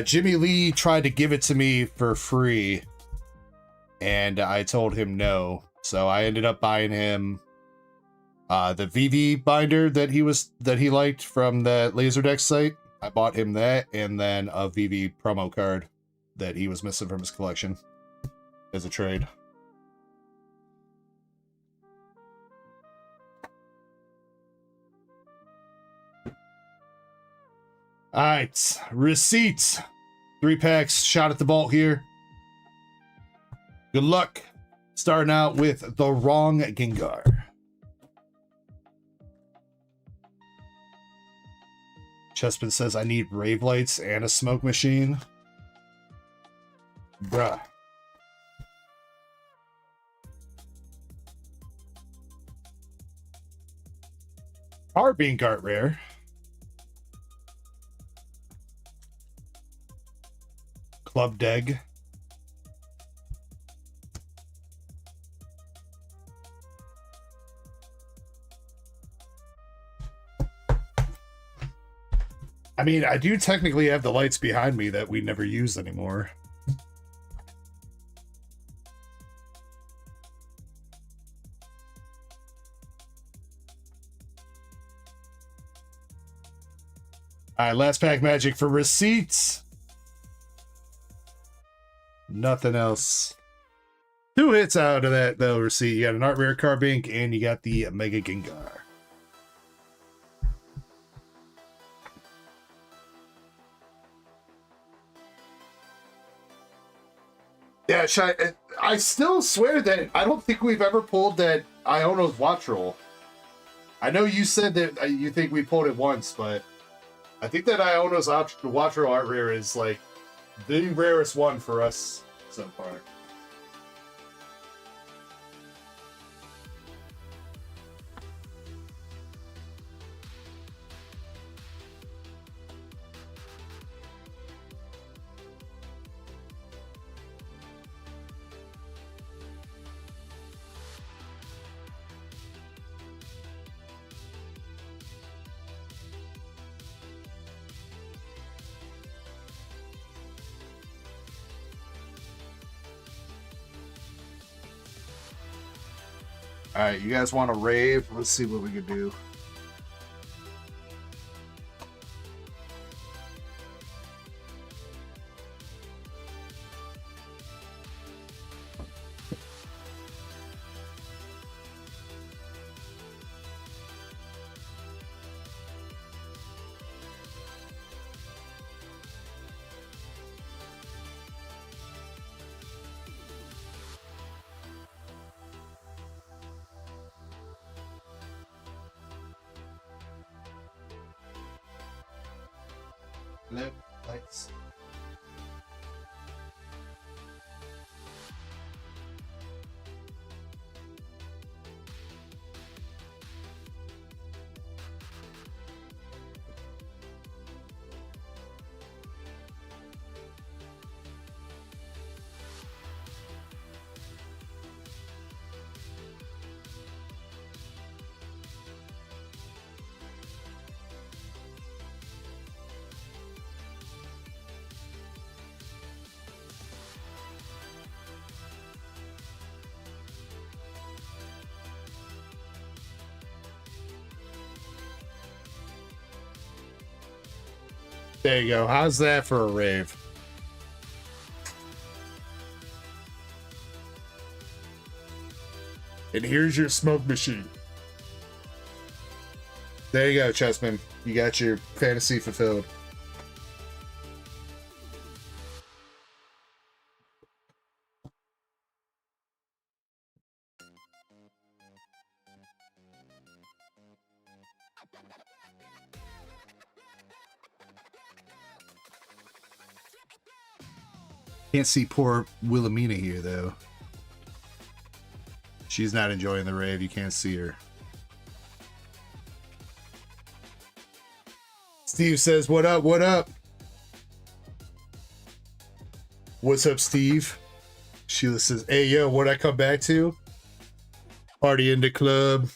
Jimmy Lee tried to give it to me for free, and I told him no. So I ended up buying him the VV binder that he liked from that Laserdisc site. I bought him that, and then a VV promo card that he was missing from his collection as a trade. All right, receipts. 3 packs, shot at the vault here. Good luck. Starting out with the wrong Gengar. Chespin says, I need rave lights and a smoke machine. Bruh. Being Gart rare. Club Deg. I mean, I do technically have the lights behind me that we never use anymore. All right, last pack magic for receipts. Nothing else. 2 hits out of that, though, receipt. You got an Art Rare Carbink, and you got the Mega Gengar. Yeah, I still swear that I don't think we've ever pulled that Iono's Watch Roll. I know you said that you think we pulled it once, but I think that Iono's Watch Roll Art Rare is like the rarest one for us so far. All right, you guys want to rave? Let's see what we can do. Hello, lights. There you go. How's that for a rave? And here's your smoke machine. There you go, Chessman. You got your fantasy fulfilled. Can't see poor Wilhelmina here, though. She's not enjoying the rave. You can't see her. Steve says, what up, what up? What's up, Steve? Sheila says, hey, yo, what'd I come back to? Party in the club.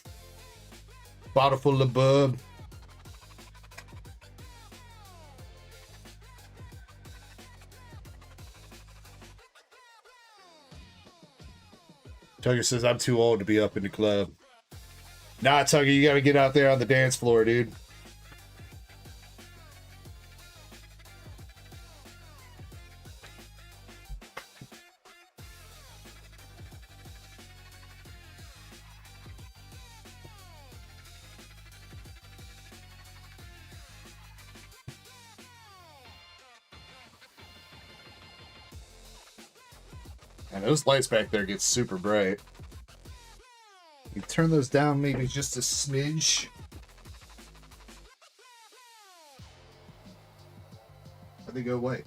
Bottle full of bub. Tugger says, I'm too old to be up in the club. Nah, Tugger, you gotta get out there on the dance floor, dude. And those lights back there get super bright. You turn those down maybe just a smidge. Or they go white.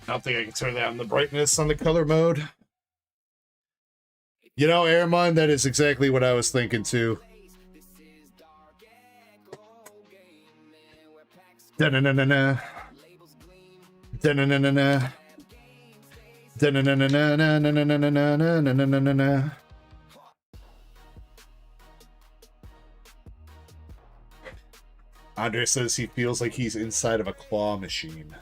I don't think I can turn down the brightness on the color mode. You know, Airmon, that is exactly what I was thinking too. Da-na-na-na-na. Da-na-na-na-na. Da-na-na-na-na-na-na-na-na-na-na-na-na-na. Andre says he feels like he's inside of a claw machine.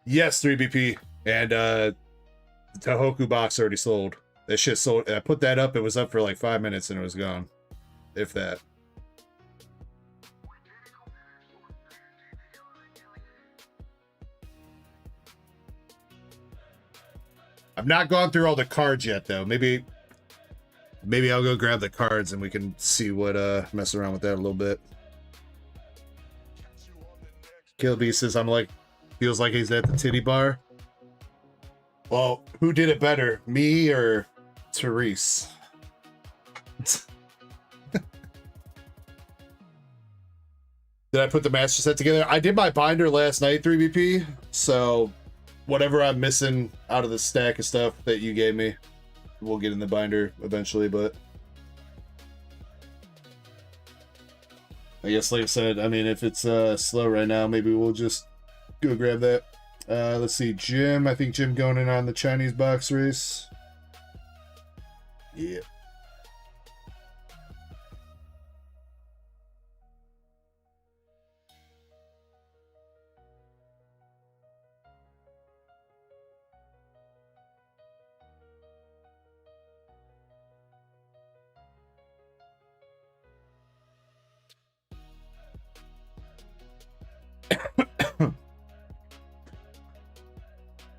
Yes, 3BP. And the Tohoku box already sold. That shit sold. I put that up. It was up for like 5 minutes and it was gone. If that. I've not gone through all the cards yet, though. Maybe I'll go grab the cards and we can see what, mess around with that a little bit. Kill B says, I'm like, feels like he's at the titty bar. Well, who did it better, me or Therese? Did I put the master set together? I did my binder last night, 3BP. So whatever I'm missing out of the stack of stuff that you gave me, we'll get in the binder eventually, but I guess, like I said, I mean, if it's slow right now, maybe we'll just go grab that. Let's see, Jim. I think Jim going in on the Chinese box race. Yeah.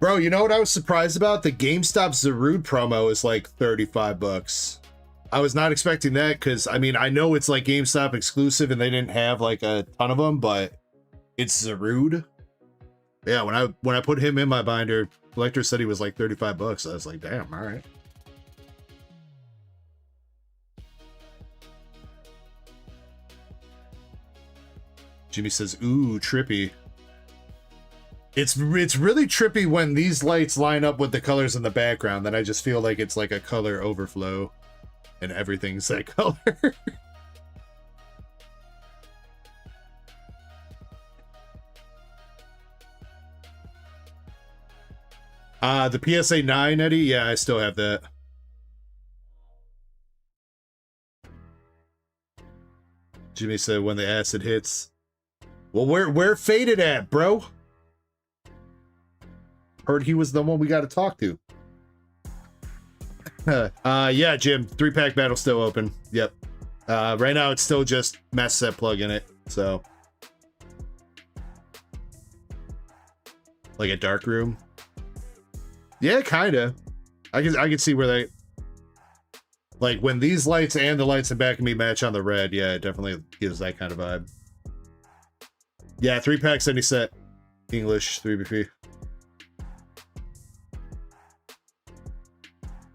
Bro, you know what I was surprised about? The GameStop Zarude promo is like 35 bucks. I was not expecting that because, I mean, I know it's like GameStop exclusive and they didn't have like a ton of them, but it's Zarude. Yeah, when I put him in my binder, Collector said he was like 35 bucks. I was like, damn, all right. Jimmy says, ooh, trippy. It's really trippy when these lights line up with the colors in the background. Then I just feel like it's like a color overflow and everything's that color. The PSA 9, Eddie? Yeah, I still have that. Jimmy said when the acid hits. Well, where Faded at, bro? Heard he was the one we got to talk to. Yeah, Jim. 3-pack battle still open. Yep. Right now, it's still just master set plug in it, so like a dark room. Yeah, kinda. I can see where they like when these lights and the lights in back of me match on the red. Yeah, it definitely gives that kind of vibe. Yeah, 3-pack 70 set English 3BP.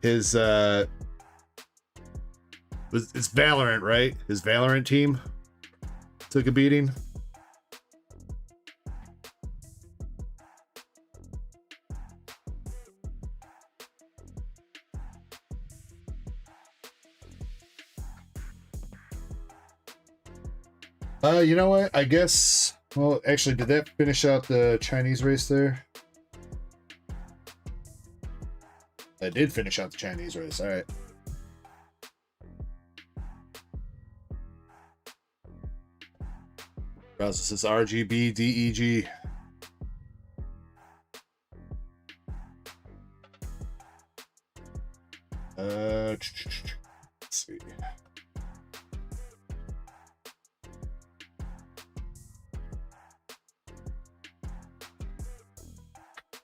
His it's Valorant, right? His Valorant team took a beating. You know what? I guess. Well, actually, did that finish out the Chinese race there? That did finish out the Chinese race. All right. This is RGB DEG. Let's see.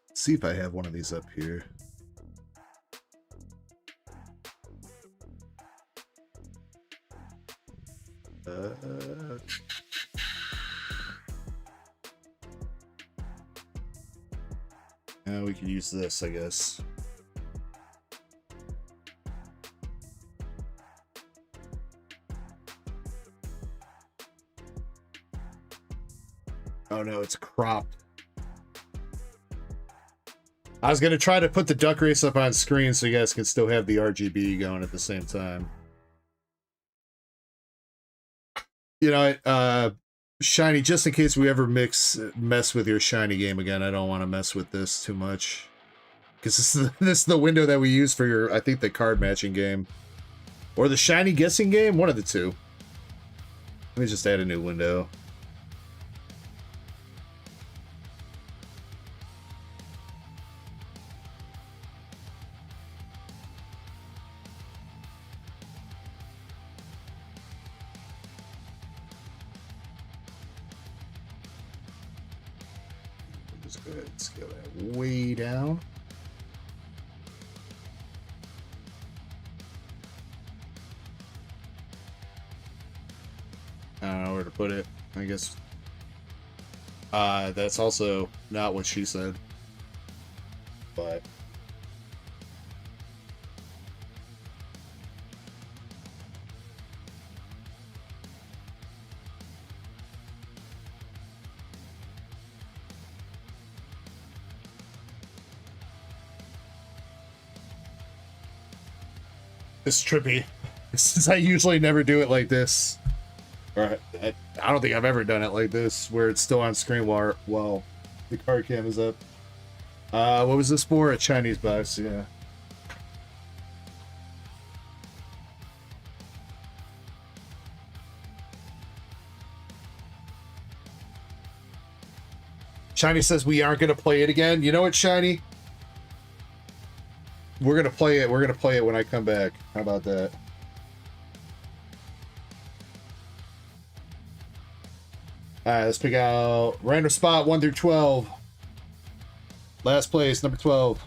Let's see if I have one of these up here. Now we can use this, I guess. Oh no, it's cropped. I was gonna try to put the duck race up on screen so you guys can still have the RGB going at the same time. You know, Shiny, just in case we ever mess with your Shiny game again, I don't want to mess with this too much. Because this is the window that we use for your, I think, the card matching game. Or the Shiny guessing game, one of the two. Let me just add a new window. Just go ahead and scale that way down. I don't know where to put it. I guess that's also not what she said. But it's trippy. Since I usually never do it like this. Or I don't think I've ever done it like this, where it's still on screen while the card cam is up. What was this for? A Chinese box, yeah. Shiny says we aren't gonna play it again. You know what, Shiny? We're gonna play it. We're gonna play it when I come back. How about that? Alright, let's pick out random spot 1 through 12. Last place, number 12.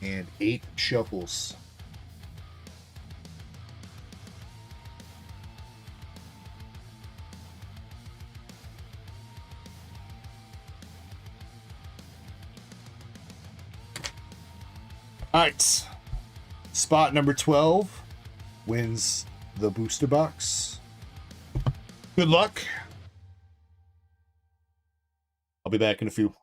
And 8 shuffles. Alright. Spot number 12 wins the booster box. Good luck. I'll be back in a few.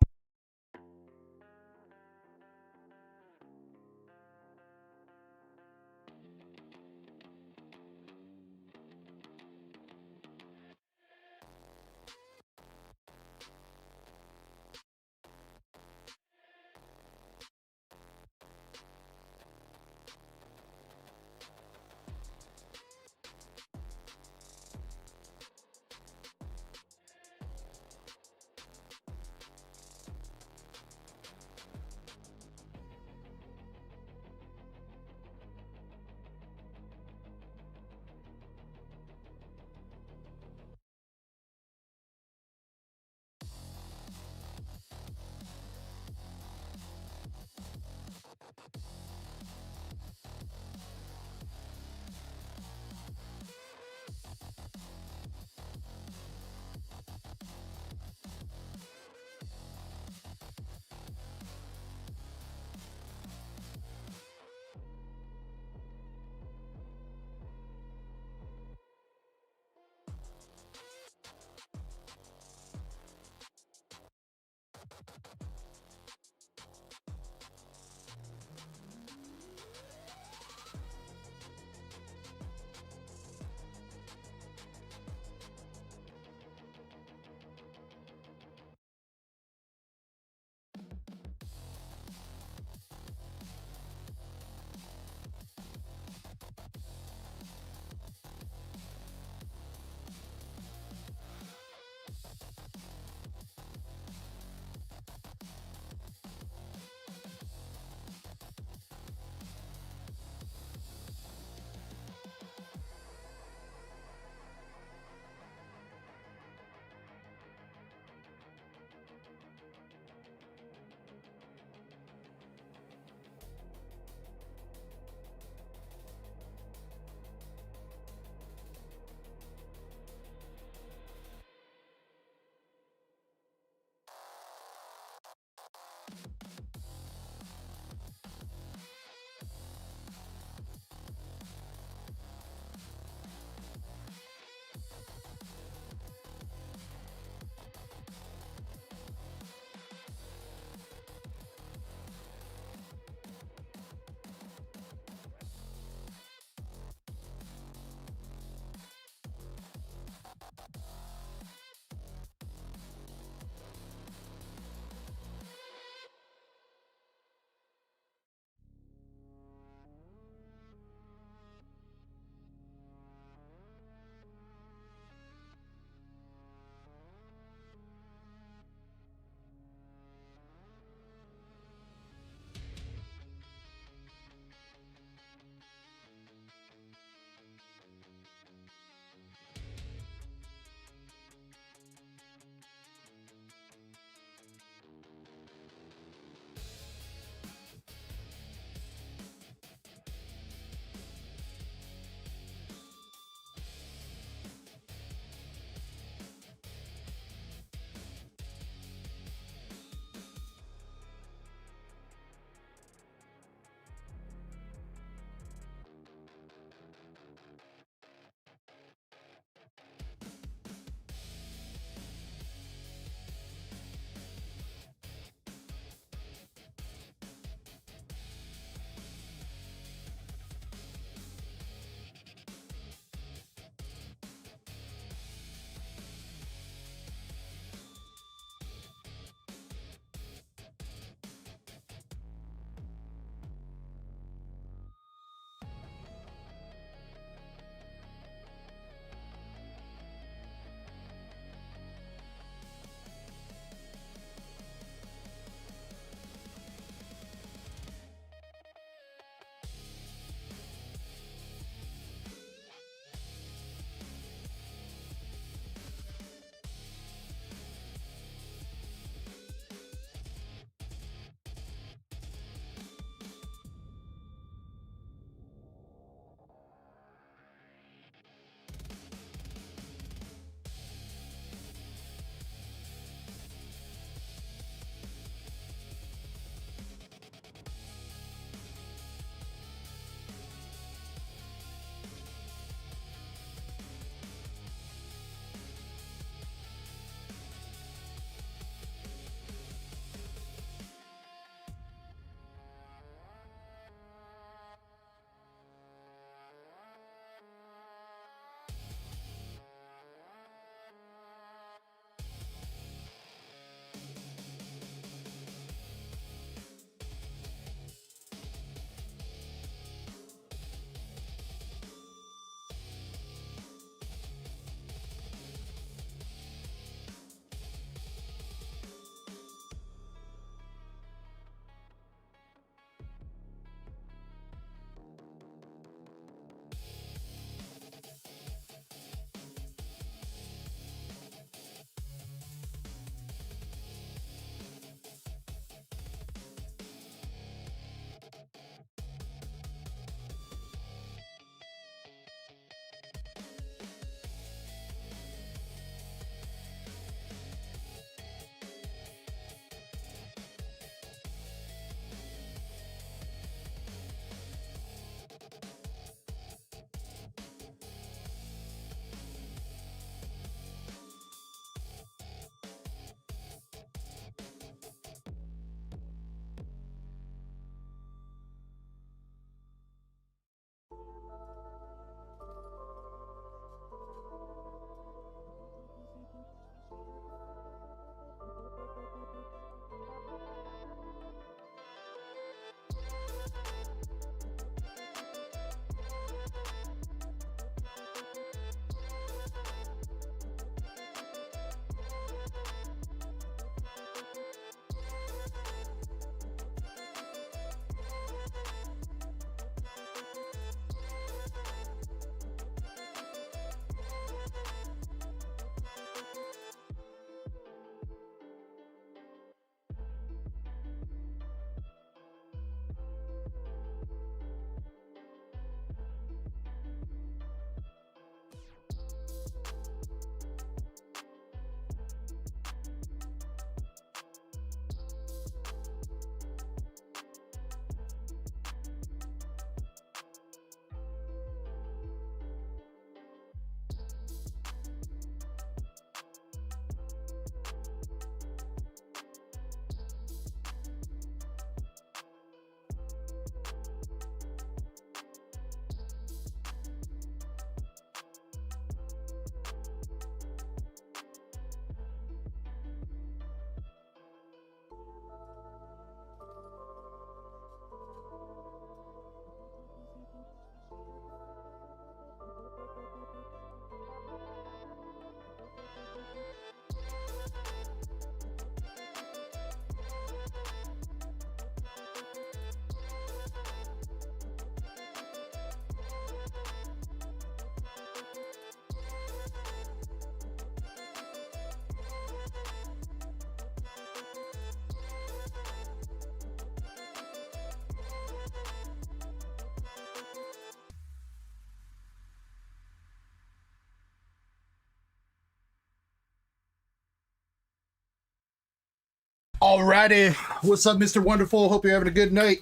Alrighty, what's up, Mr. Wonderful? Hope you're having a good night.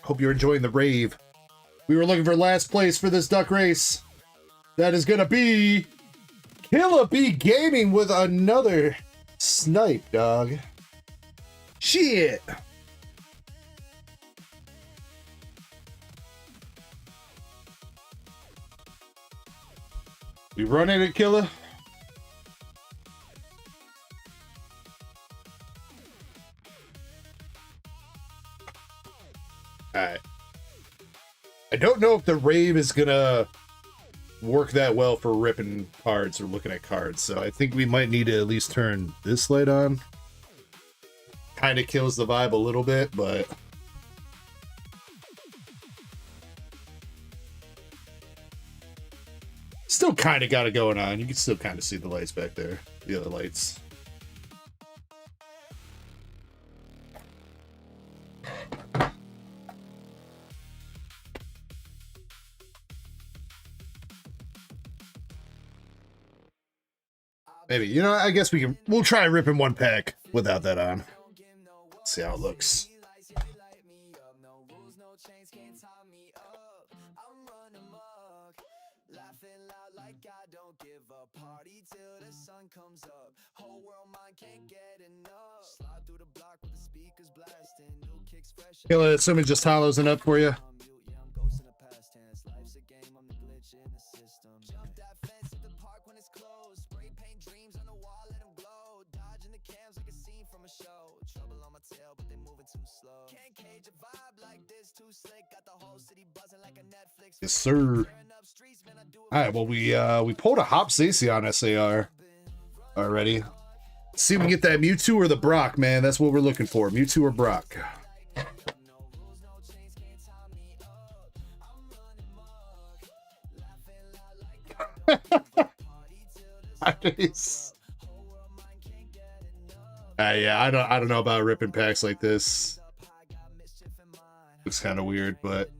Hope you're enjoying the rave. We were looking for last place for this duck race. That is gonna be Killer Bee Gaming with another snipe, dog. Shit. We running it, Killer? Alright. I don't know if the rave is gonna work that well for ripping cards or looking at cards, so I think we might need to at least turn this light on. Kind of kills the vibe a little bit, but still kind of got it going on. You can still kind of see the lights back there, the other lights. Maybe, you know, I guess we'll try ripping one pack without that on. See how it looks. Kill it, assuming just hollows enough for you. Yes, sir. All right, well, we pulled a Hop Stacy on SAR already. Let's see if we can get that Mewtwo or the Brock, man. That's what we're looking for, Mewtwo or Brock. Yeah, I don't know about ripping packs like this. Looks kind of weird, but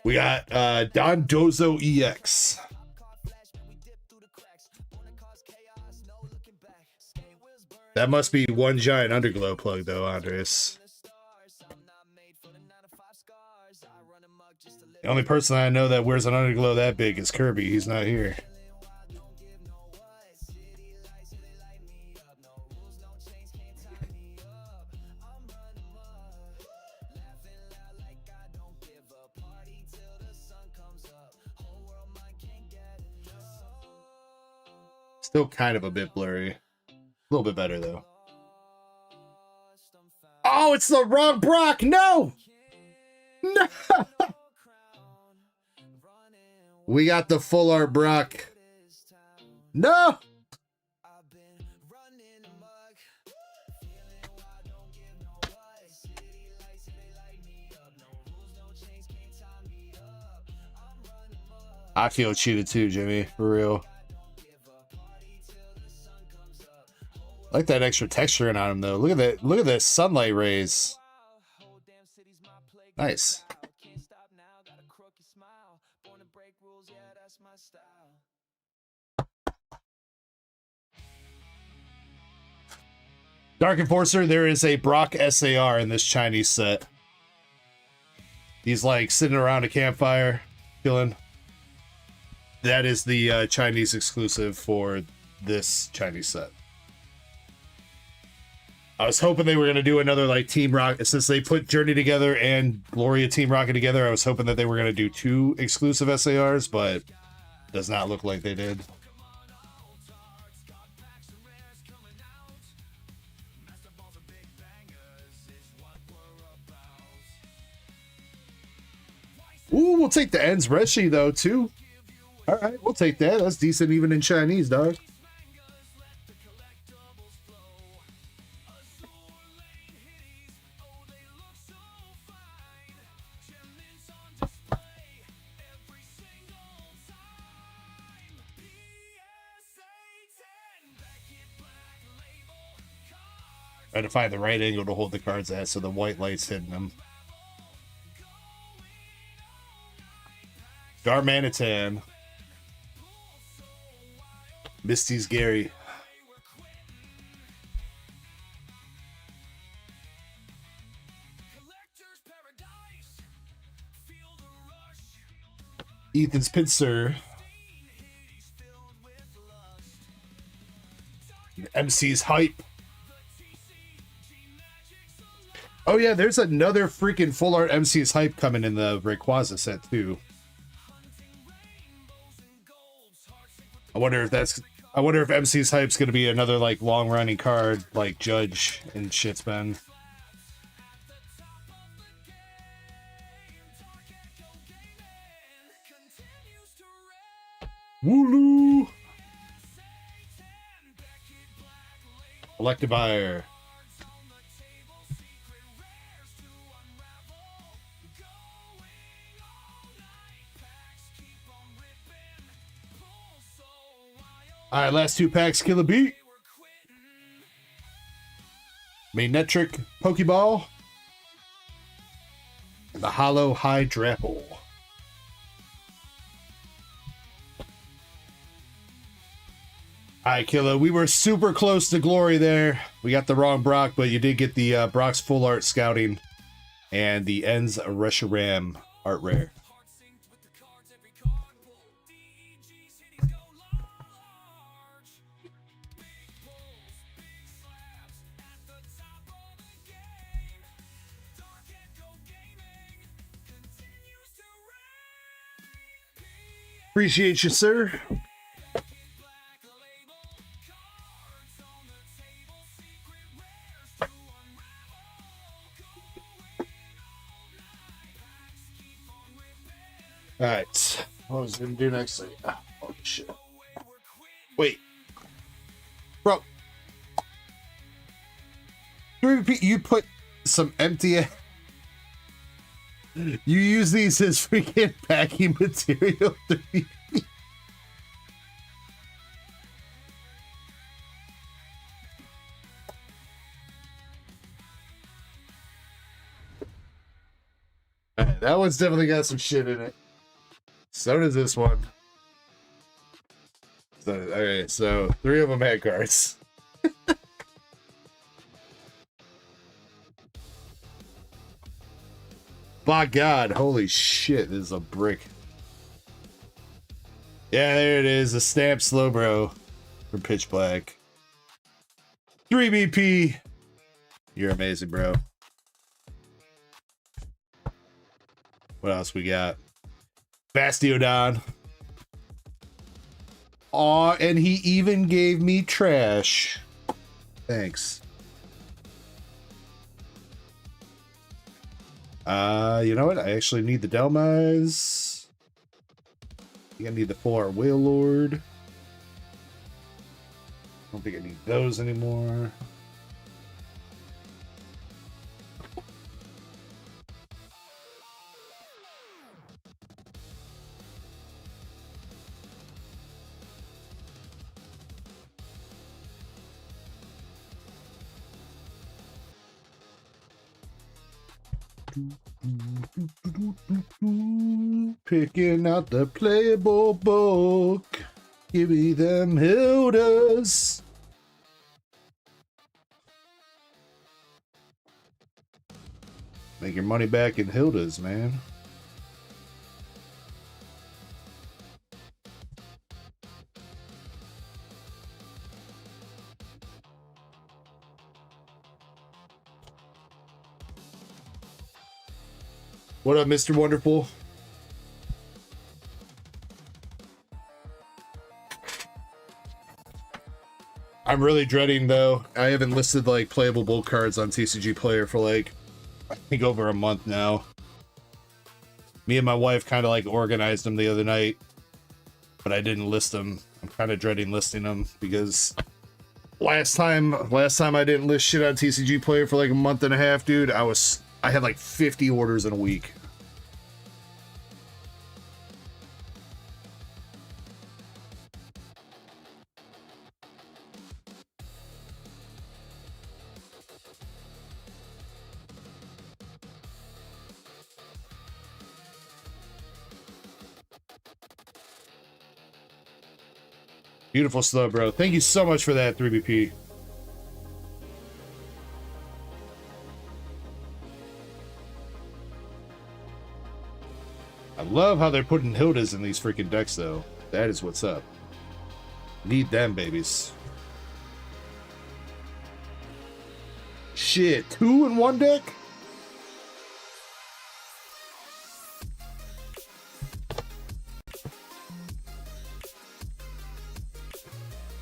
we got Don Dozo EX. That must be one giant underglow plug, though, Andres. The only person I know that wears an underglow that big is Kirby. He's not here. Still kind of a bit blurry. A little bit better, though. Oh, it's the wrong Brock! No! No! We got the full art Brock. No! Akio cheated too, Jimmy. For real. I like that extra texturing on him, though. Look at that. Look at the sunlight rays. Nice. Dark Enforcer, there is a Brock SAR in this Chinese set. He's like sitting around a campfire, chilling. That is the Chinese exclusive for this Chinese set. I was hoping they were going to do another like Team Rocket, since they put Journey together and Gloria Team Rocket together. I was hoping that they were going to do 2 exclusive SARs, but does not look like they did. Ooh, we'll take the Ends Reshi though too. All right, we'll take that. That's decent even in Chinese, dog. Trying to find the right angle to hold the cards at so the white light's hitting them. Darmanitan. Misty's Gary. Ethan's Pincer. MC's Hype. Oh yeah, there's another freaking full art MC's Hype coming in the Rayquaza set too. I wonder if MC's Hype's gonna be another like long running card like Judge and shit's been. Wooloo! Electivire. Alright, last two packs, Kill a Beat. Magnetric Pokeball. And the Hollow Hydrapple. Alright, Killa, we were super close to glory there. We got the wrong Brock, but you did get the Brock's full art scouting and the Ends Reshiram art rare. Appreciate you, sir. Alright, what was I gonna do next? Oh shit. Wait. Bro. You put some empty... You use these as freaking packing material. That one's definitely got some shit in it. So does this one. So, alright, so 3 of them had cards. By God, holy shit, this is a brick. Yeah, there it is, a stamp Slowbro from Pitch Black. 3 BP. You're amazing, bro. What else we got? Bastiodon. Aw, and he even gave me trash. Thanks. You know what? I actually need the Delmize. I think I need the 4 Whale Lord. I don't think I need those anymore. Picking out the playable book. Give me them Hildas. Make your money back in Hildas, man. What up, Mr. Wonderful? I'm really dreading, though. I haven't listed, like, playable bull cards on TCG Player for, like, I think over a month now. Me and my wife kind of, like, organized them the other night, but I didn't list them. I'm kind of dreading listing them because last time I didn't list shit on TCG Player for, like, a month and a half, dude, I had, like, 50 orders in a week. Beautiful slow, bro. Thank you so much for that, 3BP. I love how they're putting Hildas in these freaking decks, though. That is what's up. Need them, babies. Shit, 2 in 1 deck?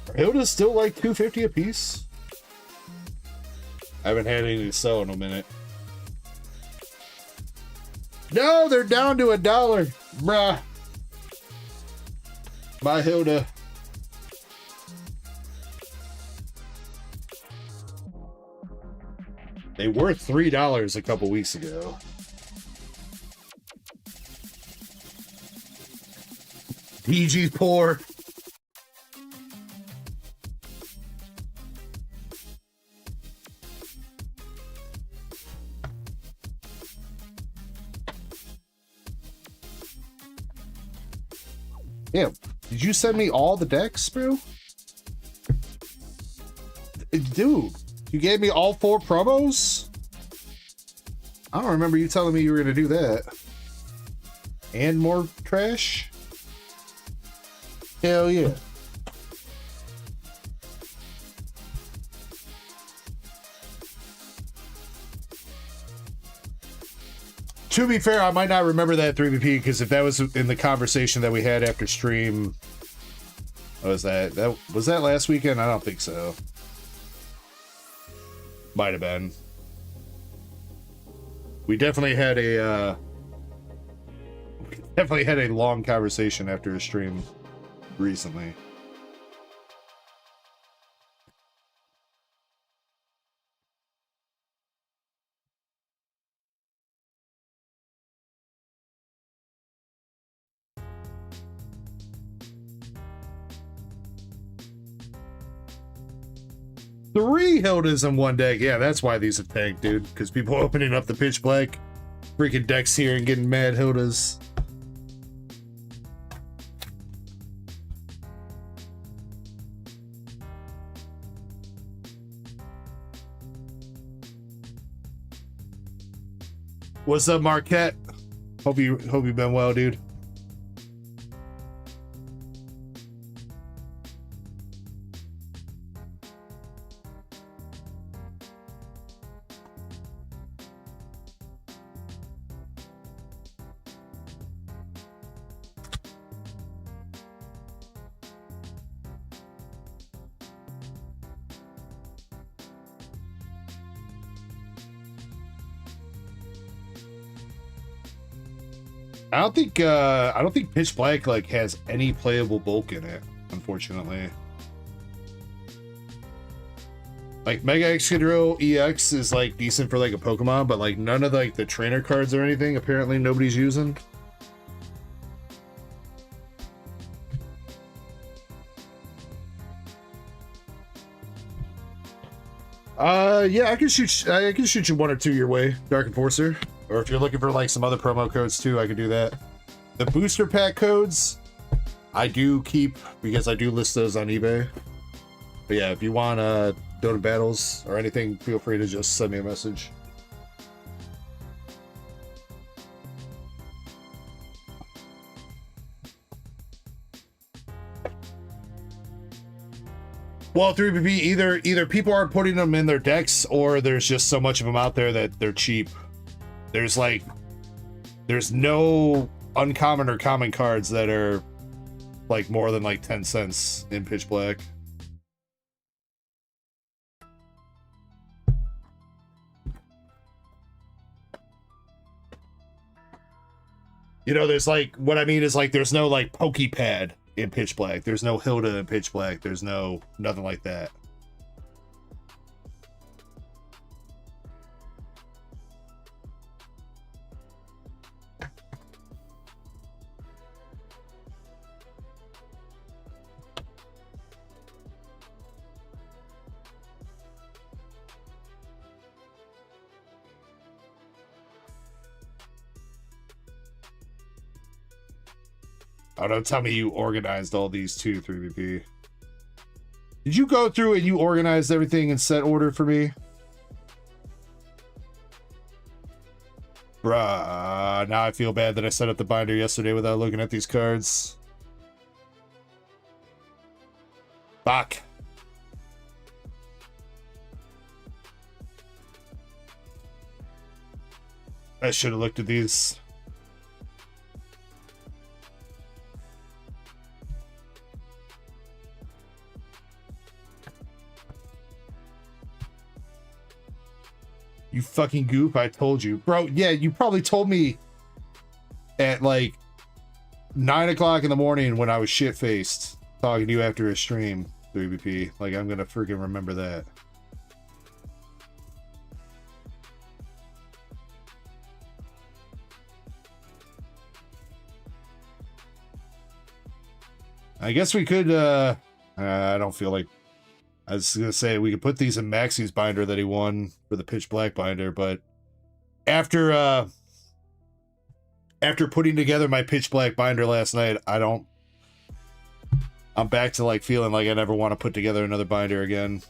Are Hildas still like $250 a piece? I haven't had any to sell in a minute. No, they're down to $1. Bruh. Bye, Hilda. They were $3 a couple weeks ago. DG's poor. Yeah, did you send me all the decks, bro? Dude, you gave me all 4 promos? I don't remember you telling me you were going to do that. And more trash? Hell yeah. To be fair, I might not remember that 3BP because if that was in the conversation that we had after stream, what was that? Was that last weekend? I don't think so. Might have been. We definitely had a long conversation after a stream recently. Three Hildas in one deck. Yeah, that's why these have tanked, dude. Because people opening up the pitch black freaking decks here and getting mad Hildas. What's up, Marquette? Hope you've been well, dude. I don't think Pitch Black like has any playable bulk in it, unfortunately. Like Mega Excadrill EX is like decent for like a Pokemon, but like none of like the trainer cards or anything apparently nobody's using. Yeah, I can shoot you 1 or 2 your way, Dark Enforcer. Or if you're looking for like some other promo codes too, I could do that. The booster pack codes, I do keep because I do list those on eBay. But yeah, if you want Dota battles or anything, feel free to just send me a message. Well, 3BP, either people aren't putting them in their decks or there's just so much of them out there that they're cheap. There's no uncommon or common cards that are like more than like 10 cents in Pitch Black. You know, there's like, what I mean is like, there's no like Pokepad in Pitch Black. There's no Hilda in Pitch Black. There's nothing like that. Oh, don't tell me you organized all these too, 3BP. Did you go through and you organized everything in set order for me? Bruh, now I feel bad that I set up the binder yesterday without looking at these cards. Fuck. I should have looked at these. You fucking goof, I told you. Bro, yeah, you probably told me at like 9 o'clock in the morning when I was shit-faced talking to you after a stream, 3BP. Like, I'm gonna freaking remember that. I guess we could, I don't feel like, I was gonna say we could put these in Maxi's binder that he won for the pitch black binder, but after putting together my pitch black binder last night, I'm back to like feeling like I never want to put together another binder again.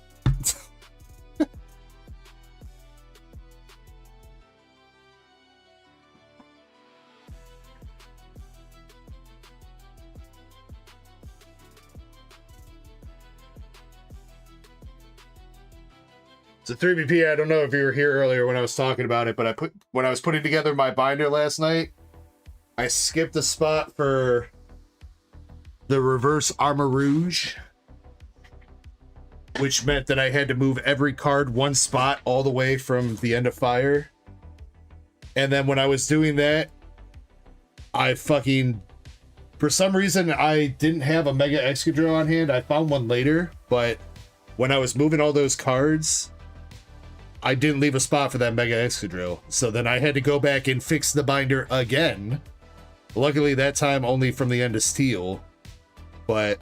So 3BP, I don't know if you were here earlier when I was talking about it, but when I was putting together my binder last night, I skipped a spot for the reverse Armor Rouge, which meant that I had to move every card one spot all the way from the end of fire. And then when I was doing that, I fucking, for some reason, I didn't have a Mega Excadrill on hand. I found one later, but when I was moving all those cards, I didn't leave a spot for that Mega Excadrill. So then I had to go back and fix the binder again. Luckily, that time only from the end of Steel. But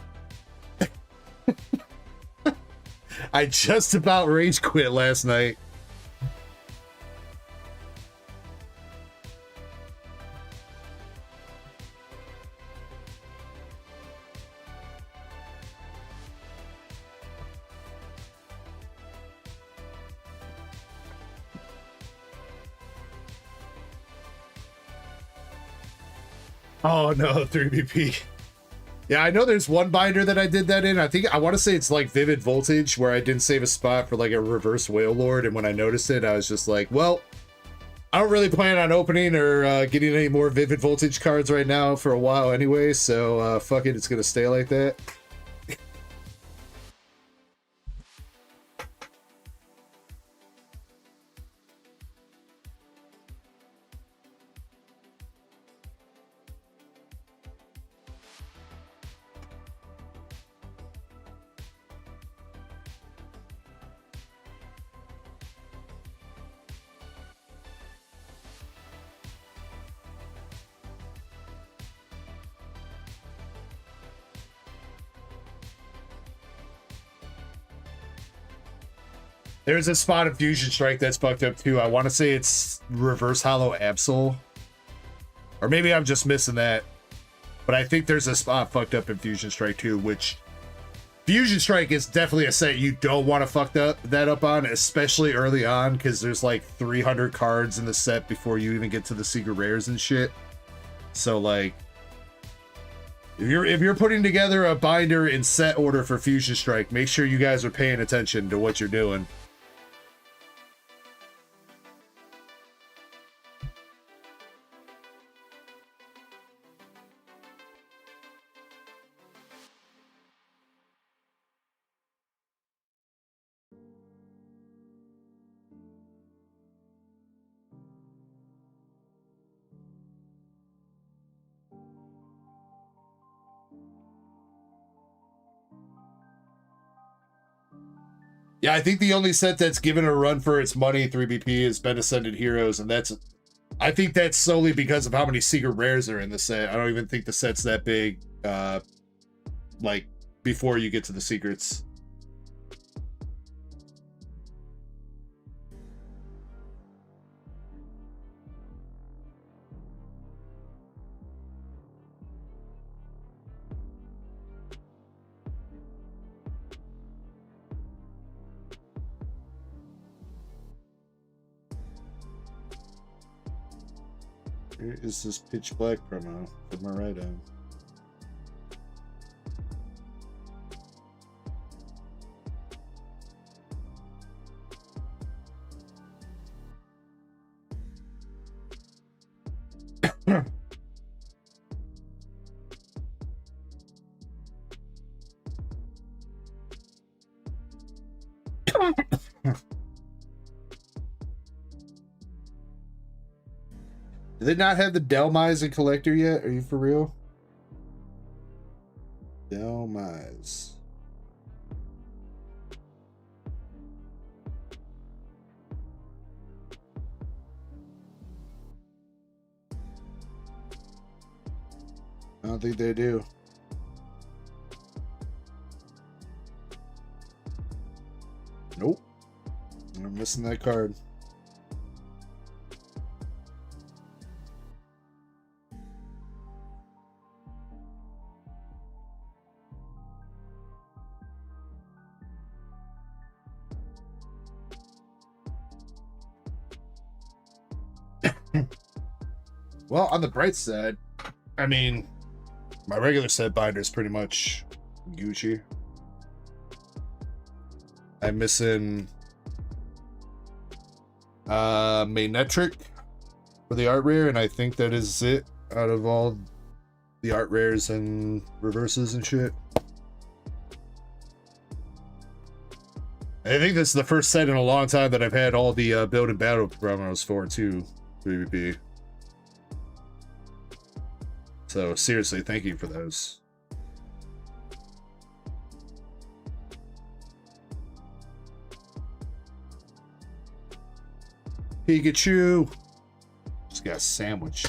I just about rage quit last night. Oh no, 3BP. Yeah, I know there's one binder that I did that in. I want to say it's like Vivid Voltage, where I didn't save a spot for like a reverse Whale Lord, and when I noticed it, I was just like, well, I don't really plan on opening or getting any more Vivid Voltage cards right now for a while anyway, so fuck it, it's gonna stay like that. There's a spot of Fusion Strike that's fucked up too. I want to say it's Reverse Hollow Absol. Or maybe I'm just missing that. But I think there's a spot fucked up in Fusion Strike too, which Fusion Strike is definitely a set you don't want to fuck that up on, especially early on, because there's like 300 cards in the set before you even get to the secret rares and shit. So like, if you're putting together a binder in set order for Fusion Strike, make sure you guys are paying attention to what you're doing. Yeah, I think the only set that's given a run for its money, 3BP, has been Ascended Heroes, and I think that's solely because of how many secret rares are in the set. I don't even think the set's that big, like, before you get to the secrets. Where is this pitch black promo for my right eye? Do they not have the Delmise and Collector yet? Are you for real? Delmise. I don't think they do. Nope. They're missing that card. Well, on the bright side, I mean, my regular set binder is pretty much Gucci. I'm missing Magnetric for the art rare, and I think that is it out of all the art rares and reverses and shit. I think this is the first set in a long time that I've had all the build and battle promos for too, 3VP. So seriously, thank you for those. Pikachu. Just got a sandwich.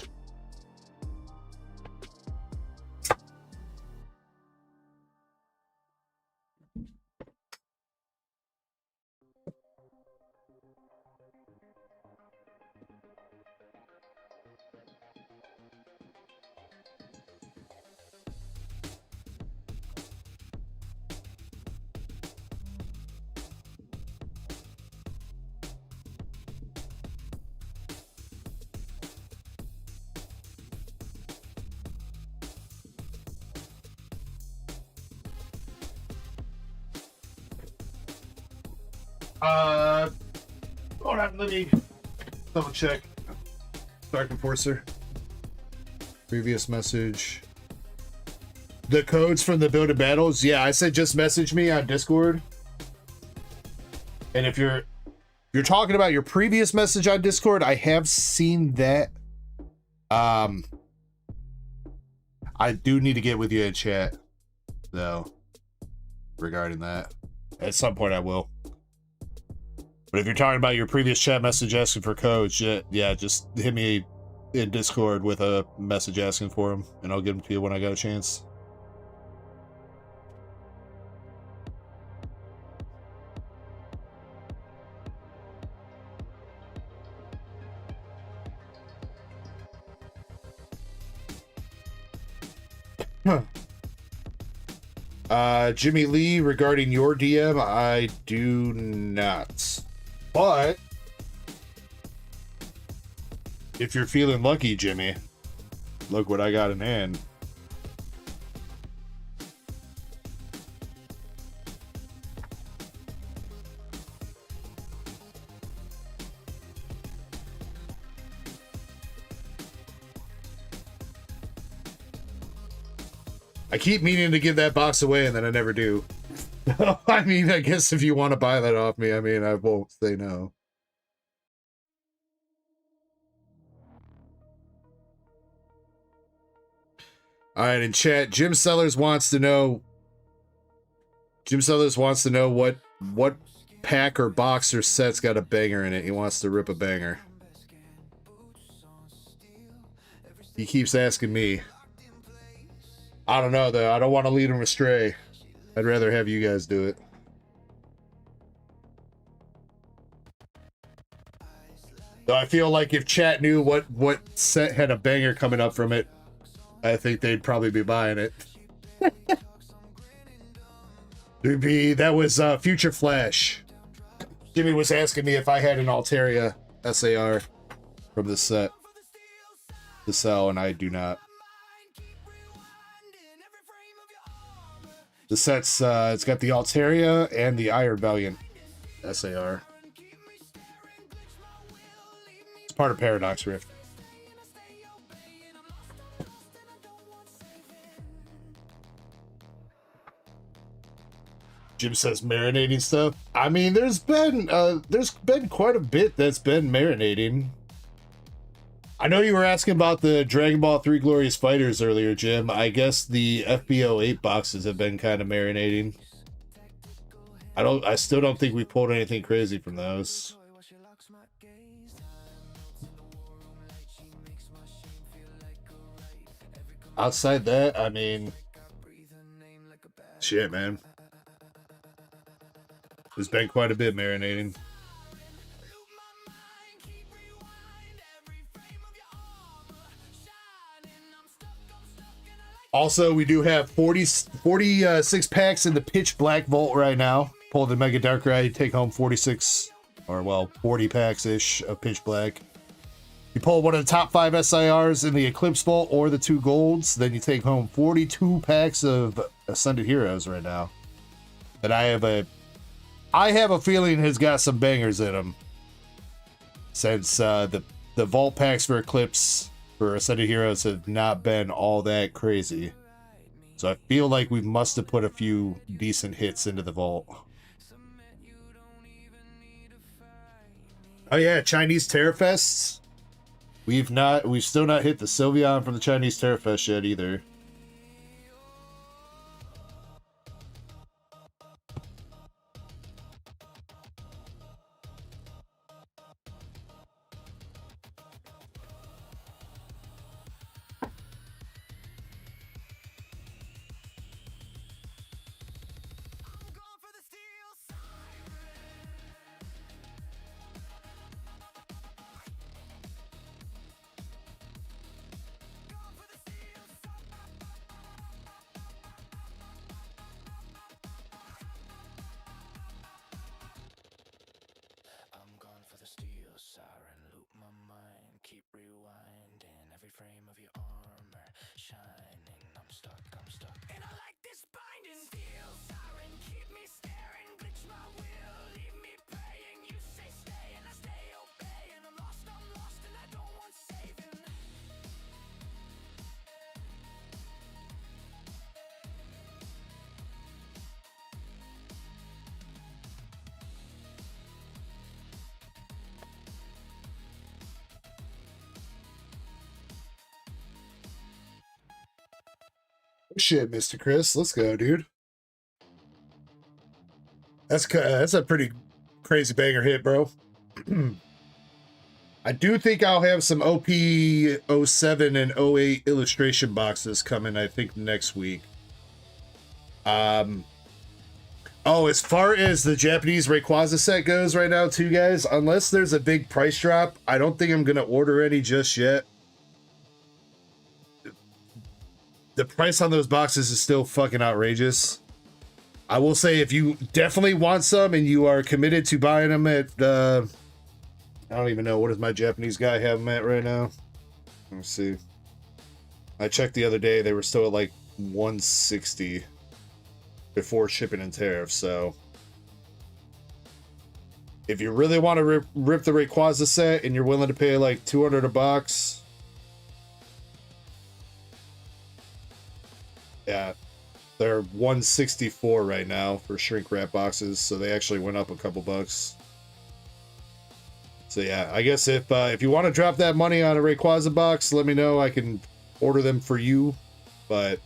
Hold on, let me double check. Dark Enforcer. Previous message. The codes from the build and battles. Yeah, I said just message me on Discord. And if you're talking about your previous message on Discord, I have seen that. I do need to get with you in chat, though, regarding that. At some point I will. But if you're talking about your previous chat message asking for codes, yeah, just hit me in Discord with a message asking for them, and I'll give them to you when I got a chance. Jimmy Lee, regarding your DM, I do not. But if you're feeling lucky, Jimmy, look what I got in hand. I keep meaning to give that box away and then I never do. I mean, I guess if you want to buy that off me, I mean, I won't say no. All right, in chat, Jim Sellers wants to know what pack or box or set's got a banger in it. He wants to rip a banger. He keeps asking me. I don't know, though. I don't want to lead him astray. I'd rather have you guys do it. So I feel like if chat knew what set had a banger coming up from it, I think they'd probably be buying it. That was Future Flash. Jimmy was asking me if I had an Altaria SAR from this set. the Zelle, and I do not. The set's it's got the Altaria and the Iron Valiant SAR. It's part of Paradox Rift. Jim says marinating stuff. I mean, there's been quite a bit that's been marinating. I know you were asking about the Dragon Ball 3 Glorious Fighters earlier, Jim. I guess the FBO 8 boxes have been kind of marinating. I still don't think we pulled anything crazy from those. Outside that, I mean, shit, man. There's been quite a bit marinating. Also, we do have 46 packs in the Pitch Black Vault right now. Pull the Mega Dark Ride, take home 46, or well, 40 packs-ish of Pitch Black. You pull one of the top 5 SIRs in the Eclipse Vault or the 2 golds, then you take home 42 packs of Ascended Heroes right now. That I have a feeling has got some bangers in them. Since the Vault packs for Eclipse for Ascended Heroes have not been all that crazy. So I feel like we must have put a few decent hits into the Vault. Oh yeah, Chinese Terror Fests. We've still not hit the Sylveon from the Chinese Terror Fest yet either. Shit, Mr. Chris, let's go, dude. That's a pretty crazy banger hit, bro. I do think I'll have some OP 07 and 08 illustration boxes coming, I think, next week. Oh, as far as the Japanese Rayquaza set goes right now, too, guys, unless there's a big price drop, I don't think I'm going to order any just yet. The price on those boxes is still fucking outrageous. I will say, if you definitely want some and you are committed to buying them at the... I don't even know, what does my Japanese guy have them at right now? Let me see. I checked the other day, they were still at like 160 before shipping and tariffs, so... If you really want to rip the Rayquaza set and you're willing to pay like $200 a box... Yeah, they're 164 right now for shrink wrap boxes, so they actually went up a couple bucks. So yeah, I guess if you want to drop that money on a Rayquaza box, let me know. I can order them for you, but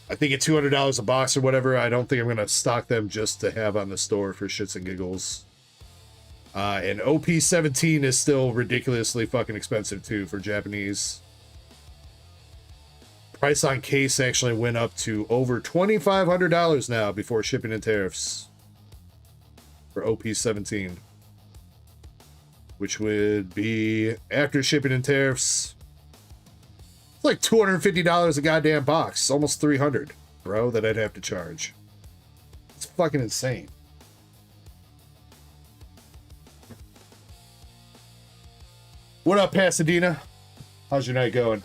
I think at $200 a box or whatever, I don't think I'm gonna stock them just to have on the store for shits and giggles. And OP17 is still ridiculously fucking expensive too for Japanese. Price on case actually went up to over $2,500 now before shipping and tariffs for OP17, which would be after shipping and tariffs. It's like $250 a goddamn box, almost $300, bro, that I'd have to charge. It's fucking insane. What up, Pasadena? How's your night going?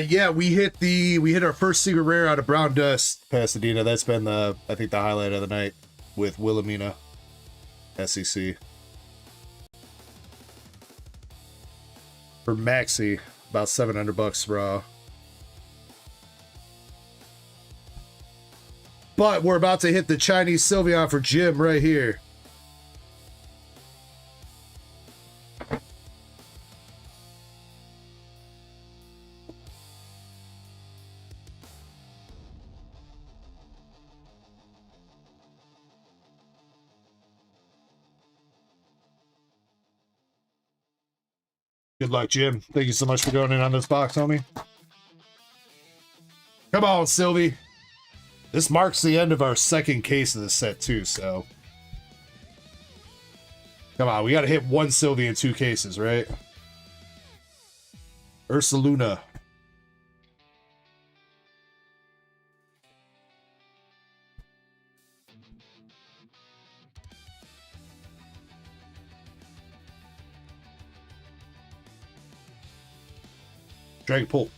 Yeah, we hit our first secret rare out of Brown Dust, Pasadena. That's been I think the highlight of the night with Wilhelmina SEC. For Maxi, about $700 raw. But we're about to hit the Chinese Sylveon for Jim right here. Good luck, Jim. Thank you so much for going in on this box, homie. Come on, Sylvie. This marks the end of our second case of the set, too, so... Come on, we gotta hit one Sylvie in 2 cases, right? Ursaluna. Dragon Pull.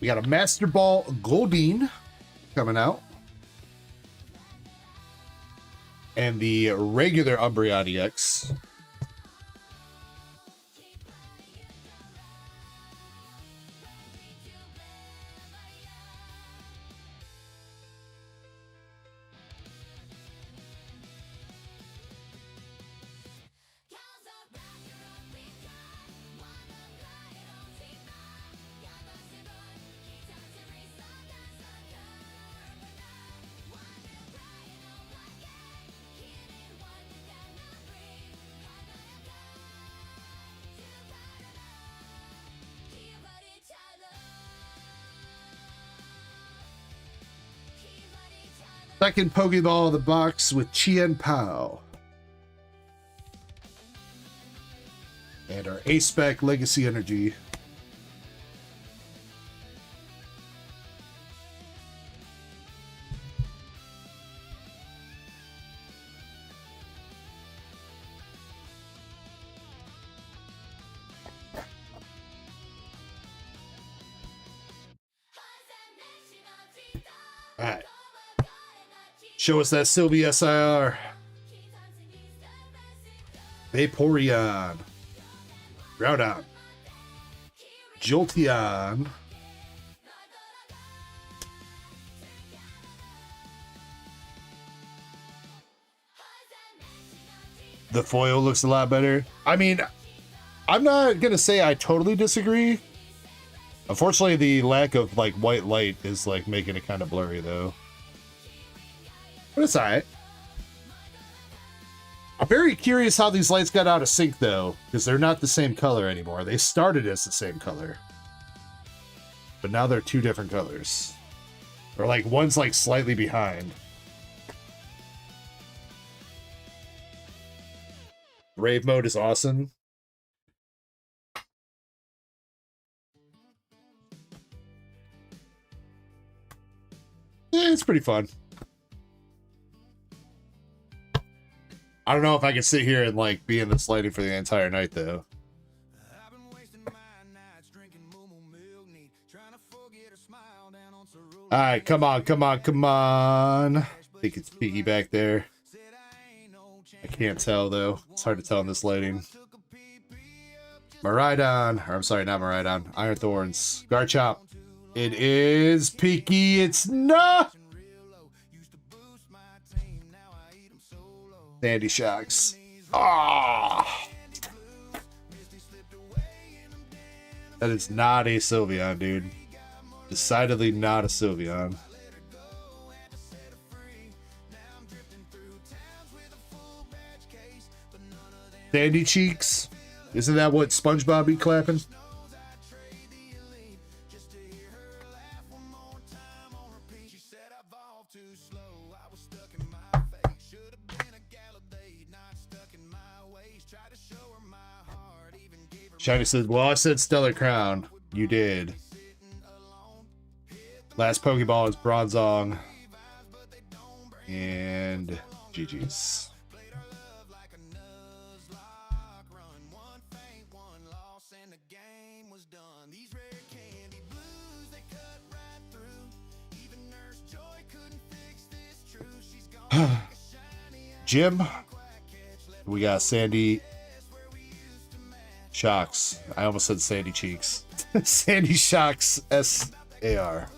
We got a Master Ball Goldeen coming out. And the regular Umbreon EX. Second Pokeball of the box with Chien Pao. And our A-Spec Legacy Energy. All right. Show us that Sylvie SIR. Vaporeon. Groudon. Jolteon. The foil looks a lot better. I mean, I'm not going to say I totally disagree. Unfortunately, the lack of like white light is like making it kind of blurry though. But it's alright. I'm very curious how these lights got out of sync though, because they're not the same color anymore. They started as the same color, but now they're 2 different colors. Or like one's like slightly behind. Rave mode is awesome. Yeah, it's pretty fun. I don't know if I can sit here and like be in this lighting for the entire night though. All right, come on, come on, come on. I think it's peaky back there. I can't tell though. It's hard to tell in this lighting. Miraidon, or I'm sorry, not Miraidon. Iron Thorns, Garchomp, It is Peaky. It's not. Sandy Shocks. Ah. That is not a Sylveon, dude. Decidedly not a Sylveon. Sandy Cheeks. Isn't that what SpongeBob be clapping? Shiny says, well, I said Stellar Crown. You did. Last Pokeball is Bronzong. And GG's. Jim. We got Sandy Shocks. I almost said Sandy Cheeks. Sandy Shocks SAR.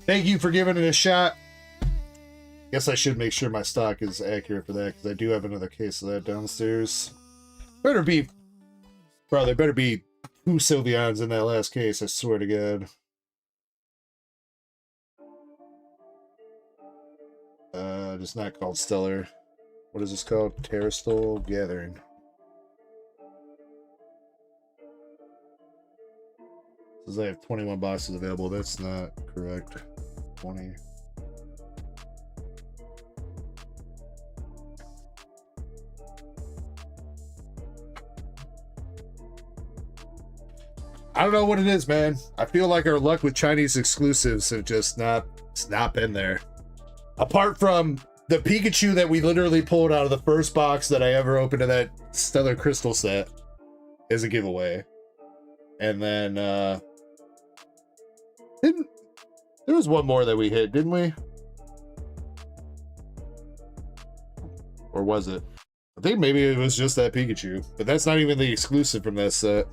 Thank you for giving it a shot. Guess I should make sure my stock is accurate for that, because I do have another case of that downstairs. Better be, bro, there better be 2 Sylveons in that last case, I swear to God. It's not called Stellar. What is this called? Terrastol Gathering. Says I have 21 boxes available. That's not correct. 20. I don't know what it is, man. I feel like our luck with Chinese exclusives have just it's not been there. Apart from the Pikachu that we literally pulled out of the first box that I ever opened of that Stellar Crystal set is a giveaway. And then there was one more that we hit, didn't we? Or was it? I think maybe it was just that Pikachu, but that's not even the exclusive from that set.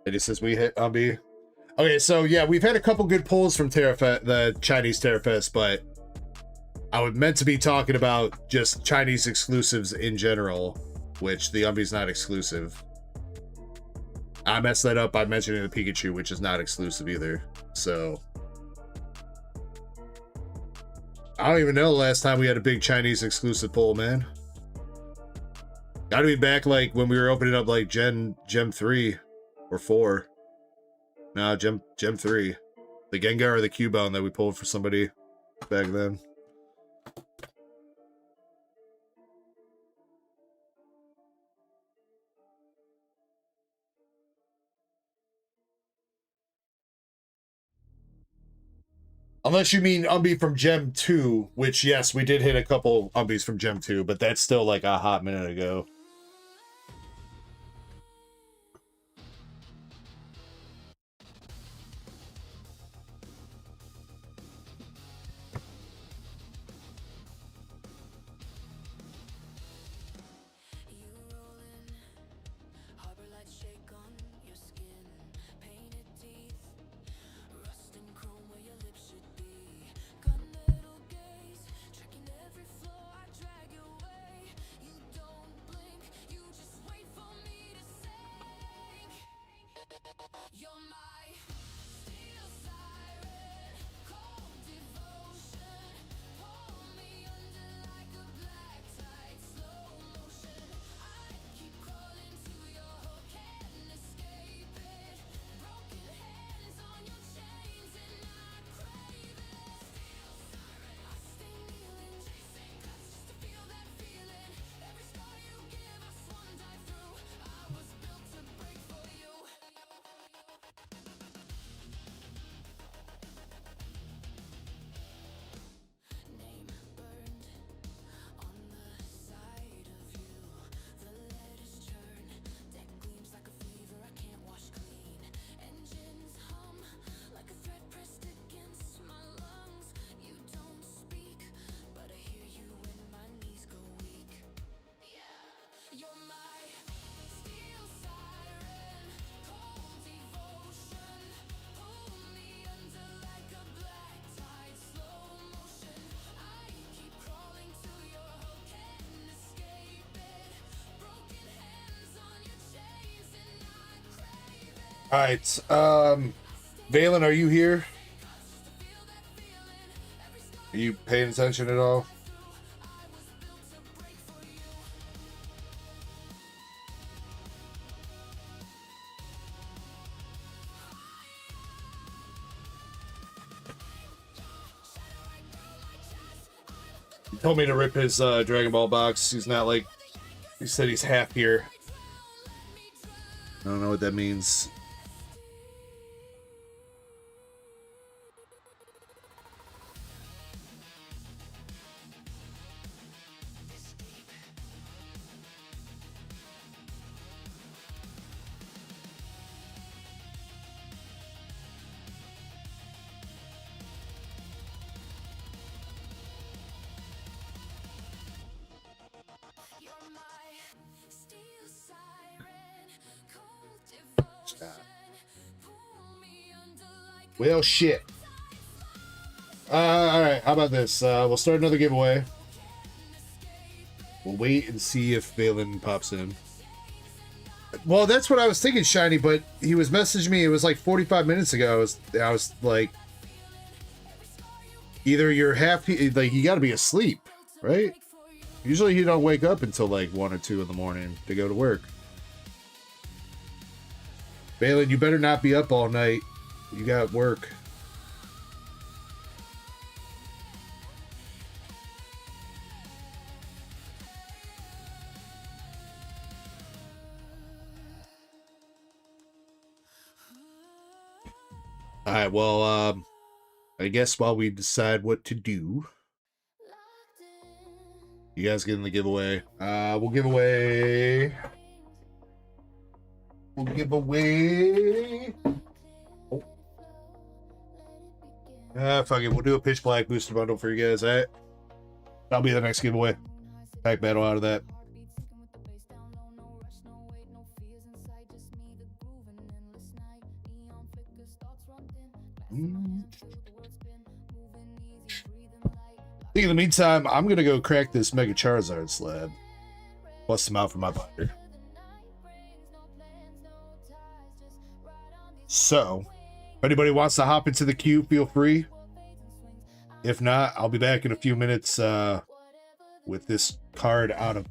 It says we hit Umbi. Okay, so yeah, we've had a couple good pulls from the Chinese Terrafest, but I was meant to be talking about just Chinese exclusives in general, which the Umbi's not exclusive. I messed that up by mentioning the Pikachu, which is not exclusive either. So I don't even know the last time we had a big Chinese exclusive pull, man. Gotta be back like when we were opening up like Gem 3 or 4. No, Gem 3. The Gengar or the Cubone that we pulled for somebody back then. Unless you mean Umbi from Gem 2, which, yes, we did hit a couple Umbis from Gem 2, but that's still like a hot minute ago. All right. Valen, are you here? Are you paying attention at all? He told me to rip his Dragon Ball box. He's not like... He said he's half here. I don't know what that means. Well, shit. All right, how about this? We'll start another giveaway. We'll wait and see if Valen pops in. Well, that's what I was thinking, Shiny, but he was messaging me. It was like 45 minutes ago. I was like, either you're happy, like you got to be asleep, right? Usually you don't wake up until like 1 or 2 in the morning to go to work. Valen, you better not be up all night. You got work. All right, well, I guess while we decide what to do, you guys get in the giveaway. We'll give away... Fuck it. We'll do a pitch black booster bundle for you guys, alright? That'll be the next giveaway. Pack battle out of that. I think in the meantime, I'm gonna go crack this Mega Charizard slab. Bust them out for my binder. So, if anybody wants to hop into the queue, feel free. If not, I'll be back in a few minutes with this card out of...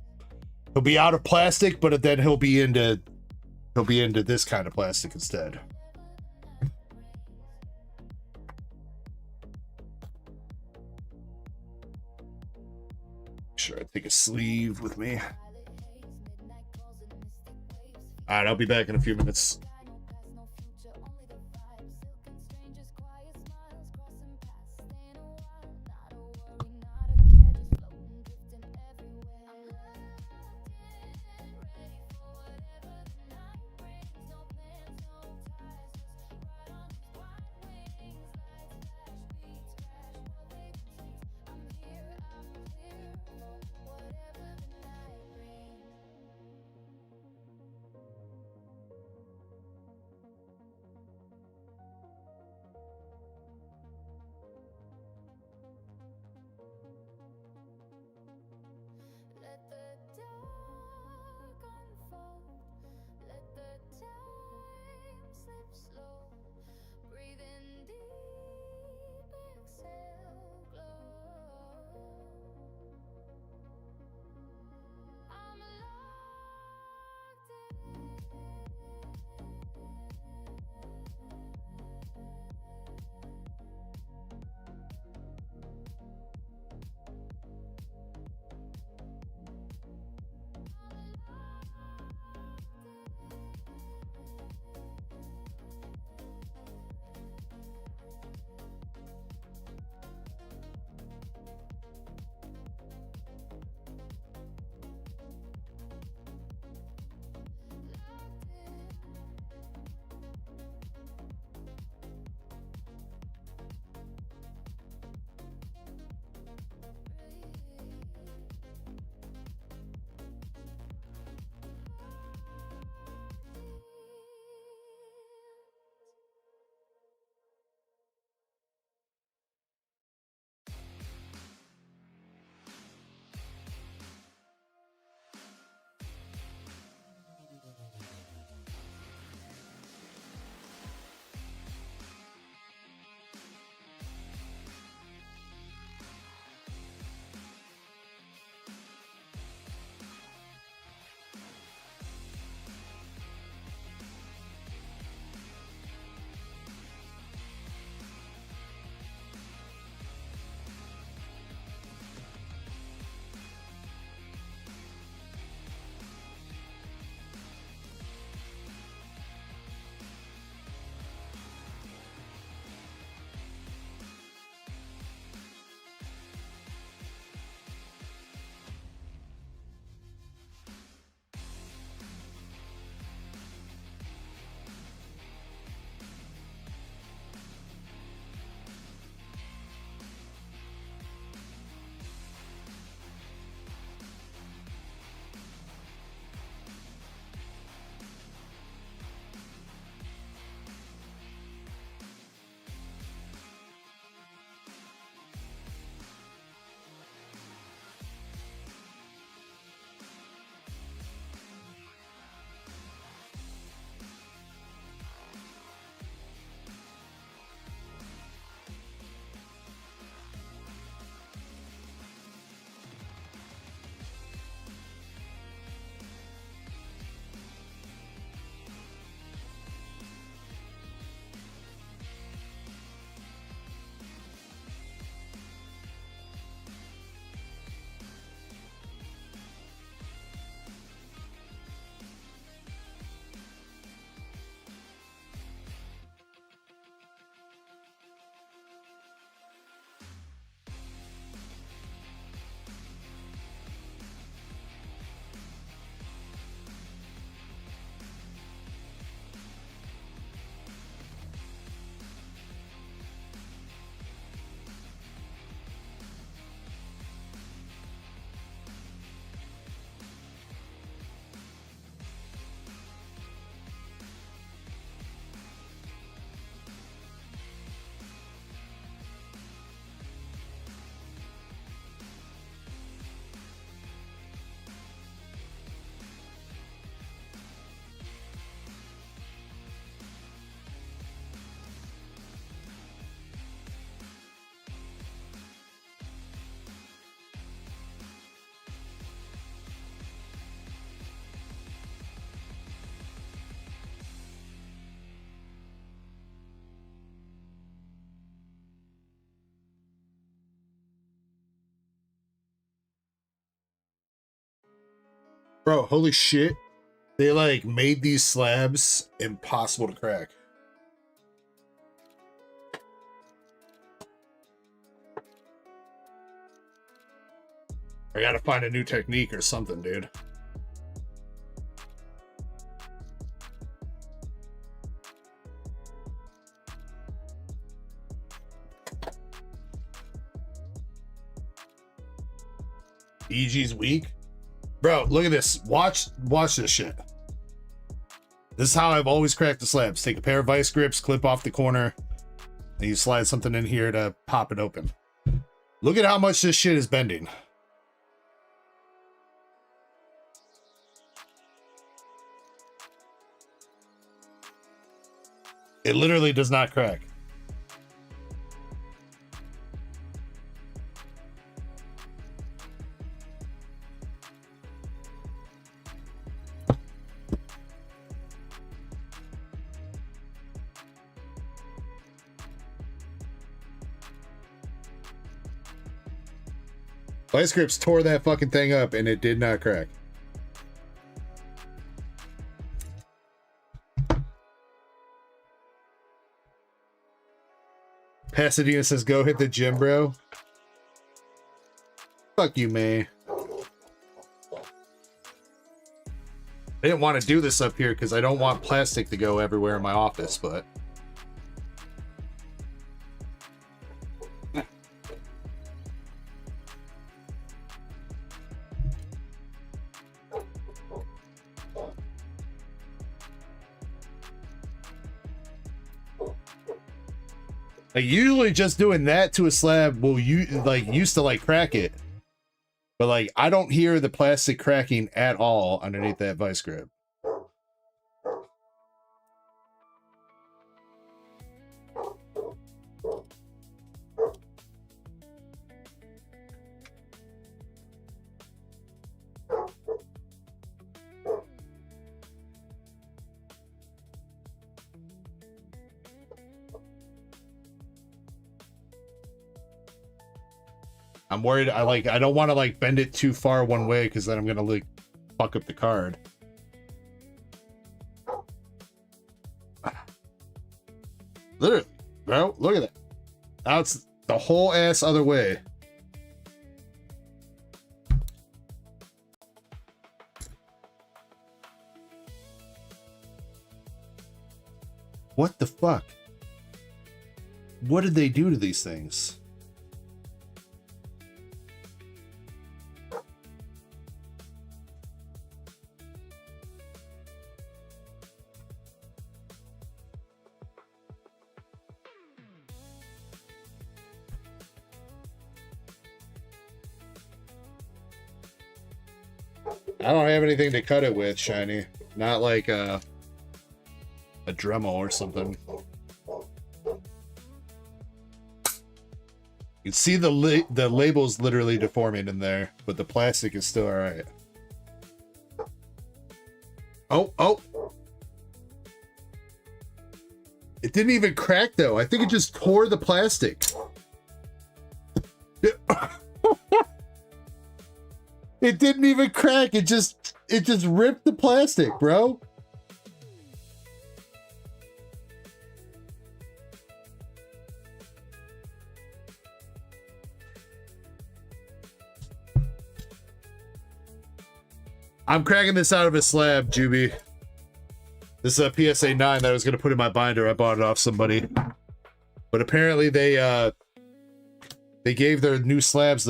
He'll be out of plastic, but then he'll be into this kind of plastic instead. Make sure I take a sleeve with me. All right, I'll be back in a few minutes. Bro, holy shit. They like made these slabs impossible to crack. I gotta find a new technique or something, dude. EG's weak. Bro, look at this. Watch this shit. This is how I've always cracked the slabs. Take a pair of vice grips, clip off the corner, and you slide something in here to pop it open. Look at how much this shit is bending. It literally does not crack. Vice grips tore that fucking thing up and it did not crack. Pasadena says, go hit the gym, bro. Fuck you, man. I didn't want to do this up here because I don't want plastic to go everywhere in my office, but... Like, usually just doing that to a slab will used to like crack it, but like I don't hear the plastic cracking at all underneath that vice grip. I'm worried. I don't want to like bend it too far one way because then I'm gonna like fuck up the card. Literally, bro, look at that. Now it's the whole ass other way. What the fuck? What did they do to these things? I don't have anything to cut it with, Shiny. Not like a Dremel or something. You can see the label's literally deforming in there, but the plastic is still alright. Oh! It didn't even crack though. I think it just tore the plastic. It didn't even crack. It just ripped the plastic, bro. I'm cracking this out of a slab, Juby. This is a PSA 9 that I was going to put in my binder. I bought it off somebody. But apparently they gave their new slabs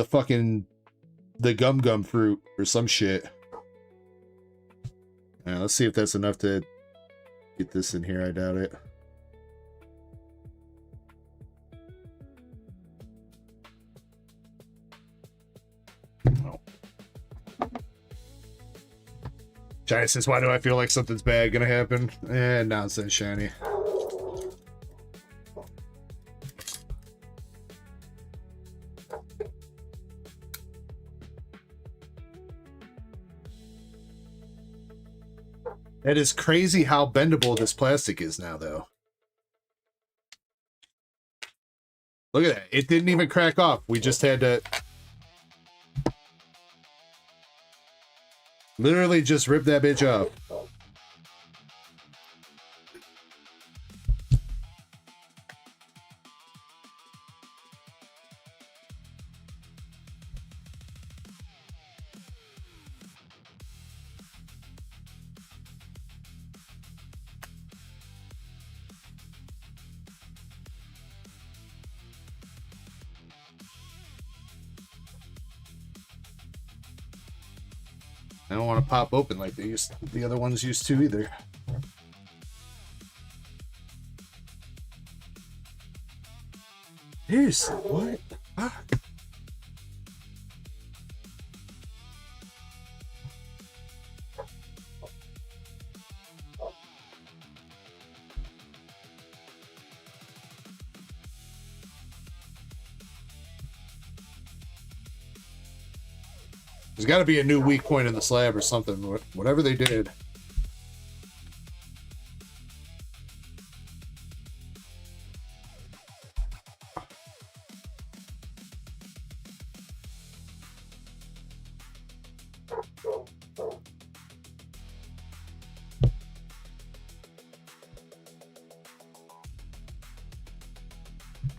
the gum fruit or some shit. Alright, let's see if that's enough to get this in here. I doubt it. Oh. Shiny says, why do I feel like something's bad gonna happen? Nonsense, Shiny. It is crazy how bendable this plastic is now, though. Look at that. It didn't even crack off. We just had to... Literally just rip that bitch up. I don't want to pop open like the other ones used to either. Seriously, what? Fuck. There's got to be a new weak point in the slab or something. Whatever they did.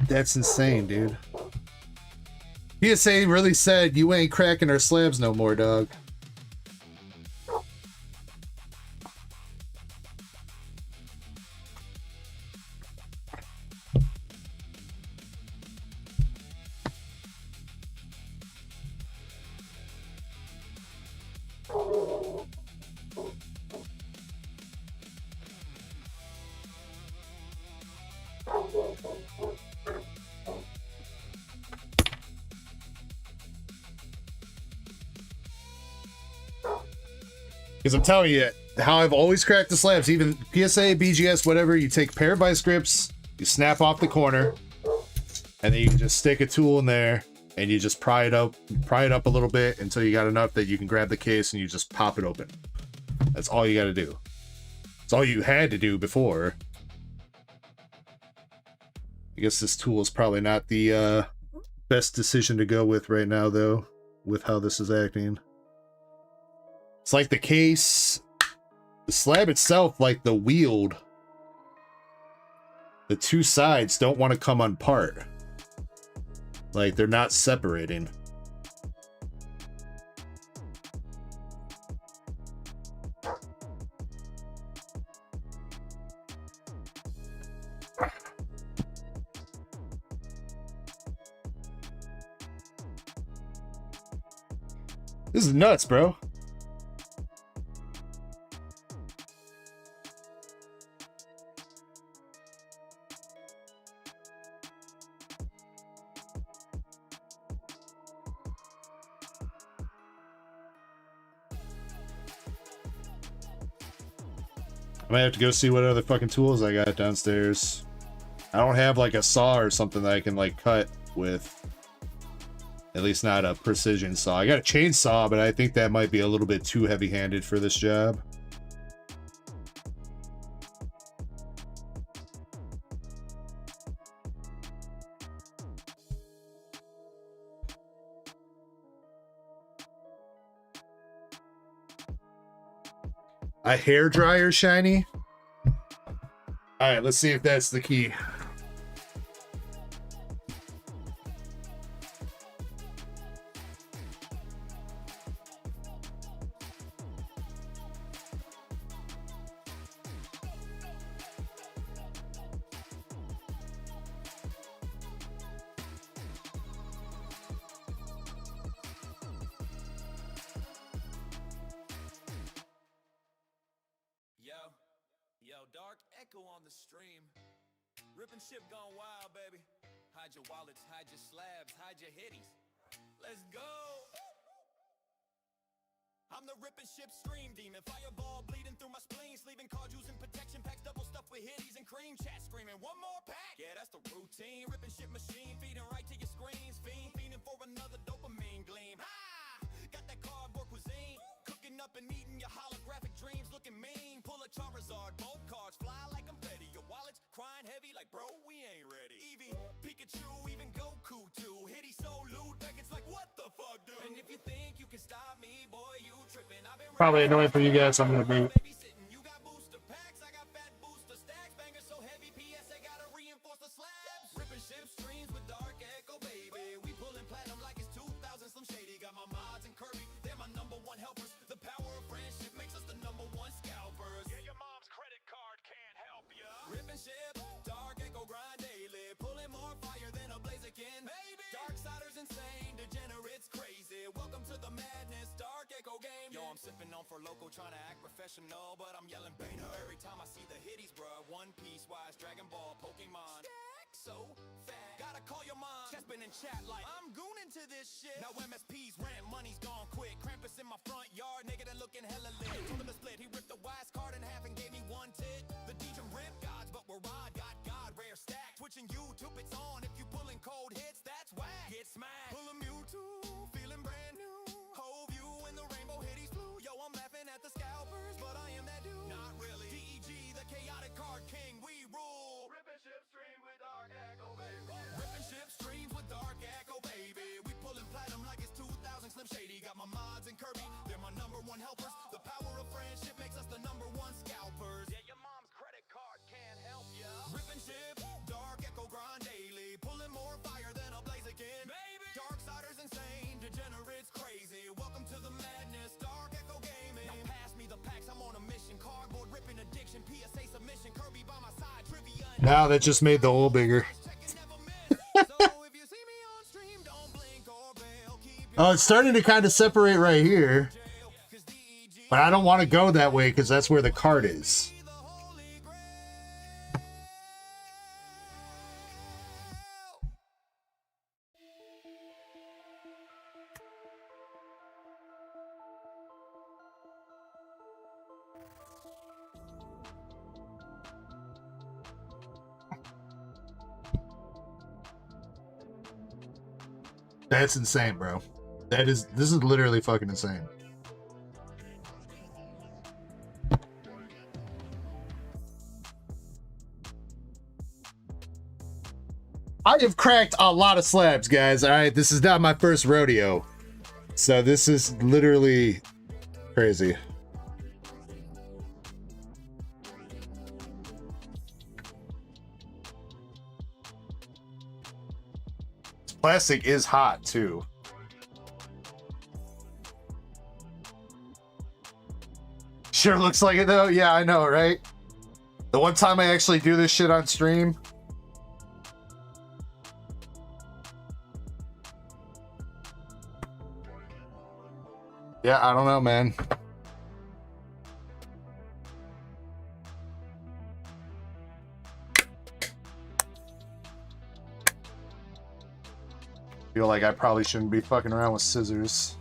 That's insane, dude. PSA really said, you ain't cracking our slabs no more, dog. Because I'm telling you, how I've always cracked the slabs, even PSA, BGS, whatever, you take pair of vice grips, you snap off the corner, and then you can just stick a tool in there, and you just pry it up a little bit until you got enough that you can grab the case and you just pop it open. That's all you got to do. It's all you had to do before. I guess this tool is probably not the best decision to go with right now, though, with how this is acting. It's like the case, the slab itself, like the wheeled, the two sides don't want to come apart. Like they're not separating. This is nuts, bro. I might have to go see what other fucking tools I got downstairs. I don't have like a saw or something that I can like cut with. At least not a precision saw. I got a chainsaw, but I think that might be a little bit too heavy-handed for this job. A hair dryer shiny? Alright, let's see if that's the key. Dark Echo on the stream. Ripping ship gone wild, baby. Hide your wallets, hide your slabs, hide your hitties. Let's go. I'm the ripping ship stream demon. Fireball bleeding through my spleens, leaving cards using protection packs, double stuffed with hitties and cream. Chat screaming, one more pack. Yeah, that's the routine. Ripping ship machine, feeding right to your screens. Fiending for another dopamine gleam. Ah, got that cardboard cuisine. Cooking up and eating your holographic dreams, looking mean. Pull a Charizard, both cards fly like confetti. Your wallet's crying heavy like, bro, we ain't ready. Eevee, Pikachu, even Goku too. Hitty so lewd, Beckett's like, what the fuck, dude? And if you think you can stop me, boy, you tripping. I've been Probably annoying for you guys. I'm gonna mute. You got booster packs, I got fat booster stacks. Bangers so heavy, PSA gotta reinforce the slabs. Ripping ship streams with Dark Echo, baby. We pulling platinum like it's 2000 Slim Shady. Got my mods and Kirby, they're my #1 helpers. The power of friendship makes us the #1 scalpers. Yeah, your mom's credit card can't help ya. Ripping ship, Dark Echo grind daily. Pulling more fire than a Blaziken. Baby, Darksiders insane, degenerates crazy. Welcome to the madness, DarkEckoGaming. Yo, I'm sipping on for local, trying to act professional, but I'm yelling beta every time I see the hitties, bruh. One Piece, Wise, Dragon Ball, Pokemon. Stack so fat, gotta call your mom. Chespin and chat like I'm gooning to this shit. Now MSP's rent, money's gone quick. Krampus in my front yard, naked and looking hella lit. Told him to split, he ripped the Wise card in half and gave me one tit. The DJ rip gods, but we're rod, got God, rare stack. Twitching YouTube, it's on. If you pulling cold hits, that's whack. Get smacked. Pull a Mewtwo, feeling brand new. Hove you in the rainbow hitties flew. Yo, I'm laughing at the scalpers, but I am that dude. Not really. DEG, the chaotic card king, we rule. Ripping ship stream with Dark Echo, baby. Ripping ship streams with Dark Echo, baby. We pulling platinum like it's 2000 Slim Shady. Got my mods and Kirby, they're my #1 helpers. The power of friendship makes us the #1 scalpers. Yeah, your mom's credit card can't help ya. Ripping ship, Dark Echo grind daily. Pulling more fire than a Blaziken. Baby, Darksiders insane, degenerates crazy. Welcome to the madness, DarkEckoGaming. Now pass me the packs, I'm on a mission. Cardboard ripping addiction, PSA submission. Kirby by my side, trivia. Now that just made the hole bigger. Oh, it's starting to kind of separate right here. But I don't want to go that way because that's where the card is. That's insane, bro. This is literally fucking insane. I have cracked a lot of slabs, guys. All right, this is not my first rodeo. So this is literally crazy. This plastic is hot too. Sure looks like it though. Yeah, I know, right? The one time I actually do this shit on stream. Yeah, I don't know, man. Feel like I probably shouldn't be fucking around with scissors.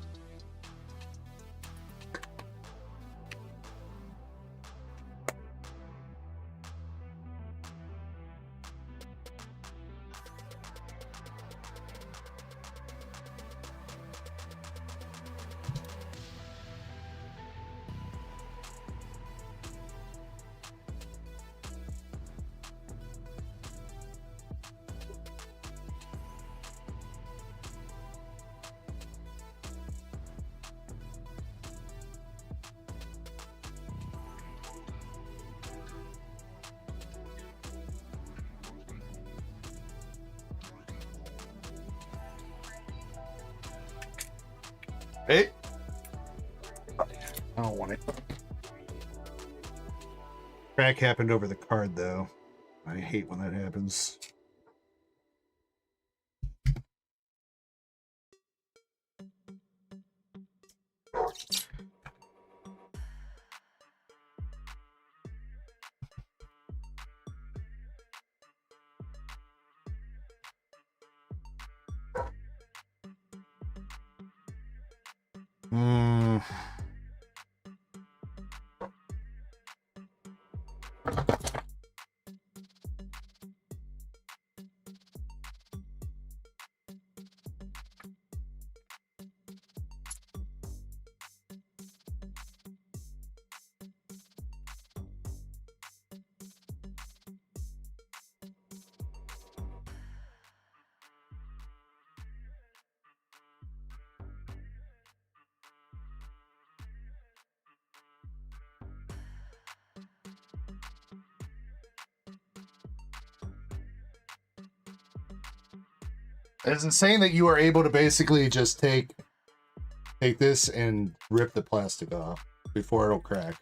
Hey, I don't want it. Crack happened over the card, though. I hate when that happens. Is it saying that you are able to basically just take this and rip the plastic off before it'll crack?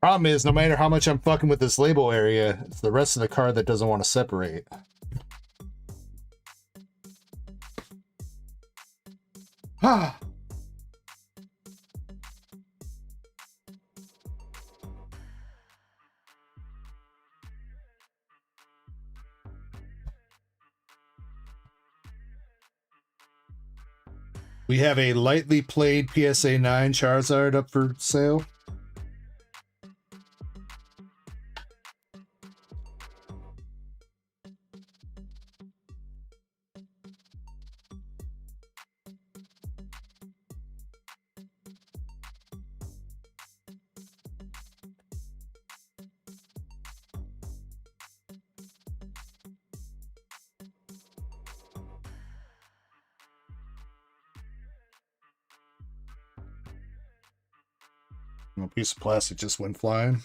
Problem is, no matter how much I'm fucking with this label area, it's the rest of the card that doesn't want to separate. Ah. We have a lightly played PSA 9 Charizard up for sale. A piece of plastic just went flying.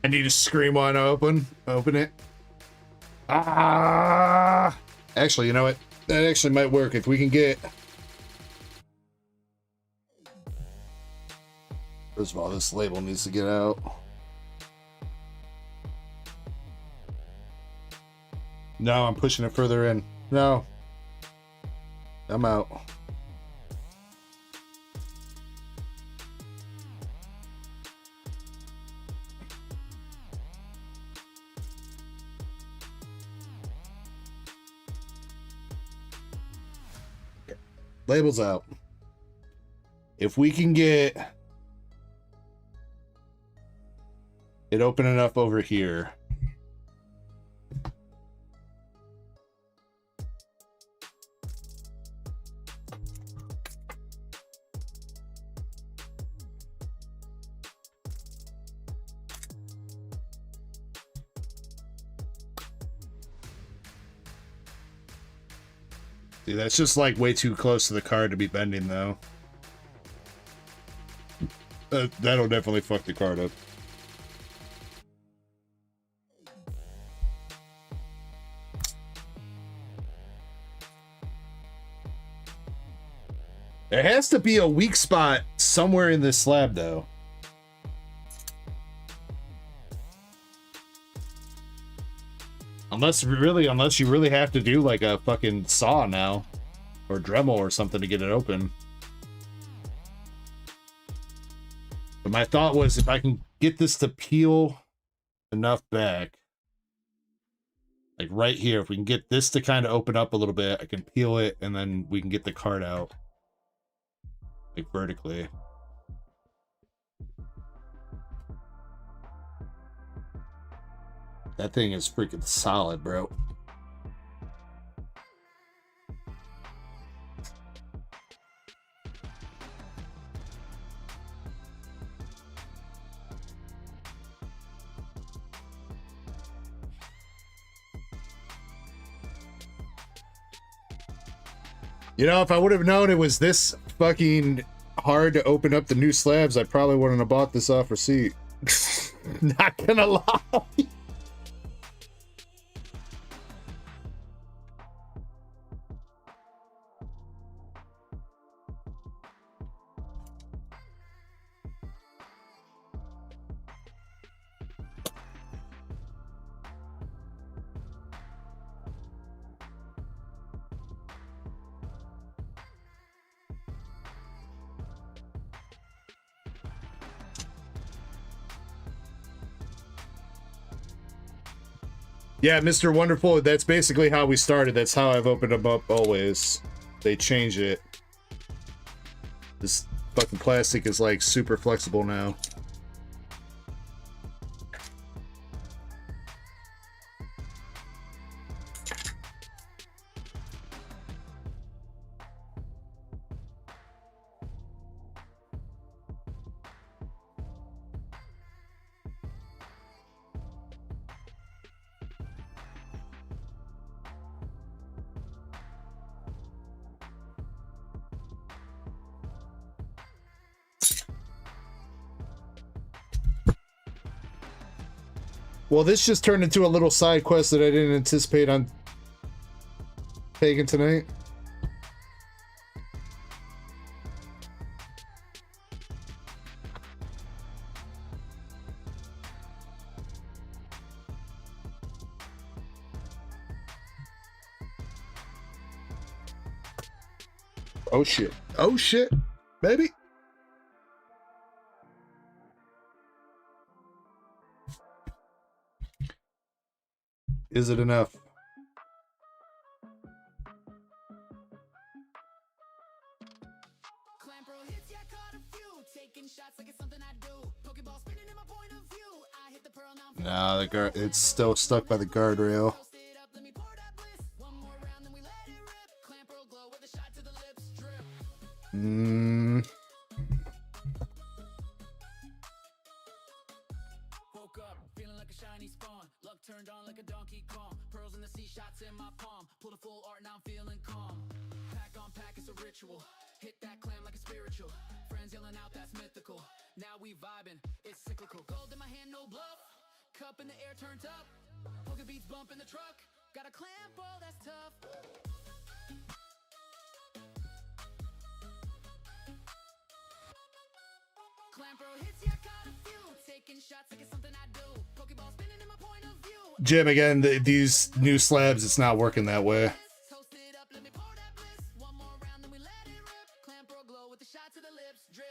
I need to scream when I open it. Ah! Actually, you know what? That actually might work if we can get... First of all, this label needs to get out. No, I'm pushing it further in. No. I'm out. Labels out. If we can get it open enough over here. See, that's just like way too close to the card to be bending though. That'll definitely fuck the card up. There has to be a weak spot somewhere in this slab though. Unless you really have to do like a fucking saw now. Or Dremel or something to get it open. But my thought was if I can get this to peel enough back. Like right here, if we can get this to kind of open up a little bit, I can peel it and then we can get the card out. Like vertically. That thing is freaking solid, bro. You know, if I would have known it was this fucking hard to open up the new slabs, I probably wouldn't have bought this off receipt. Not gonna lie. Yeah, Mr. Wonderful, that's basically how we started. That's how I've opened them up always. They change it. This fucking plastic is like super flexible now. Well, this just turned into a little side quest that I didn't anticipate on taking tonight. Oh shit. Oh shit, baby. Is it enough? Nah, the guard, it's still stuck by the guardrail. Woke up feeling like a shiny spawn. Luck turned on like a Donkey Kong. Pearls in the sea, shots in my palm. Pulled a full art, now I'm feeling calm. Pack on pack, it's a ritual. Hit that clam like a spiritual. Friends yelling out, that's mythical. Now we vibing, it's cyclical. Gold in my hand, no bluff. Cup in the air, turned up. Poker beats bump in the truck. Got a clamp, oh that's tough. Clamp hits, yeah, caught a few. Taking shots like it's something I do. Pokeball spinning in my point of view. Jim, again, these new slabs, it's not working that way. Toast it up, let me pour that bliss. One more round, then we let it rip. Clamp glow with the shot to the lips. Drip.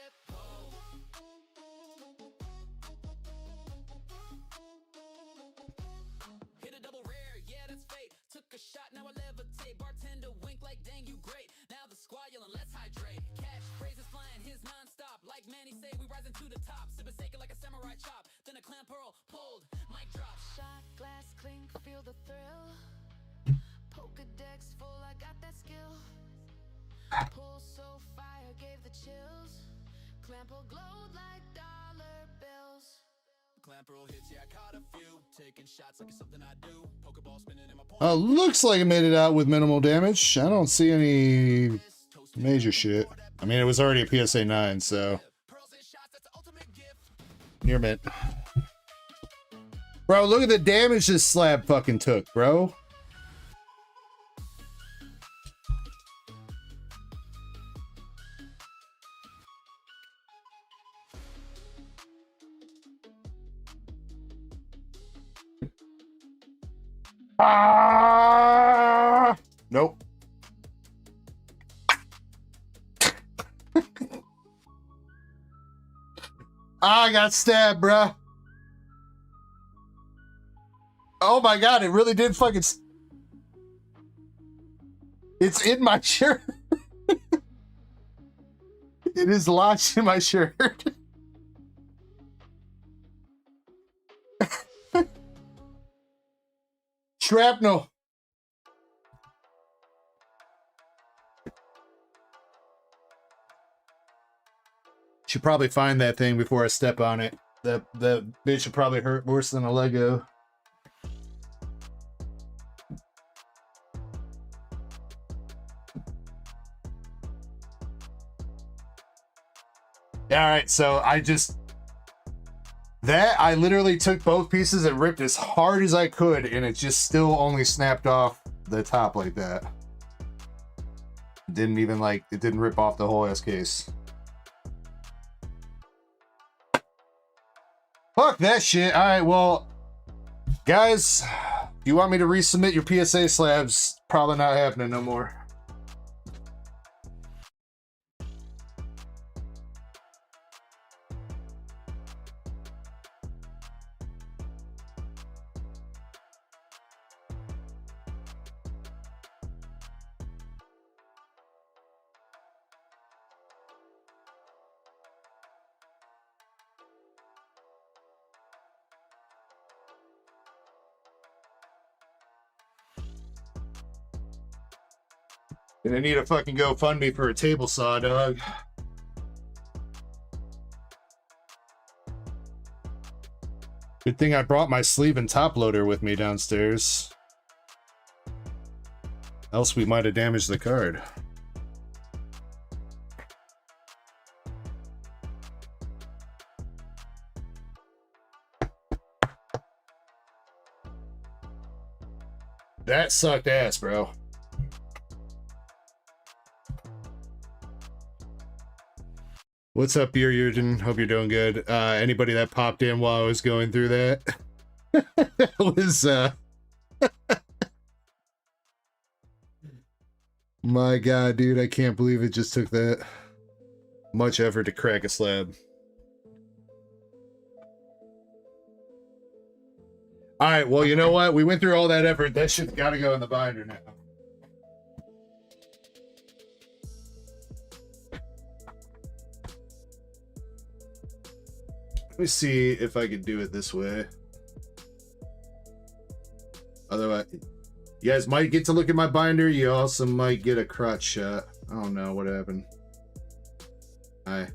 Hit a double rare, yeah, that's fate. Took a shot, now I levitate. Bartender wink like, dang, you great. Now the squad yelling, let's hydrate. Catch phrases flying, his non-stop. Like Manny say, we rising to the top. Sipping sake like a samurai chop. Then a clamp pearl pulled, mic drop. Shot glass clink, feel the thrill. Pokedex full, I got that skill. Pull so fire, gave the chills. Clamp glowed like dollar bills. Clamp hits, yeah, I caught a few. Taking shots like it's something I do. Pokeball spinning in my point. Looks like it made it out with minimal damage. I don't see any major shit. I mean, it was already a PSA 9, so. Near mint. Bro, look at the damage this slab fucking took, bro. Ah! Nope. I got stabbed, bruh. Oh my god, it really did fucking... It's in my shirt. It is lodged in my shirt. Shrapnel. Should probably find that thing before I step on it. That bitch should probably hurt worse than a Lego. Alright, so I literally took both pieces and ripped as hard as I could, and it just still only snapped off the top like that. Didn't even it didn't rip off the whole ass case. Fuck that shit. Alright, well, guys, if you want me to resubmit your PSA slabs, probably not happening no more. Gonna need a fucking GoFundMe for a table saw, dog. Good thing I brought my sleeve and top loader with me downstairs. Else we might have damaged the card. That sucked ass, bro. What's up, Yurgen? Hope you're doing good. Anybody that popped in while I was going through that? That was, my God, dude, I can't believe it just took that much effort to crack a slab. All right, well, you know what? We went through all that effort. That shit's got to go in the binder now. Let me see if I can do it this way. Otherwise, you guys might get to look at my binder. You also might get a crotch shot. I don't know what happened. Hi.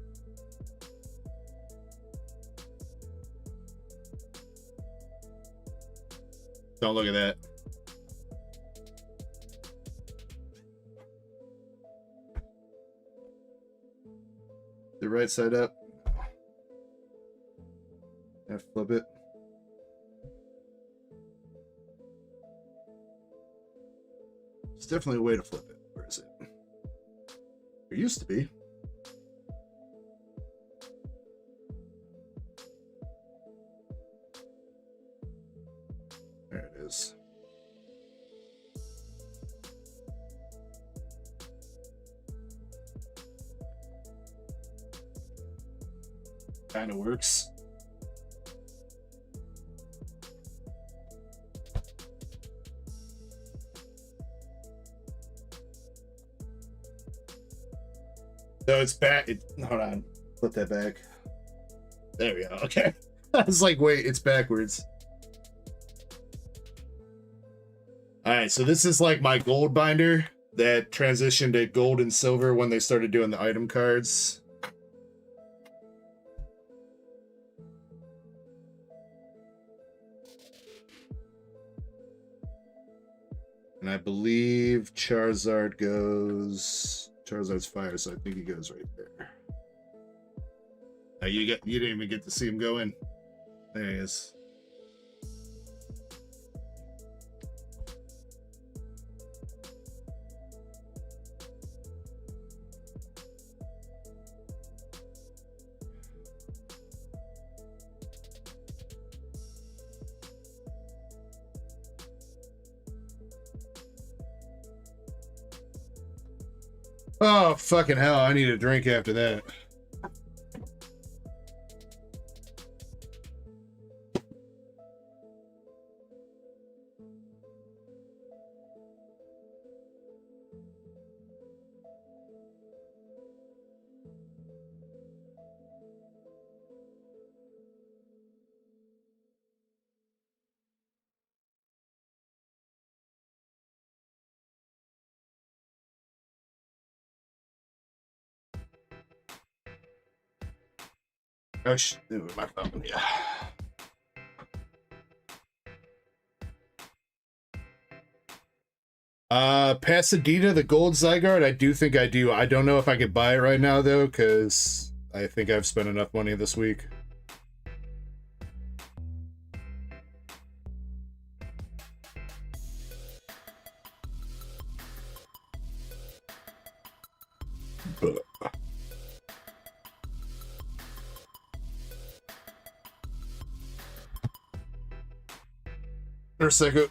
Don't look at that. The right side up. Flip it. It's definitely a way to flip it. Where is it? There used to be. There it is. Kind of works. So it's back. Hold on. Flip that back. There we go. Okay. I was like, wait, it's backwards. All right. So this is like my gold binder that transitioned to gold and silver when they started doing the item cards. And I believe Charizard goes... Charizard's fire, so I think he goes right there. You didn't even get to see him go in. There he is. Oh, fucking hell. I need a drink after that. Oh, my phone, yeah. Pasadena, the gold Zygarde, I do think I do. I don't know if I could buy it right now, though, because I think I've spent enough money this week. For a second.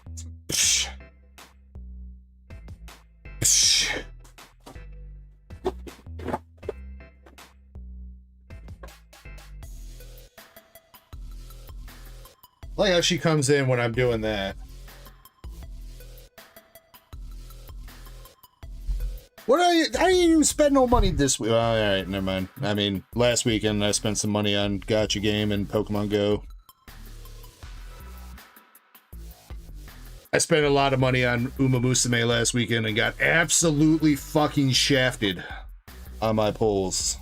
Like how she comes in when I'm doing that. What are you? I didn't even spend no money this week. Oh, all right, never mind. I mean, last weekend I spent some money on Gacha Game and Pokemon Go. I spent a lot of money on Uma Musume last weekend and got absolutely fucking shafted on my polls.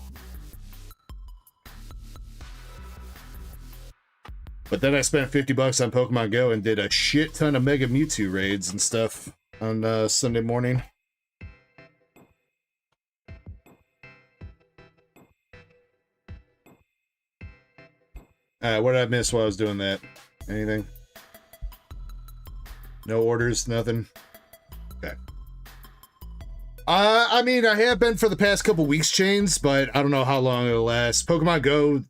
But then I spent $50 on Pokemon Go and did a shit ton of Mega Mewtwo raids and stuff on Sunday morning. What did I miss while I was doing that? Anything? No orders, nothing? Okay. I mean, I have been for the past couple weeks, Chains, but I don't know how long it'll last. Pokemon Go,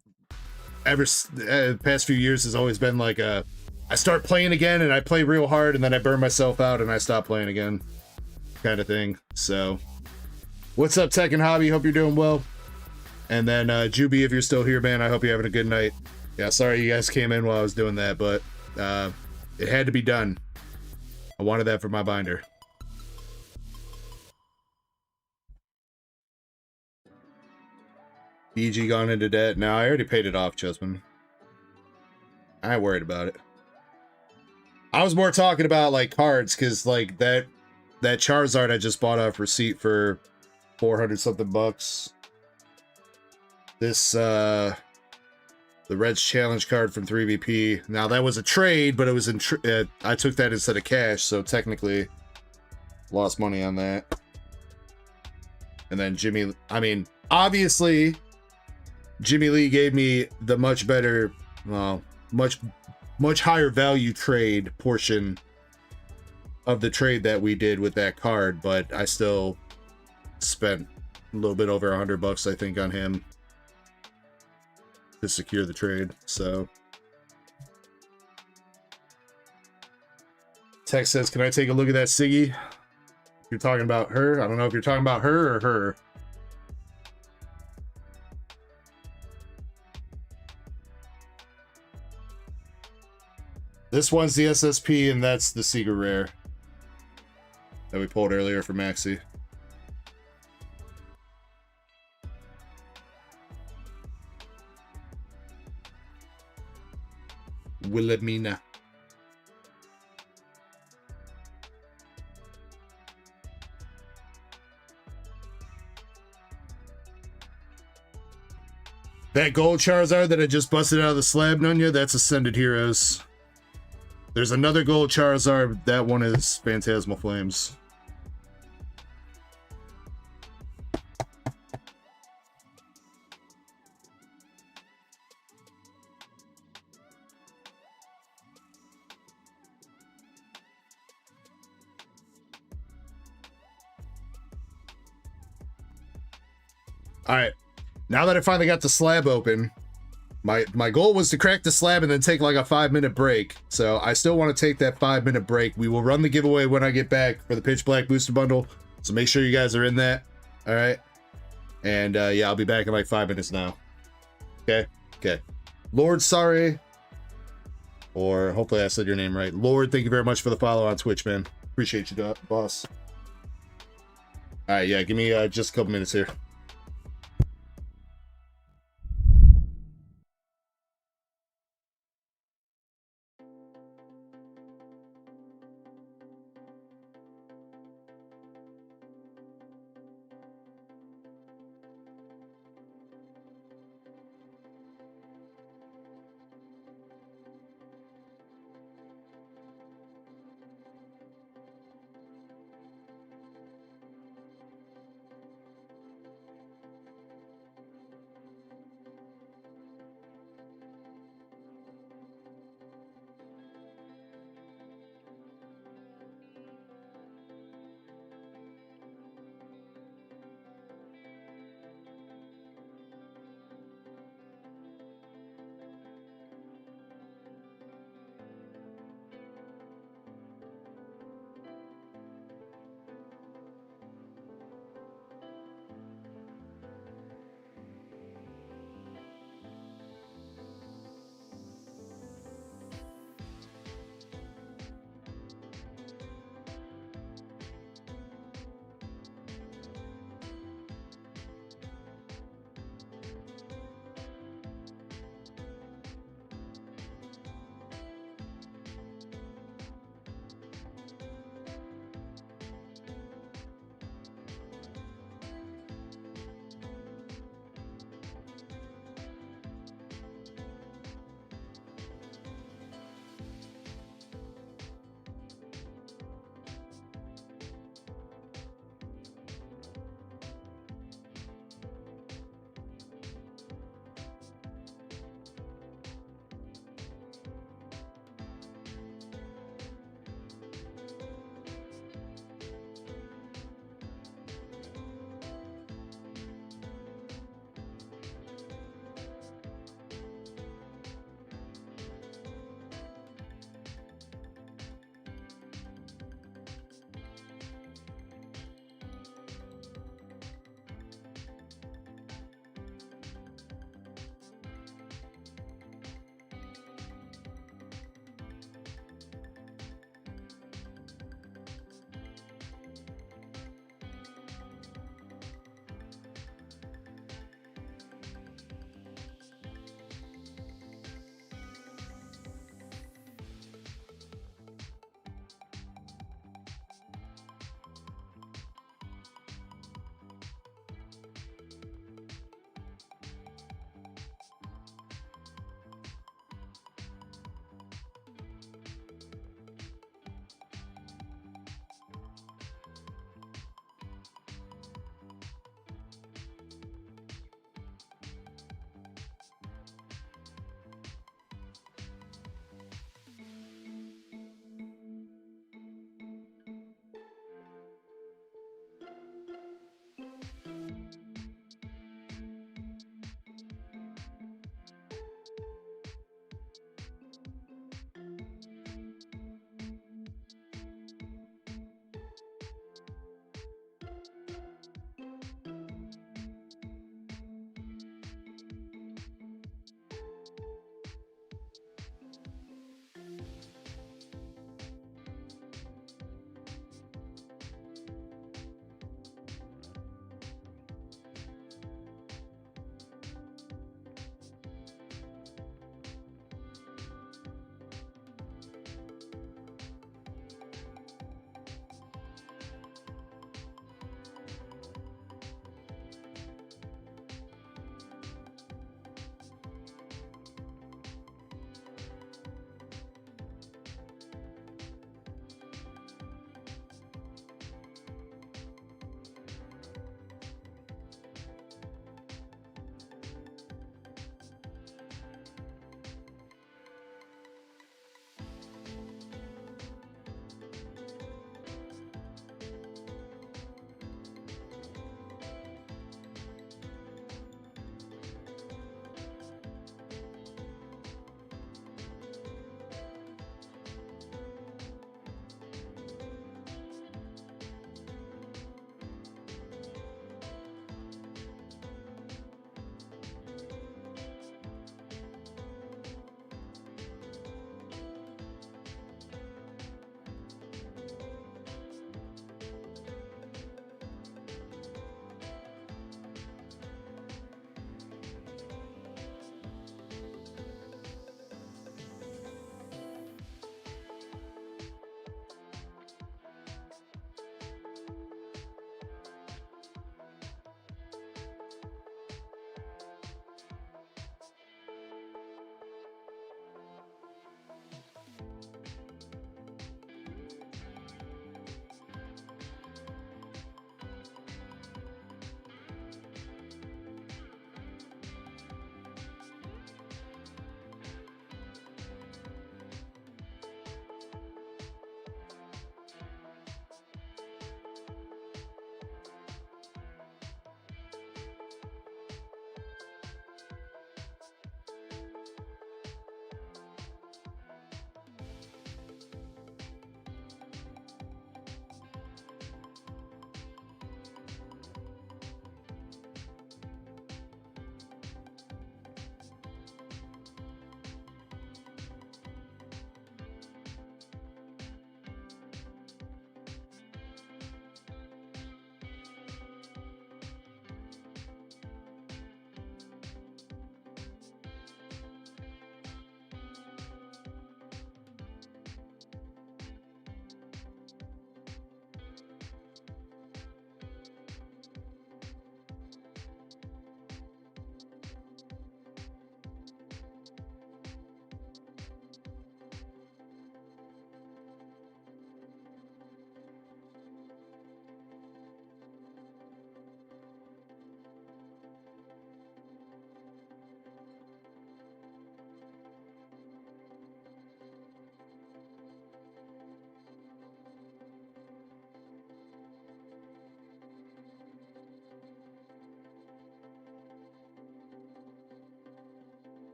the past few years, has always been like I start playing again and I play real hard and then I burn myself out and I stop playing again kind of thing. So, what's up, Tech and Hobby? Hope you're doing well. And then, Juby, if you're still here, man, I hope you're having a good night. Yeah, sorry you guys came in while I was doing that, but it had to be done. I wanted that for my binder. BG gone into debt. No, I already paid it off, Chessman. I ain't worried about it. I was more talking about like cards, because like that Charizard I just bought off receipt for 400 something bucks. This the Reds challenge card from 3VP. Now that was a trade, but it was in I took that instead of cash, so technically lost money on that. And then Jimmy, I mean, obviously Jimmy Lee gave me the much better, well, much higher value trade portion of the trade that we did with that card, but I still spent a little bit over $100, I think, on him to secure the trade. So Tex says, can I take a look at that Siggy? You're talking about her? I don't know if you're talking about her or her. This one's the SSP, and that's the Secret Rare that we pulled earlier for Maxi. Wilhelmina. That gold Charizard that I just busted out of the slab, Nunya, that's Ascended Heroes. There's another gold Charizard. That one is Phantasmal Flames. All right. Now that I finally got the slab open, my goal was to crack the slab and then take like a 5-minute break. So I still want to take that 5-minute break. We will run the giveaway when I get back for the Pitch Black Booster Bundle. So make sure you guys are in that. All right. And yeah, I'll be back in like 5 minutes now. Okay. Okay. Lord, sorry. Or hopefully I said your name right. Lord, thank you very much for the follow on Twitch, man. Appreciate you, boss. All right. Yeah. Give me just a couple minutes here.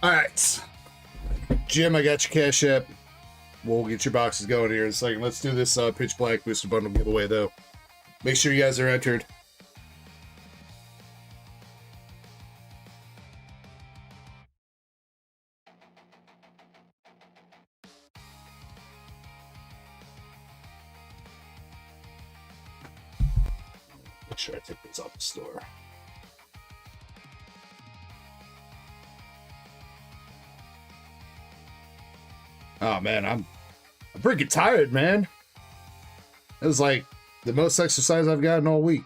All right. Jim, I got your Cash App. We'll get your boxes going here in a second. Let's do this Pitch Black Booster Bundle giveaway, though. Make sure you guys are entered. Make sure I take these off the store. Oh man, I'm freaking tired, man. It was like the most exercise I've gotten all week.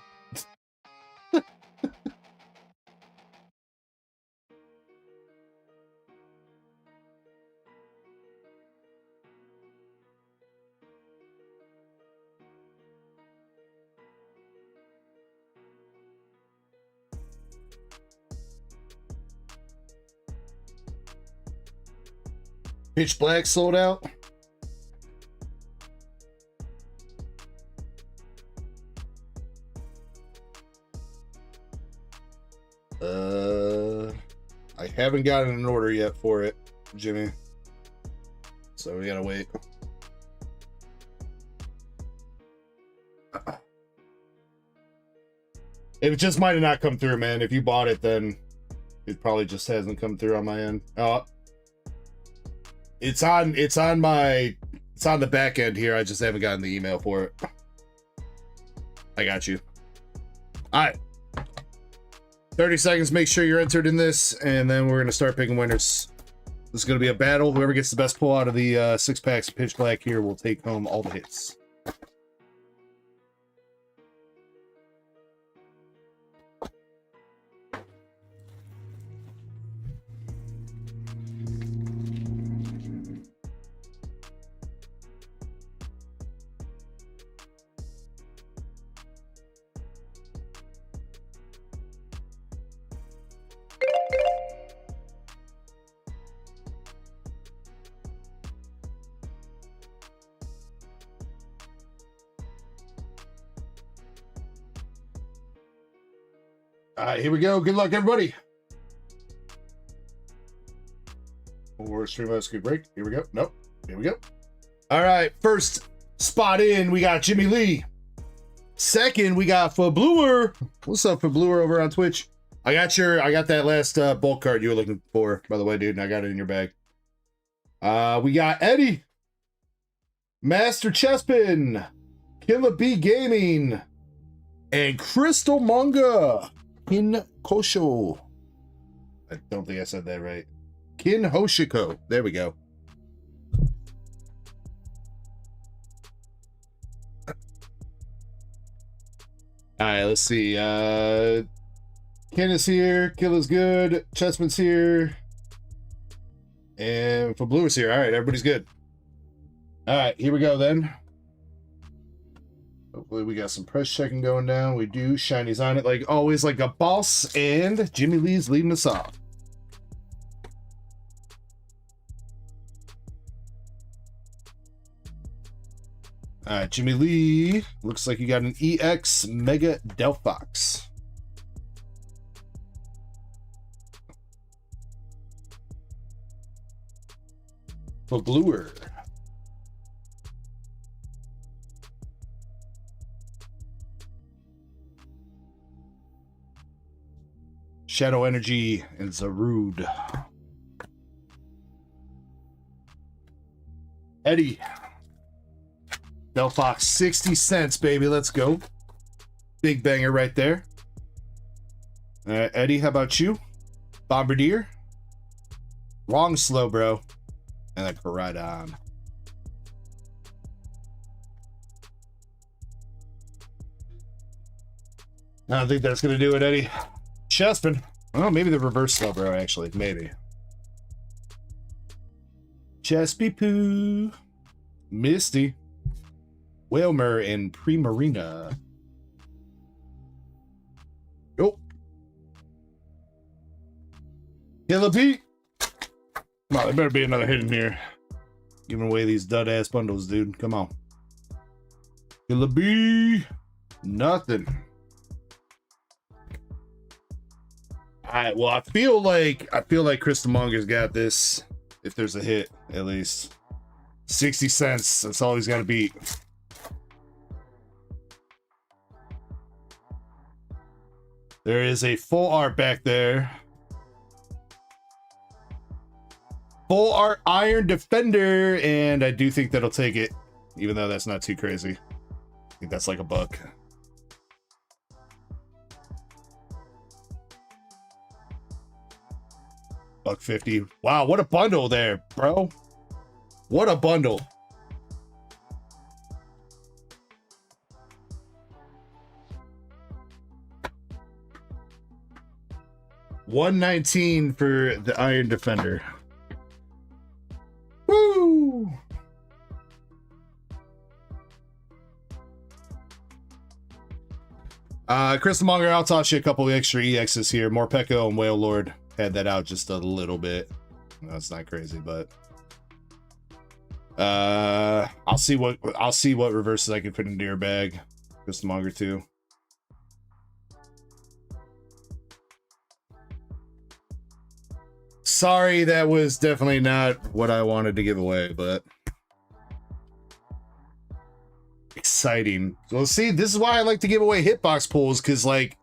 Pitch Black sold out. I haven't gotten an order yet for it, Jimmy. So we gotta wait. It just might have not come through, man. If you bought it, then it probably just hasn't come through on my end. It's on the back end here. I just haven't gotten the email for it. I got you. All right. 30 seconds. Make sure you're entered in this, and then we're going to start picking winners. This is going to be a battle. Whoever gets the best pull out of the 6 packs of Pitch Black here will take home all the hits. All right, here we go. Good luck, everybody. Or Streamlabs could break. Here we go. Nope. Here we go. All right, first spot in, we got Jimmy Lee. Second, we got Fabluer. What's up, Fabluer, over on Twitch? I got that last bulk card you were looking for, by the way, dude, and I got it in your bag. We got Eddie, Master Chespin, Killer B Gaming, and Crystal Manga. Kin Kosho. I don't think I said that right. Kin Hoshiko. There we go. All right, let's see. Ken is here. Kill is good. Chessman's here. And for Blue is here. All right, everybody's good. All right, here we go then. Hopefully we got some press checking going down. We do. Shiny's on it like always, like a boss. And Jimmy Lee's leading us off. All right, Jimmy Lee. Looks like you got an EX Mega Delphox. For Bluer. Shadow Energy and Zarude. Eddie. Delphox, 60 cents, baby. Let's go. Big banger right there. Eddie, how about you? Bombardier. Wrong slow, bro. And then Koraidon. I don't think that's going to do it, Eddie. Chespin. Oh, maybe the reverse slow, bro, actually. Maybe. Chespy Poo. Misty. Whalmer and Primarina. Nope. Killer Pete. Come on, there better be another hit in here. Giving away these dud ass bundles, dude. Come on. Killer B. Nothing. right, well, I feel like Christamonger's got this. If there's a hit, at least 60 cents. That's all he's got to beat. There is a full art back there. Full art Iron Defender, and I do think that'll take it, even though that's not too crazy. I think that's like $1. $1.50. Wow, what a bundle there, bro. What a bundle. $119 for the Iron Defender. Woo! Christamonger, I'll toss you a couple of extra EXs here. Morpeko and Whale Lord had that out just a little bit. That's not crazy, but I'll see what reverses I can put into your bag. Christamonger too. Sorry, that was definitely not what I wanted to give away, but exciting. So see, this is why I like to give away hitbox pulls, because like,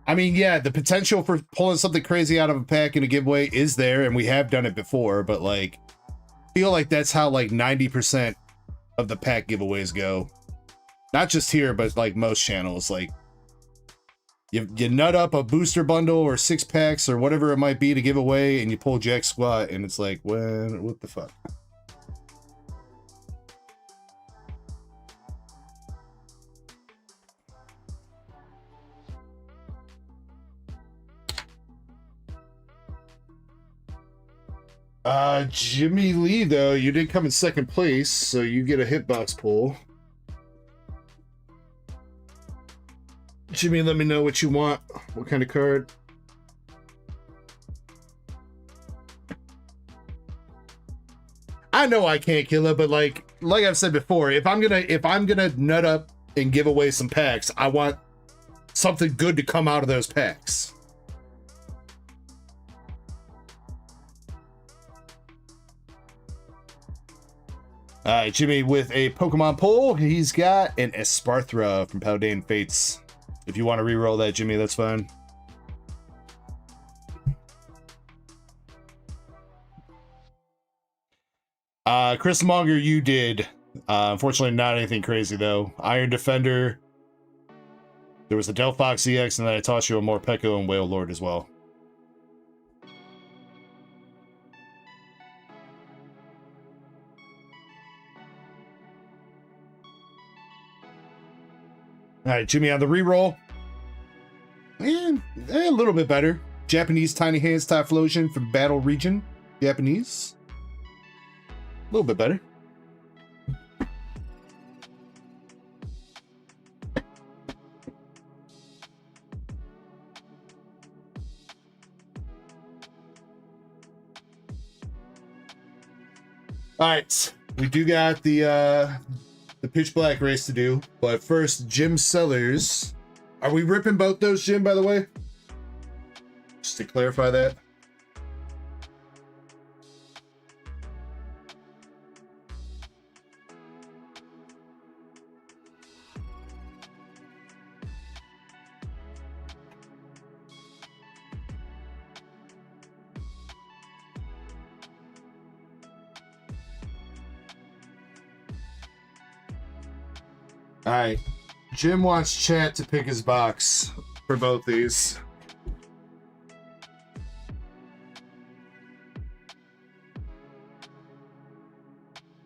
I mean, yeah, the potential for pulling something crazy out of a pack in a giveaway is there, and we have done it before, but like, I feel like that's how like 90% of the pack giveaways go. Not just here, but like most channels. Like, you nut up a booster bundle or 6 packs or whatever it might be to give away, and you pull jack squat, and it's like, well, what the fuck? Jimmy Lee, though, you did come in second place, so you get a hitbox pull. Jimmy, let me know what you want. What kind of card? I know I can't kill it, but like I've said before, if I'm gonna nut up and give away some packs, I want something good to come out of those packs. All right, Jimmy with a Pokemon pull. He's got an Esparthra from Paldean Fates. If you want to re-roll that, Jimmy, that's fine. Christamonger, you did. Unfortunately, not anything crazy, though. Iron Defender. There was a Delphox EX, and then I tossed you a Morpeko and Whale Lord as well. All right, Jimmy on the reroll. And a little bit better. Japanese Tiny Hands Typhlosion from Battle Region. Japanese. A little bit better. All right, we do got the pitch black race to do, but first, Jim Sellers. Are we ripping both those, Jim, by the way? Just to clarify that. All right, Jim wants chat to pick his box for both these.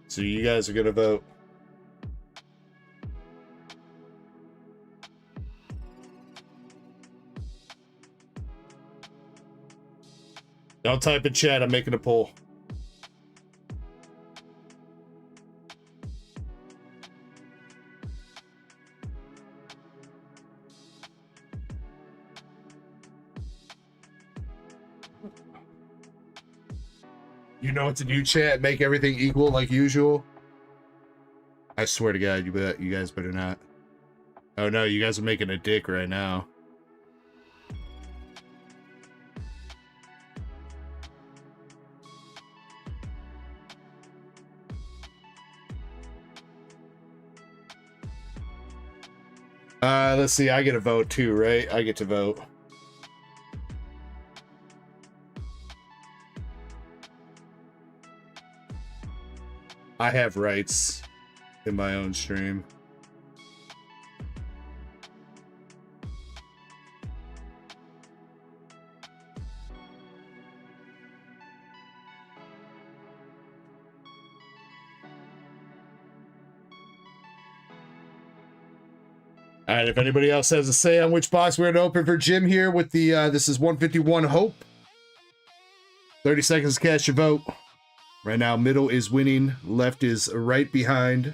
So you guys are gonna vote. Don't type in chat, I'm making a poll. You know what to do, chat? Make everything equal like usual. I swear to God, you guys better not. Oh no, you guys are making a dick right now. Let's see. I get a vote too, right? I get to vote. I have rights in my own stream. All right, if anybody else has a say on which box we're going to open for Jim here with the, this is 151 Hope. 30 seconds to cast your vote. Right now, middle is winning, left is right behind,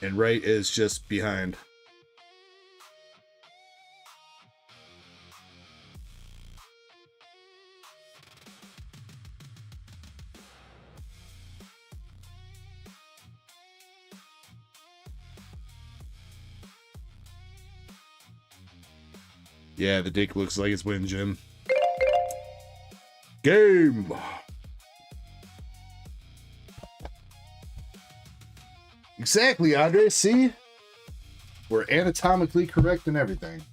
and right is just behind. Yeah, the dick looks like it's winning, Jim. Game! Exactly, Andre. See? We're anatomically correct in everything.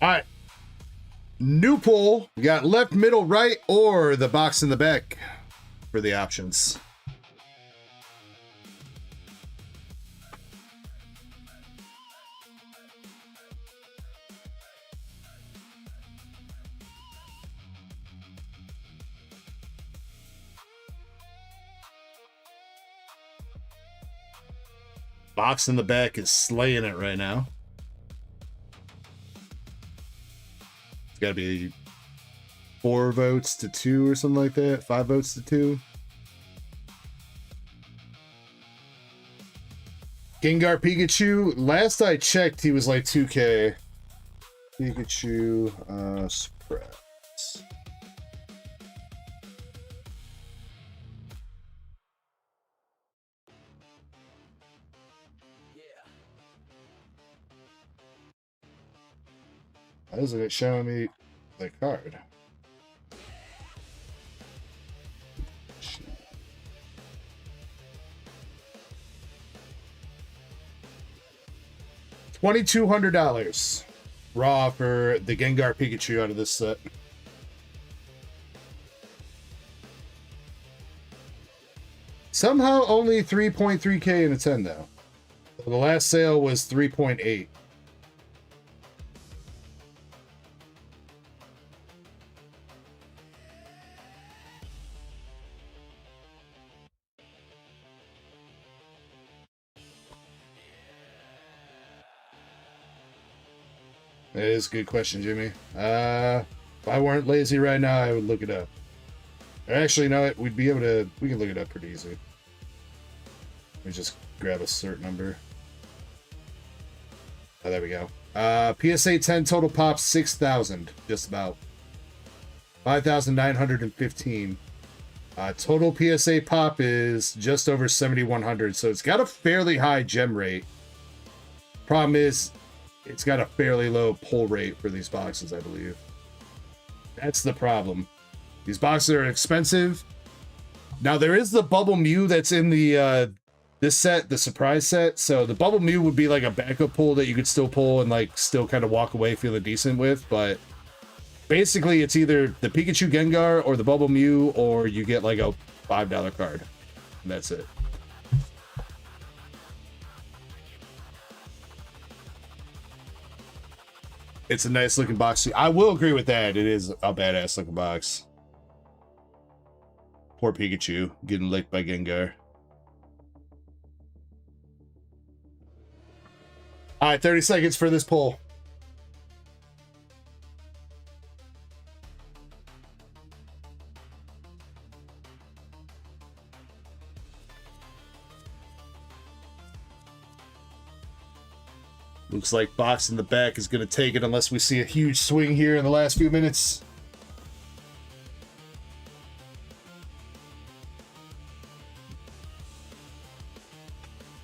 All right. New poll. We got left, middle, right, or the box in the back for the options. Box in the back is slaying it right now. It's got to be 4 votes to 2 or something like that. 5 votes to 2. Gengar Pikachu. Last I checked, he was like 2K. Pikachu. Surprise. Why isn't it showing me the card? $2,200 raw for the Gengar Pikachu out of this set. Somehow only 3.3K in a 10 though. The last sale was 3.8. That is a good question, Jimmy. If I weren't lazy right now, I would look it up. Or actually, no, we'd be able to. We can look it up pretty easy. Let me just grab a cert number. Oh, there we go. PSA 10 total pops 6,000, just about 5,915. Total PSA pop is just over 7,100, so it's got a fairly high gem rate. Problem is, it's got a fairly low pull rate for these boxes, I believe. That's the problem. These boxes are expensive. Now, there is the Bubble Mew that's in the this set, the surprise set. So the Bubble Mew would be like a backup pull that you could still pull and like still kind of walk away feeling decent with. But basically, it's either the Pikachu Gengar or the Bubble Mew, or you get like a $5 card. And that's it. It's a nice looking box. I will agree with that. It is a badass looking box. Poor Pikachu getting licked by Gengar. All right, 30 seconds for this poll. Looks like box in the back is going to take it unless we see a huge swing here in the last few minutes.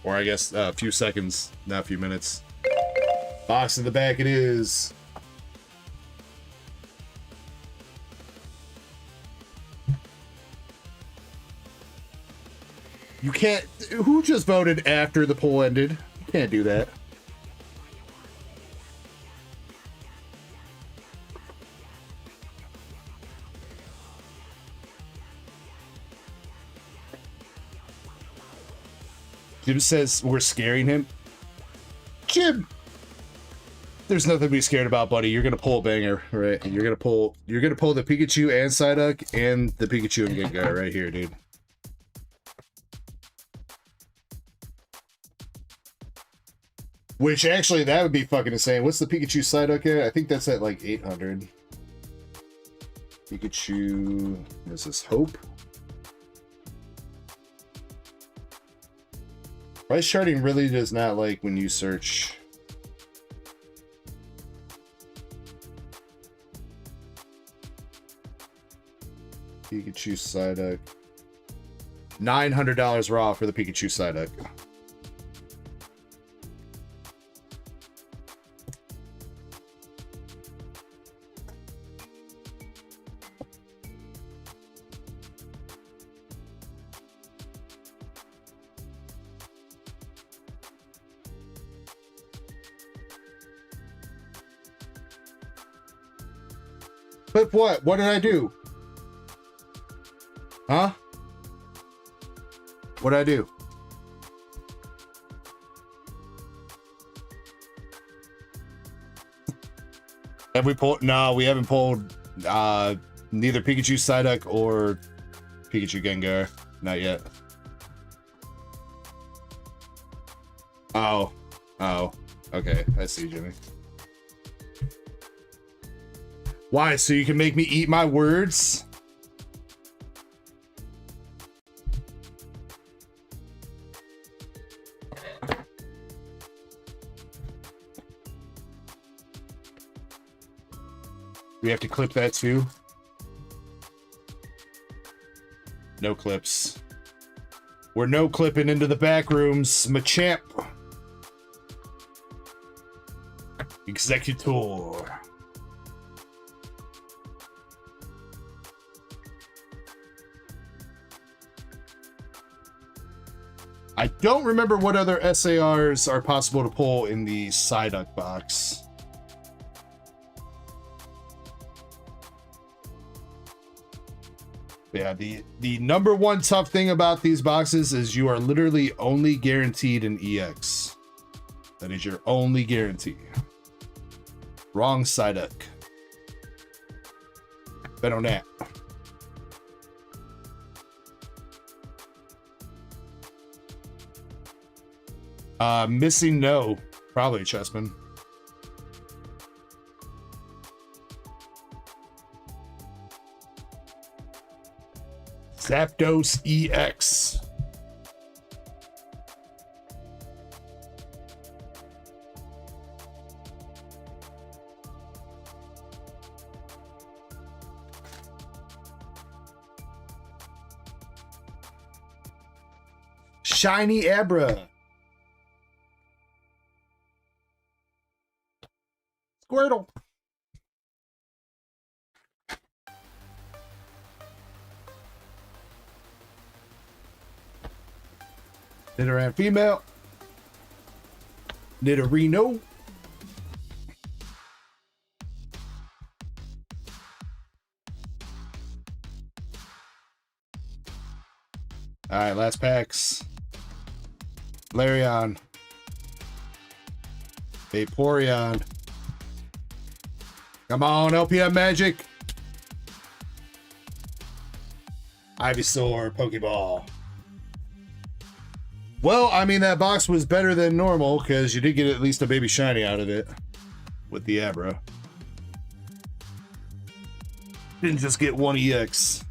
Or I guess a few seconds, not a few minutes. Box in the back it is. You can't... Who just voted after the poll ended? You can't do that. Jim says we're scaring him. Jim! There's nothing to be scared about, buddy. You're gonna pull a banger, right? You're gonna pull the Pikachu and Psyduck and the Pikachu and Gengar right here, dude. Which actually, that would be fucking insane. What's the Pikachu Psyduck at? I think that's at like 800. Pikachu, this is Hope. Price charting really does not like when you search. Pikachu Psyduck. $900 raw for the Pikachu Psyduck. But what? What did I do? Huh? What did I do? Have we pulled? No, we haven't pulled neither Pikachu Psyduck or Pikachu Gengar. Not yet. Oh. Oh. Okay. I see, Jimmy. Why? So you can make me eat my words? We have to clip that too? No clips. We're no clipping into the back rooms, Machamp. Executor. I don't remember what other SARs are possible to pull in the Psyduck box. Yeah, the number one tough thing about these boxes is you are literally only guaranteed an EX. That is your only guarantee. Wrong Psyduck. Bet on that. Missing no. Probably Chessman. Zapdos EX. Shiny Abra. Squirtle. Nidoran female. Nidorino. Alright, last packs. Larion. Vaporeon. Come on, LPM Magic. Ivysaur, Pokeball. Well, I mean, that box was better than normal because you did get at least a baby shiny out of it with the Abra. Didn't just get one EX.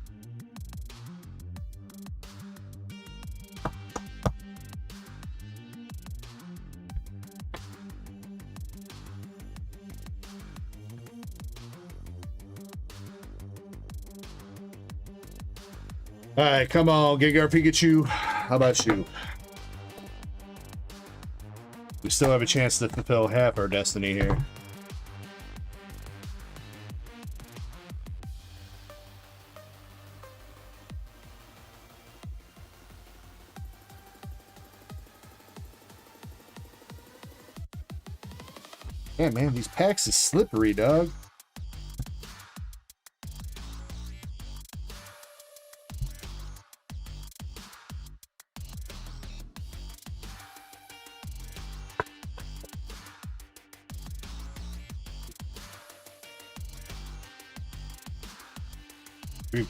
All right, come on, Gengar Pikachu. How about you? We still have a chance to fulfill half our destiny here. Yeah, man, these packs is slippery, dog.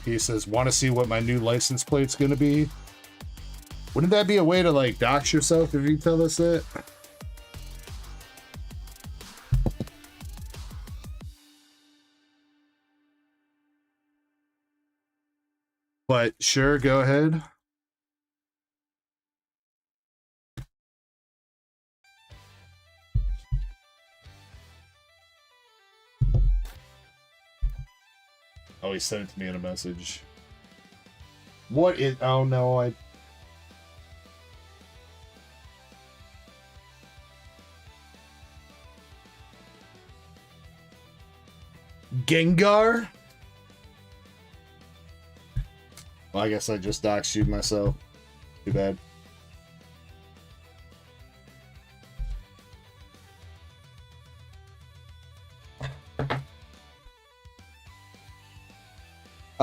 P says, want to see what my new license plate's gonna be? Wouldn't that be a way to like dox yourself if you tell us that? But sure, go ahead. Oh, he sent it to me in a message. What is... Oh, no, I... Gengar? Well, I guess I just doxed you myself. Too bad.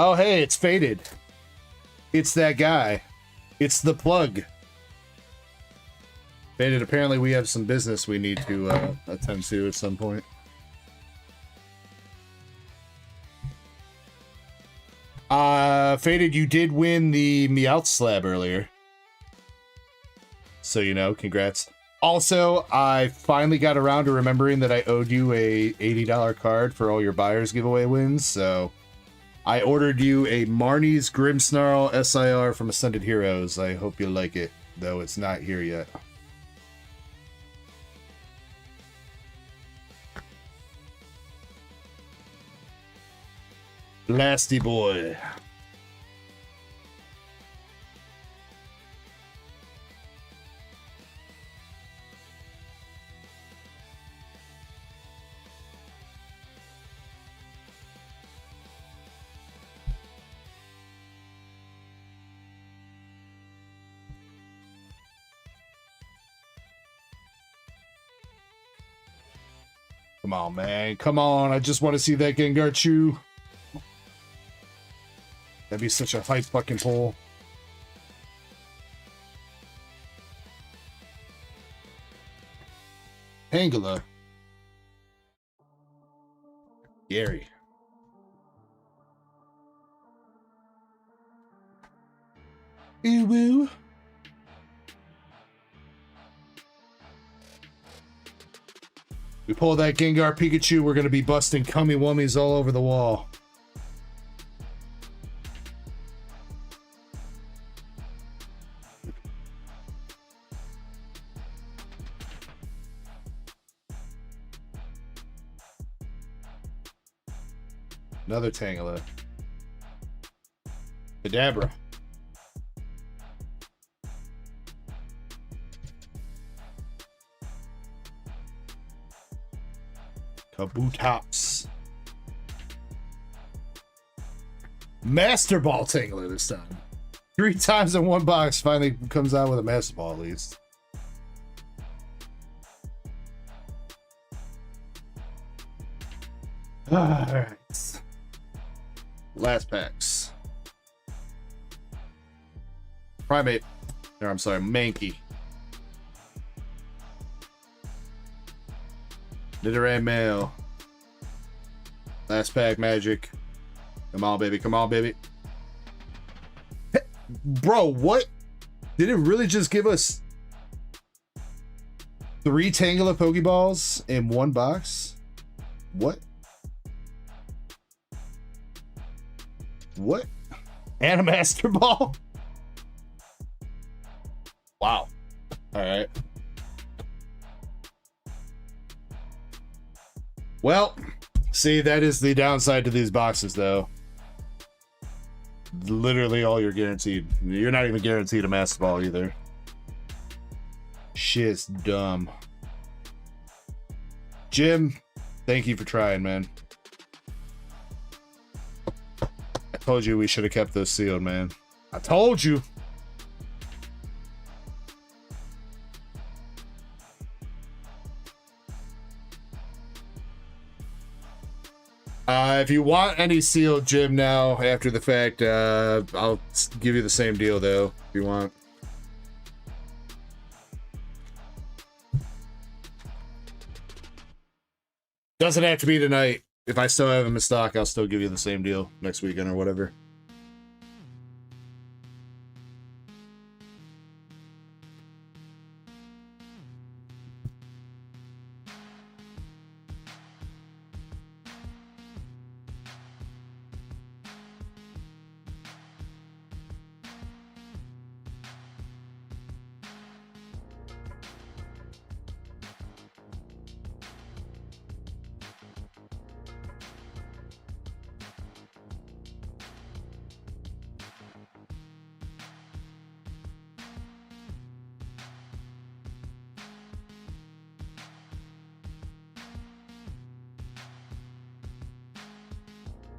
Oh, hey, it's Faded. It's that guy. It's the plug. Faded, apparently we have some business we need to attend to at some point. Faded, you did win the Meowth slab earlier. So, you know, congrats. Also, I finally got around to remembering that I owed you a $80 card for all your buyers giveaway wins, so... I ordered you a Marnie's Grimmsnarl SIR from Ascended Heroes. I hope you like it, though it's not here yet. Blasty boy. Come on, man. Come on. I just want to see that Gengar chew. That'd be such a hype fucking pull. Tangela. Gary. Ew woo. We pull that Gengar Pikachu, we're going to be busting cummy wummies all over the wall. Another Tangela. Kadabra. Kabutops. Master Ball Tangler this time. 3 times in one box, finally comes out with a Master Ball at least. Alright. Last packs. Primate. Or I'm sorry, Mankey. Nidoran Male. Last pack Magic. Come on, baby. Come on, baby. Hey, bro, what? Did it really just give us 3 Tangela Pokeballs in one box? What? What? And a Master Ball? Wow. Alright. Well, see, that is the downside to these boxes, though. literally all you're guaranteed. You're not even guaranteed a master ball either. Shit's dumb. Jim, thank you for trying, man. I told you we should have kept those sealed, man. I told you. If you want any sealed, Jim, now after the fact, I'll give you the same deal though, if you want. Doesn't have to be tonight. If I still have them in stock, I'll still give you the same deal next weekend or whatever.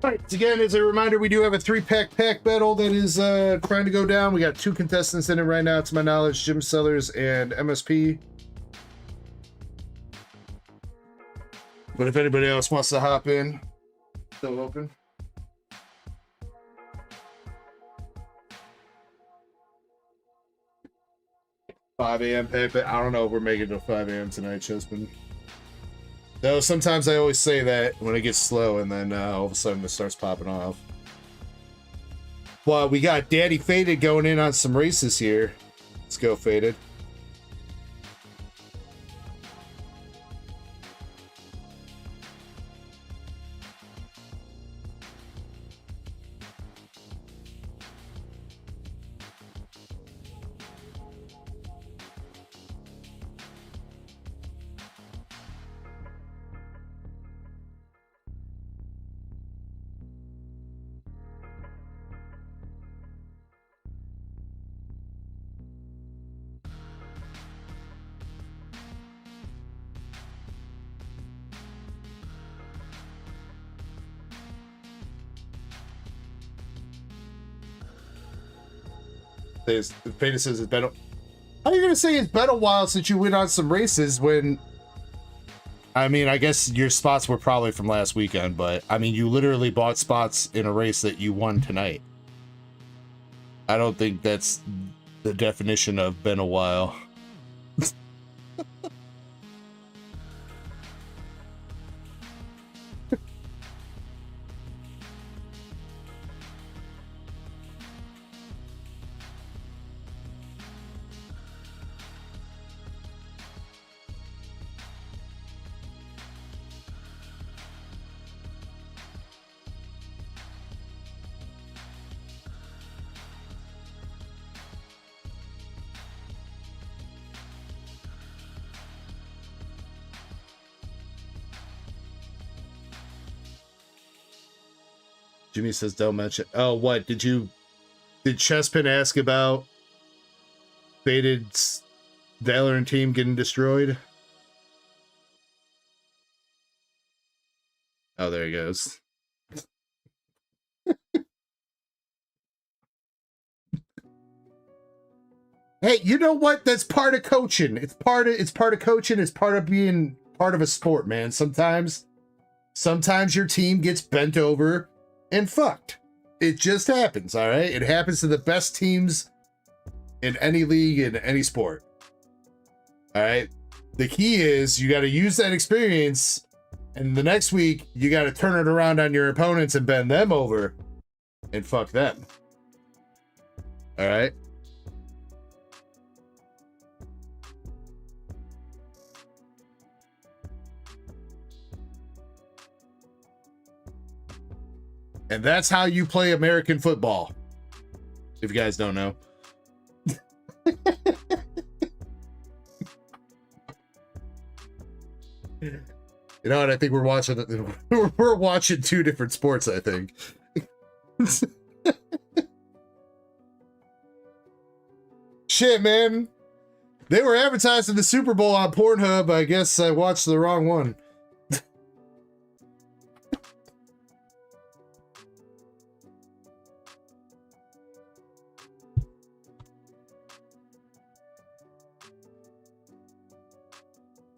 Alright, again, as a reminder, we do have a 3-pack pack battle that is trying to go down. We got 2 contestants in it right now, to my knowledge, Jim Sellers and MSP. But if anybody else wants to hop in, still open. $5 a.m. pack battle. I don't know if we're making it till 5 a.m. tonight, Chespin. Though sometimes I always say that when it gets slow and then all of a sudden it starts popping off. Well, we got Daddy Faded going in on some races here. Let's go, Faded. Faded says it's been. How are you gonna say it's been a while since you went on some races when? I mean, I guess your spots were probably from last weekend, but I mean, you literally bought spots in a race that you won tonight. I don't think that's the definition of been a while. Jimmy says don't mention. Oh, what did Chespin ask about Faded's Valorant team getting destroyed? Oh, there he goes. Hey, you know what? That's part of coaching. It's part of coaching. It's part of being part of a sport, man. Sometimes your team gets bent over and fucked. It just happens, all right? It happens to the best teams in any league, in any sport. All right? The key is you got to use that experience, and the next week, you got to turn it around on your opponents and bend them over and fuck them. All right? And that's how you play American football. If you guys don't know. You know what? I think we're watching 2 different sports, I think. shit, man. They were advertising the Super Bowl on Pornhub. I guess I watched the wrong one.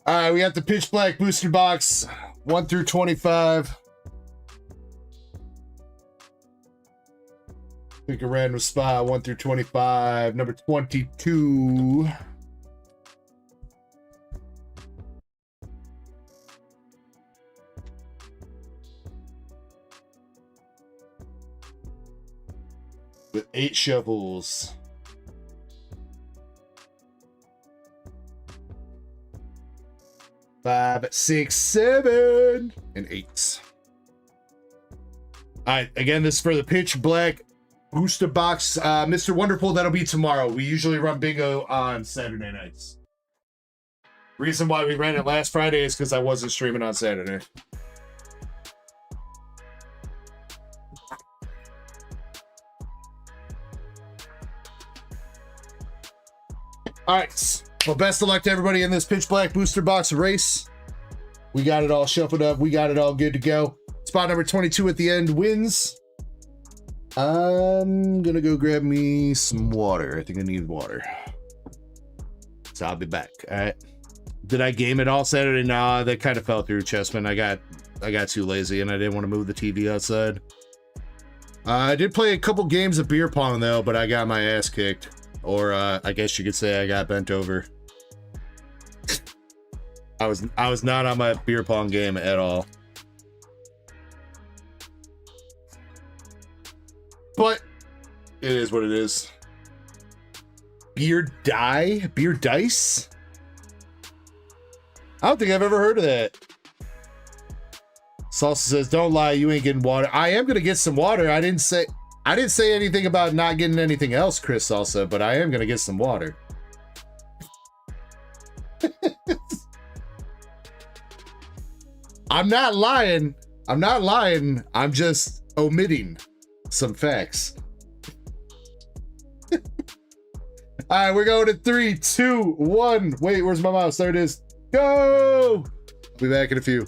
All right, we got the Pitch Black booster box, 1 through 25. Pick a random spot, 1 through 25. Number 22. With 8 shuffles. Five, 6, 7, and 8. All right, again, this is for the Pitch Black booster box. Mr. Wonderful, that'll be tomorrow. We usually run bingo on Saturday nights. Reason why we ran it last Friday is because I wasn't streaming on Saturday. All right. Well, best of luck to everybody in this Pitch Black booster box race. We got it all shuffled up. We got it all good to go. Spot number 22 at the end wins. I'm gonna go grab me some water. I think I need water. So I'll be back. All right. Did I game it all Saturday? Nah, that kind of fell through, Chessman. I got too lazy and I didn't want to move the TV outside. I did play a couple games of beer pong though, but I got my ass kicked. Or I guess you could say I got bent over. I was not on my beer pong game at all. But it is what it is. Beer dice? I don't think I've ever heard of that. Salsa says, don't lie, you ain't getting water. I am gonna get some water. I didn't say anything about not getting anything else, Chris Salsa, but I am gonna get some water. I'm not lying. I'm just omitting some facts. All right, we're going to 3, 2, 1. Wait, where's my mouse? There it is. Go! I'll be back in a few.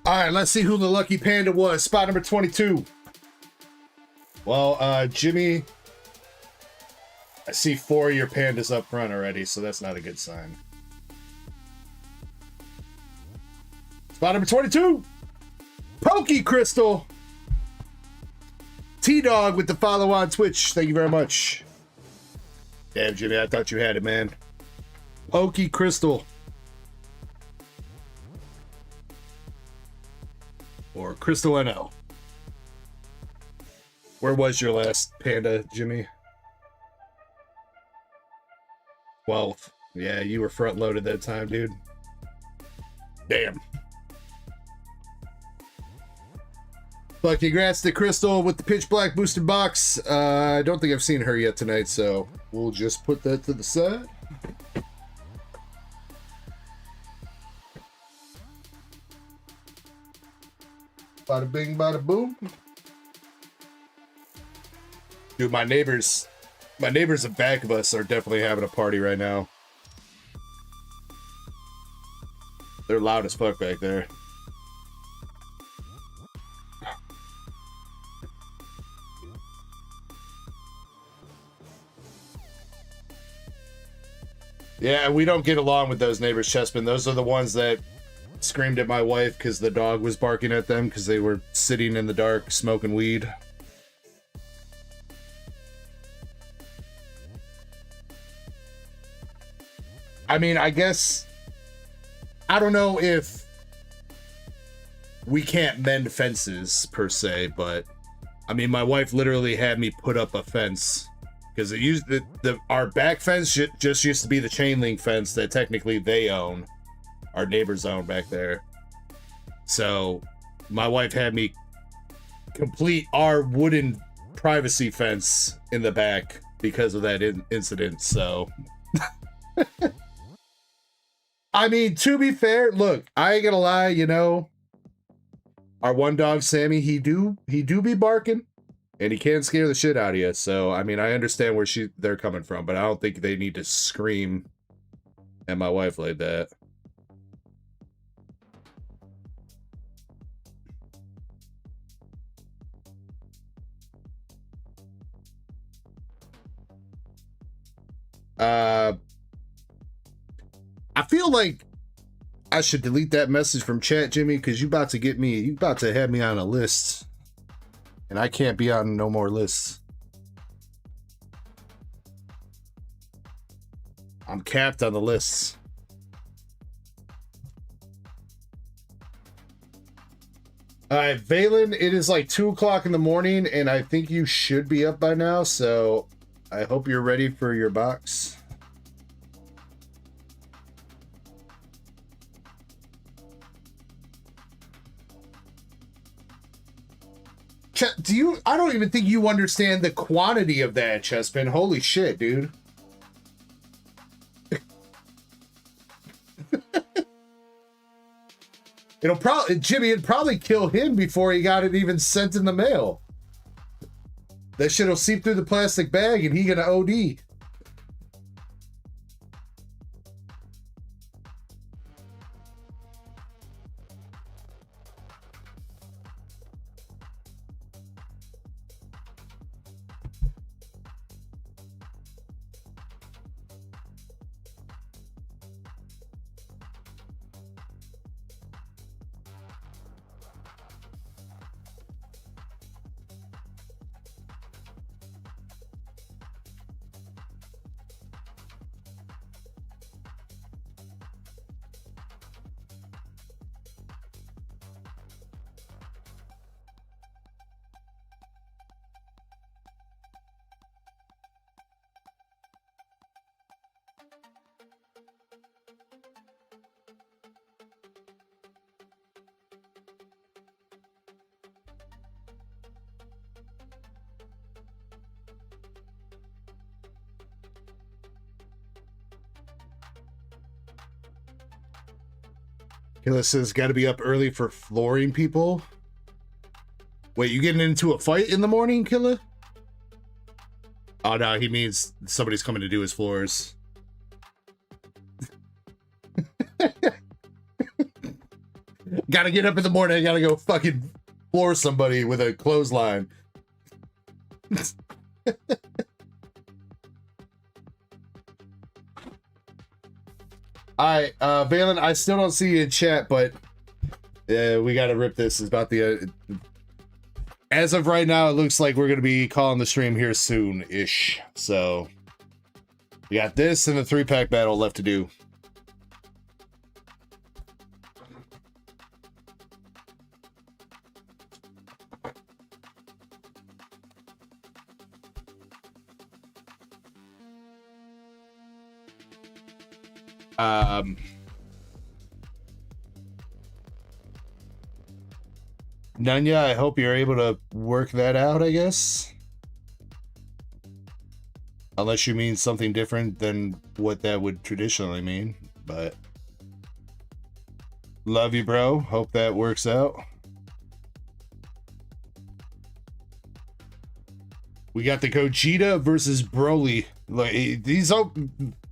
All right, let's see who the lucky panda was. Spot number 22. Well, Jimmy, I see 4 of your pandas up front already, so that's not a good sign. Spot number 22. Pokey Crystal. T-Dog with the follow on Twitch. Thank you very much. Damn, Jimmy, I thought you had it, man. Pokey Crystal. Or Crystal NL. Where was your last panda, Jimmy? 12th. Yeah, you were front loaded that time, dude. Damn. But congrats to Crystal with the Pitch Black booster box. I don't think I've seen her yet tonight, so we'll just put that to the side. Bada bing, bada boom. Dude, my neighbors in back of us are definitely having a party right now. They're loud as fuck back there. Yeah, we don't get along with those neighbors, Chespin. Those are the ones that screamed at my wife because the dog was barking at them because they were sitting in the dark smoking weed. I mean, I guess, I don't know if we can't mend fences per se, but I mean, my wife literally had me put up a fence because it used our back fence just used to be the chain link fence that technically they own, our neighbors own back there. So my wife had me complete our wooden privacy fence in the back because of that incident. So I mean, to be fair, look, I ain't gonna lie, you know, our one dog Sammy, he do be barking. And he can scare the shit out of you. So, I mean, I understand where they're coming from, but I don't think they need to scream at my wife like that. I feel like I should delete that message from chat, Jimmy, because you about to have me on a list. And I can't be on no more lists. I'm capped on the lists. All right, Valen, it is like 2 o'clock in the morning, and I think you should be up by now, so I hope you're ready for your box. I don't even think you understand the quantity of that, Chespin. Holy shit, dude. It'd probably kill him before he got it even sent in the mail. That shit'll seep through the plastic bag and he gonna OD. Killa says, got to be up early for flooring people. Wait, you getting into a fight in the morning, Killa? Oh, no, he means somebody's coming to do his floors. Gotta get up in the morning. I gotta go fucking floor somebody with a clothesline. Alright, Valen, I still don't see you in chat, but we gotta rip this. It's about the... as of right now, it looks like we're gonna be calling the stream here soon-ish. So, we got this and the 3-pack battle left to do. Nunya, I hope you're able to work that out, I guess. Unless you mean something different than what that would traditionally mean, but love you, bro. Hope that works out. We got the Gogeta versus Broly. Like, these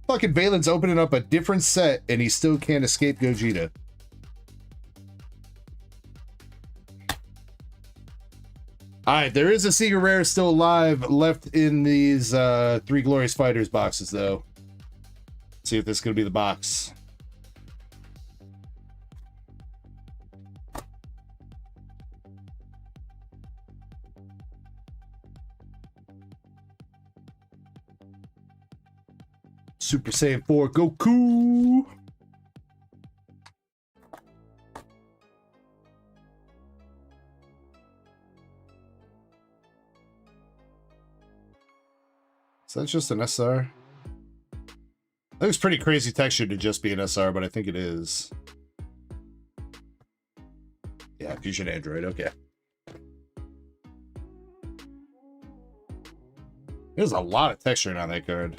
fucking Valen's opening up a different set, and he still can't escape Gogeta. Alright, there is a Secret Rare still alive left in these 3 Glorious Fighters boxes, though. Let's see if this is going to be the box. Super Saiyan 4 Goku! Is that just an SR? That looks pretty crazy texture to just be an SR, but I think it is. Yeah, Fusion Android, okay. There's a lot of texture on that card.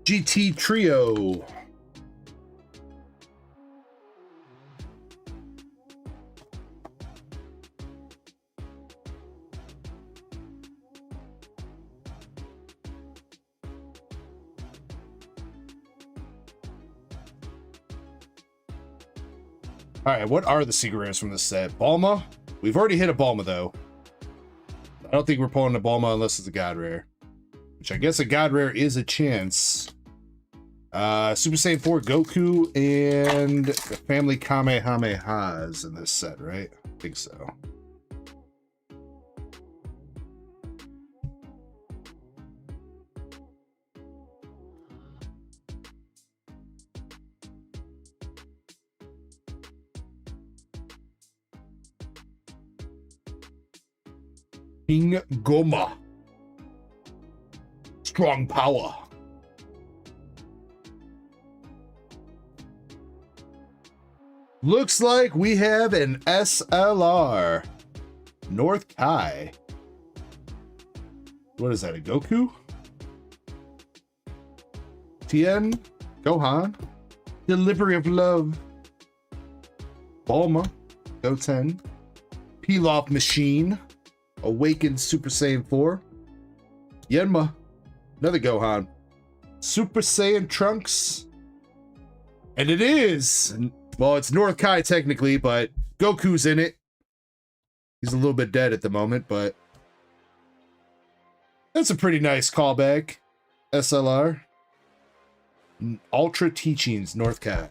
GT Trio. Alright, what are the secret rares from this set? Bulma? We've already hit a Bulma, though. I don't think we're pulling a Bulma unless it's a God Rare. Which I guess a God Rare is a chance. Super Saiyan 4 Goku and Family Kamehamehas in this set, right? I think so. King Goma. Strong power. Looks like we have an SLR. North Kai. What is that, a Goku? Tien, Gohan, Delivery of Love, Bulma, Goten, Pilaf Machine, Awakened Super Saiyan 4, Yenma, another Gohan, Super Saiyan Trunks, and it is, well, it's North Kai technically, but Goku's in it. He's a little bit dead at the moment, but that's a pretty nice callback. SLR. Ultra Teachings, North Kai.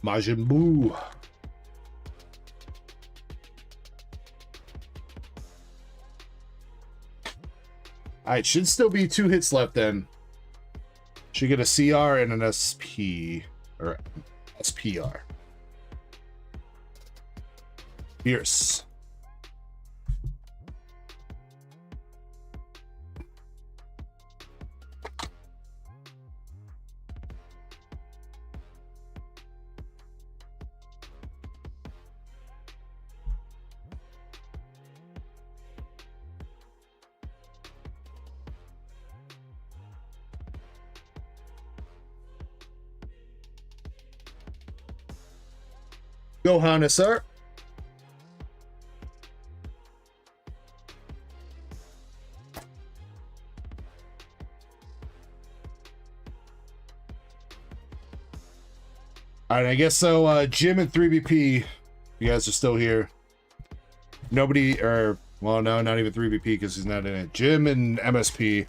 Majin Buu. All right, should still be 2 hits left then. Should get a CR and an SP or SPR. Fierce. Go, Hana, sir. All right, I guess so. Jim and 3BP, you guys are still here. Nobody, or, well, no, not even 3BP because he's not in it. Jim and MSP.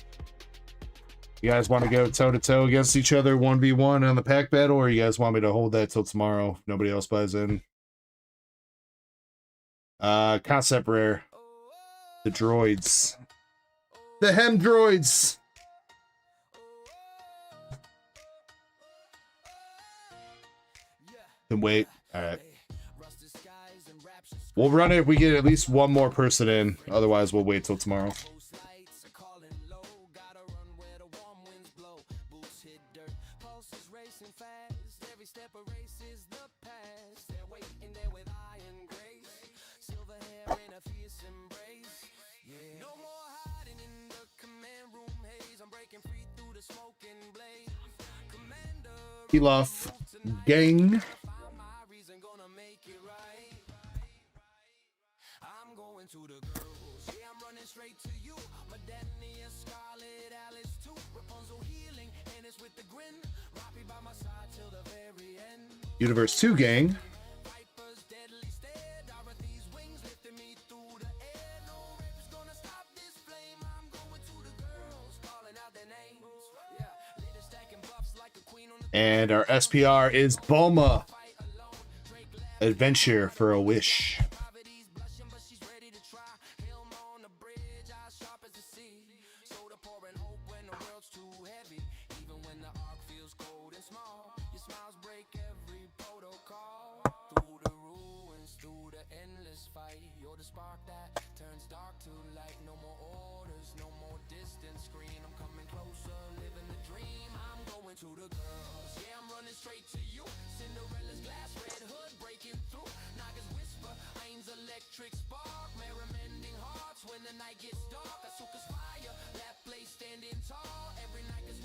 You guys want to go toe-to-toe against each other 1v1 on the pack battle, or you guys want me to hold that till tomorrow if nobody else buys in? Concept rare. The droids. The hem droids! Can wait. Alright. We'll run it if we get at least one more person in. Otherwise, we'll wait till tomorrow. Pilaf gang. Universe 2 gang. And our SPR is Bulma. Adventure for a Wish.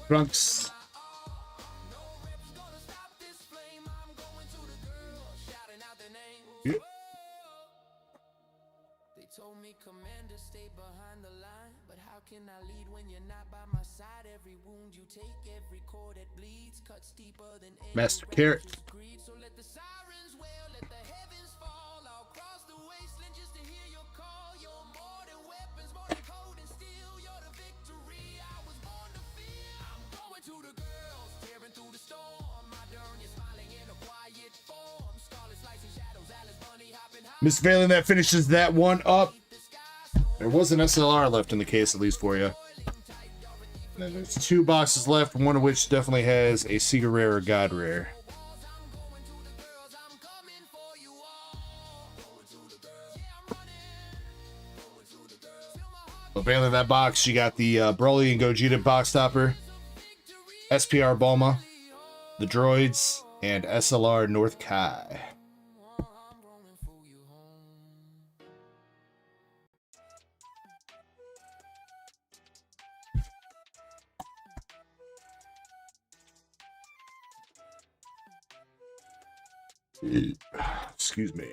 Trunks. Yeah. They told me, Commander, stay behind the line, but how can I lead when you're not by my side? Every wound you take, every cord that bleeds, cuts deeper than Master Carrot. So let the sirens wail, let the heavens fall. I'll cross the wasteland just to hear your call. You're more than weapons, more than code and steel. You're the victory I was born to feel. I'm going to the girls, tearing through the storm. My darn, you're smiling in a quiet form. Scarlet slicing shadows, Alice Bunny hopping high. Mr. Valen, that finishes that one up. There was an SLR left in the case, at least for you. And then there's 2 boxes left, one of which definitely has a Secret Rare or God Rare. Availing that box, you got the Broly and Gogeta box topper, SPR Bulma, the droids, and SLR North Kai. Excuse me.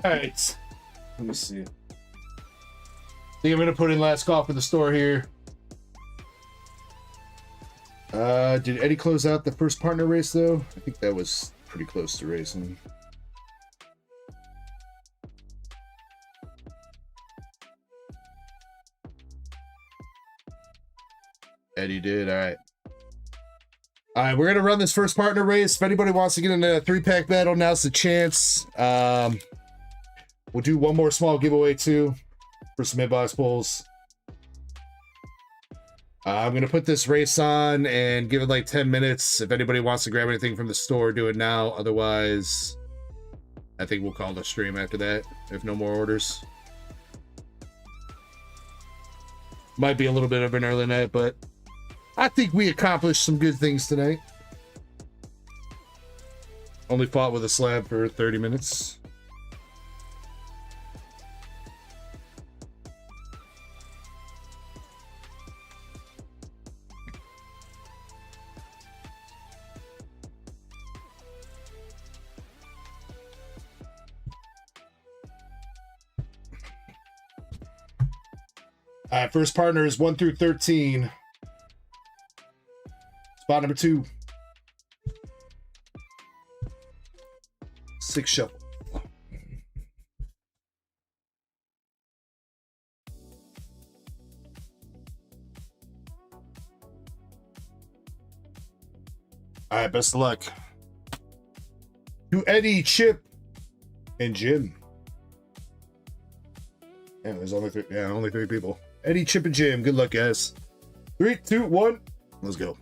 All right. Let me see. I think I'm gonna put in last call for the store here. Did Eddie close out the first partner race though? I think that was pretty close to racing. Eddie did. All right. All right, we're gonna run this first partner race. If anybody wants to get in a 3-pack battle, now's the chance. We'll do one more small giveaway too for some inbox pulls. I'm gonna put this race on and give it like 10 minutes. If anybody wants to grab anything from the store, do it now. Otherwise, I think we'll call the stream after that if no more orders. Might be a little bit of an early night, but I think we accomplished some good things tonight. Only fought with a slab for 30 minutes. All right, first partner is 1 through 13. Spot number 2. 6 shuffle. All right, best of luck to Eddie, Chip, and Jim. Yeah, there's only 3. Yeah, only 3 people. Eddie, Chip, and Jim. Good luck, guys. 3, 2, 1. Let's go.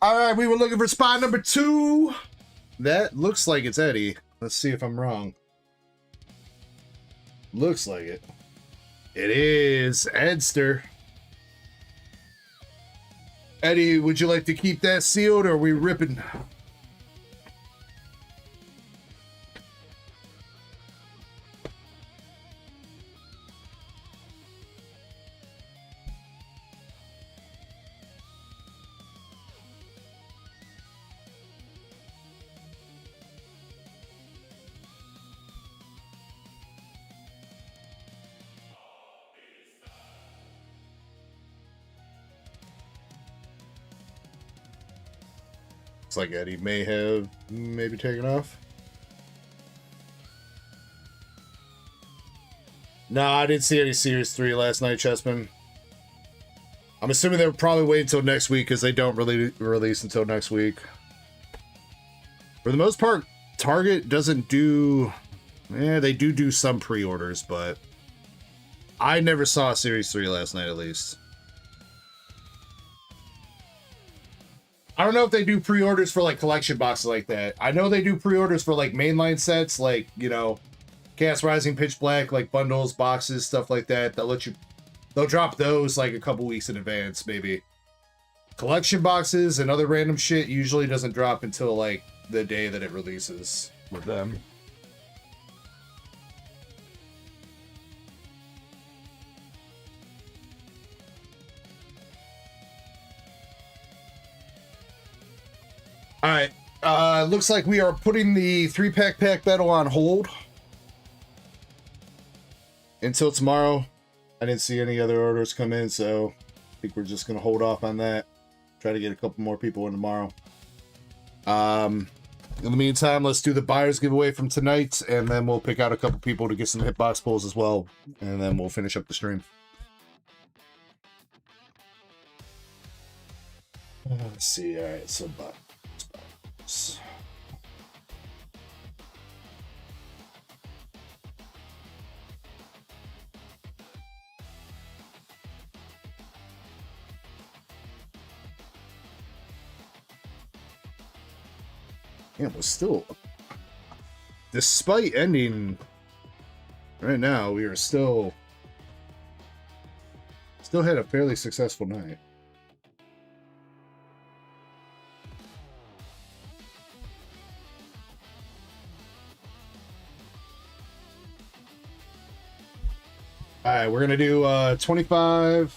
All right, we were looking for spot number 2. That looks like it's Eddie. Let's see if I'm wrong. Looks like it. It is Edster. Eddie, would you like to keep that sealed, or are we ripping? Looks like Eddie may have maybe taken off. No, I didn't see any Series 3 last night, Chessman. I'm assuming they'll probably wait until next week because they don't really release until next week. For the most part, Target doesn't do... they do some pre-orders, but I never saw Series 3 last night, at least. I don't know if they do pre-orders for, like, collection boxes like that. I know they do pre-orders for, like, mainline sets, like, you know, Chaos Rising, Pitch Black, like, bundles, boxes, stuff like that. They'll drop those, like, a couple weeks in advance, maybe. Collection boxes and other random shit usually doesn't drop until, like, the day that it releases with them. All right, looks like we are putting the 3-pack pack battle on hold until tomorrow. I didn't see any other orders come in, so I think we're just gonna hold off on that. Try to get a couple more people in tomorrow. In the meantime, let's do the buyers giveaway from tonight, and then we'll pick out a couple people to get some hitbox pulls as well, and then we'll finish up the stream. Let's see. All right, so buy. Yeah, but still, despite ending right now, we are still had a fairly successful night. All right, we're gonna do 25.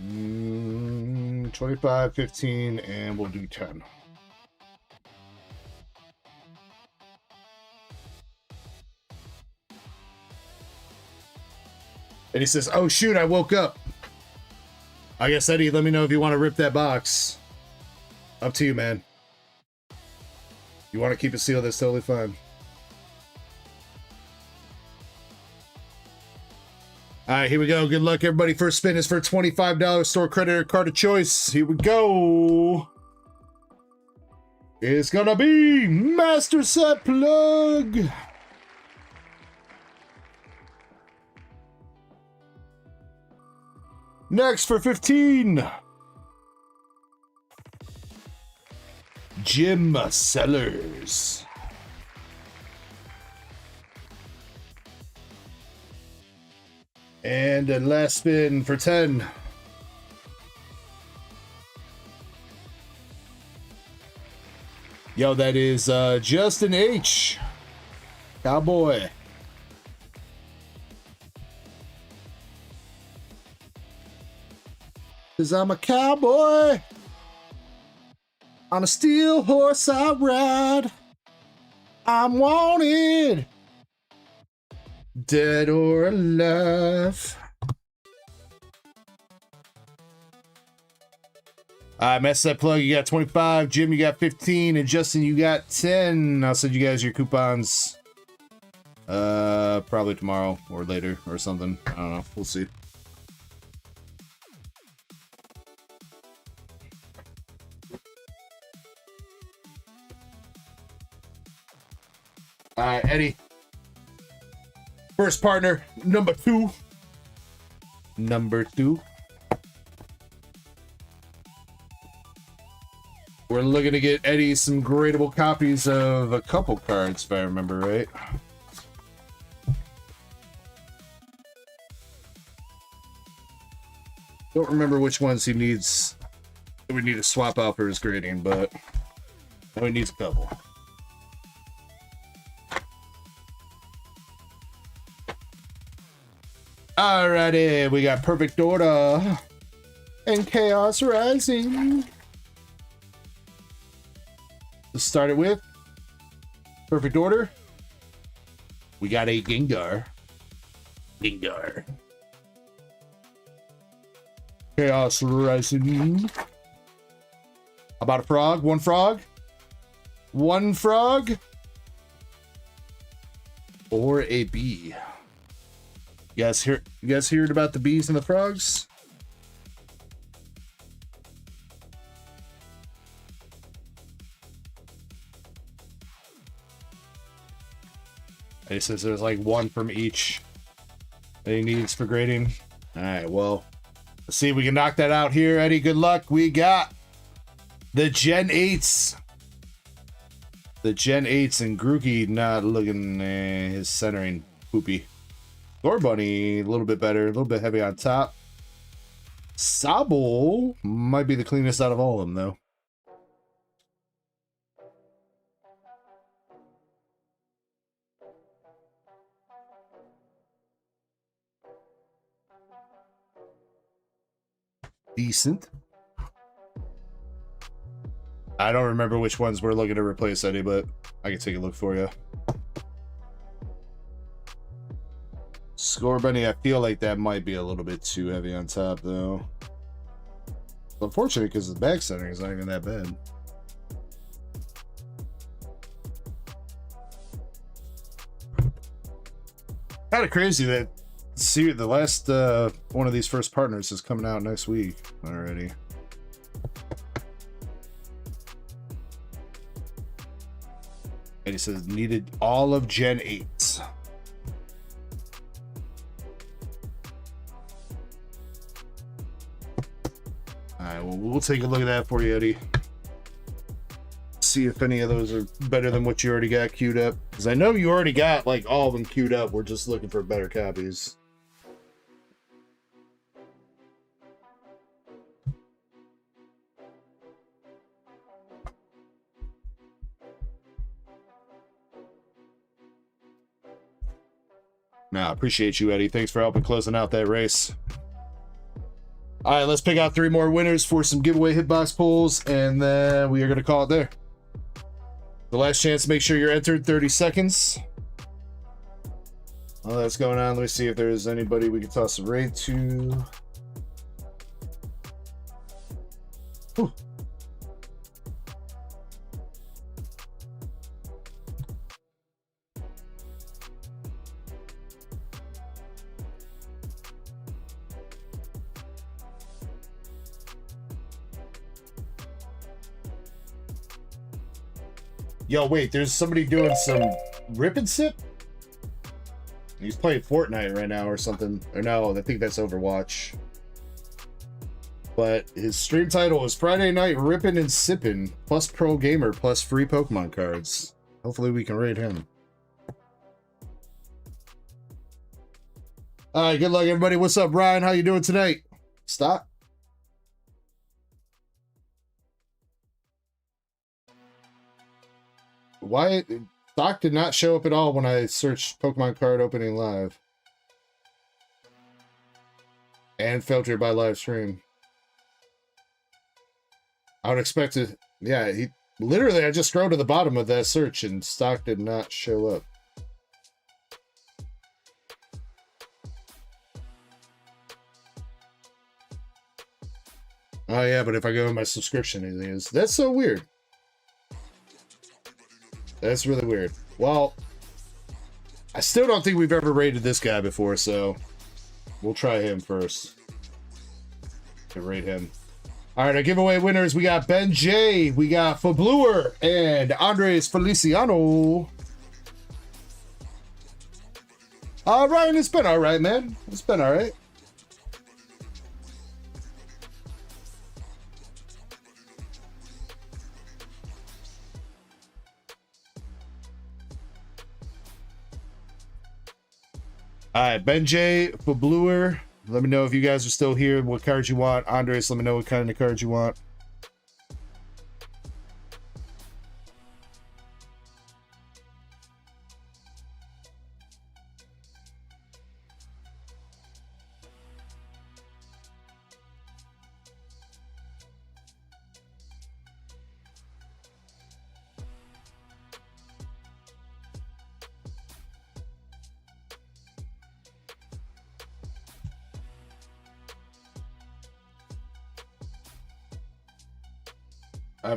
Mm, 25, 15, and we'll do 10. And he says, "Oh shoot, I woke up." I guess, Eddie, let me know if you want to rip that box. Up to you, man. You want to keep it sealed, that's totally fine. All right, here we go. Good luck, everybody. First spin is for $25 store credit or card of choice. Here we go. It's gonna be Master Set Plug. Next for 15. Jim Sellers. And a last spin for 10. Yo, that is Justin H. Cowboy. Cause I'm a cowboy. On a steel horse I ride. I'm wanted. Dead or alive. Alright, Master Set Plug, you got 25. Jim, you got 15. And Justin, you got 10. I'll send you guys your coupons. Probably tomorrow or later or something. I don't know. We'll see. Alright, Eddie. First partner, number 2. Number 2. We're looking to get Eddie some gradable copies of a couple cards, if I remember right. Don't remember which ones he needs. We need to swap out for his grading, but he needs a couple. Alrighty, we got Perfect Order and Chaos Rising. Let's start it with Perfect Order. We got a Gengar. Gengar. Chaos Rising. How about a frog? One frog? One frog? Or a bee? You guys heard about the bees and the frogs? It says there's like one from each that he needs for grading. All right, well, let's see if we can knock that out here, Eddie. Good luck. We got the Gen 8s. The Gen 8s and Grookey not looking his centering poopy. Gore Bunny, a little bit better, a little bit heavy on top. Sobble might be the cleanest out of all of them, though. Decent. I don't remember which ones we're looking to replace, Eddie, but I can take a look for you. Score Bunny, I feel like that might be a little bit too heavy on top, though. It's unfortunate because the back centering is not even that bad. Kind of crazy that the last one of these first partners is coming out next week already. And he says needed all of Gen 8. Alright, well, we'll take a look at that for you, Eddie. See if any of those are better than what you already got queued up. Because I know you already got like all of them queued up. We're just looking for better copies. Nah, appreciate you, Eddie. Thanks for helping closing out that race. All right, let's pick out 3 more winners for some giveaway hitbox pulls, and then we are going to call it there. The last chance, make sure you're entered. 30 seconds. While that's going on, let me see if there's anybody we can toss a raid to. Whew. Yo, wait, there's somebody doing some rip and sip? He's playing Fortnite right now or something. Or no, I think that's Overwatch. But his stream title is Friday Night Rippin' and Sippin' plus Pro Gamer plus free Pokemon cards. Hopefully we can raid him. Alright, good luck everybody. What's up, Ryan? How you doing tonight? Stop. Why Doc did not show up at all when I searched Pokemon card opening live and filtered by live stream. I would expect to, yeah, he literally, I just scrolled to the bottom of that search and stock did not show up. Oh yeah, but if I go in my subscription, it is. That's so weird. That's really weird. Well, I still don't think we've ever rated this guy before, so we'll try him first. To rate him. All right, our giveaway winners, we got Ben J, we got Fabluer, and Andres Feliciano. Ryan, it's been all right, man. It's been all right. All right, Benjay, Fabluer, let me know if you guys are still here, what cards you want. Andres, let me know what kind of cards you want.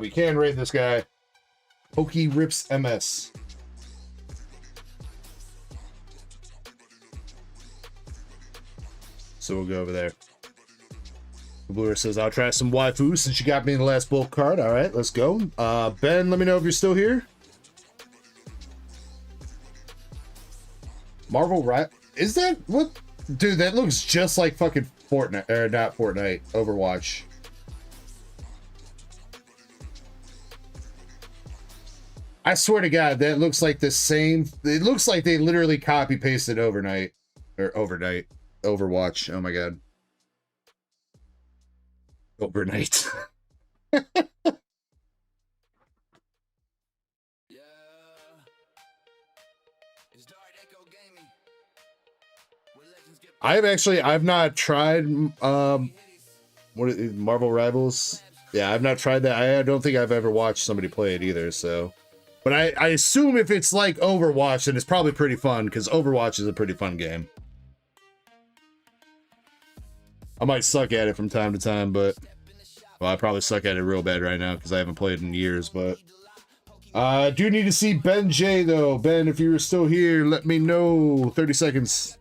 We can raid this guy. Pokey Rips MS. So we'll go over there. The Bluer says, I'll try some waifu since you got me in the last bulk card. All right, let's go. Ben, let me know if you're still here. Marvel, right? Is that what? Dude, that looks just like fucking Fortnite, or not Fortnite, Overwatch. I swear to God, that looks like the same. It looks like they literally copy pasted overnight or overnight Overwatch. Oh my God. Overnight. I've not tried what is it, Marvel Rivals. Yeah, I've not tried that. I don't think I've ever watched somebody play it either, so. But I assume if it's like Overwatch, then it's probably pretty fun, because Overwatch is a pretty fun game. I might suck at it from time to time, but... Well, I probably suck at it real bad right now, because I haven't played in years, but... I do need to see Ben J, though. Ben, if you're still here, let me know. 30 seconds.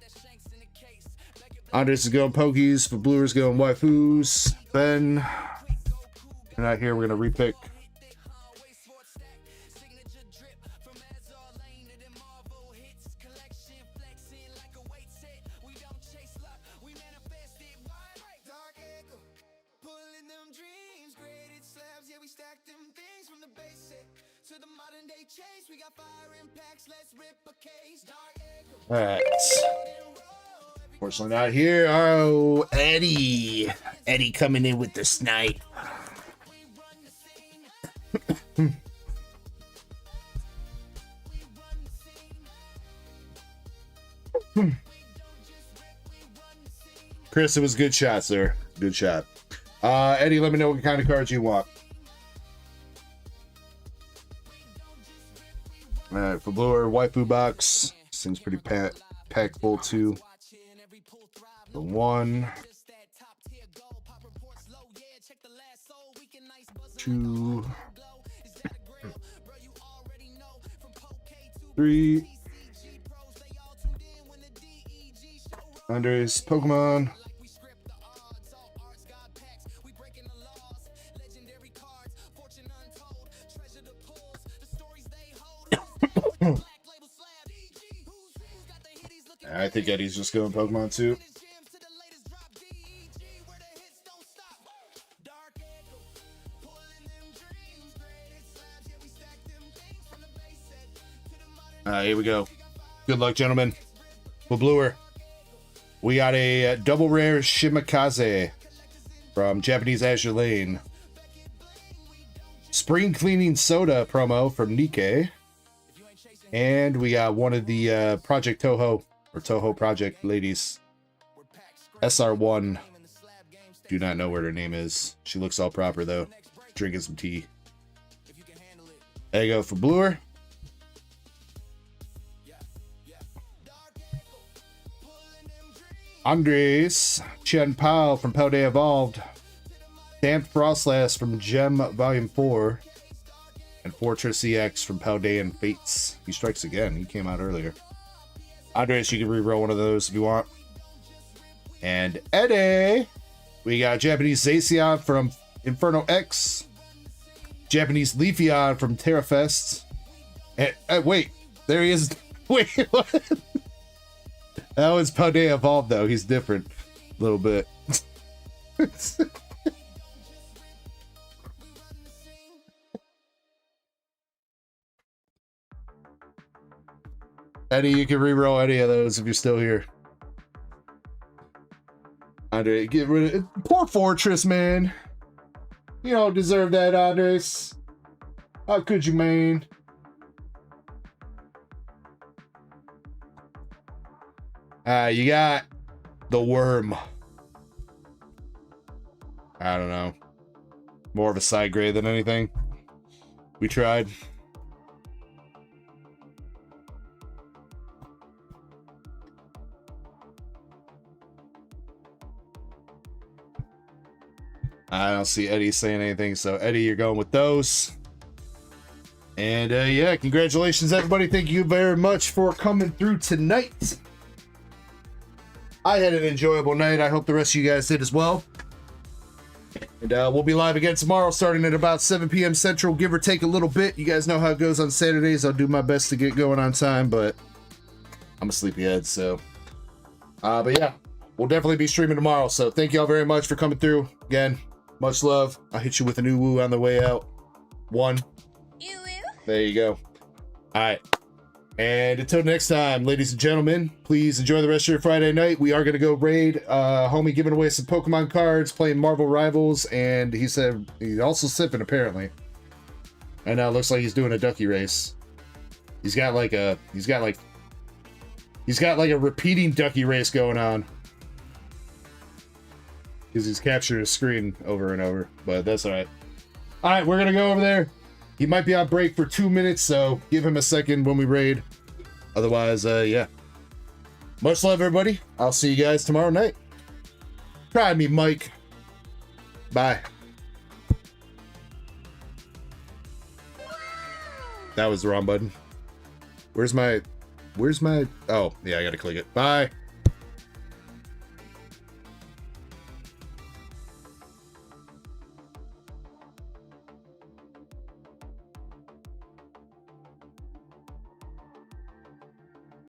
Andres is going Pokies. Fabluer's going Waifus. Ben... You're not here, we're going to repick... Alright. Unfortunately not here. Oh, Eddie. Eddie coming in with the snipe. Chris, it was a good shot, sir. Good shot. Eddie, let me know what kind of cards you want. Alright, for Bluer, waifu box. This thing's pretty packed full too. The one. 2. 3. Andres Pokemon. I think Eddie's just going Pokemon too. Here we go. Good luck, gentlemen. For Bluer, we got a double rare Shimakaze from Japanese Azure Lane. Spring Cleaning Soda promo from Nikkei. And we got one of the Project Toho, or Toho Project ladies. SR1. Do not know what her name is. She looks all proper, though. Drinking some tea. There you go for Bluer. Andres Chen Pao from Palworld Evolved. Stamped Frostlass from Gem Volume 4. And Fortress EX from Paldean Fates. He strikes again. He came out earlier. Andres, you can re-roll one of those if you want. And Eddie, we got Japanese Zacian from Inferno X. Japanese Leafeon from Terrafest. And wait, there he is. Wait, what? That was Paldea evolved though. He's different a little bit. Eddie, you can re-roll any of those if you're still here. Andre, get rid of it. Poor Fortress, man. You don't deserve that, Andres. How could you, man? You got the worm. I don't know. More of a side grade than anything. We tried. I don't see Eddie saying anything, so Eddie, you're going with those. And yeah, congratulations, everybody. Thank you very much for coming through tonight. I had an enjoyable night. I hope the rest of you guys did as well. And we'll be live again tomorrow, starting at about 7 p.m. Central, give or take a little bit. You guys know how it goes on Saturdays. I'll do my best to get going on time, but I'm a sleepyhead, so. But yeah, we'll definitely be streaming tomorrow. So thank y'all very much for coming through. Again, much love. I'll hit you with a new woo on the way out. 1. There you go. All right. And until next time, ladies and gentlemen, please enjoy the rest of your Friday night. We are going to go raid. Homie giving away some Pokemon cards, playing Marvel Rivals, and he said he's also sipping apparently. And now it looks like he's doing a ducky race. He's got like a repeating ducky race going on. Because he's captured a screen over and over, but that's all right. All right, we're going to go over there. He might be on break for 2 minutes, so give him a second when we raid. Otherwise, yeah. Much love, everybody. I'll see you guys tomorrow night. Try me, Mike. Bye. That was the wrong button. Where's my... Oh, yeah, I gotta click it. Bye.